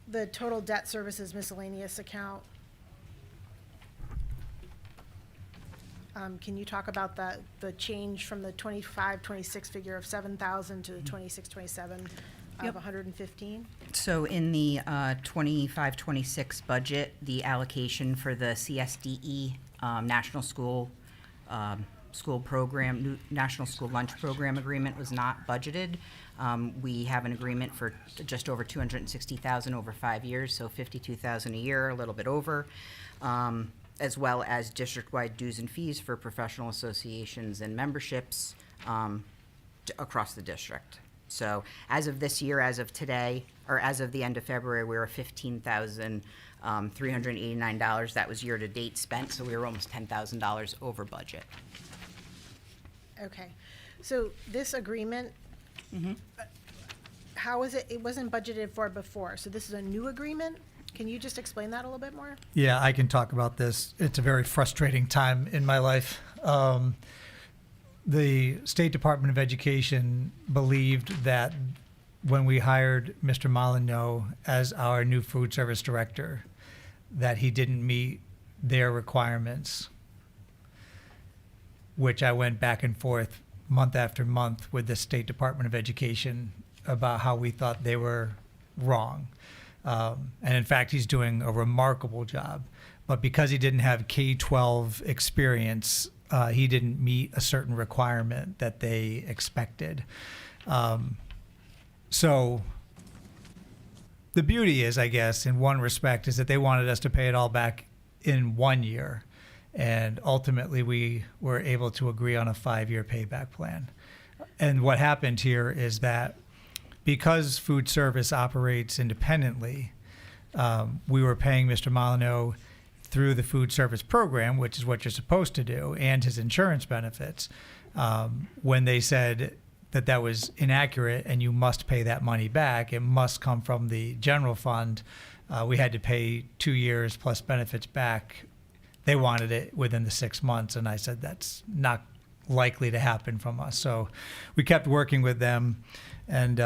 The total debt services miscellaneous account. Can you talk about the change from the 25-26 figure of 7,000 to the 26-27 of Yep. 115? So in the 25-26 budget, the allocation for the CSDE National School Program, National School Lunch Program agreement was not budgeted. We have an agreement for just over $260,000 over 5 years, so $52,000 a year, a little bit over, as well as district-wide dues and fees for professional associations and memberships across the district. So as of this year, as of today, or as of the end of February, we were $15,389. That was year-to-date spent, so we were almost $10,000 over budget. Okay, so this agreement, how is it, it wasn't budgeted for before, so this is a new agreement? Can you just explain that a little bit more? Yeah, I can talk about this. It's a very frustrating time in my life. the State Department of Education believed that when we hired Mr. Molyneux as our new food service director, that he didn't meet their requirements, which I went back and forth month after month with the State Department of Education about how we thought they were wrong. And in fact, he's doing a remarkable job. But because he didn't have K-12 experience, he didn't meet a certain requirement that they expected. So the beauty is, I guess, in one respect, is that they wanted us to pay it all back in 1 year. And ultimately, we were able to agree on a 5-year payback plan. And what happened here is that because food service operates independently, we were paying Mr. Molyneux through the food service program, which is what you're supposed to do, and his insurance benefits. When they said that that was inaccurate and you must pay that money back, it must come from the general fund, we had to pay 2 years plus benefits back. They wanted it within the 6 months, and I said that's not likely to happen from us. So we kept working with them, and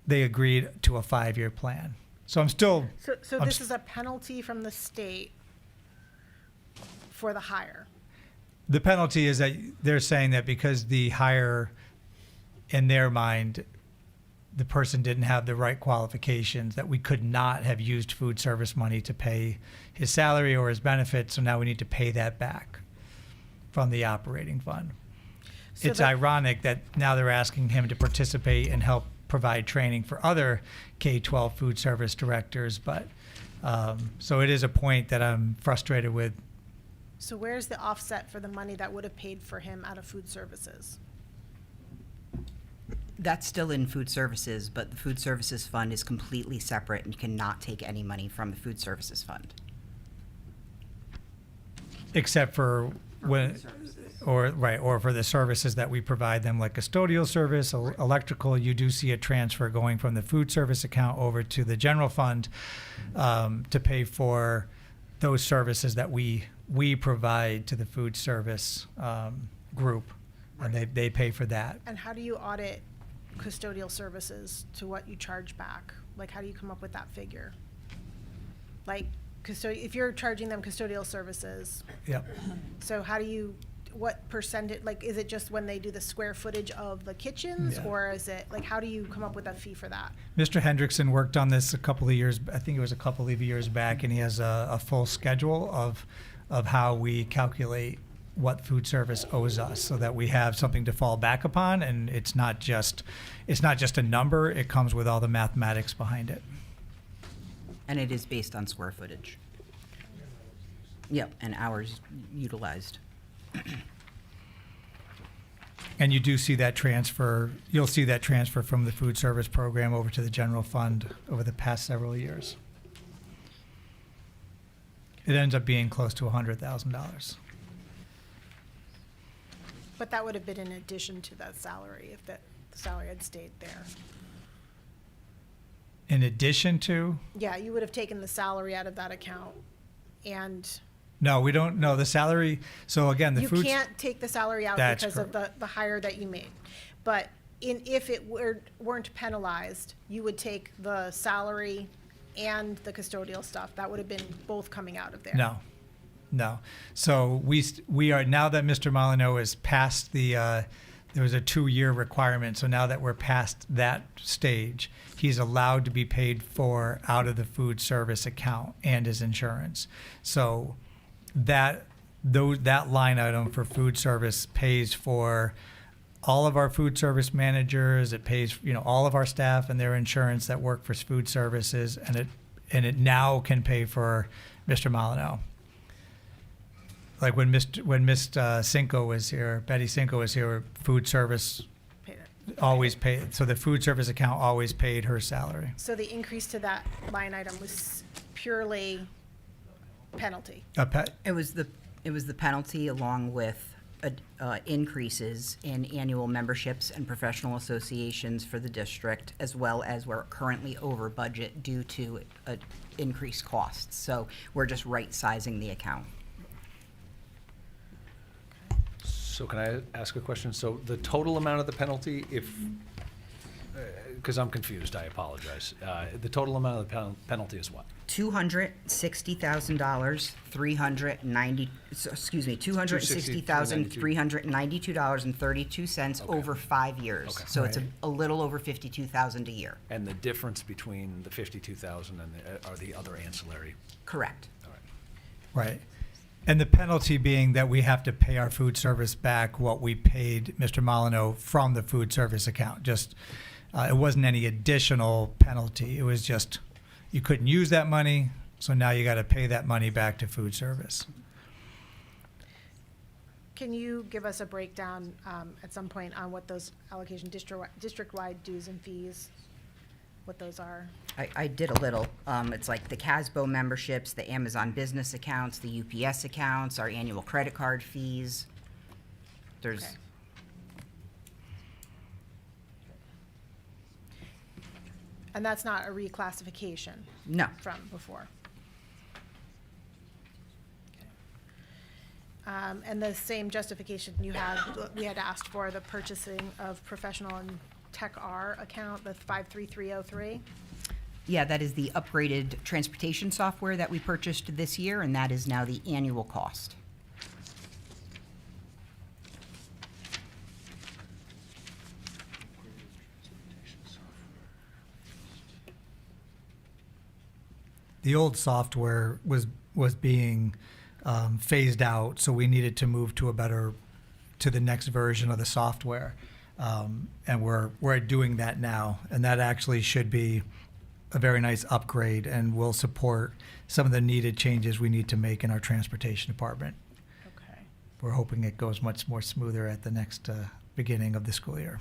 they agreed to a 5-year plan. So I'm still. So this is a penalty from the state for the hire. The penalty is that they're saying that because the hire, in their mind, the person didn't have the right qualifications, that we could not have used food service money to pay his salary or his benefits, so now we need to pay that back from the operating fund. So It's that- ironic that now they're asking him to participate and help provide training for other K-12 food service directors, but so it is a point that I'm frustrated with. So where's the offset for the money that would have paid for him out of food services? That's still in food services, but the food services fund is completely separate and cannot take any money from the food services fund. Except for when, or for the services that we provide them, like custodial service, electrical, you do see a transfer going from the food service account over to the general fund to pay for those services that we provide to the food service group, and they pay for that. And how do you audit custodial services to what you charge back? Like, how do you come up with that figure? Like, if you're charging them custodial services, Yep. so how do you, what percentage, like, is it just when they do the square footage of the kitchens? Yeah. Or is it, like, how do you come up with a fee for that? Mr. Hendrickson worked on this a couple of years, I think it was a couple of years back, and he has a full schedule of how we calculate what food service owes us, so that we have something to fall back upon, and it's not just a number, it comes with all the mathematics behind it. And it is based on square footage. Yep, and hours utilized. And you do see that transfer, you'll see that transfer from the food service program over to the general fund over the past several years. It ends up being close to $100,000. But that would have been in addition to that salary, if the salary had stayed there. In addition to, Yeah, you would have taken the salary out of that account, and no, we don't, no, the salary, so again, the you food. can't take the salary out That's because of the hire that you made. But if it weren't penalized, you would take the salary and the custodial stuff. That would have been both coming out of there. No. So we are, now that Mr. Molyneux is past there was a 2-year requirement. So now that we're past that stage, he's allowed to be paid for out of the food service account and his insurance. So that line item for food service pays for all of our food service managers. It pays, all of our staff and their insurance that work for food services, and it now can pay for Mr. Molyneux. Like when Miss Cinco was here, Betty Cinco was here, food service always paid. So the food service account always paid her salary. So the increase to that line item was purely penalty. It was the penalty along with increases in annual memberships and professional associations for the district, as well as we're currently over budget due to increased costs. So we're just right-sizing the account. So can I ask a question? So the total amount of the penalty, if, because I'm confused, I apologize. The total amount of the penalty is what? $260,000, $260,392.32 over 5 years. Okay. So it's a little over $52,000 a year. And the difference between the 52,000 and are the other ancillary? Correct. Right. And the penalty being that we have to pay our food service back what we paid Mr. Molyneux from the food service account. Just, it wasn't any additional penalty. It was just, you couldn't use that money, so now you got to pay that money back to food service. Can you give us a breakdown at some point on what those allocation district-wide dues and fees, what those are? I did a little. It's like the CASBO memberships, the Amazon business accounts, the UPS accounts, our annual credit card fees. There's, Okay. And that's not a reclassification? No. From before? And the same justification we had asked for the purchasing of professional and tech R account, the 53303? yeah, that is the upgraded transportation software that we purchased this year, and that is now the annual cost. The old software was being phased out, so we needed to move to the next version of the software, and we're doing that now, and that actually should be a very nice upgrade and will support some of the needed changes we need to make in our transportation department. Okay. We're hoping it goes much more smoother at the next beginning of the school year.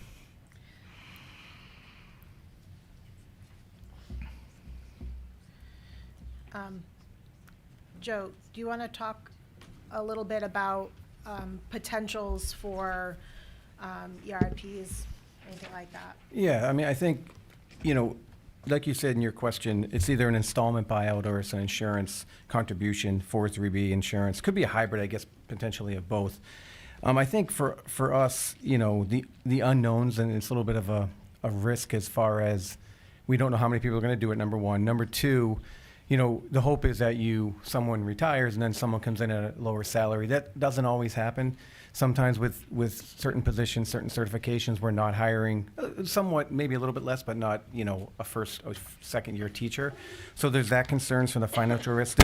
Joe, do you want to talk a little bit about potentials for ERPs, anything like that? Yeah, I mean, I think, like you said in your question, it's either an installment buyout or it's an insurance contribution, 403B insurance. Could be a hybrid, I guess, potentially of both. I think for us, the unknowns, and it's a little bit of a risk as far as we don't know how many people are going to do it, number one. Number two, the hope is that someone retires and then someone comes in at a lower salary. That doesn't always happen. Sometimes with certain positions, certain certifications, we're not hiring somewhat, maybe a little bit less, but not, a first or second year teacher. So there's that concerns from the financial risk.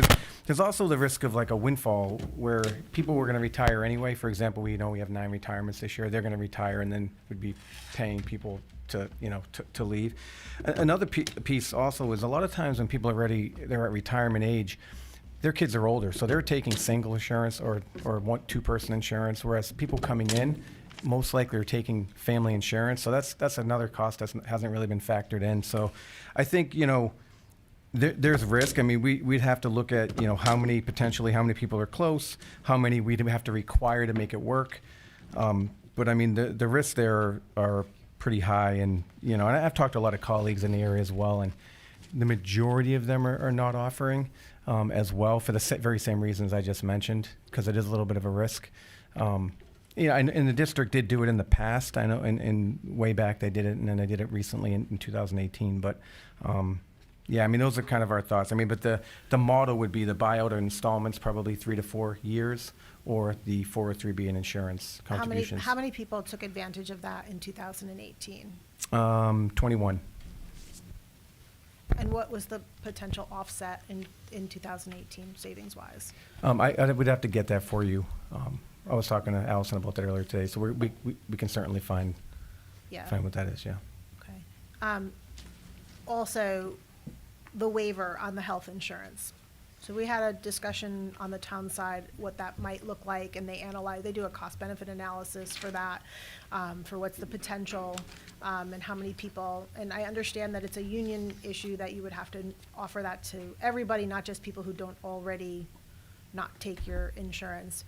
There's also the risk of like a windfall where people were going to retire anyway. For example, we have 9 retirements this year. They're going to retire and then would be paying people to leave. Another piece also is a lot of times when people they're at retirement age, their kids are older, so they're taking single insurance or 2-person insurance, whereas people coming in most likely are taking family insurance. So that's another cost that hasn't really been factored in. So I think there's risk. I mean, we'd have to look at how many people are close, how many we'd have to require to make it work. But I mean, the risks there are pretty high, and and I've talked to a lot of colleagues in the area as well, and the majority of them are not offering as well for the very same reasons I just mentioned, because it is a little bit of a risk. And the district did do it in the past. I know, and way back they did it, and then they did it recently in 2018. But yeah, I mean, those are kind of our thoughts. I mean, but the model would be the buyout or installments, probably 3 to 4 years, or the 403B and insurance contributions. How many people took advantage of that in 2018? 21. And what was the potential offset in 2018 savings-wise? I would have to get that for you. I was talking to Allison about that earlier today, so we can certainly find what that is, yeah. Okay. Also, the waiver on the health insurance. So we had a discussion on the town side what that might look like, and they do a cost-benefit analysis for that, for what's the potential, and how many people. And I understand that it's a union issue that you would have to offer that to everybody, not just people who don't already not take your insurance.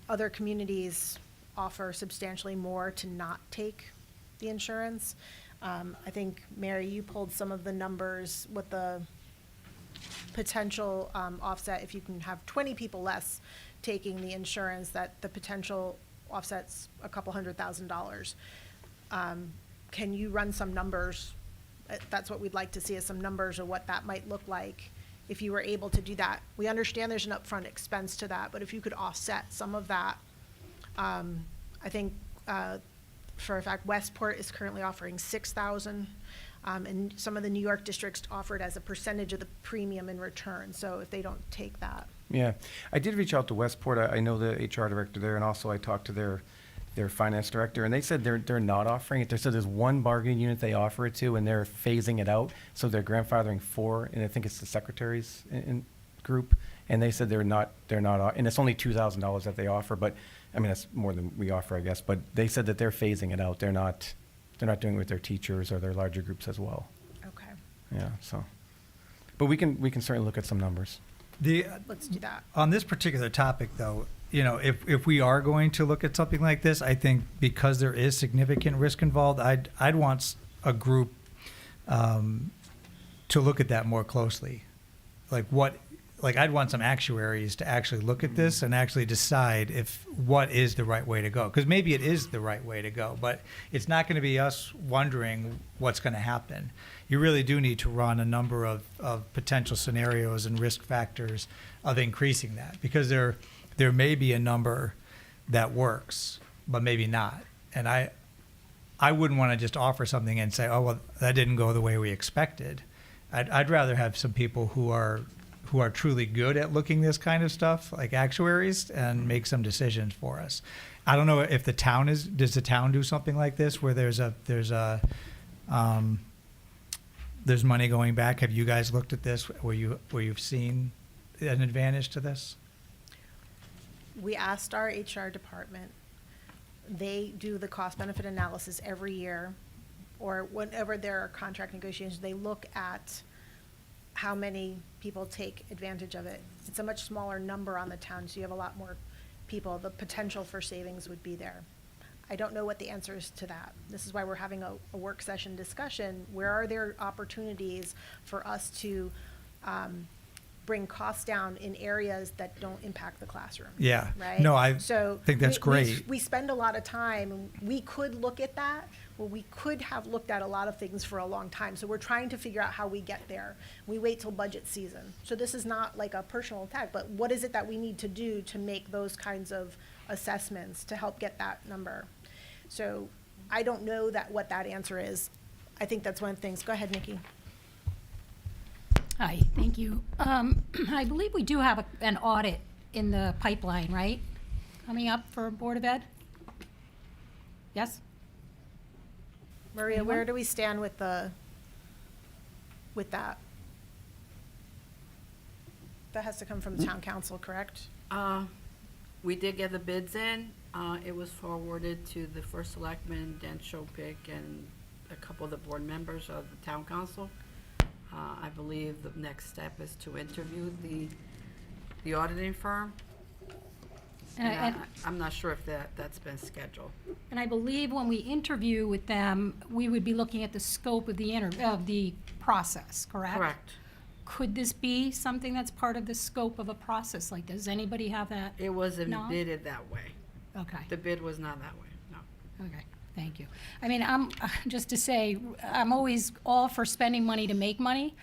Other communities offer substantially more to not take the insurance. I think, Mary, you pulled some of the numbers with the potential offset if you can have 20 people less taking the insurance, that the potential offsets a couple $100,000. Can you run some numbers? That's what we'd like to see, is some numbers of what that might look like if you were able to do that. We understand there's an upfront expense to that, but if you could offset some of that, I think for a fact Westport is currently offering $6,000, and some of the New York districts offer it as a percentage of the premium in return. So if they don't take that, Yeah, I did reach out to Westport. I know the HR director there, and also I talked to their finance director, and they said they're not offering it. They said there's one bargaining unit they offer it to, and they're phasing it out. So they're grandfathering 4, and I think it's the secretaries in group. And they said they're not, and it's only $2,000 that they offer. But I mean, that's more than we offer, I guess. But they said that they're phasing it out. They're not doing it with their teachers or their larger groups as well. okay, Yeah. So, but we can certainly look at some numbers. let's do that. On this particular topic, though, you know, if we are going to look at something like this, I think because there is significant risk involved, I'd want a group to look at that more closely. I'd want some actuaries to actually look at this and actually decide if what is the right way to go. Because maybe it is the right way to go, but it's not going to be us wondering what's going to happen. You really do need to run a number of potential scenarios and risk factors of increasing that, because there may be a number that works, but maybe not. And I wouldn't want to just offer something and say, oh, well, that didn't go the way we expected. I'd rather have some people who are truly good at looking this kind of stuff, like actuaries, and make some decisions for us. I don't know if does the town do something like this where there's money going back? Have you guys looked at this where you've seen an advantage to this? We asked our HR department. They do the cost benefit analysis every year, or whenever there are contract negotiations, they look at how many people take advantage of it. It's a much smaller number on the town, so you have a lot more people. The potential for savings would be there. I don't know what the answer is to that. This is why we're having a work session discussion. Where are there opportunities for us to bring costs down in areas that don't impact the classroom? Yeah. Right? No, I So think that's great. We spend a lot of time, we could look at that. Well, we could have looked at a lot of things for a long time. So we're trying to figure out how we get there. We wait till budget season. So this is not like a personal attack, but what is it that we need to do to make those kinds of assessments to help get that number? So I don't know what that answer is. I think that's one of the things. Go ahead, Nikki. Hi, thank you. I believe we do have an audit in the pipeline, right? Coming up for Board of Ed? Yes? Maria, where do we stand with that? That has to come from the town council, correct? We did get the bids in. It was forwarded to the first selectman, Dan Shopik, and a couple of the board members of the town council. I believe the next step is to interview the auditing firm. And I'm not sure if that's been scheduled. And I believe when we interview with them, we would be looking at the scope of the process, correct? Correct. Could this be something that's part of the scope of a process? Like, does anybody have that? It wasn't No? bidded that way. Okay. The bid was not that way, no. Okay, thank you. I mean, just to say, I'm always all for spending money to make money.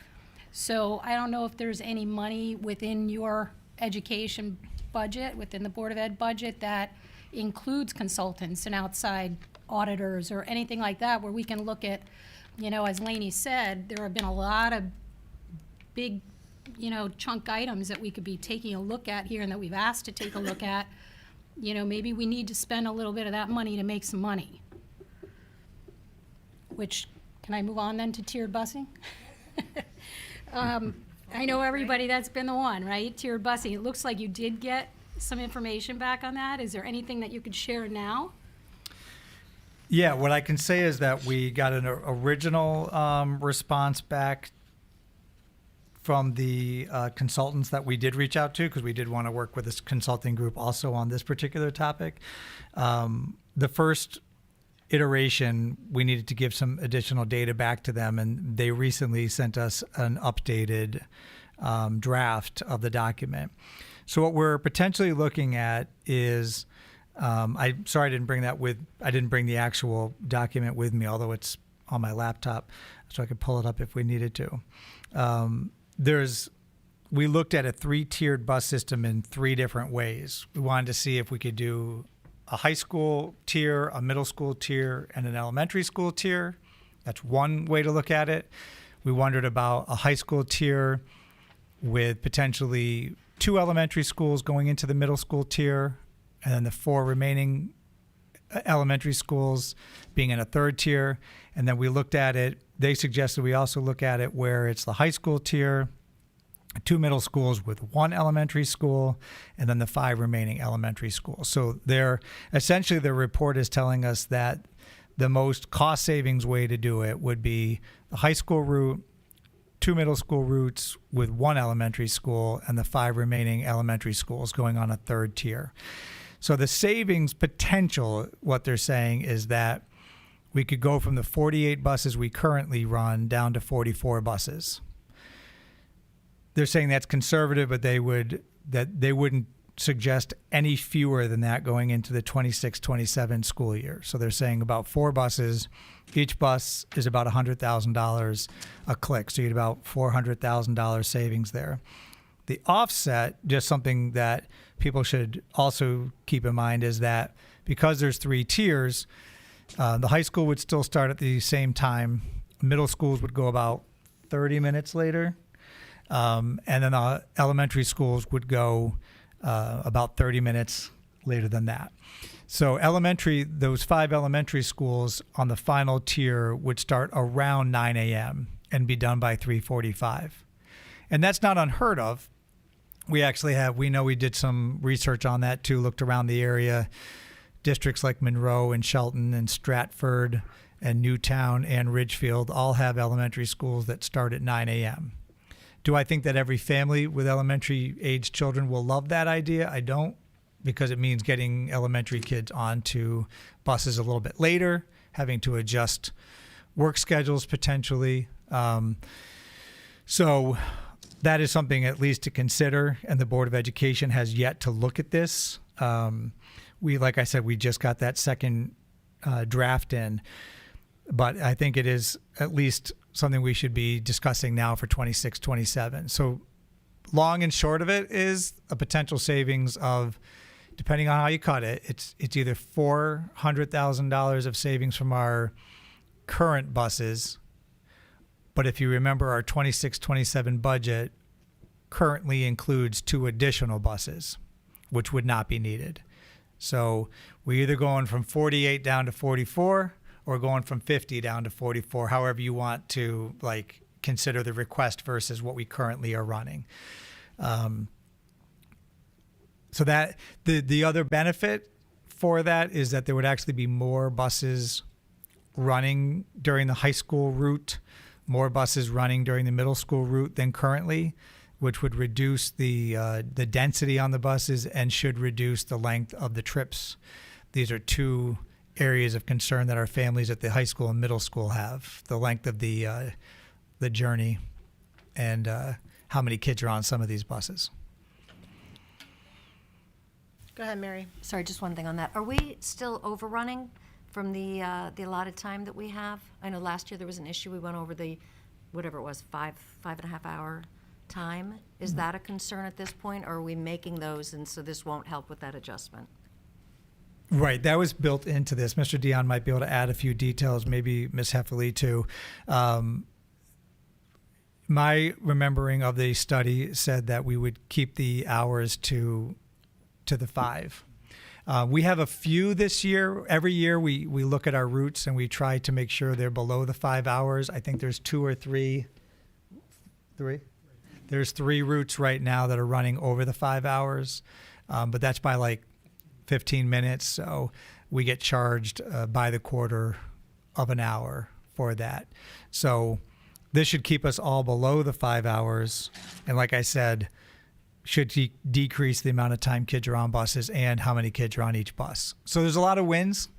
So I don't know if there's any money within your education budget, within the Board of Ed budget, that includes consultants and outside auditors or anything like that, where we can look at, as Lainey said, there have been a lot of big, chunk items that we could be taking a look at here and that we've asked to take a look at. Maybe we need to spend a little bit of that money to make some money. Which, can I move on then to tiered busing? I know everybody, that's been the one, right? Tiered busing. It looks like you did get some information back on that. Is there anything that you could share now? Yeah, what I can say is that we got an original response back from the consultants that we did reach out to, because we did want to work with this consulting group also on this particular topic. The first iteration, we needed to give some additional data back to them, and they recently sent us an updated draft of the document. So what we're potentially looking at is Sorry I didn't bring the actual document with me, although it's on my laptop, so I could pull it up if we needed to. We looked at a 3-tiered bus system in 3 different ways. We wanted to see if we could do a high school tier, a middle school tier, and an elementary school tier. That's one way to look at it. We wondered about a high school tier with potentially 2 elementary schools going into the middle school tier, and then the 4 remaining elementary schools being in a 3rd tier. And then we looked at it, they suggested we also look at it where it's the high school tier, 2 middle schools with 1 elementary school, and then the 5 remaining elementary schools. So essentially the report is telling us that the most cost savings way to do it would be the high school route, 2 middle school routes with 1 elementary school, and the 5 remaining elementary schools going on a 3rd tier. So the savings potential, what they're saying is that we could go from the 48 buses we currently run down to 44 buses. They're saying that's conservative, but they wouldn't suggest any fewer than that going into the 26-27 school year. So they're saying about 4 buses. Each bus is about $100,000 a click, so you get about $400,000 savings there. The offset, just something that people should also keep in mind, is that because there's 3 tiers, the high school would still start at the same time. Middle schools would go about 30 minutes later. And then the elementary schools would go about 30 minutes later than that. So those 5 elementary schools on the final tier would start around 9 a.m. and be done by 3:45. And that's not unheard of. We did some research on that too, looked around the area. Districts like Monroe and Shelton and Stratford and Newtown and Ridgefield all have elementary schools that start at 9 a.m. Do I think that every family with elementary age children will love that idea? I don't, because it means getting elementary kids onto buses a little bit later, having to adjust work schedules potentially. So that is something at least to consider, and the Board of Education has yet to look at this. Like I said, we just got that second draft in, but I think it is at least something we should be discussing now for 26-27. So long and short of it is a potential savings of, depending on how you cut it, it's either $400,000 of savings from our current buses. But if you remember, our 26-27 budget currently includes 2 additional buses, which would not be needed. So we're either going from 48 down to 44, or going from 50 down to 44, however you want to consider the request versus what we currently are running. So that the other benefit for that is that there would actually be more buses running during the high school route, more buses running during the middle school route than currently, which would reduce the density on the buses and should reduce the length of the trips. These are 2 areas of concern that our families at the high school and middle school have: the length of the journey and how many kids are on some of these buses. Go ahead, Mary. Sorry, just one thing on that. Are we still overrunning from the allotted time that we have? I know last year there was an issue. We went over the, whatever it was, 5.5 hour time. Is that a concern at this point, or are we making those, and so this won't help with that adjustment? Right, that was built into this. Mr. Dion might be able to add a few details, maybe Ms. Heffley too. My remembering of the study said that we would keep the hours to the 5. We have a few this year. Every year we look at our routes and we try to make sure they're below the 5 hours. I think there's 2 or 3. 3? There's 3 routes right now that are running over the 5 hours, but that's by 15 minutes, so we get charged by the quarter of an hour for that. So this should keep us all below the 5 hours, and like I said, should decrease the amount of time kids are on buses and how many kids are on each bus. So there's a lot of wins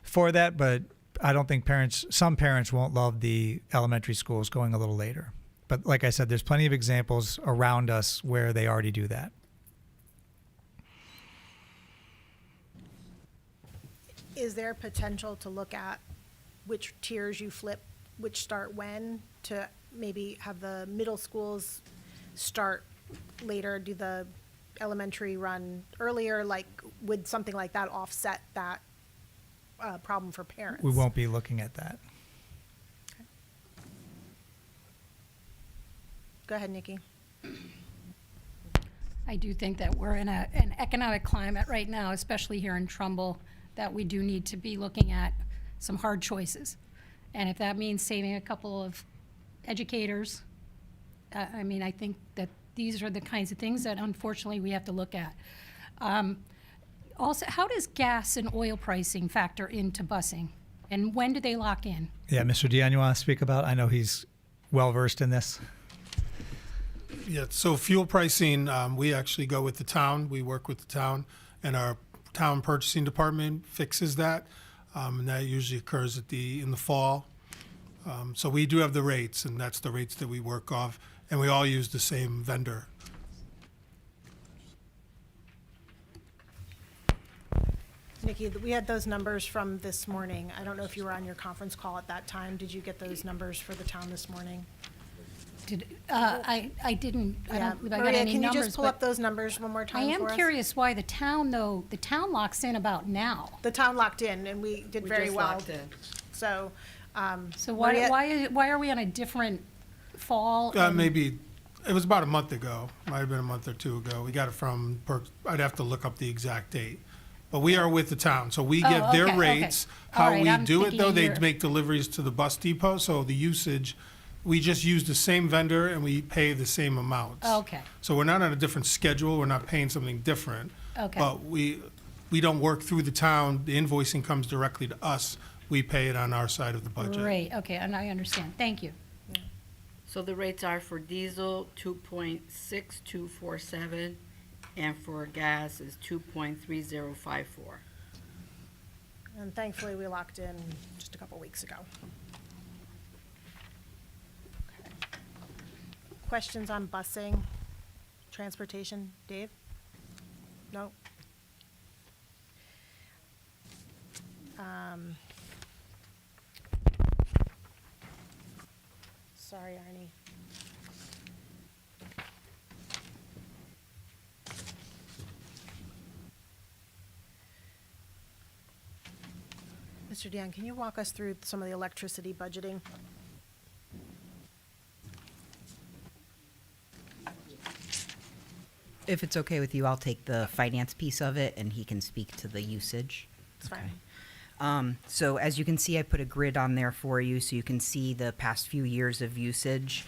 for that, but I don't think some parents won't love the elementary schools going a little later. But like I said, there's plenty of examples around us where they already do that. Is there potential to look at which tiers you flip, which start when, to maybe have the middle schools start later, do the elementary run earlier? Like, would something like that offset that problem for parents? We won't be looking at that. Go ahead, Nikki. I do think that we're in an economic climate right now, especially here in Trumbull, that we do need to be looking at some hard choices. And if that means saving a couple of educators, I mean, I think that these are the kinds of things that unfortunately we have to look at. Also, how does gas and oil pricing factor into busing? And when do they lock in? Yeah, Mr. Dion, you want to speak about? I know he's well-versed in this. Yeah, so fuel pricing, we actually go with the town. We work with the town, and our town purchasing department fixes that, and that usually occurs in the fall. So we do have the rates, and that's the rates that we work off, and we all use the same vendor. Nikki, we had those numbers from this morning. I don't know if you were on your conference call at that time. Did you get those numbers for the town this morning? I didn't, I Yeah. don't believe I got Maria, any can you numbers. just pull but up those numbers one more I time for am us? curious why the town, though, the town locks in about now. The town locked in, and we did very just well. locked in. So, So Maria- why are we on a different fall? and- Maybe, it was about a month ago, might have been a month or two ago. We got it from, I'd have to look up the exact date. But we are with the town, so we Oh, get their okay, okay. rates. All How right, we I'm do it, thinking though, of they your- make deliveries to the bus depot, so the usage, we just use the same vendor and we pay the same amounts. Okay, So we're not on a different schedule, we're not paying something different. okay. But we don't work through the town, the invoicing comes directly to us, we pay it on our side of the budget. Great, okay, and I understand. Thank you. So the rates are for diesel, 2.6247, and for gas is 2.3054. and thankfully, we locked in just a couple weeks ago. Okay. Questions on busing, transportation? Dave? No? Sorry, Arnie. Mr. Dion, can you walk us through some of the electricity budgeting? If it's okay with you, I'll take the finance piece of it, and he can speak to the usage. It's fine. So as you can see, I put a grid on there for you so you can see the past few years of usage.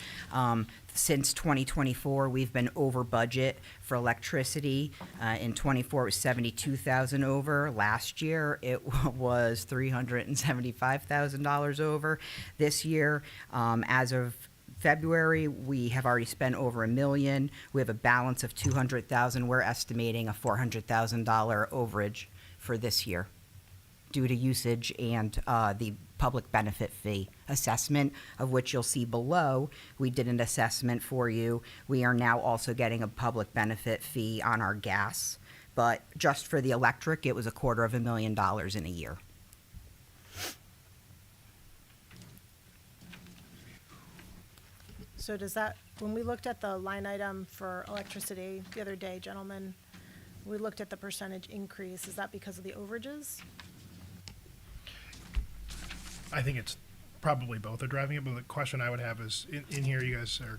Since 2024, we've been over budget for electricity. In '24, it was 72,000 over. Last year, it was $375,000 over. This year, as of February, we have already spent over $1 million. We have a balance of $200,000. We're estimating a $400,000 overage for this year due to usage and the public benefit fee assessment, of which you'll see below. We did an assessment for you. We are now also getting a public benefit fee on our gas, but just for the electric, it was $250,000 in a year. So does that, when we looked at the line item for electricity the other day, gentlemen, we looked at the percentage increase, is that because of the overages? I think it's probably both are driving it, but the question I would have is, in here, you guys are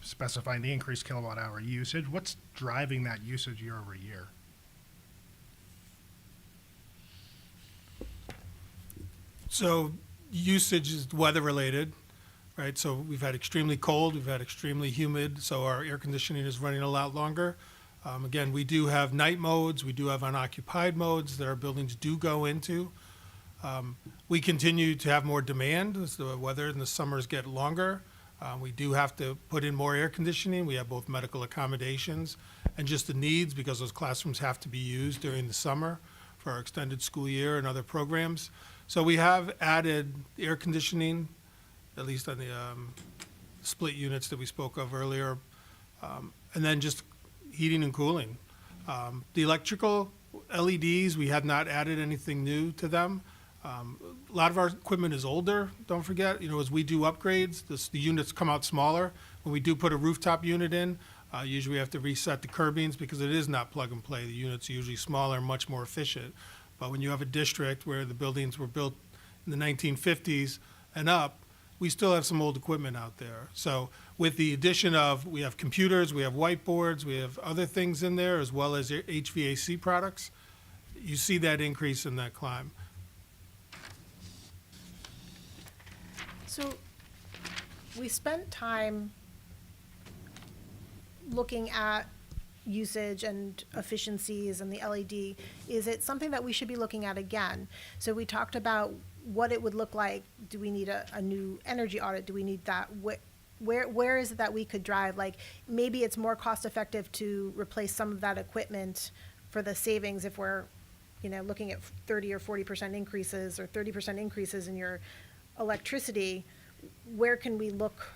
specifying the increased kilowatt hour usage. What's driving that usage year over year? So usage is weather related, right? So we've had extremely cold, we've had extremely humid, so our air conditioning is running a lot longer. Again, we do have night modes, we do have unoccupied modes that our buildings do go into. We continue to have more demand as the weather in the summers get longer. We do have to put in more air conditioning. We have both medical accommodations and just the needs because those classrooms have to be used during the summer for our extended school year and other programs. So we have added air conditioning, at least on the split units that we spoke of earlier, and then just heating and cooling. The electrical, LEDs, we have not added anything new to them. A lot of our equipment is older, don't forget. You know, as we do upgrades, the units come out smaller. When we do put a rooftop unit in, usually we have to reset the curbings because it is not plug and play. The units are usually smaller and much more efficient. But when you have a district where the buildings were built in the 1950s and up, we still have some old equipment out there. So with the addition of, we have computers, we have whiteboards, we have other things in there, as well as HVAC products, you see that increase in that climb. So we spent time looking at usage and efficiencies and the LED. Is it something that we should be looking at again? So we talked about what it would look like. Do we need a new energy audit? Do we need that? Where is it that we could drive? Like, maybe it's more cost effective to replace some of that equipment for the savings if we're, you know, looking at 30 or 40% increases or 30% increases in your electricity. Where can we look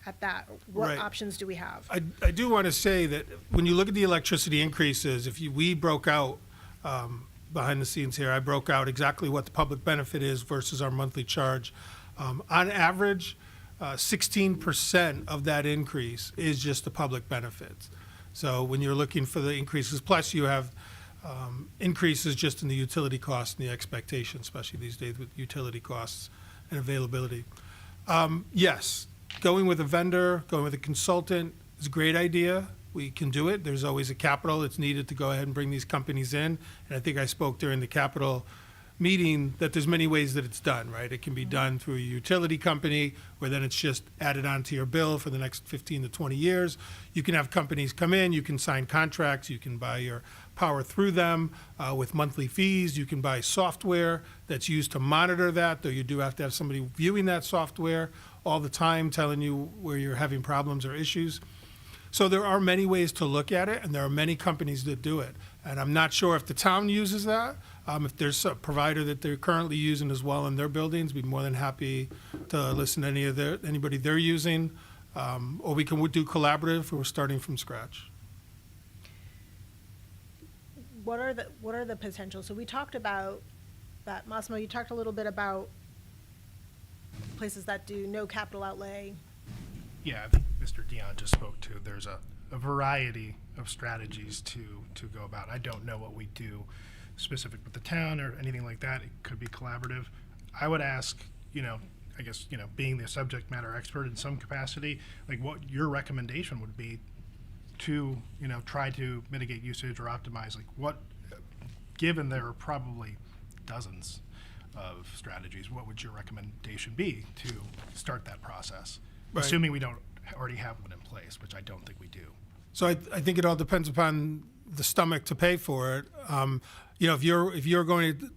at that? What Right. options do we have? I do want to say that when you look at the electricity increases, we broke out, behind the scenes here, I broke out exactly what the public benefit is versus our monthly charge. On average, 16% of that increase is just the public benefits. So when you're looking for the increases, plus you have increases just in the utility costs and the expectation, especially these days with utility costs and availability. Yes, going with a vendor, going with a consultant is a great idea. We can do it. There's always a capital that's needed to go ahead and bring these companies in. And I think I spoke during the capital meeting that there's many ways that it's done, right? It can be done through a utility company where then it's just added onto your bill for the next 15 to 20 years. You can have companies come in, you can sign contracts, you can buy your power through them with monthly fees. You can buy software that's used to monitor that, though you do have to have somebody viewing that software all the time, telling you where you're having problems or issues. So there are many ways to look at it, and there are many companies that do it. And I'm not sure if the town uses that. If there's a provider that they're currently using as well in their buildings, we'd be more than happy to listen to anybody they're using. Or we can do collaborative if we're starting from scratch. What are the potentials? So we talked about that. Massimo, you talked a little bit about places that do no capital outlay. Yeah, I think Mr. Dion just spoke to. There's a variety of strategies to go about. I don't know what we do specific with the town or anything like that. It could be collaborative. I would ask, I guess, being the subject matter expert in some capacity, like what your recommendation would be to, try to mitigate usage or optimize, like what, given there are probably dozens of strategies, what would your recommendation be to start that process? Right. Assuming we don't already have one in place, which I don't think we do. So I think it all depends upon the stomach to pay for it. If you're going to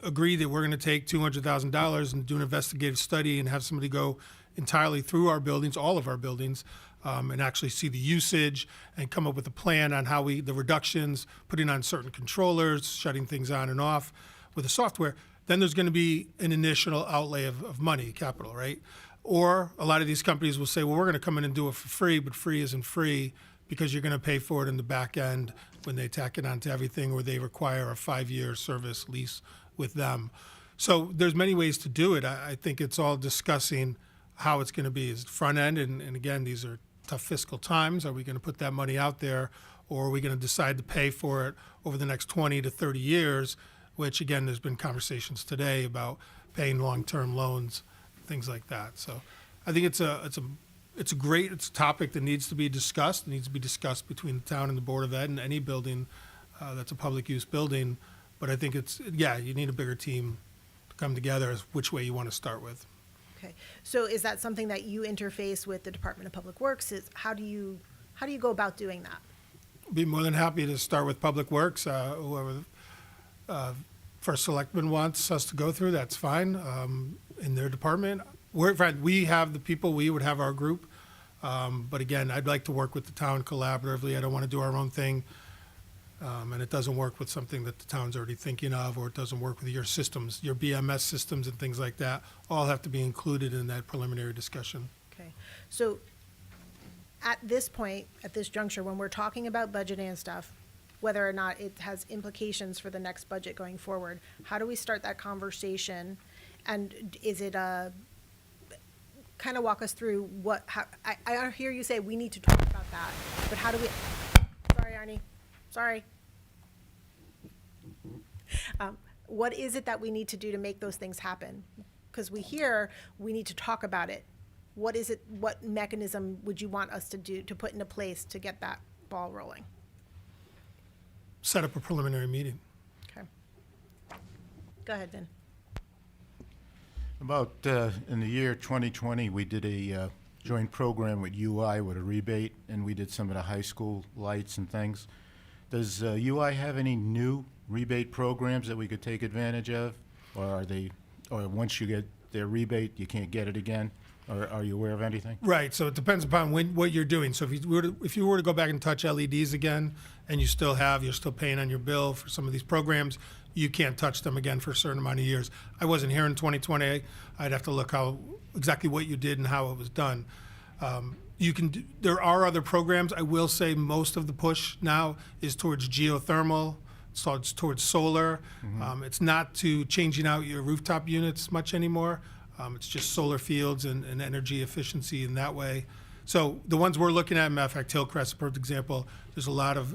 agree that we're going to take $200,000 and do an investigative study and have somebody go entirely through our buildings, all of our buildings, and actually see the usage and come up with a plan on how the reductions, putting on certain controllers, shutting things on and off with the software, then there's going to be an initial outlay of money, capital, right? Or a lot of these companies will say, well, we're going to come in and do it for free, but free isn't free because you're going to pay for it in the back end when they tack it onto everything, or they require a 5-year service lease with them. So there's many ways to do it. I think it's all discussing how it's going to be. Is it front end? And again, these are tough fiscal times. Are we going to put that money out there, or are we going to decide to pay for it over the next 20 to 30 years, which, again, there's been conversations today about paying long-term loans, things like that. So I think it's a topic that needs to be discussed. It needs to be discussed between the town and the Board of Ed and any building that's a public use building. But I think you need a bigger team to come together as which way you want to start with. Okay, so is that something that you interface with the Department of Public Works? How do you go about doing that? Be more than happy to start with Public Works. Whoever First Selectman wants us to go through, that's fine. In their department, we have the people. We would have our group. But again, I'd like to work with the town collaboratively. I don't want to do our own thing. And it doesn't work with something that the town's already thinking of, or it doesn't work with your systems, your BMS systems and things like that. All have to be included in that preliminary discussion. Okay, so at this point, at this juncture, when we're talking about budgeting and stuff, whether or not it has implications for the next budget going forward. How do we start that conversation? And is it kind of walk us through I hear you say we need to talk about that, but how do we, sorry, Arnie, sorry. What is it that we need to do to make those things happen? Because we hear we need to talk about it. What is it, what mechanism would you want us to do, to put into place to get that ball rolling? Set up a preliminary meeting. Okay. Go ahead, Vin. About in the year 2020, we did a joint program with UI with a rebate, and we did some of the high school lights and things. Does UI have any new rebate programs that we could take advantage of? Or once you get their rebate, you can't get it again? Or are you aware of anything? Right, so it depends upon what you're doing. So if you were to go back and touch LEDs again, and you're still paying on your bill for some of these programs, you can't touch them again for a certain amount of years. I wasn't here in 2020. I'd have to look exactly what you did and how it was done. There are other programs. I will say most of the push now is towards geothermal, so it's towards solar. It's not to changing out your rooftop units much anymore. It's just solar fields and energy efficiency in that way. So the ones we're looking at, matter of fact, Hillcrest, a perfect example, there's a lot of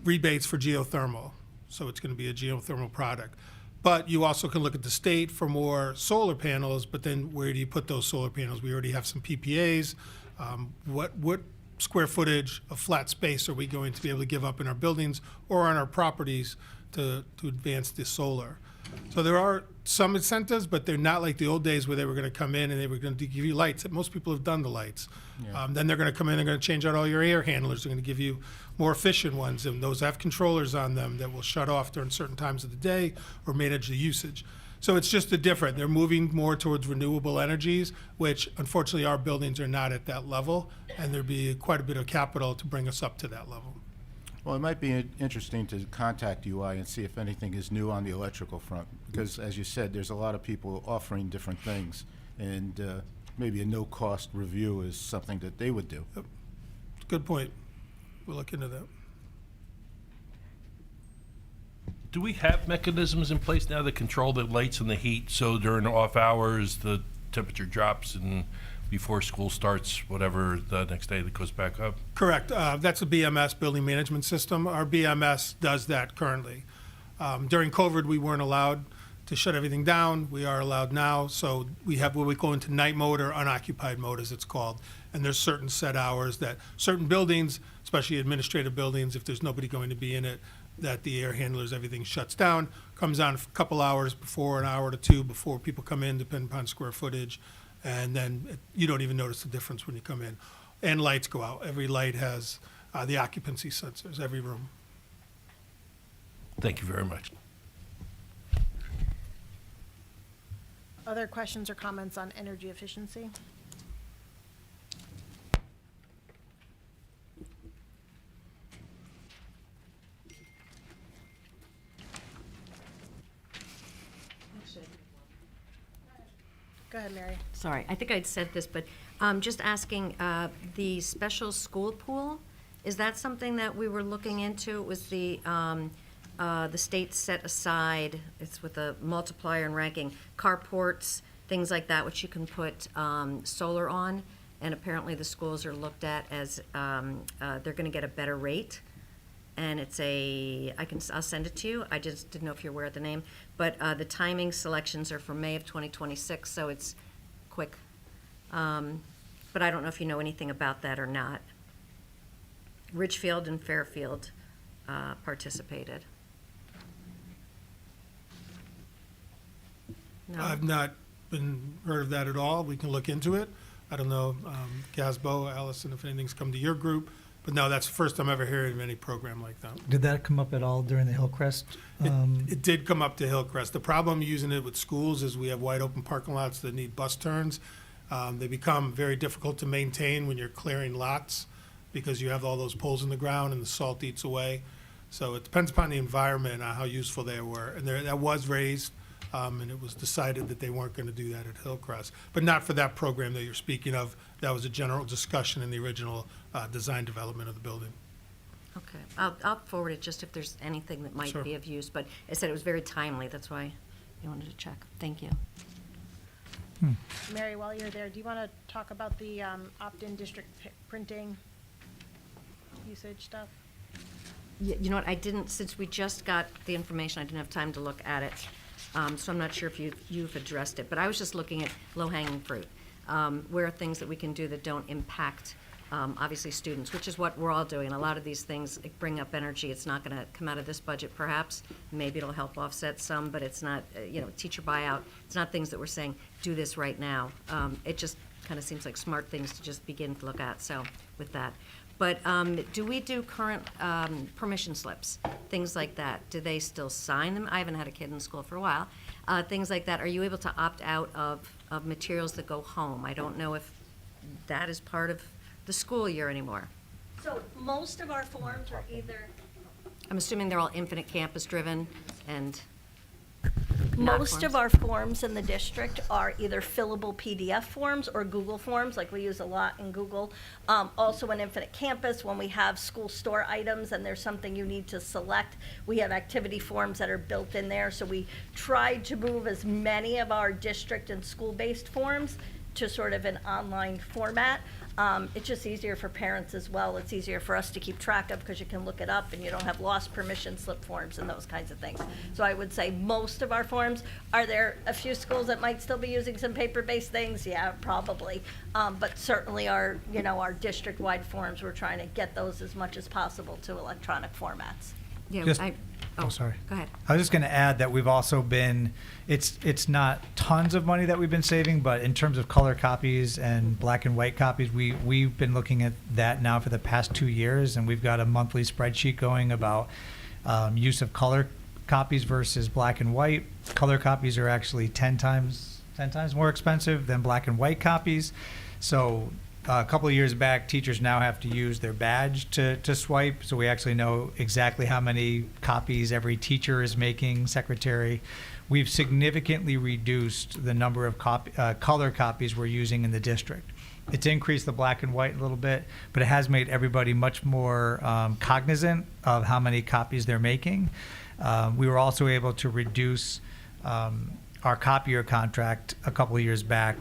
rebates for geothermal. So it's going to be a geothermal product. But you also can look at the state for more solar panels, but then where do you put those solar panels? We already have some PPAs. What square footage of flat space are we going to be able to give up in our buildings or on our properties to advance the solar? So there are some incentives, but they're not like the old days where they were going to come in and they were going to give you lights. Most people have done the lights. Yeah. Then they're going to come in, they're going to change out all your air handlers. They're going to give you more efficient ones, and those have controllers on them that will shut off during certain times of the day or manage the usage. So it's just different. They're moving more towards renewable energies, which unfortunately our buildings are not at that level, and there'd be quite a bit of capital to bring us up to that level. Well, it might be interesting to contact UI and see if anything is new on the electrical front, because as you said, there's a lot of people offering different things, and maybe a no-cost review is something that they would do. Good point. We'll look into that. Do we have mechanisms in place now that control the lights and the heat, so during off hours, the temperature drops, and before school starts, whatever, the next day that goes back up? Correct. That's a BMS, building management system. Our BMS does that currently. During COVID, we weren't allowed to shut everything down. We are allowed now. So we have what we go into night mode or unoccupied mode, as it's called. And there's certain set hours that certain buildings, especially administrative buildings, if there's nobody going to be in it, that the air handlers, everything shuts down, comes on a couple hours before, an hour to two before people come in, depending upon square footage. And then you don't even notice the difference when you come in. And lights go out. Every light has the occupancy sensors, every room. Thank you very much. Other questions or comments on energy efficiency? Go ahead, Mary. Sorry, I think I'd said this, but just asking, the special school pool, is that something that we were looking into? Was the state set aside, it's with a multiplier and ranking, carports, things like that, which you can put solar on, and apparently the schools are looked at as, they're gonna get a better rate. And it's I'll send it to you. I just didn't know if you're aware of the name. But the timing selections are for May of 2026, so it's quick. But I don't know if you know anything about that or not. Ridgefield and Fairfield participated. No? I've not heard of that at all. We can look into it. I don't know, Gasbo, Allison, if anything's come to your group. But no, that's the first time I've ever heard of any program like that. Did that come up at all during the Hillcrest? It did come up to Hillcrest. The problem using it with schools is we have wide open parking lots that need bus turns. They become very difficult to maintain when you're clearing lots because you have all those poles in the ground and the salt eats away. So it depends upon the environment on how useful they were. And that was raised, and it was decided that they weren't going to do that at Hillcrest. But not for that program that you're speaking of. That was a general discussion in the original design development of the building. Okay, I'll forward it just if there's anything that might Sure. be of use, but I said it was very timely, that's why I wanted to check. Thank you. Mary, while you're there, do you want to talk about the opt-in district printing usage stuff? You know what, I didn't, since we just got the information, I didn't have time to look at it. So I'm not sure if you've addressed it, but I was just looking at low-hanging fruit. Where are things that we can do that don't impact, obviously, students, which is what we're all doing. A lot of these things bring up energy. It's not going to come out of this budget, perhaps. Maybe it'll help offset some, but it's not, teacher buyout. It's not things that we're saying, do this right now. It just kind of seems like smart things to just begin to look at, so with that. But do we do current permission slips, things like that? Do they still sign them? I haven't had a kid in school for a while. Things like that. Are you able to opt out of materials that go home? I don't know if that is part of the school year anymore. So most of our forms are either, I'm assuming they're all Infinite Campus driven and not most of forms? our forms in the district are either fillable PDF forms or Google Forms, like we use a lot in Google. Also in Infinite Campus, when we have school store items and there's something you need to select, we have activity forms that are built in there. So we tried to move as many of our district and school-based forms to sort of an online format. It's just easier for parents as well. It's easier for us to keep track of because you can look it up and you don't have lost permission slip forms and those kinds of things. So I would say most of our forms, are there a few schools that might still be using some paper-based things? Yeah, probably. But certainly our district-wide forms, we're trying to get those as much as possible to electronic formats. Yeah, Just- oh, sorry. Go ahead. I was just going to add that we've also been, it's not tons of money that we've been saving, but in terms of color copies and black and white copies, we've been looking at that now for the past 2 years, and we've got a monthly spreadsheet going about use of color copies versus black and white. Color copies are actually 10 times more expensive than black and white copies. So a couple of years back, teachers now have to use their badge to swipe, so we actually know exactly how many copies every teacher is making, secretary. We've significantly reduced the number of color copies we're using in the district. It's increased the black and white a little bit, but it has made everybody much more cognizant of how many copies they're making. We were also able to reduce our copier contract a couple of years back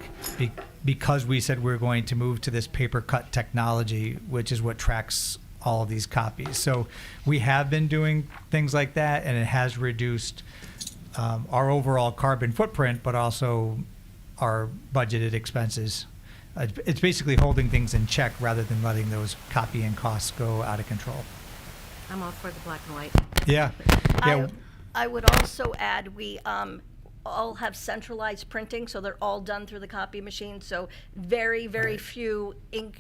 because we said we're going to move to this paper cut technology, which is what tracks all of these copies. So we have been doing things like that, and it has reduced our overall carbon footprint, but also our budgeted expenses. It's basically holding things in check rather than letting those copying costs go out of control. I'm all for the black and white. Yeah. I would also add, we all have centralized printing, so they're all done through the copy machine. So very, very few ink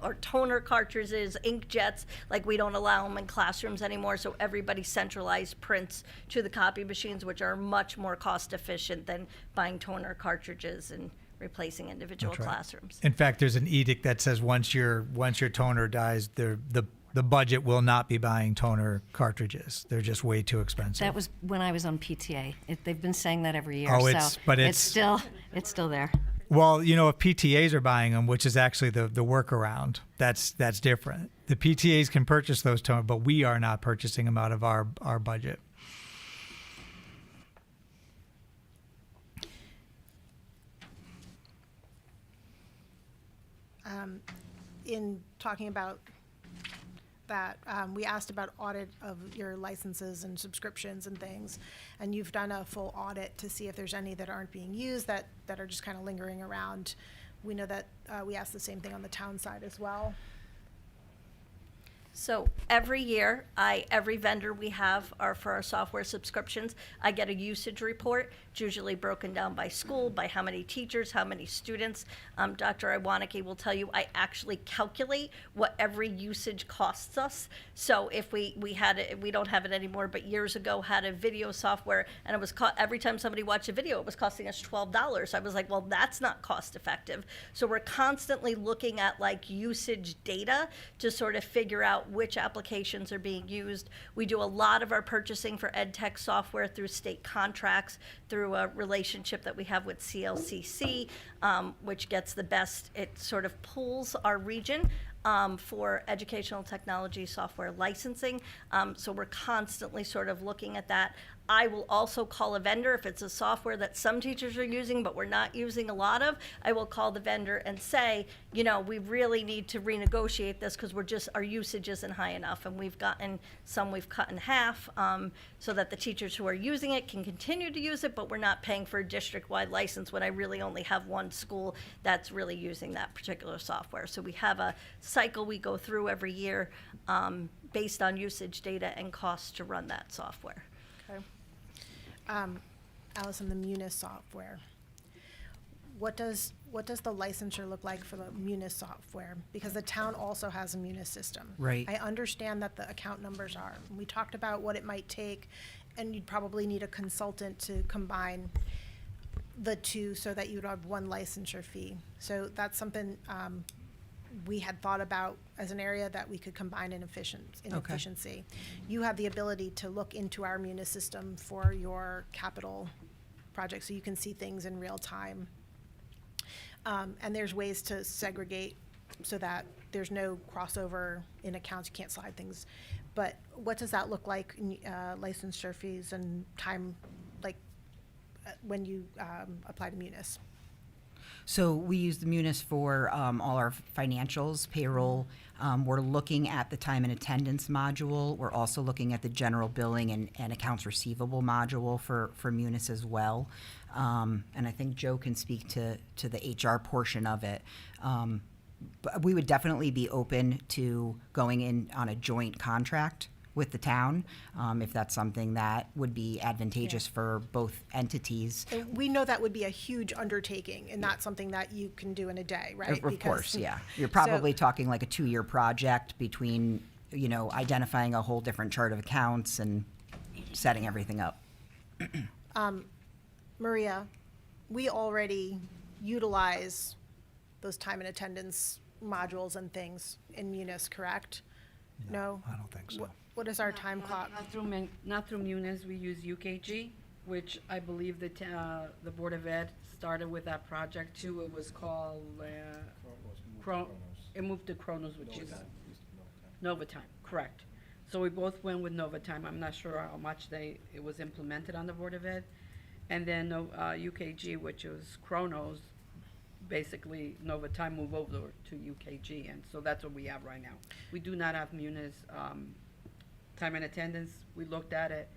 or toner cartridges, inkjets, like we don't allow them in classrooms anymore. So everybody centralized prints to the copy machines, which are much more cost efficient than buying toner cartridges and replacing individual That's right. classrooms. In fact, there's an edict that says once your toner dies, the budget will not be buying toner cartridges. They're just way too expensive. That was when I was on PTA. They've been saying that every year, Oh, so it's it's still there. Well, if PTAs are buying them, which is actually the workaround, that's different. The PTAs can purchase those toner, but we are not purchasing them out of our budget. In talking about that, we asked about audit of your licenses and subscriptions and things, and you've done a full audit to see if there's any that aren't being used that are just kind of lingering around. We know that we asked the same thing on the town side as well. So every year, every vendor we have for our software subscriptions, I get a usage report. It's usually broken down by school, by how many teachers, how many students. Dr. Iwaniki will tell you I actually calculate what every usage costs us. So if we had it, we don't have it anymore, but years ago had a video software, and it was every time somebody watched a video, it was costing us $12. I was like, well, that's not cost effective. So we're constantly looking at usage data to sort of figure out which applications are being used. We do a lot of our purchasing for ed tech software through state contracts, through a relationship that we have with CLCC, which gets the best. It sort of pulls our region. for educational technology software licensing. So we're constantly sort of looking at that. I will also call a vendor if it's a software that some teachers are using, but we're not using a lot of. I will call the vendor and say, you know, we really need to renegotiate this because our usage isn't high enough. And we've gotten some we've cut in half so that the teachers who are using it can continue to use it, but we're not paying for a district-wide license when I really only have one school that's really using that particular software. So we have a cycle we go through every year based on usage data and costs to run that software. Okay. Allison, the Munis software. What does the licensure look like for the Munis software? Because the town also has a Munis system. Right. I understand that the account numbers are. We talked about what it might take, and you'd probably need a consultant to combine the two so that you'd have one licensure fee. So that's something we had thought about as an area that we could combine in efficiency. You have the ability to look into our Munis system for your capital projects, so you can see things in real time. And there's ways to segregate so that there's no crossover in accounts. You can't slide things. But what does that look like in licensure fees and time, like when you apply to Munis? So we use the Munis for all our financials, payroll. We're looking at the time and attendance module. We're also looking at the general billing and accounts receivable module for Munis as well. And I think Joe can speak to the HR portion of it. But we would definitely be open to going in on a joint contract with the town, if that's something that would be advantageous for both entities. And we know that would be a huge undertaking and not something that you can do in a day, right? Of course, yeah. You're probably talking like a 2-year project between, you know, identifying a whole different chart of accounts and setting everything up. Maria, we already utilize those time and attendance modules and things in Munis, correct? No? I don't think so. What is our time clock? Not through Munis, we use UKG, which I believe the Board of Ed started with that project too. It was called, it moved to Kronos, which is Novatime, correct. So we both went with Novatime. I'm not sure how much it was implemented on the Board of Ed. And then UKG, which was Kronos, basically Novatime moved over to UKG, and so that's what we have right now. We do not have Munis time and attendance. We looked at it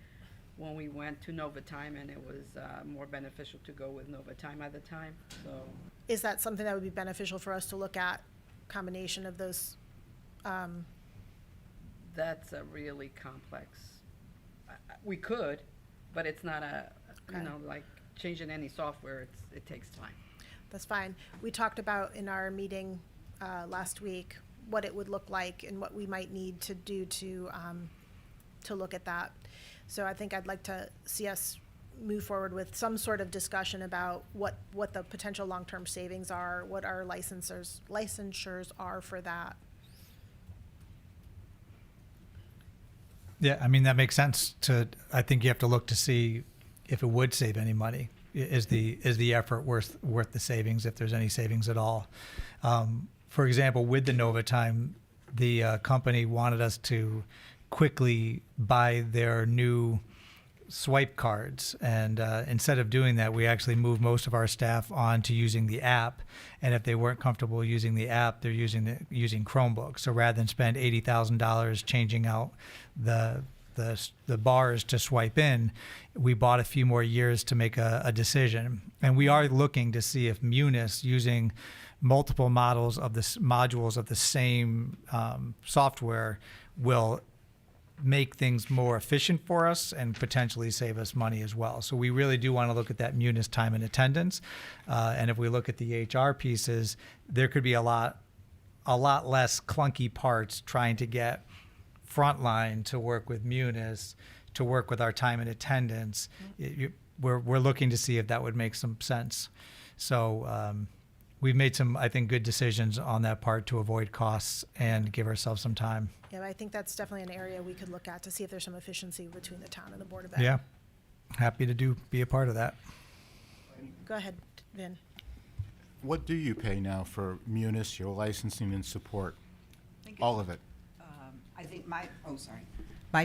when we went to Novatime, and it was more beneficial to go with Novatime at the time. So Is that something that would be beneficial for us to look at, combination of those? that's a really complex. We could, but it's not like changing any software. It takes time. That's fine. We talked about in our meeting last week what it would look like and what we might need to do to look at that. So I think I'd like to see us move forward with some sort of discussion about what the potential long-term savings are, what our licensures are for that. Yeah, I mean, that makes sense I think you have to look to see if it would save any money. Is the effort worth the savings, if there's any savings at all? For example, with the Novatime, the company wanted us to quickly buy their new swipe cards, and instead of doing that, we actually moved most of our staff on to using the app. And if they weren't comfortable using the app, they're using Chromebooks. So rather than spend $80,000 changing out the bars to swipe in, we bought a few more years to make a decision. And we are looking to see if Munis, using multiple modules of the same software, will make things more efficient for us and potentially save us money as well. So we really do want to look at that Munis time and attendance. And if we look at the HR pieces, there could be a lot less clunky parts trying to get Frontline to work with Munis, to work with our time and attendance. We're looking to see if that would make some sense. So we've made some, I think, good decisions on that part to avoid costs and give ourselves some time. Yeah, I think that's definitely an area we could look at to see if there's some efficiency between the town and the Board of Ed. Yeah, happy to be a part of that. Go ahead, Vin. What do you pay now for Munis, your licensing and support? All of it? I think my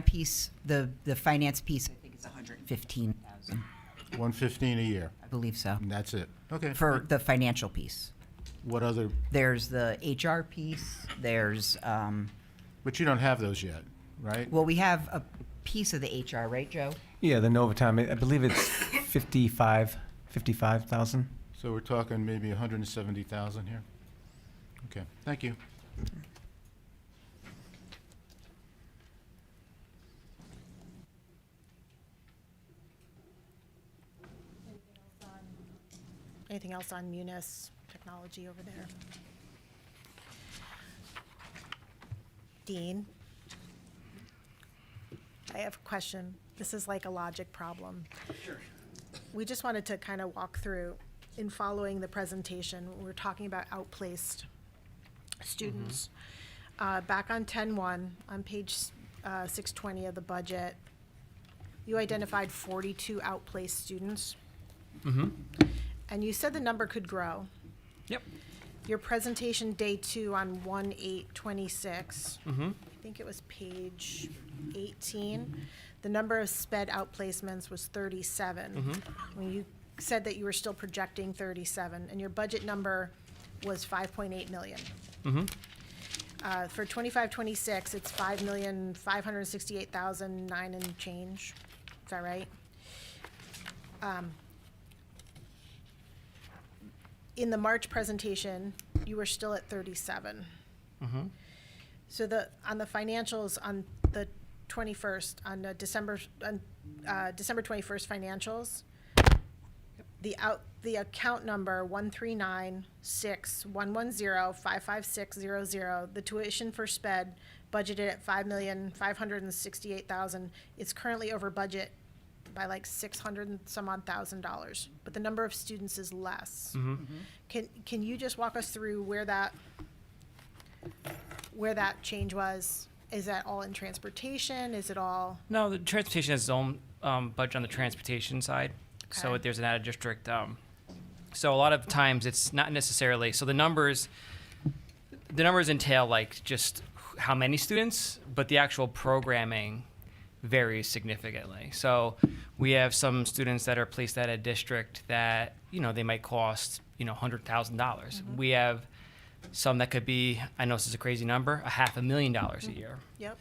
piece, the finance piece, I think is 115,000. 115 a year? I believe so. And that's it? Okay. For the financial piece. What other? There's the HR piece, there's, But you don't have those yet, right? well, we have a piece of the HR, right, Joe? Yeah, the Nova time, I believe it's 55,000. So we're talking maybe 170,000 here? Okay, thank you. Anything else on Munis technology over there? Dean? I have a question. This is like a logic problem. Sure. We just wanted to kind of walk through, in following the presentation, we're talking about outplaced students. Back on 10-1, on page 620 of the budget, you identified 42 outplaced students. And you said the number could grow. Yep. Your presentation day 2 on 1/8/26, Mm-hmm. I think it was page 18, the number of sped outplacements was 37. When you said that you were still projecting 37, and your budget number was 5.8 million. For 25-26, it's 5,568,009 and change. Is that right? In the March presentation, you were still at 37. So on the financials on the 21st, on the December 21st financials, the account number 1396110555600, the tuition for sped budgeted at $5,568,000. It's currently over budget by like $600 and some odd $1,000, but the number of students is less. Can you just walk us through where that change was? Is that all in transportation? Is it all? No, the transportation has its own budget on the transportation side. So Okay. there's an out of district. So a lot of times it's not necessarily. So the numbers entail like just how many students, but the actual programming varies significantly. So we have some students that are placed at a district that, they might cost, $100,000. We have some that could be, I know this is a crazy number, $500,000 a year. Yep.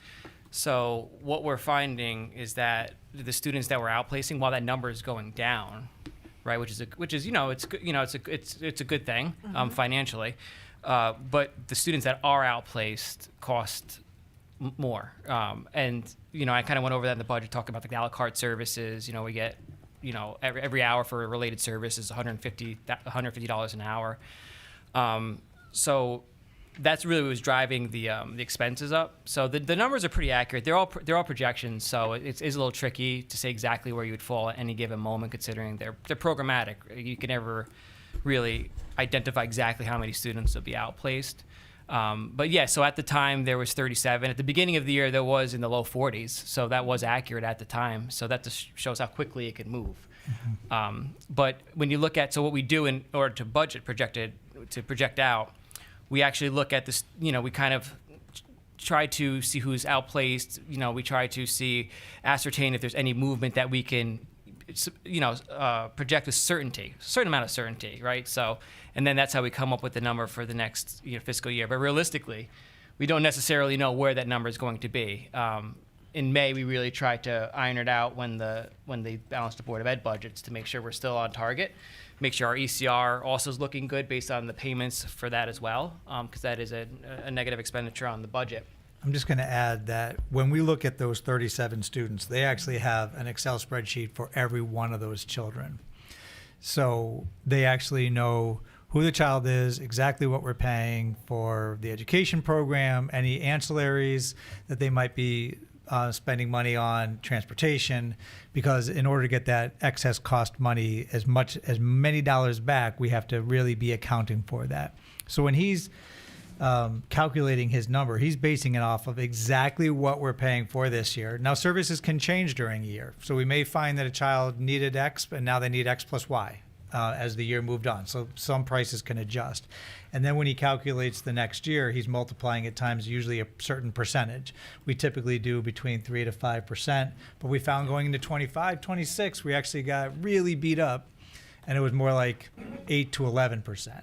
So what we're finding is that the students that we're outplacing, while that number is going down, right, which is it's a good thing financially, but the students that are outplaced cost more. And I kind of went over that in the budget, talking about the a la carte services. We get every hour for a related service is $150 an hour. So that's really what was driving the expenses up. So the numbers are pretty accurate. They're all projections, so it is a little tricky to say exactly where you would fall at any given moment, considering they're programmatic. You can never really identify exactly how many students will be outplaced. But yeah, so at the time there was 37. At the beginning of the year there was in the low 40s, so that was accurate at the time. So that just shows how quickly it could move. But when you look at, so what we do in order to project out, we actually look at this, we kind of try to see who's outplaced. We try to ascertain if there's any movement that we can, project with certainty, a certain amount of certainty, right? So, and then that's how we come up with the number for the next fiscal year. But realistically, we don't necessarily know where that number is going to be. In May, we really tried to iron it out when they balanced the Board of Ed budgets to make sure we're still on target. Make sure our ECR also is looking good based on the payments for that as well, because that is a negative expenditure on the budget. I'm just going to add that when we look at those 37 students, they actually have an Excel spreadsheet for every one of those children. So they actually know who the child is, exactly what we're paying for the education program, any ancillaries that they might be spending money on, transportation, because in order to get that excess cost money, as many dollars back, we have to really be accounting for that. So when he's calculating his number, he's basing it off of exactly what we're paying for this year. Now, services can change during a year. So we may find that a child needed X, and now they need X plus Y. as the year moved on. So some prices can adjust. And then when he calculates the next year, he's multiplying it times usually a certain percentage. We typically do between 3 to 5%, but we found going into 25, 26, we actually got really beat up, and it was more like 8 to 11%.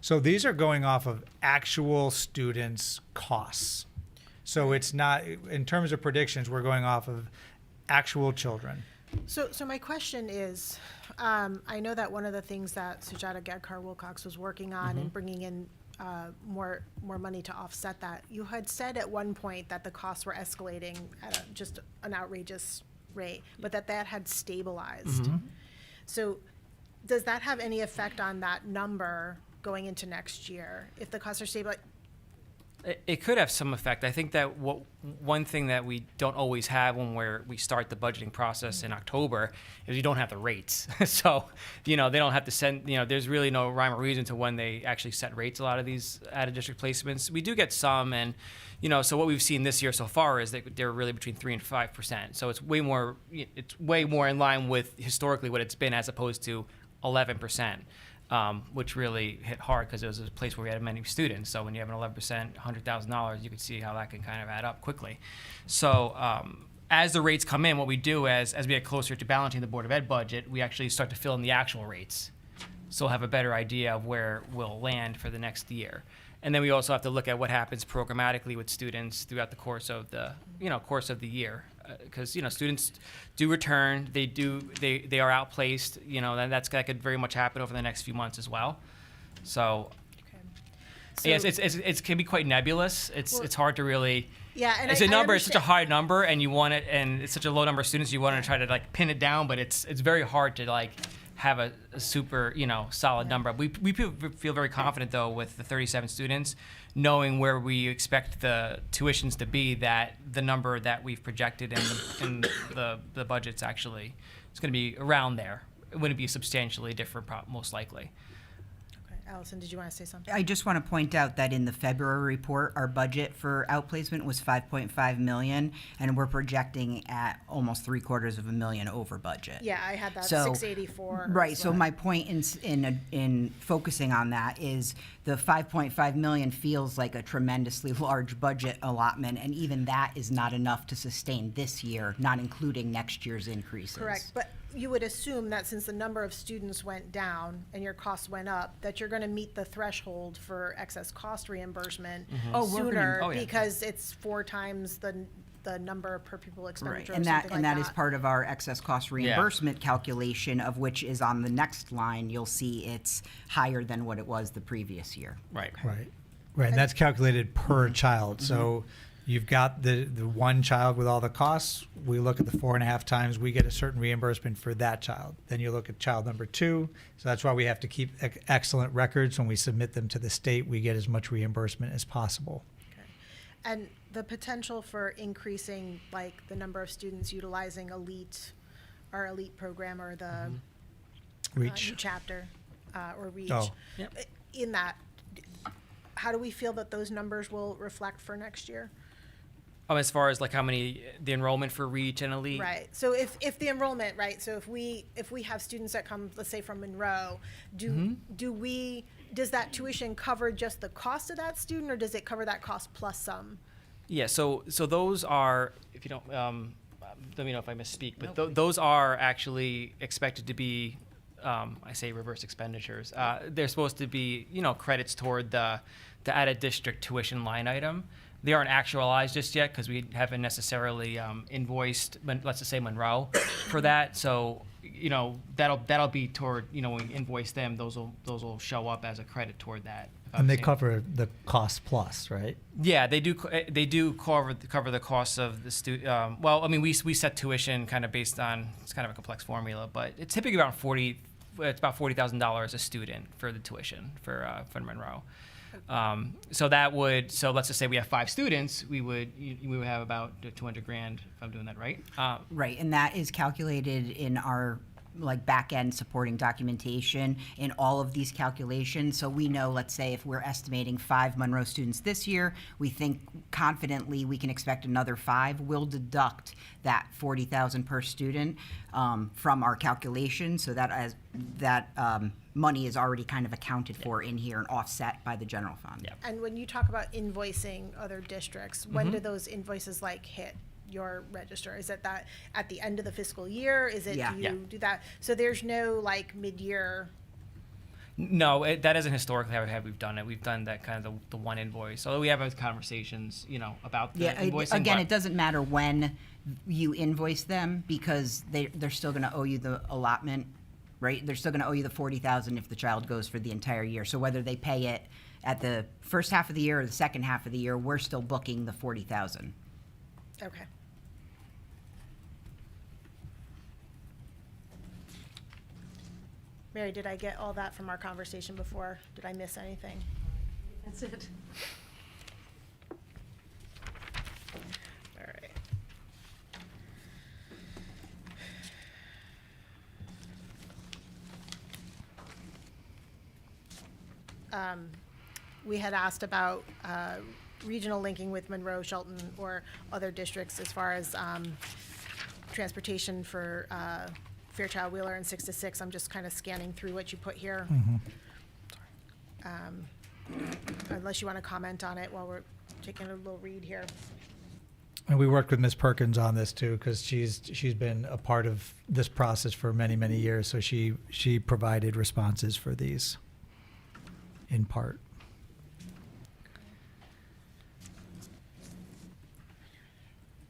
So these are going off of actual students' costs. So it's not, in terms of predictions, we're going off of actual children. So my question is, I know that one of the things that Sujata Gadkar-Wilcox was working on and bringing in more money to offset that. You had said at one point that the costs were escalating at just an outrageous rate, but that had stabilized. So does that have any effect on that number going into next year if the costs are stable? It could have some effect. I think that one thing that we don't always have when we start the budgeting process in October is you don't have the rates. So, they don't have to send, there's really no rhyme or reason to when they actually set rates, a lot of these out-of-district placements. We do get some, and, so what we've seen this year so far is that they're really between 3 and 5%. So it's way more in line with historically what it's been as opposed to 11%. Which really hit hard because it was a place where we had many students. So when you have an 11%, $100,000, you could see how that can kind of add up quickly. So as the rates come in, what we do as we get closer to balancing the Board of Ed budget, we actually start to fill in the actual rates. So we'll have a better idea of where we'll land for the next year. And then we also have to look at what happens programmatically with students throughout the course of the year. Because students do return, they are outplaced, and that could very much happen over the next few months as well. So, yes, it can be quite nebulous. It's hard to really. Yeah, and it's a number. It's such a high number, and you want it, and it's such a low number of students. You want to try to pin it down, but it's very hard to have a super solid number. We feel very confident though with the 37 students, knowing where we expect the tuitions to be, that the number that we've projected in the budget's actually, it's going to be around there. It wouldn't be substantially different, most likely. Allison, did you want to say something? I just want to point out that in the February report, our budget for outplacement was $5.5 million, and we're projecting at almost $750,000 over budget. Yeah, I had that So- 684. Right. So my point in focusing on that is the $5.5 million feels like a tremendously large budget allotment, and even that is not enough to sustain this year, not including next year's increases. Correct, but you would assume that since the number of students went down and your costs went up, that you're going to meet the threshold for excess cost reimbursement Oh, we're gonna- sooner oh, yeah. because it's 4 times the number per pupil Right, expenditure or and something that like that. is part of our excess cost reimbursement calculation, of which is on the next line. You'll see it's higher than what it was the previous year. Right. Right, and that's calculated per child. So you've got the one child with all the costs. We look at the 4.5 times, we get a certain reimbursement for that child. Then you look at child number 2. So that's why we have to keep excellent records. When we submit them to the state, we get as much reimbursement as possible. And the potential for increasing the number of students utilizing our elite program or the Reach. new chapter or Reach. Oh. In that, how do we feel that those numbers will reflect for next year? As far as how many the enrollment for Reach and Elite. Right. So if the enrollment, right, so if we have students that come, let's say from Monroe, does that tuition cover just the cost of that student, or does it cover that cost plus some? Yeah, so those are, if you don't, let me know if I misspeak, but those are actually expected to be, I say reverse expenditures. They're supposed to be, credits toward the out-of-district tuition line item. They aren't actualized just yet because we haven't necessarily invoiced, let's just say Monroe, for that. So, that'll be toward, when we invoice them, those will show up as a credit toward that. And they cover the cost plus, right? Yeah, they do cover the costs of the student. Well, I mean, we set tuition kind of based on, it's kind of a complex formula, but it's typically around it's about $40,000 a student for the tuition for Monroe. So let's just say we have 5 students, we would have about $200,000 if I'm doing that right. Right, and that is calculated in our like back-end supporting documentation in all of these calculations. So we know, let's say, if we're estimating 5 Monroe students this year, we think confidently we can expect another 5. We'll deduct that 40,000 per student from our calculation, so that money is already kind of accounted for in here and offset by the general fund. And when you talk about invoicing other districts, when do those invoices like hit your register? Is it that at the end of the fiscal year? Is it, Yeah. do you do that? So there's no like mid-year? No, that isn't historically how we've done it. We've done that kind of the one invoice. Although we have those conversations, about the invoicing. Again, but- it doesn't matter when you invoice them, because they're still going to owe you the allotment, right? They're still going to owe you the 40,000 if the child goes for the entire year. So whether they pay it at the first half of the year or the second half of the year, we're still booking the 40,000. Okay. Mary, did I get all that from our conversation before? Did I miss anything? That's it. All right. We had asked about regional linking with Monroe, Shelton, or other districts as far as transportation for Fairchild, Wheeler, and 6 to 6. I'm just kind of scanning through what you put here. Unless you want to comment on it while we're taking a little read here. And we worked with Ms. Perkins on this too, because she's been a part of this process for many, many years. So she provided responses for these in part.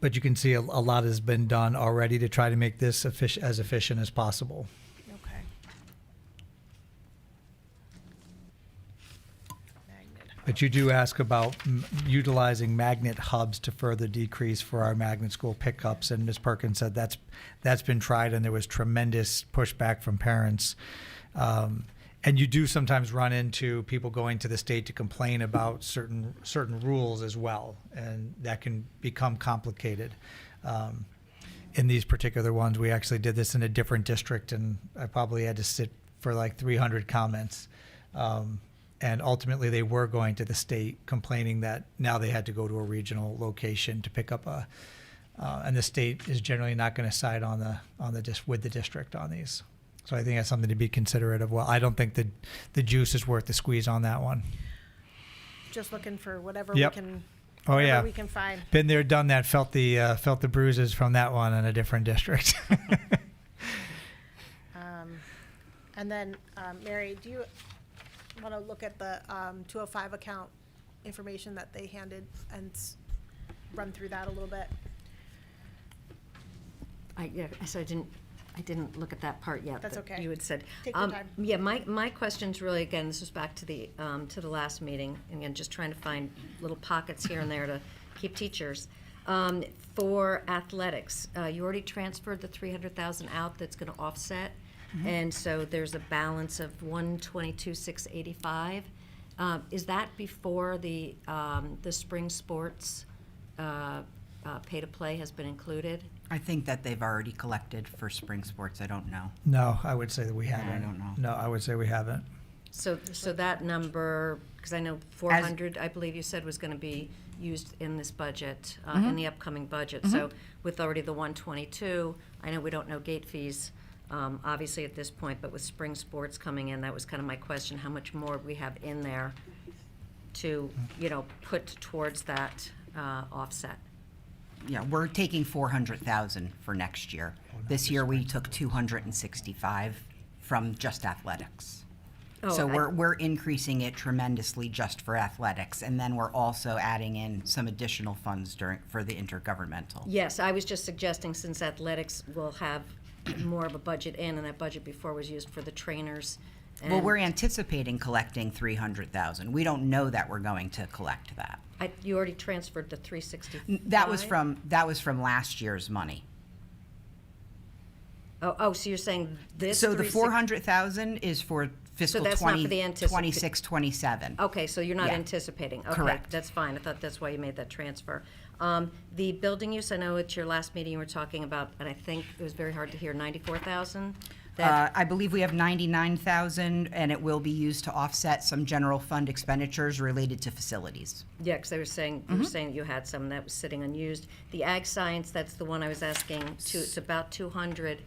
But you can see a lot has been done already to try to make this as efficient as possible. Okay. But you do ask about utilizing magnet hubs to further decrease for our magnet school pickups, and Ms. Perkins said that's been tried, and there was tremendous pushback from parents. And you do sometimes run into people going to the state to complain about certain rules as well, and that can become complicated. In these particular ones, we actually did this in a different district, and I probably had to sit for like 300 comments. And ultimately, they were going to the state complaining that now they had to go to a regional location to pick up and the state is generally not going to side with the district on these. So I think that's something to be considerate of. Well, I don't think the juice is worth the squeeze on that one. Just looking for whatever Yep. we can. Oh whatever yeah, we can find. Been there, done that. Felt the bruises from that one in a different district. And then, Mary, do you want to look at the 205 account information that they handed and run through that a little bit? So I didn't look at that part yet. That's that okay. You had said. Take your time. Yeah, my question's really, again, this was back to the last meeting, and again, just trying to find little pockets here and there to keep teachers. For athletics, you already transferred the 300,000 out that's going to offset, and so there's a balance of 122,685. Is that before the spring sports pay to play has been included? I think that they've already collected for spring sports. I don't know. No, I would say that we haven't. I don't know. No, I would say we haven't. So that number, because I know 400, I believe you said was going to be used in this budget, in the upcoming budget. So with already the 122, I know we don't know gate fees, obviously at this point, but with spring sports coming in, that was kind of my question, how much more we have in there to, put towards that offset? Yeah, we're taking 400,000 for next year. This year, we took 265 from just athletics. So we're increasing it tremendously just for athletics, and then we're also adding in some additional funds for the intergovernmental. Yes, I was just suggesting, since athletics will have more of a budget in, and that budget before was used for the trainers. Well, and we're anticipating collecting 300,000. We don't know that we're going to collect that. You already transferred the 365? That was from last year's money. Oh, so you're saying this? So the 400,000 is for fiscal So that's not for the 26, 27. Okay, so you're not Yeah. anticipating. Okay, Correct. that's fine. I thought that's why you made that transfer. The building use, I know at your last meeting you were talking about, and I think it was very hard to hear, 94,000? I believe we have 99,000, and it will be used to offset some general fund expenditures related to facilities. Yeah, because they were saying, you were saying you had some that was sitting unused. The ag science, that's the one I was asking, it's about 200.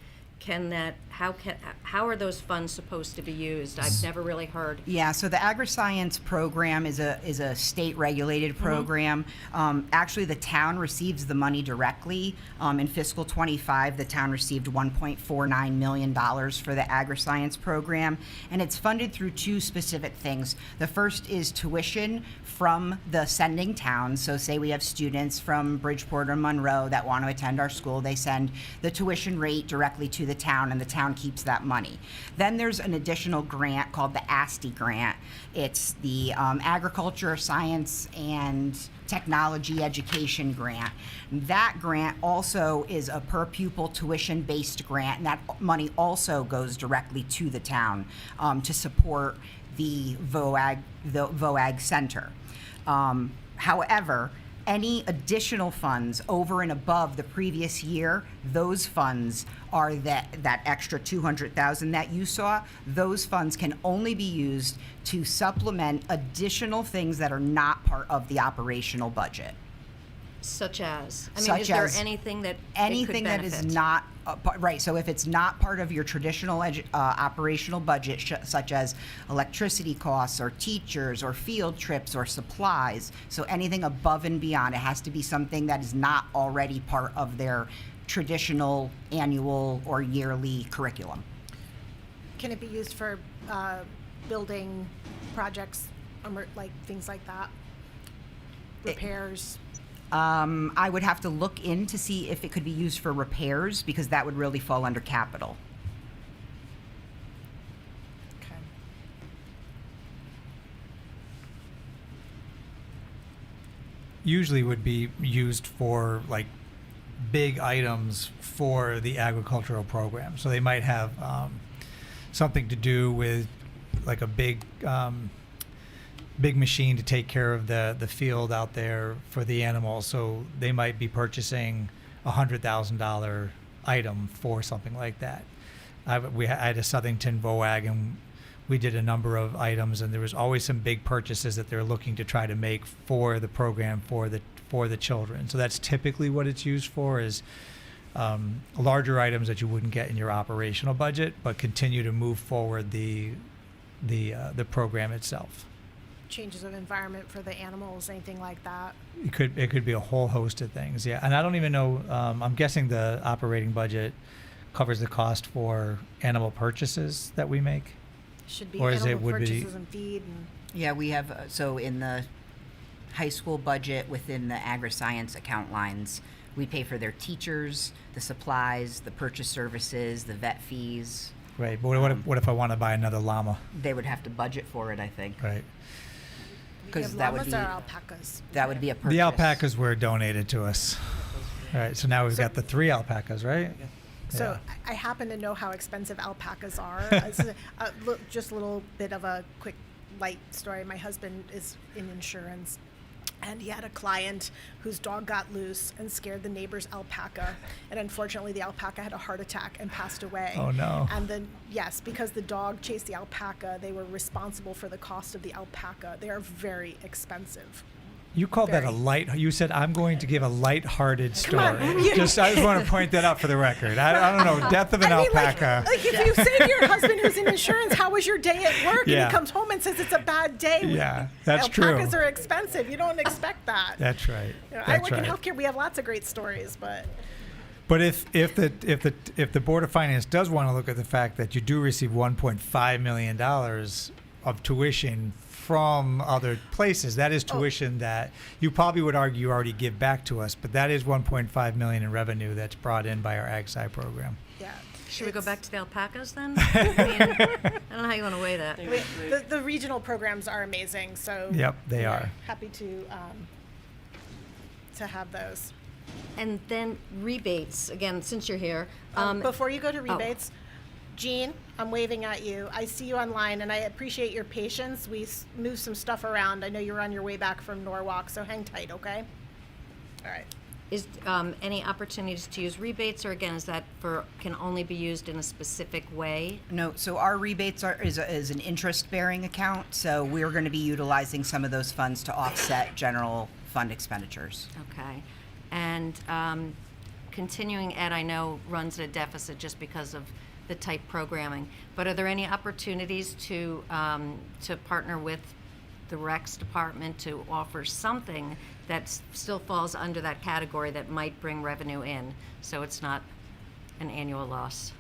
How are those funds supposed to be used? I've never really heard. Yeah, so the AgriScience program is a state-regulated program. Actually, the town receives the money directly. In fiscal '25, the town received $1.49 million for the AgriScience program, and it's funded through two specific things. The first is tuition from the sending towns. So say we have students from Bridgeport or Monroe that want to attend our school, they send the tuition rate directly to the town, and the town keeps that money. Then there's an additional grant called the ASTE grant. It's the Agriculture, Science, and Technology Education Grant. That grant also is a per pupil tuition-based grant, and that money also goes directly to the town to support the VOAG Center. However, any additional funds over and above the previous year, those funds are that extra 200,000 that you saw. Those funds can only be used to supplement additional things that are not part of the operational budget. Such as? I mean, Such is there as anything that anything that is not right? So if it's not part of your traditional operational budget, such as electricity costs or teachers or field trips or supplies, so anything above and beyond, it has to be something that is not already part of their traditional annual or yearly curriculum. Can it be used for building projects, like things like that? Repairs? I would have to look in to see if it could be used for repairs, because that would really fall under capital. Okay. Usually would be used for like big items for the agricultural program. So they might have something to do with like a big machine to take care of the field out there for the animals. So they might be purchasing $100,000 item for something like that. I had a Southington VOAG, and we did a number of items, and there was always some big purchases that they're looking to try to make for the program for the children. So that's typically what it's used for, is larger items that you wouldn't get in your operational budget, but continue to move forward the program itself. Changes of environment for the animals, anything like that? It could be a whole host of things, yeah. And I don't even know. I'm guessing the operating budget covers the cost for animal purchases that we make. Should be Or is animal it would be- purchases and feed and. Yeah, we have, so in the high school budget, within the AgriScience account lines, we pay for their teachers, the supplies, the purchase services, the vet fees. Right, but what if I want to buy another llama? They would have to budget for it, I think. Right. Because that would llamas be, or alpacas? that would be a purchase. The alpacas were donated to us. All right, so now we've got the 3 alpacas, right? So I happen to know how expensive alpacas are. Just a little bit of a quick light story. My husband is in insurance, and he had a client whose dog got loose and scared the neighbor's alpaca, and unfortunately the alpaca had a heart attack and passed away. Oh, no. And then, yes, because the dog chased the alpaca, they were responsible for the cost of the alpaca. They are very expensive. You called that a light. You said I'm going to give a light-hearted story. on, I just want to point that out for the record. I don't know. Death of an alpaca. Like if you say to your husband who's in insurance, "How was your day at work?" Yeah. and he comes home and says it's a bad day. Yeah, that's Alpacas true. are expensive. You don't expect that. That's right. You know, I That's work right. in healthcare. We have lots of great stories, but But if the Board of Finance does want to look at the fact that you do receive $1.5 million of tuition from other places, that is tuition that you probably would argue you already give back to us, but that is $1.5 million in revenue that's brought in by our AgSci program. yeah. Should we go back to the alpacas then? I mean, I don't know how you want to weigh that. The regional programs are amazing. So Yep, they we're are. happy to have those. And then rebates, again, since you're here. Before you go to rebates, Jean, I'm waving at you. I see you online, and I appreciate your patience. We moved some stuff around. I know you're on your way back from Norwalk, so hang tight, okay? All right. Is any opportunities to use rebates, or again, is that can only be used in a specific way? No, so our rebates is an interest-bearing account, so we're going to be utilizing some of those funds to offset general fund expenditures. Okay. And continuing ed, I know, runs at a deficit just because of the type programming. But are there any opportunities to partner with the Recs department to offer something that still falls under that category that might bring revenue in, so it's not an annual loss?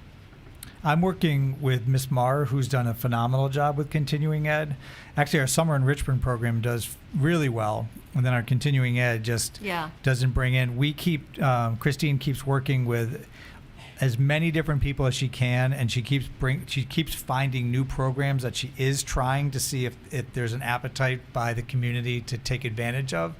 I'm working with Miss Marr, who's done a phenomenal job with continuing ed. Actually, our summer enrichment program does really well, and then our continuing ed just doesn't bring in. We keep Christine keeps working with as many different people as she can, and she keeps finding new programs that she is trying to see if there's an appetite by the community to take advantage of.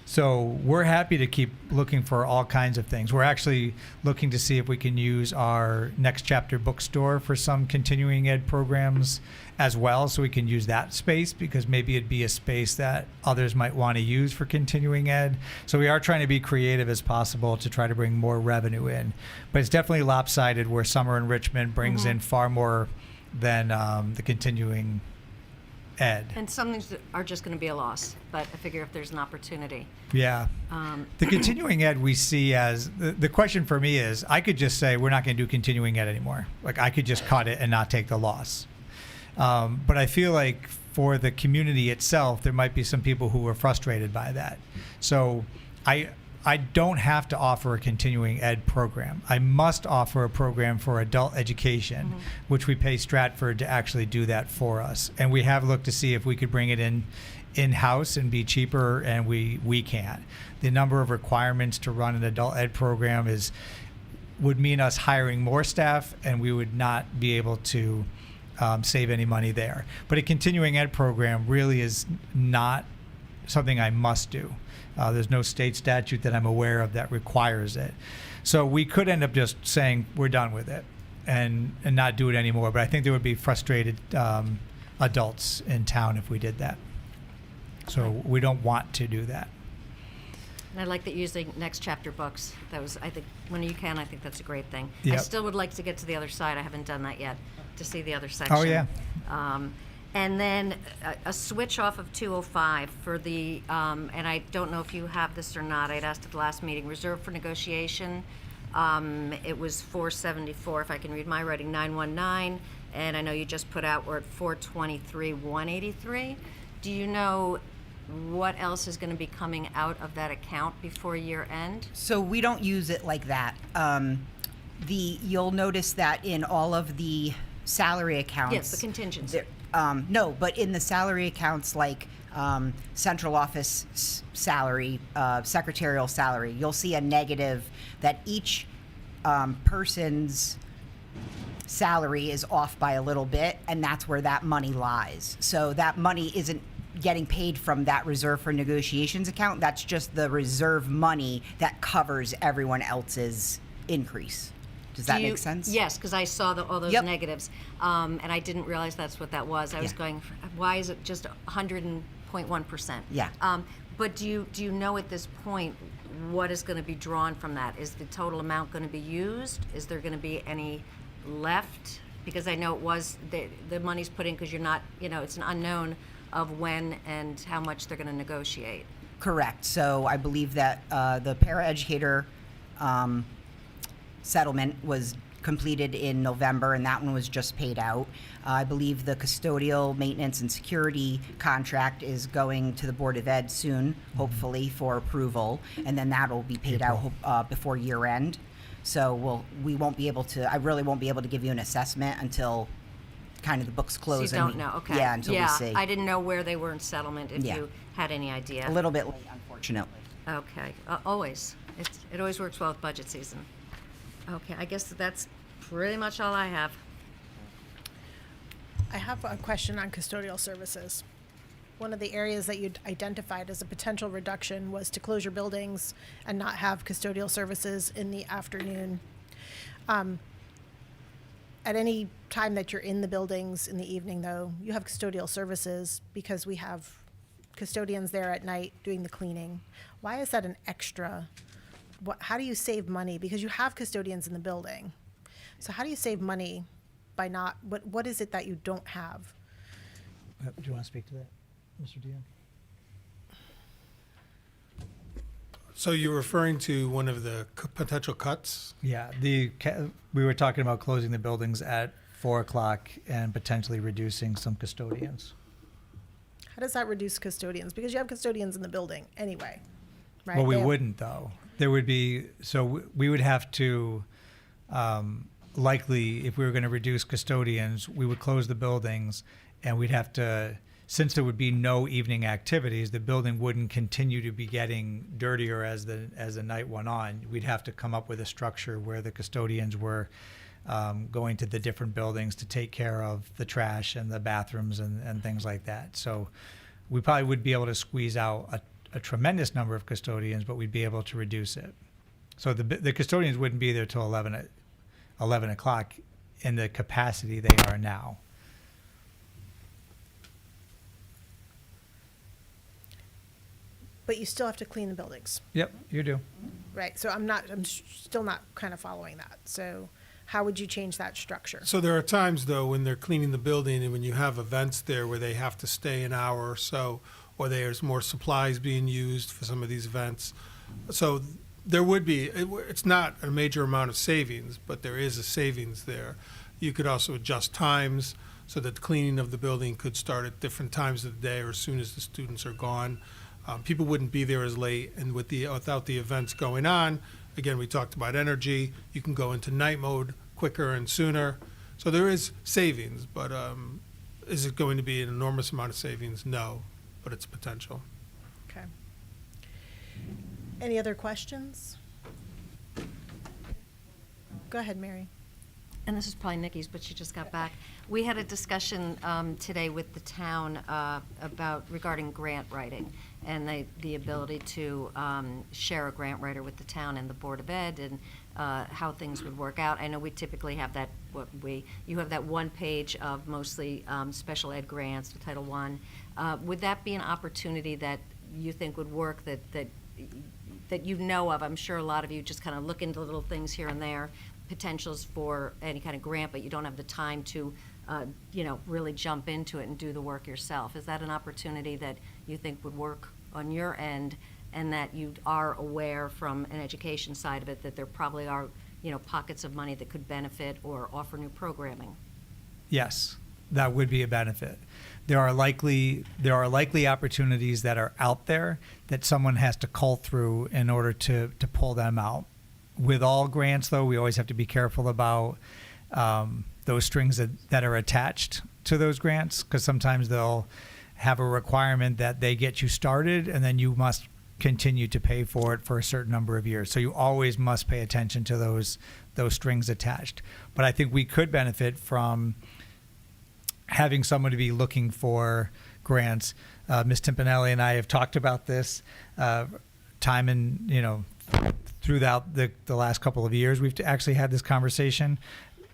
So we're happy to keep looking for all kinds of things. We're actually looking to see if we can use our Next Chapter bookstore for some continuing ed programs as well, so we can use that space, because maybe it'd be a space that others might want to use for continuing ed. So we are trying to be creative as possible to try to bring more revenue in. But it's definitely lopsided, where summer enrichment brings in far more than the continuing ed. And some things are just going to be a loss, but I figure if there's an opportunity. Yeah. The continuing ed we see as, the question for me is, I could just say we're not going to do continuing ed anymore. Like, I could just cut it and not take the loss. But I feel like for the community itself, there might be some people who are frustrated by that. So I don't have to offer a continuing ed program. I must offer a program for adult education, which we pay Stratford to actually do that for us. And we have looked to see if we could bring it in-house and be cheaper, and we can't. The number of requirements to run an adult ed program would mean us hiring more staff, and we would not be able to save any money there. But a continuing ed program really is not something I must do. There's no state statute that I'm aware of that requires it. So we could end up just saying we're done with it and not do it anymore. But I think there would be frustrated adults in town if we did that. So we don't want to do that. And I like that using Next Chapter books. That was, I think, when you can, I think that's a great thing. Yep. I still would like to get to the other side. I haven't done that yet, to see the other section. Oh, yeah. And then a switch off of 205 for the, and I don't know if you have this or not, I'd asked at the last meeting, reserve for negotiation. It was 474, if I can read my writing, 919, and I know you just put out, we're at 423, 183. Do you know what else is going to be coming out of that account before year end? So we don't use it like that. You'll notice that in all of the salary accounts. Yes, the contingency. No, but in the salary accounts, like central office salary, secretarial salary, you'll see a negative that each person's salary is off by a little bit, and that's where that money lies. So that money isn't getting paid from that reserve for negotiations account. That's just the reserve money that covers everyone else's increase. Does that make sense? Yes, because I saw all those negatives, and I didn't realize that's what that was. I was going, why is it just 100.1%? Yeah. But do you know at this point what is going to be drawn from that? Is the total amount going to be used? Is there going to be any left? Because I know it was the money's put in because you're not, it's an unknown of when and how much they're going to negotiate. Correct. So I believe that the paraeducator settlement was completed in November, and that one was just paid out. I believe the custodial maintenance and security contract is going to the Board of Ed soon, hopefully, for approval, and then that'll be paid out before year end. So we won't be able to, I really won't be able to give you an assessment until kind of the books close. So you don't know, okay. Yeah, until we see. I didn't know where they were in settlement, if you had any idea. A little bit late, unfortunately. Okay, always. It always works well with budget season. Okay, I guess that's pretty much all I have. I have a question on custodial services. One of the areas that you'd identified as a potential reduction was to close your buildings and not have custodial services in the afternoon. At any time that you're in the buildings in the evening, though, you have custodial services because we have custodians there at night doing the cleaning. Why is that an extra? How do you save money? Because you have custodians in the building. So how do you save money by not, what is it that you don't have? Do you want to speak to that, Mr. Dion? So you're referring to one of the potential cuts? Yeah, we were talking about closing the buildings at 4 o'clock and potentially reducing some custodians. How does that reduce custodians? Because you have custodians in the building anyway, right? Well, we They have- wouldn't though. There would be, we would have to, likely, if we were going to reduce custodians, we would close the buildings and we'd have to, since there would be no evening activities, the building wouldn't continue to be getting dirtier as the night went on. We'd have to come up with a structure where the custodians were going to the different buildings to take care of the trash and the bathrooms and things like that. So we probably would be able to squeeze out a tremendous number of custodians, but we'd be able to reduce it. So the custodians wouldn't be there till 11 o'clock in the capacity they are now. But you still have to clean the buildings. Yep, you do. Right, so I'm still not kind of following that. So how would you change that structure? So there are times, though, when they're cleaning the building and when you have events there where they have to stay an hour or so, or there's more supplies being used for some of these events. So there would be, it's not a major amount of savings, but there is a savings there. You could also adjust times so that the cleaning of the building could start at different times of the day or as soon as the students are gone. People wouldn't be there as late, and without the events going on, again, we talked about energy, you can go into night mode quicker and sooner. So there is savings, but is it going to be an enormous amount of savings? No, but it's potential. Okay. Any other questions? Go ahead, Mary. And this is probably Nikki's, but she just got back. We had a discussion today with the town regarding grant writing and the ability to share a grant writer with the town and the Board of Ed and how things would work out. I know we typically have that, you have that one page of mostly special ed grants, the Title I. Would that be an opportunity that you think would work that you know of? I'm sure a lot of you just kind of look into little things here and there, potentials for any kind of grant, but you don't have the time to, really jump into it and do the work yourself. Is that an opportunity that you think would work on your end, and that you are aware from an education side of it that there probably are, pockets of money that could benefit or offer new programming? Yes, that would be a benefit. There are likely opportunities that are out there that someone has to cull through in order to pull them out. With all grants, though, we always have to be careful about those strings that are attached to those grants, because sometimes they'll have a requirement that they get you started and then you must continue to pay for it for a certain number of years. So you always must pay attention to those strings attached. But I think we could benefit from having someone to be looking for grants. Ms. Timpanelli and I have talked about this time and, throughout the last couple of years. We've actually had this conversation.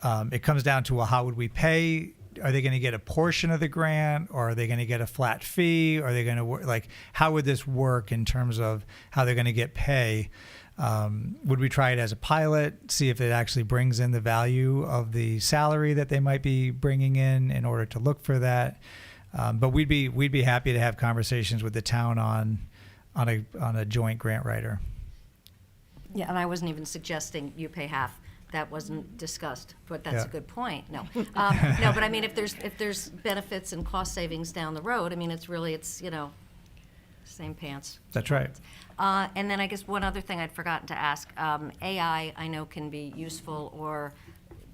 It comes down to, well, how would we pay? Are they going to get a portion of the grant, or are they going to get a flat fee? Are they going to how would this work in terms of how they're going to get pay? Would we try it as a pilot, see if it actually brings in the value of the salary that they might be bringing in order to look for that? But we'd be happy to have conversations with the town on a joint grant writer. Yeah, and I wasn't even suggesting you pay half. That wasn't discussed, but that's a good point. No, no, but I mean, if there's benefits and cost savings down the road, I mean, it's same pants. That's right. And then I guess one other thing I'd forgotten to ask, AI I know can be useful or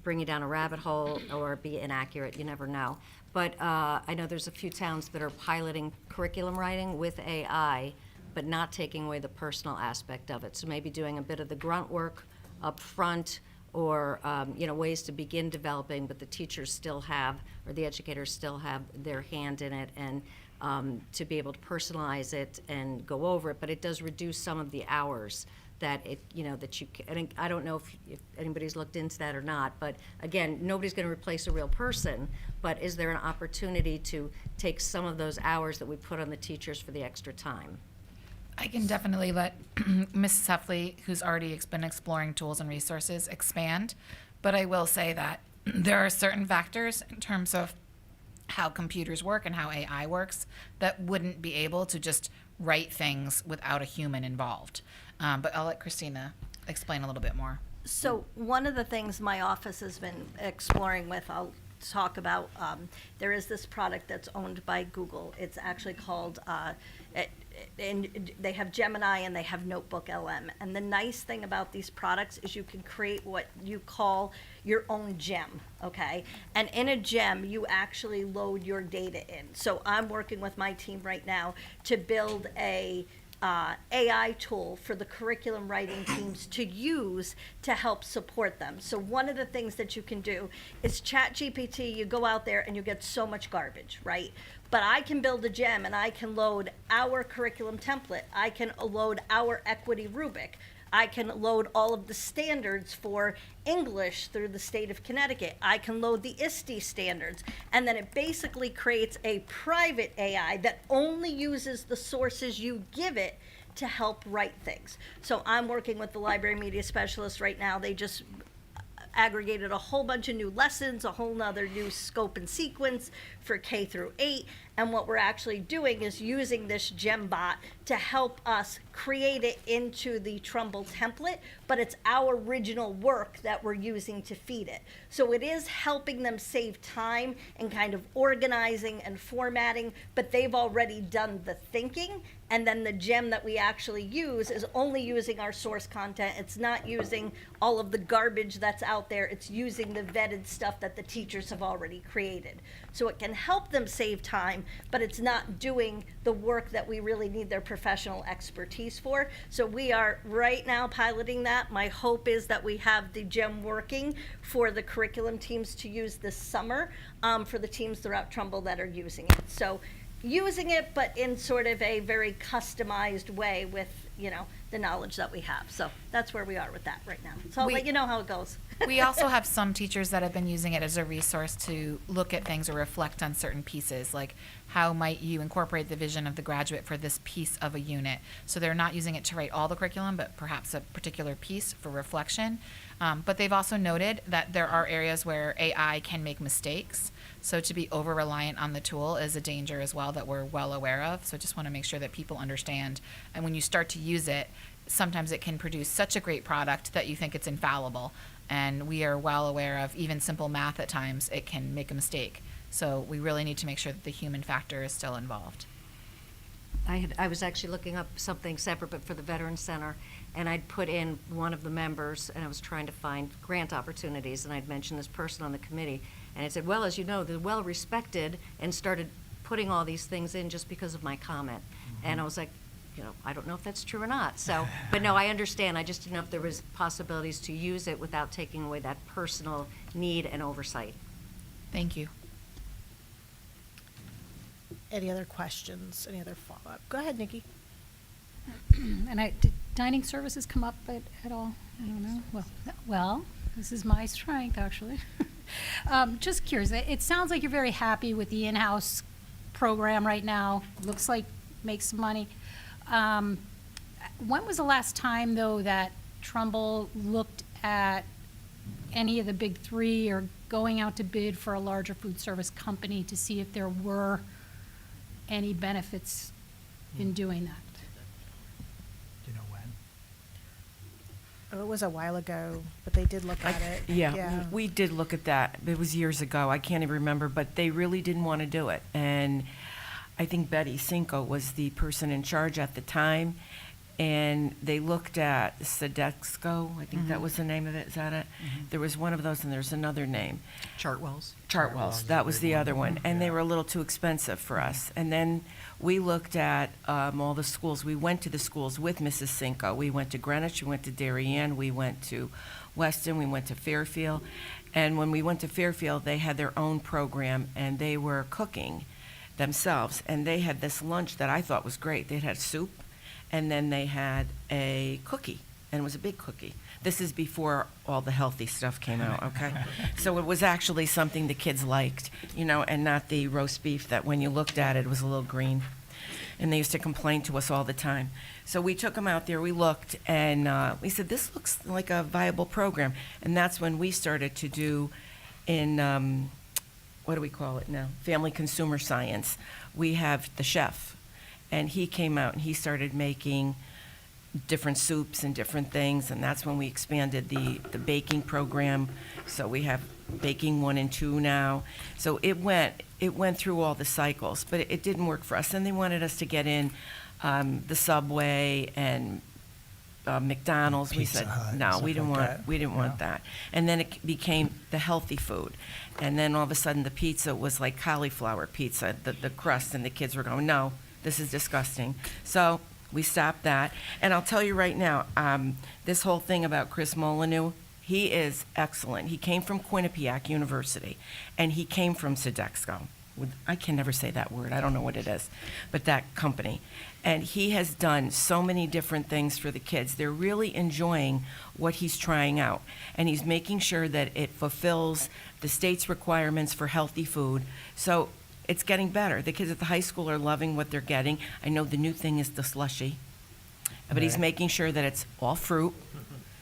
bring you down a rabbit hole or be inaccurate, you never know. But I know there's a few towns that are piloting curriculum writing with AI, but not taking away the personal aspect of it. So maybe doing a bit of the grunt work up front, or ways to begin developing, but the teachers still have, or the educators still have their hand in it, and to be able to personalize it and go over it. But it does reduce some of the hours that it, you know, that you, and I don't know if anybody's looked into that or not, but again, nobody's going to replace a real person, but is there an opportunity to take some of those hours that we put on the teachers for the extra time? I can definitely let Mrs. Heffley, who's already been exploring tools and resources, expand. But I will say that there are certain factors in terms of how computers work and how AI works that wouldn't be able to just write things without a human involved. But I'll let Christina explain a little bit more. So one of the things my office has been exploring with, I'll talk about, there is this product that's owned by Google. It's actually called, and they have Gemini and they have Notebook LM. And the nice thing about these products is you can create what you call your own gem, okay? And in a gem, you actually load your data in. So I'm working with my team right now to build a AI tool for the curriculum writing teams to use to help support them. So one of the things that you can do is ChatGPT, you go out there and you get so much garbage, right? But I can build a gem and I can load our curriculum template. I can load our equity rubric. I can load all of the standards for English through the state of Connecticut. I can load the ISTE standards. And then it basically creates a private AI that only uses the sources you give it to help write things. So I'm working with the library media specialist right now. They just aggregated a whole bunch of new lessons, a whole nother new scope and sequence for K through 8. And what we're actually doing is using this GemBot to help us create it into the Trumbull template, but it's our original work that we're using to feed it. So it is helping them save time and kind of organizing and formatting, but they've already done the thinking. And then the gem that we actually use is only using our source content. It's not using all of the garbage that's out there. It's using the vetted stuff that the teachers have already created. So it can help them save time, but it's not doing the work that we really need their professional expertise for. So we are right now piloting that. My hope is that we have the gem working for the curriculum teams to use this summer for the teams throughout Trumbull that are using it. So using it, but in sort of a very customized way with, you know, the knowledge that we have. So that's where we are with that right now. So I'll let you know how it goes. We also have some teachers that have been using it as a resource to look at things or reflect on certain pieces, like how might you incorporate the vision of the graduate for this piece of a unit. So they're not using it to write all the curriculum, but perhaps a particular piece for reflection. But they've also noted that there are areas where AI can make mistakes. So to be over-reliant on the tool is a danger as well that we're well aware of. So just want to make sure that people understand. And when you start to use it, sometimes it can produce such a great product that you think it's infallible. And we are well aware of even simple math at times, it can make a mistake. So we really need to make sure that the human factor is still involved. I was actually looking up something separate, but for the Veterans Center, and I'd put in one of the members, and I was trying to find grant opportunities, and I'd mentioned this person on the committee, and it said, well, as you know, they're well respected, and started putting all these things in just because of my comment. And I was like, you know, I don't know if that's true or not. So, but no, I understand. I just didn't know if there was possibilities to use it without taking away that personal need and oversight. Thank you. Any other questions? Any other follow-up? Go ahead, Nikki. And did dining services come up at all? I don't know. Well, this is my strength, actually. Just curious. It sounds like you're very happy with the in-house program right now. Looks like makes some money. When was the last time, though, that Trumbull looked at any of the big three or going out to bid for a larger food service company to see if there were any benefits in doing that? Do you know when? Oh, it was a while ago, but they did look at it. Yeah, we did look at that. It was years ago. I can't even remember, but they really didn't want to do it. And I think Betty Cinco was the person in charge at the time. And they looked at Sodexo, I think that was the name of it. Is that it? There was one of those, and there's another name. Chartwells. Chartwells, that was the other one. And they were a little too expensive for us. And then we looked at all the schools. We went to the schools with Mrs. Cinco. We went to Greenwich, we went to Darien, we went to Weston, we went to Fairfield. And when we went to Fairfield, they had their own program, and they were cooking themselves. And they had this lunch that I thought was great. They had soup, and then they had a cookie. and it was a big cookie. This is before all the healthy stuff came out, okay? So it was actually something the kids liked, and not the roast beef that when you looked at it was a little green. And they used to complain to us all the time. So we took them out there, we looked, and we said, this looks like a viable program. And that's when we started to do in, what do we call it now? Family Consumer Science. We have the chef, and he came out and he started making different soups and different things, and that's when we expanded the baking program. So we have baking 1 and 2 now. So it went through all the cycles, but it didn't work for us. And they wanted us to get in the Subway and McDonald's. We Pizza said Hut, no, stuff we didn't like want that. we didn't want that. And then it became the healthy food. And then all of a sudden the pizza was like cauliflower pizza, the crust, and the kids were going, no, this is disgusting. So we stopped that. And I'll tell you right now, this whole thing about Chris Molyneux, he is excellent. He came from Quinnipiac University, and he came from Sodexo. I can never say that word. I don't know what it is, but that company. And he has done so many different things for the kids. They're really enjoying what he's trying out. And he's making sure that it fulfills the state's requirements for healthy food. So it's getting better. The kids at the high school are loving what they're getting. I know the new thing is the slushie, but he's Right. making sure that it's all fruit,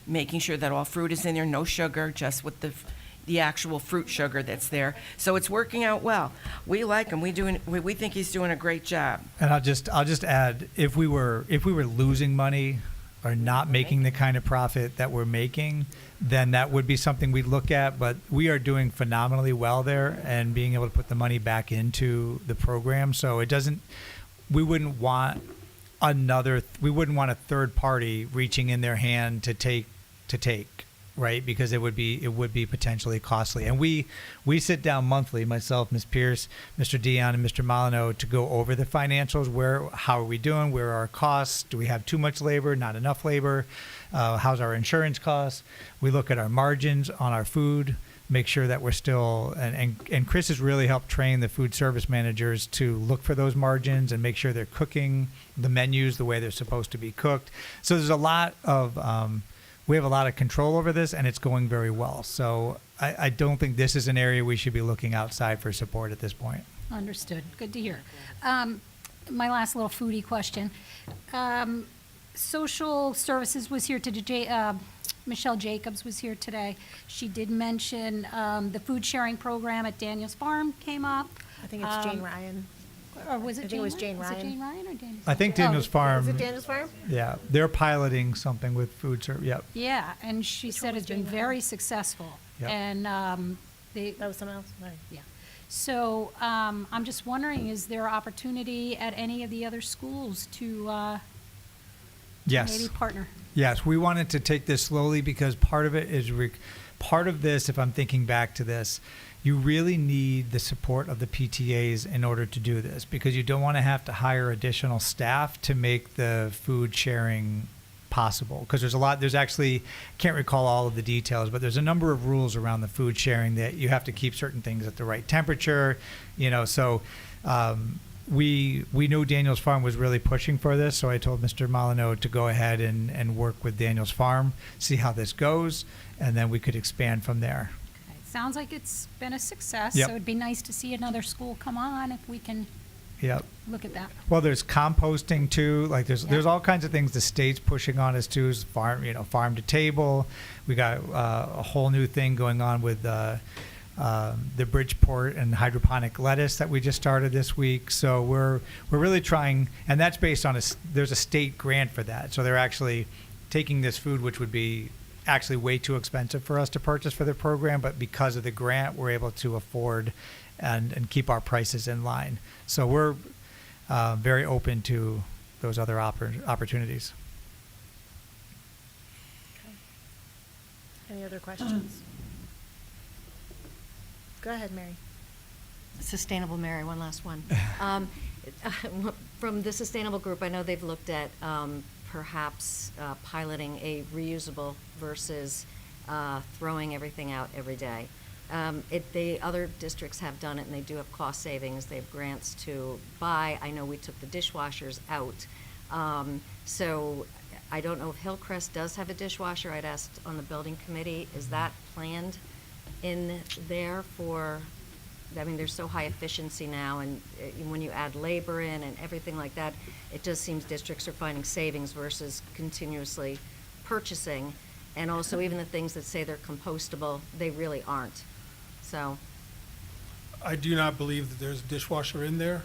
making sure that all fruit is in there, no sugar, just with the actual fruit sugar that's there. So it's working out well. We like him. We think he's doing a great job. And I'll just add, if we were losing money or not making the kind of profit that we're making, then that would be something we'd look at. But we are doing phenomenally well there and being able to put the money back into the program. So we wouldn't want a third party reaching in their hand to take, right? Because it would be potentially costly. And we sit down monthly, myself, Ms. Pierce, Mr. Dion, and Mr. Molyneux, to go over the financials. How are we doing? Where are our costs? Do we have too much labor? Not enough labor? How's our insurance costs? We look at our margins on our food, make sure that we're still, and Chris has really helped train the food service managers to look for those margins and make sure they're cooking the menus the way they're supposed to be cooked. So there's a lot of, we have a lot of control over this, and it's going very well. So I don't think this is an area we should be looking outside for support at this point. Understood. Good to hear. My last little foodie question. Social Services was here today. Michelle Jacobs was here today. She did mention the food sharing program at Daniel's Farm came up. I think it's Jane Ryan. Or was it I think Jane it was Ryan? Jane Was it Ryan. Jane Ryan or Daniel's? I think Daniel's Farm. Is it Daniel's Farm? Yeah, they're piloting something with food service. Yep. Yeah, and she said it's been very successful. Yep. And That was someone else? Right. yeah. So I'm just wondering, is there opportunity at any of the other schools to Yes. maybe partner? Yes, we wanted to take this slowly because part of it is part of this, if I'm thinking back to this, you really need the support of the PTAs in order to do this, because you don't want to have to hire additional staff to make the food sharing possible. Because there's actually, can't recall all of the details, but there's a number of rules around the food sharing that you have to keep certain things at the right temperature, so we knew Daniel's Farm was really pushing for this, so I told Mr. Molyneux to go ahead and work with Daniel's Farm, see how this goes, and then we could expand from there. It sounds like it's been a success. Yep. So it'd be nice to see another school come on if we can Yep. look at that. Well, there's composting too. Like there's all kinds of things the state's pushing on us too. Is farm to table. We got a whole new thing going on with the Bridgeport and hydroponic lettuce that we just started this week. So we're really trying, and that's based on there's a state grant for that. So they're actually taking this food, which would be actually way too expensive for us to purchase for the program, but because of the grant, we're able to afford and keep our prices in line. So we're very open to those other opportunities. Any other questions? Go ahead, Mary. Sustainable Mary, one last one. From the Sustainable Group, I know they've looked at perhaps piloting a reusable versus throwing everything out every day. The other districts have done it, and they do have cost savings. They have grants to buy. I know we took the dishwashers out. So I don't know if Hillcrest does have a dishwasher. I'd asked on the building committee, is that planned in there for, I mean, they're so high efficiency now, and when you add labor in and everything like that, it just seems districts are finding savings versus continuously purchasing. And also, even the things that say they're compostable, they really aren't. So, I do not believe that there's a dishwasher in there.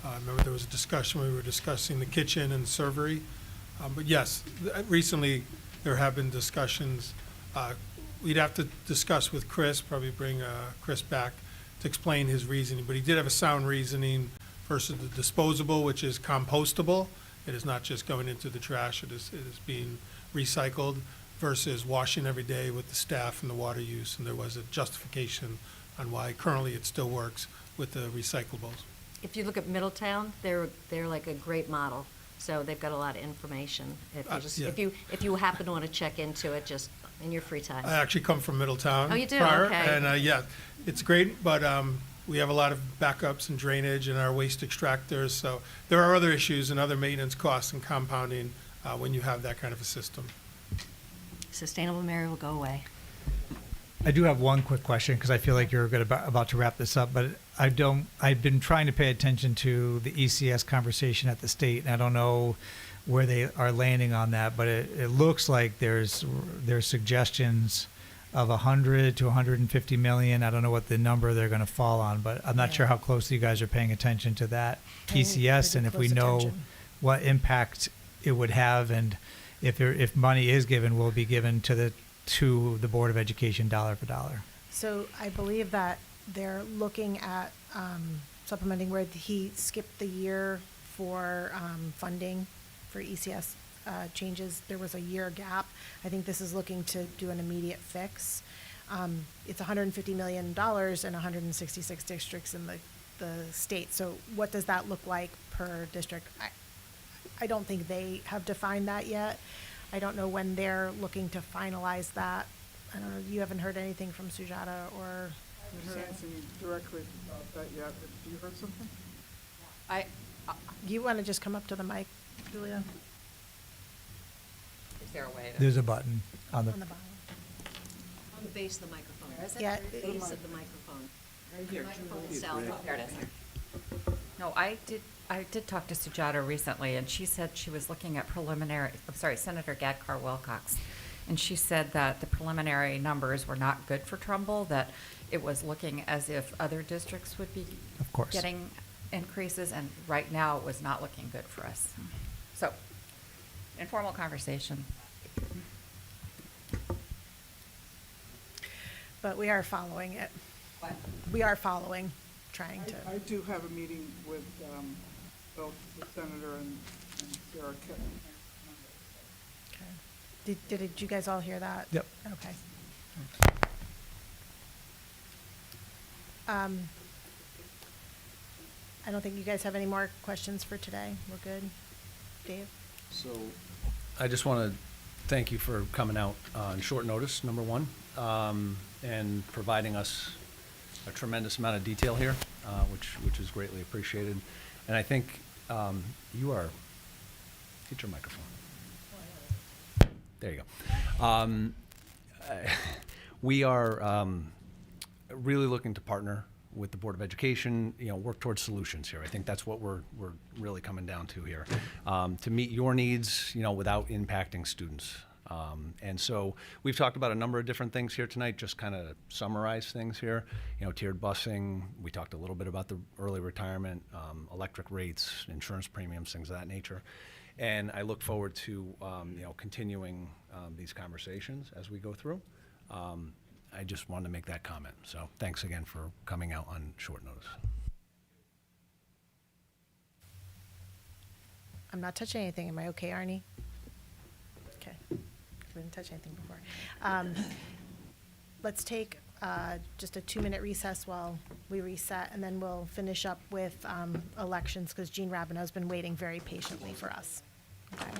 I remember there was a discussion, we were discussing the kitchen and servery. But yes, recently, there have been discussions. We'd have to discuss with Chris, probably bring Chris back to explain his reasoning. But he did have a sound reasoning versus the disposable, which is compostable. It is not just going into the trash, it is being recycled, versus washing every day with the staff and the water use. And there was a justification on why currently it still works with the recyclables. if you look at Middletown, they're like a great model. So they've got a lot of information. If you just, Yeah. if you happen to want to check into it, just in your free time. I actually come from Middletown. Oh, you do? prior, Okay. And yeah, it's great, but we have a lot of backups and drainage and our waste extractors. So there are other issues and other maintenance costs and compounding when you have that kind of a system. Sustainable Mary will go away. I do have one quick question because I feel like you're about to wrap this up, but I've been trying to pay attention to the ECS conversation at the state, and I don't know where they are landing on that, but it looks like there's suggestions of 100 to 150 million. I don't know what the number they're going to fall on, but I'm not sure how closely you guys are paying attention to that ECS, and if we know what impact it would have, and if money is given, will be given to the Board of Education dollar for dollar. So I believe that they're looking at supplementing where he skipped the year for funding for ECS changes. There was a year gap. I think this is looking to do an immediate fix. It's $150 million and 166 districts in the state. So what does that look like per district? I don't think they have defined that yet. I don't know when they're looking to finalize that. I don't know, you haven't heard anything from Sujata or? I haven't heard anything directly about that yet, but have you heard something? You want to just come up to the mic, Julia? Is there a way to? There's a button on the. On the bottom. On the base of the microphone. Is it? Yeah. Base of the microphone. Right here. The microphone itself. There it is. No, I did talk to Sujata recently, and she said she was looking at Senator Gadkar Wilcox, and she said that the preliminary numbers were not good for Trumbull, that it was looking as if other districts would be Of course. getting increases, and right now it was not looking good for us. So, informal conversation. But we are following it. What? We are following, trying to. I do have a meeting with both the senator and Sarah Kitten. Okay. Did you guys all hear that? Yep. Okay. I don't think you guys have any more questions for today. We're good. Dave? So I just want to thank you for coming out on short notice, number one, and providing us a tremendous amount of detail here, which is greatly appreciated. And I think you are, get your microphone. There you go. We are really looking to partner with the Board of Education, work towards solutions here. I think that's what we're really coming down to here, to meet your needs, without impacting students. And so we've talked about a number of different things here tonight, just kind of summarize things here. Tiered busing, we talked a little bit about the early retirement, electric rates, insurance premiums, things of that nature. And I look forward to, continuing these conversations as we go through. I just wanted to make that comment. So thanks again for coming out on short notice. I'm not touching anything. Am I okay, Arnie? Okay. We didn't touch anything before. Let's take just a 2-minute recess while we reset, and then we'll finish up with elections, because Jean Rabineau's been waiting very patiently for us. Okay.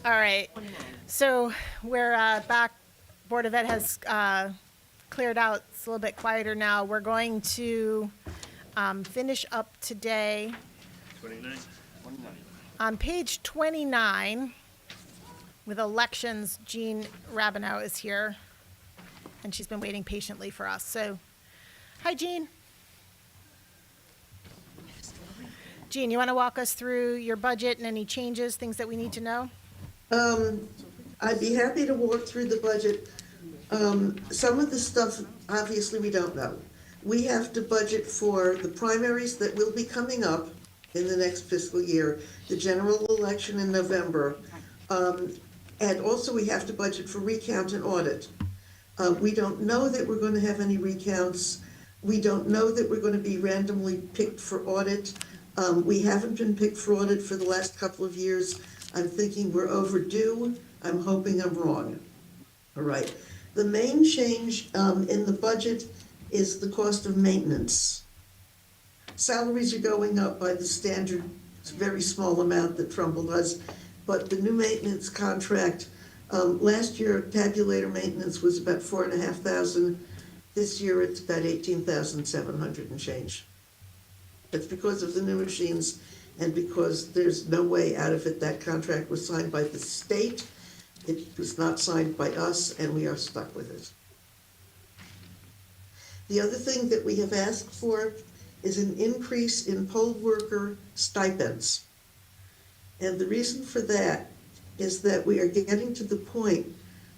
All right. So we're back. Board of Ed has cleared out. It's a little bit quieter now. We're going to finish up today 29. on page 29 with elections. Jean Rabineau is here, and she's been waiting patiently for us. So, hi, Jean. Jean, you want to walk us through your budget and any changes, things that we need to know? I'd be happy to walk through the budget. Some of the stuff, obviously, we don't know. We have to budget for the primaries that will be coming up in the next fiscal year, the general election in November. And also we have to budget for recount and audit. We don't know that we're going to have any recounts. We don't know that we're going to be randomly picked for audit. We haven't been picked for audit for the last couple of years. I'm thinking we're overdue. I'm hoping I'm wrong. All right. The main change in the budget is the cost of maintenance. Salaries are going up by the standard, very small amount that Trumbull does, but the new maintenance contract, last year tabulator maintenance was about $4,500. This year it's about $18,700 and change. It's because of the new machines and because there's no way out of it. That contract was signed by the state. It was not signed by us, and we are stuck with it. The other thing that we have asked for is an increase in poll worker stipends. And the reason for that is that we are getting to the point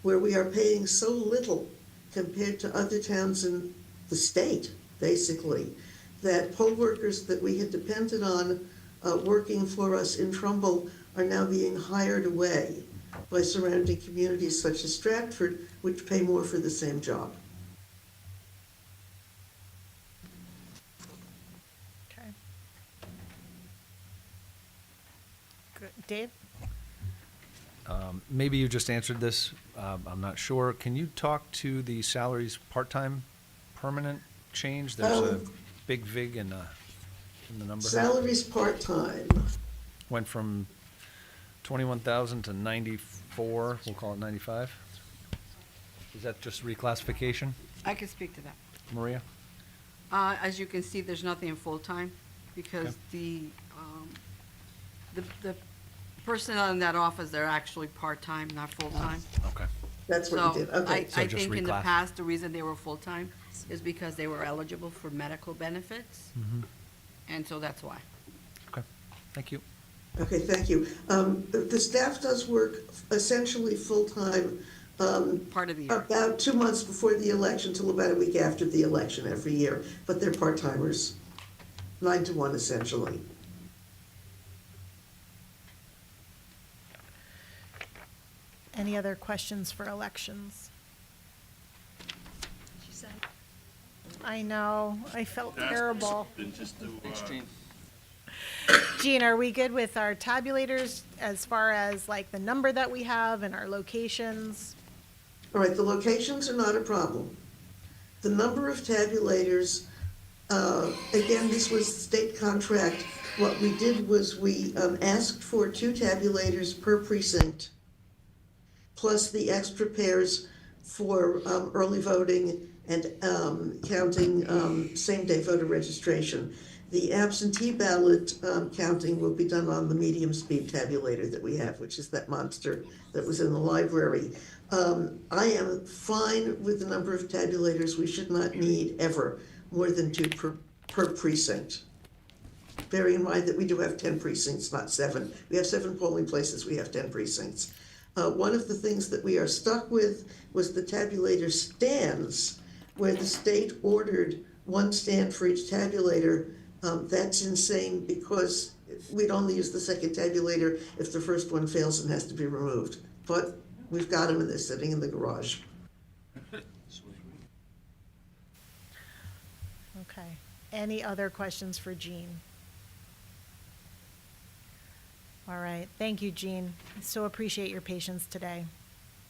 where we are paying so little compared to other towns in the state, basically, that poll workers that we had depended on working for us in Trumbull are now being hired away by surrounding communities such as Stratford, which pay more for the same job. Okay. Good. Dave? Maybe you just answered this. I'm not sure. Can you talk to the salaries part-time permanent change? There's a big VIG in the number. Salaries part-time. Went from 21,000 to 94. We'll call it 95. Is that just reclassification, I can speak to that. Maria? As you can see, there's nothing in full-time because the personnel in that office, they're actually part-time, not full-time. Okay. That's what we did. Okay. I think in the past, the reason they were full-time is because they were eligible for medical benefits. And so that's why. Okay, thank you. Okay, thank you. The staff does work essentially full-time. Part of the year. About 2 months before the election till about a week after the election every year, but they're part-timers, 9 to 1 essentially. Any other questions for elections? I know, I felt terrible. Jean, are we good with our tabulators as far as like the number that we have and our locations? All right, the locations are not a problem. The number of tabulators, again, this was state contract. What we did was we asked for 2 tabulators per precinct, plus the extra pairs for early voting and counting same-day voter registration. The absentee ballot counting will be done on the medium-speed tabulator that we have, which is that monster that was in the library. I am fine with the number of tabulators. We should not need ever more than 2 per precinct. Bearing in mind that we do have 10 precincts, not 7. We have 7 polling places, we have 10 precincts. One of the things that we are stuck with was the tabulator stands, where the state ordered 1 stand for each tabulator. That's insane because we'd only use the second tabulator if the first one fails and has to be removed. But we've got them and they're sitting in the garage. Okay. Any other questions for Jean? All right. Thank you, Jean. I so appreciate your patience today.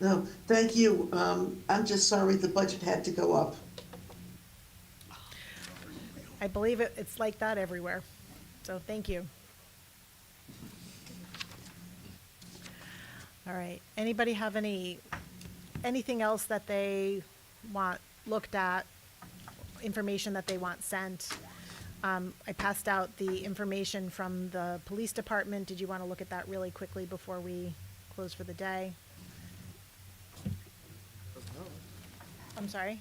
No, thank you. I'm just sorry the budget had to go up. I believe it's like that everywhere. So thank you. All right. Anybody have anything else that they want looked at, information that they want sent? I passed out the information from the police department. Did you want to look at that really quickly before we close for the day? I'm sorry?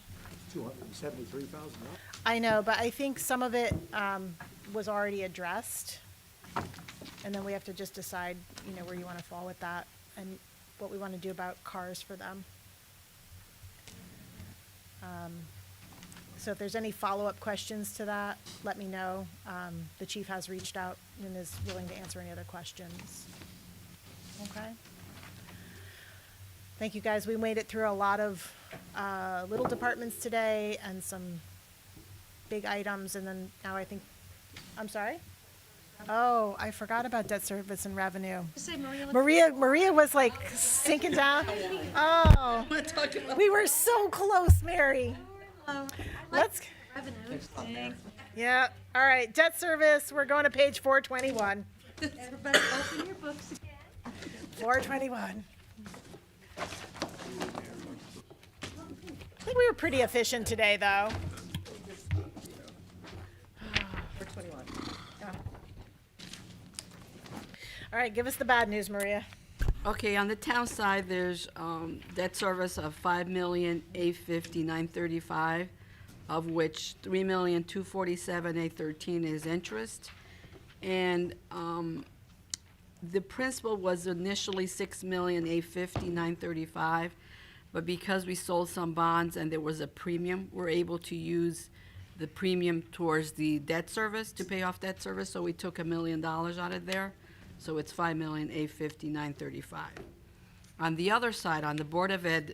$273,000. I know, but I think some of it was already addressed. And then we have to just decide, where you want to fall with that and what we want to do about cars for them. So if there's any follow-up questions to that, let me know. The chief has reached out and is willing to answer any other questions. Okay? Thank you, guys. We made it through a lot of little departments today and some big items, and then now I think, I'm sorry? Oh, I forgot about debt service and revenue. Maria was like sinking down. Oh, we were so close, Mary. Let's. Yeah. All right. Debt service. We're going to page 421. Everybody open your books again. 421. I think we were pretty efficient today, though. 421. All right, give us the bad news, Maria. Okay, on the town side, there's debt service of $5,850,935, of which $3,247,813 is interest. And the principal was initially $6,850,935, but because we sold some bonds and there was a premium, we're able to use the premium towards the debt service to pay off debt service, so we took $1 million out of there. So it's $5,850,935. On the other side, on the Board of Ed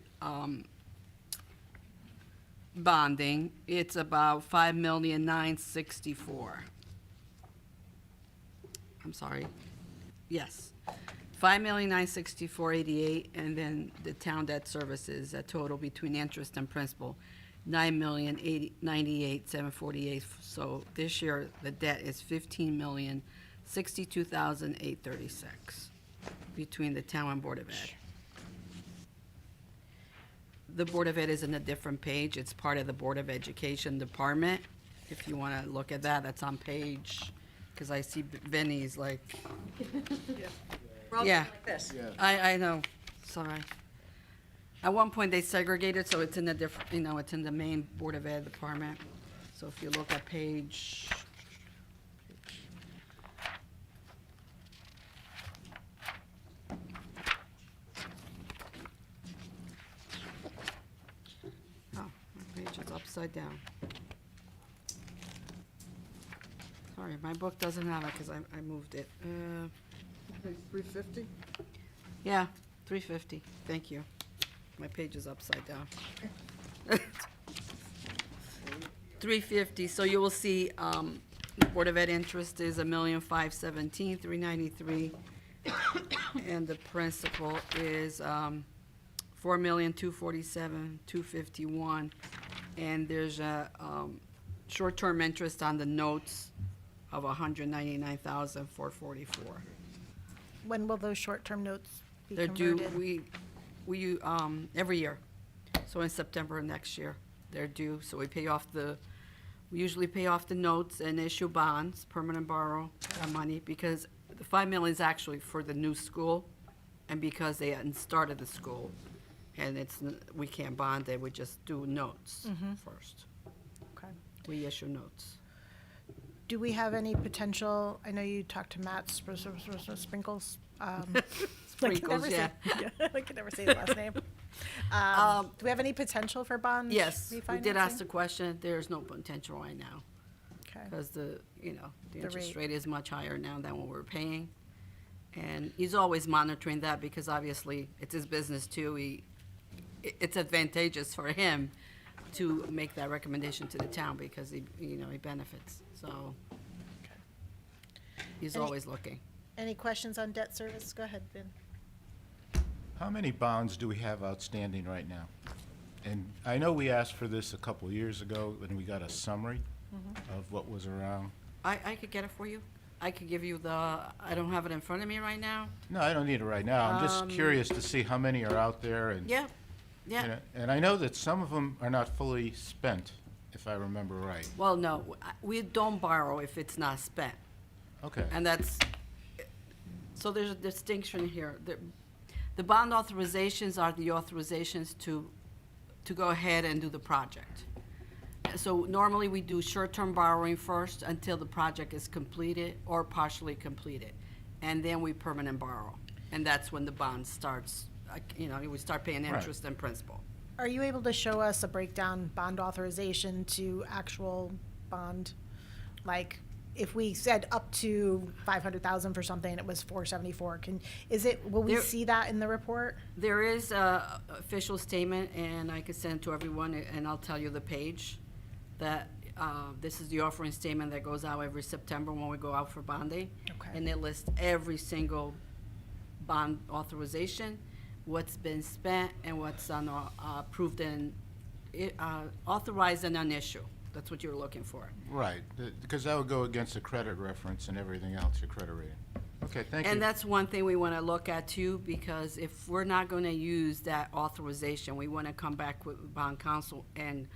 bonding, it's about $5,964,000. I'm sorry. Yes, $5,964,088, and then the town debt services, a total between interest and principal, $9,098,748. So this year the debt is $15,062,836 between the town and Board of Ed. The Board of Ed is in a different page. It's part of the Board of Education Department. If you want to look at that, that's on page, because I see Benny's like, We're all yeah. like this. I know, sorry. At one point, they segregated, so it's in a different, it's in the main Board of Ed department. So if you look at page, oh, my page is upside down. Sorry, my book doesn't have it because I moved it. Page 350? Yeah, 350, thank you. My page is upside down. 350, so you will see, the Board of Ed interest is $1,517,393, and the principal is, $4,247,251, and there's a, short-term interest on the notes of $199,444. When will those short-term notes be They're converted? due, we, every year. So in September of next year, they're due. So we usually pay off the notes and issue bonds, permanent borrow money, because the $5 million is actually for the new school, and because they hadn't started the school, and we can't bond it, we just do notes first. Okay. We issue notes. Do we have any potential, I know you talked to Matt Sprinkles. Sprinkles, yeah. I can never say his last name. Do we have any potential for bond Yes, we did ask refinancing? the question. There's no potential right now. Okay. Because the interest rate. rate is much higher now than what we're paying. And he's always monitoring that because obviously it's his business too. It's advantageous for him to make that recommendation to the town because he benefits. So he's Any- always looking. Any questions on debt service? Go ahead, Vin. How many bonds do we have outstanding right now? And I know we asked for this a couple years ago when we got a summary of what was around. I could get it for you. I could give you I don't have it in front of me right now. No, I don't need it right now. I'm just curious to see how many are out there and. Yeah, yeah. you know, and I know that some of them are not fully spent, if I remember right. Well, no, we don't borrow if it's not spent. Okay. And that's, so there's a distinction here. The bond authorizations are the authorizations to go ahead and do the project. So normally we do short-term borrowing first until the project is completed or partially completed. And then we permanent borrow. And that's when the bond starts, we start paying Right. interest and principal. Are you able to show us a breakdown, bond authorization to actual bond? Like, if we said up to 500,000 for something, it was 474, will we There- see that in the report? There is a official statement, and I can send it to everyone, and I'll tell you the page, that this is the offering statement that goes out every September when we go out for bonding. Okay. And it lists every single bond authorization, what's been spent, and what's approved and authorized and on issue. That's what you're looking for. Right, because that would go against the credit reference and everything else, your credit rating. Okay, thank you. And that's one thing we want to look at too, because if we're not going to use that authorization, we want to come back with bond council and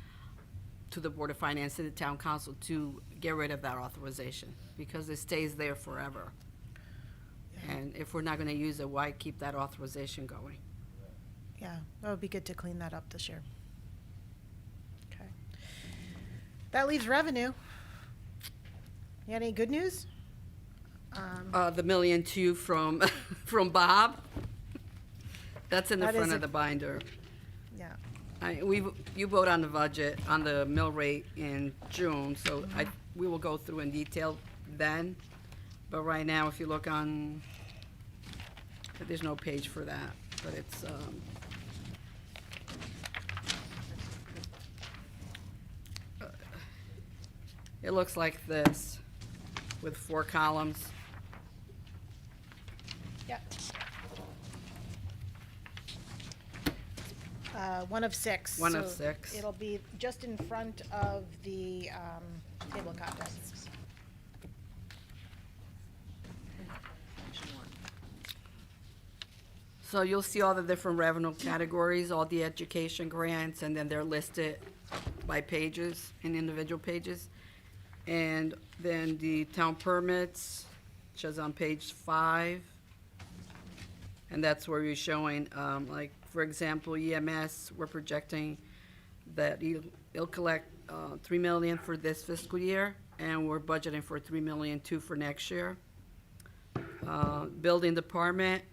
to the Board of Finance and the town council to get rid of that authorization, because it stays there forever. And if we're not going to use it, why keep that authorization going? Yeah, that would be good to clean that up this year. Okay. That leaves revenue. You got any good news? The $1.2 million from, from Bob, that's in the That front is of the binder. Yeah. You vote on the budget, on the mill rate in June, so we will go through in detail then. But right now, if you look on, there's no page for that, but it's, it looks like this, with 4 columns. Yep. One of 6. One of so 6. It'll be just in front of the table of contents. So you'll see all the different revenue categories, all the education grants, and then they're listed by pages, in individual pages. And then the town permits, which is on page 5. And that's where you're showing, like, for example, EMS, we're projecting that it'll collect $3 million for this fiscal year, and we're budgeting for $3 million too for next year. Building department,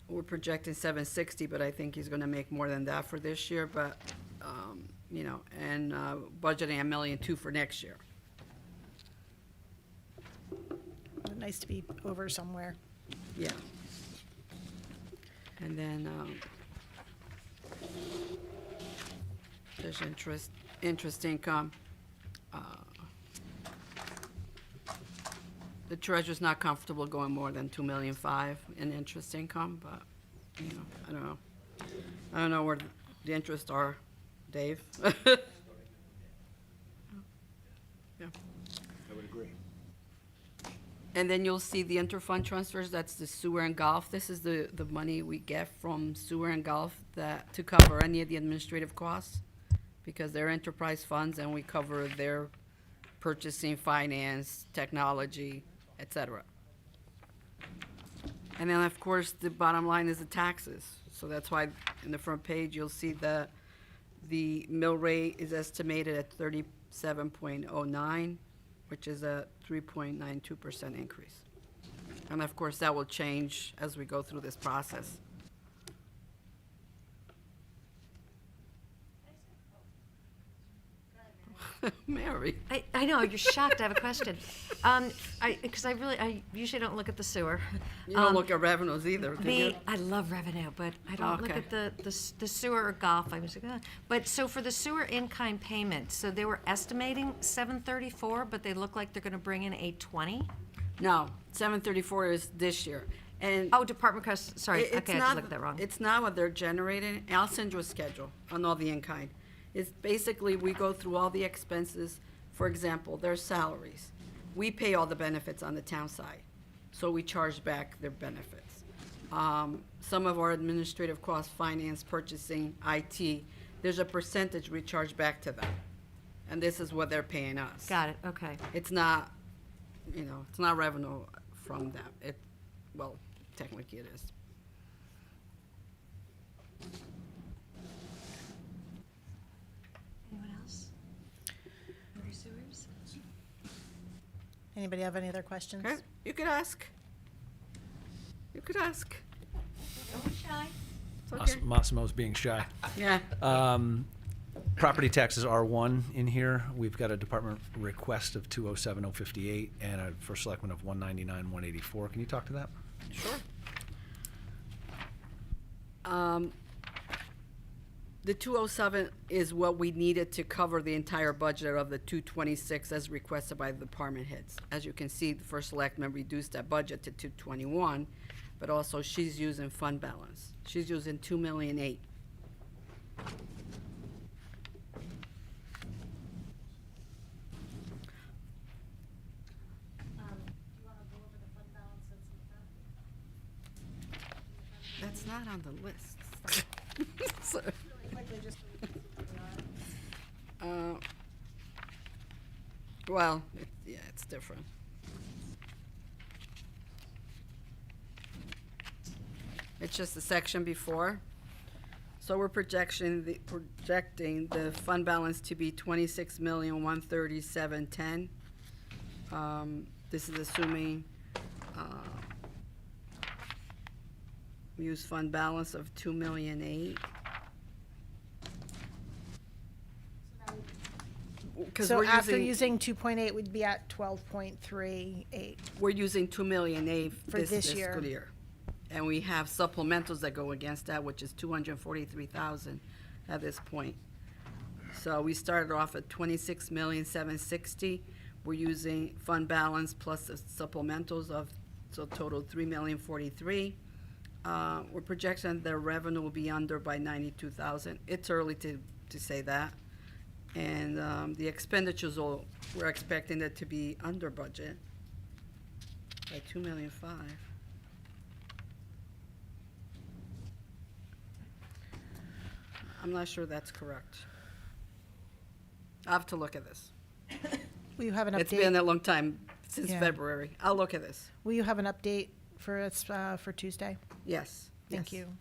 we're projecting 760, but I think he's gonna make more than that for this year, but, and budgeting $1 million too for next year. Nice to be over somewhere. Yeah. And then, there's interest income. The treasurer's not comfortable going more than $2.5 million in interest income, but, I don't know. I don't know where the interests are, Dave. Yeah. I would agree. And then you'll see the interfund transfers, that's the sewer and golf. This is the money we get from sewer and golf to cover any of the administrative costs, because they're enterprise funds and we cover their purchasing, finance, technology, et cetera. And then, of course, the bottom line is the taxes. So that's why in the front page, you'll see that the mill rate is estimated at 37.09, which is a 3.92% increase. And of course, that will change as we go through this process. Mary. I know, you're shocked, I have a question. Because I usually don't look at the sewer. You don't look at revenues either, do you? I love revenue, but I don't look Okay. at the sewer or golf. I was like, But so for the sewer in-kind payment, so they were estimating 734, but they look like they're gonna bring in 820? No, 734 is this year. And Oh, department costs, sorry, It's okay, I not- looked that wrong. It's not what they're generating. I'll send you a schedule on all the in-kind. It's basically, we go through all the expenses. For example, their salaries. we pay all the benefits on the town side, so we charge back their benefits. Some of our administrative costs, finance, purchasing, IT, there's a percentage we charge back to them. And this is what they're paying us. Got it, okay. It's not, it's not revenue from them. Well, technically it is. Anyone else? Water sewers? Anybody have any other questions? Okay, you could ask. You could ask. Don't be shy. It's okay. Massimo's being shy. Yeah. Property taxes are one in here. We've got a department request of 207,058 and a first selectman of 199,184. Can you talk to that? Sure. The 207 is what we needed to cover the entire budget of the 226 as requested by the department heads. As you can see, the first selectman reduced that budget to 221, but also she's using fund balance. She's using 2,000,008. That's not on the list. So- Well, yeah, it's different. It's just the section before. So we're projecting the fund balance to be 26,137,10. This is assuming we use fund balance of 2,000,008. So after using 2.8, we'd be at 12.38. We're using 2,000,008 For this year. fiscal year. And we have supplementals that go against that, which is 243,000 at this point. So we started off at 26,760,000. We're using fund balance plus the supplementals so total 3,043,000. We're projecting their revenue will be under by 92,000. It's early to say that. And the expenditures we're expecting it to be under budget by 2,000,005. I'm not sure that's correct. I have to look at this. Will you have an update? It's been a long time, since Yeah. February. I'll look at this. Will you have an update for us for Tuesday? Yes. Thank yes. you.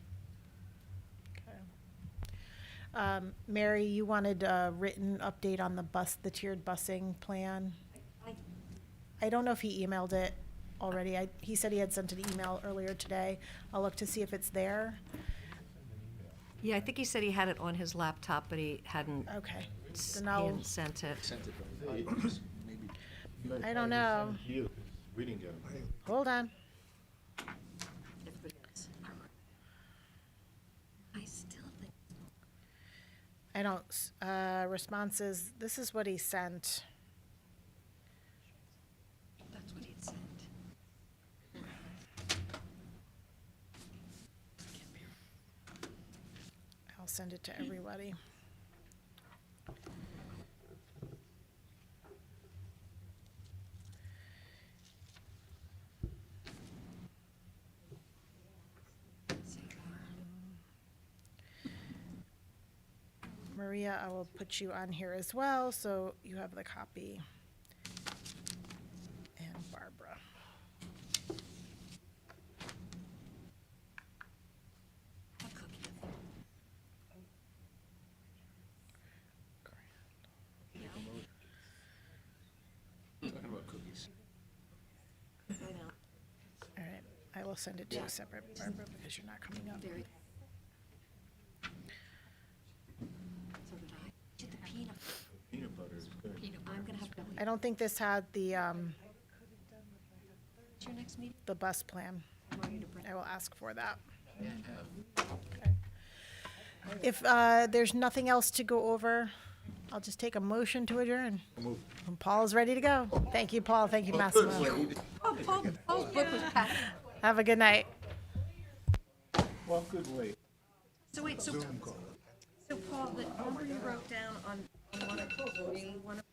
Okay. Mary, you wanted a written update on the tiered busing plan? I don't know if he emailed it already. He said he had sent an email earlier today. I'll look to see if it's there. Yeah, I think he said he had it on his laptop, but he hadn't. Okay. Then He I'll, hadn't sent it. I don't know. We didn't get them. Hold on. I still think. I don't, responses, this is what he sent. That's what he'd sent. I'll send it to everybody. Maria, I will put you on here as well, so you have the copy. And Barbara. Talking about cookies. I know. All right, I will send it to you separate, Barbara, because you're not coming up. Very. So did I. Did the peanut. Peanut butter is good. I'm gonna have to. I don't think this had the, What's your next meeting? the bus plan. Want you to bring- I will ask for that. Okay. If there's nothing else to go over, I'll just take a motion to adjourn. Move. And Paul's ready to go. Thank you, Paul. Thank you, Massimo. Paul's book was packed. Have a good night. Well, good wait. So wait, so Paul, the number you wrote down on one of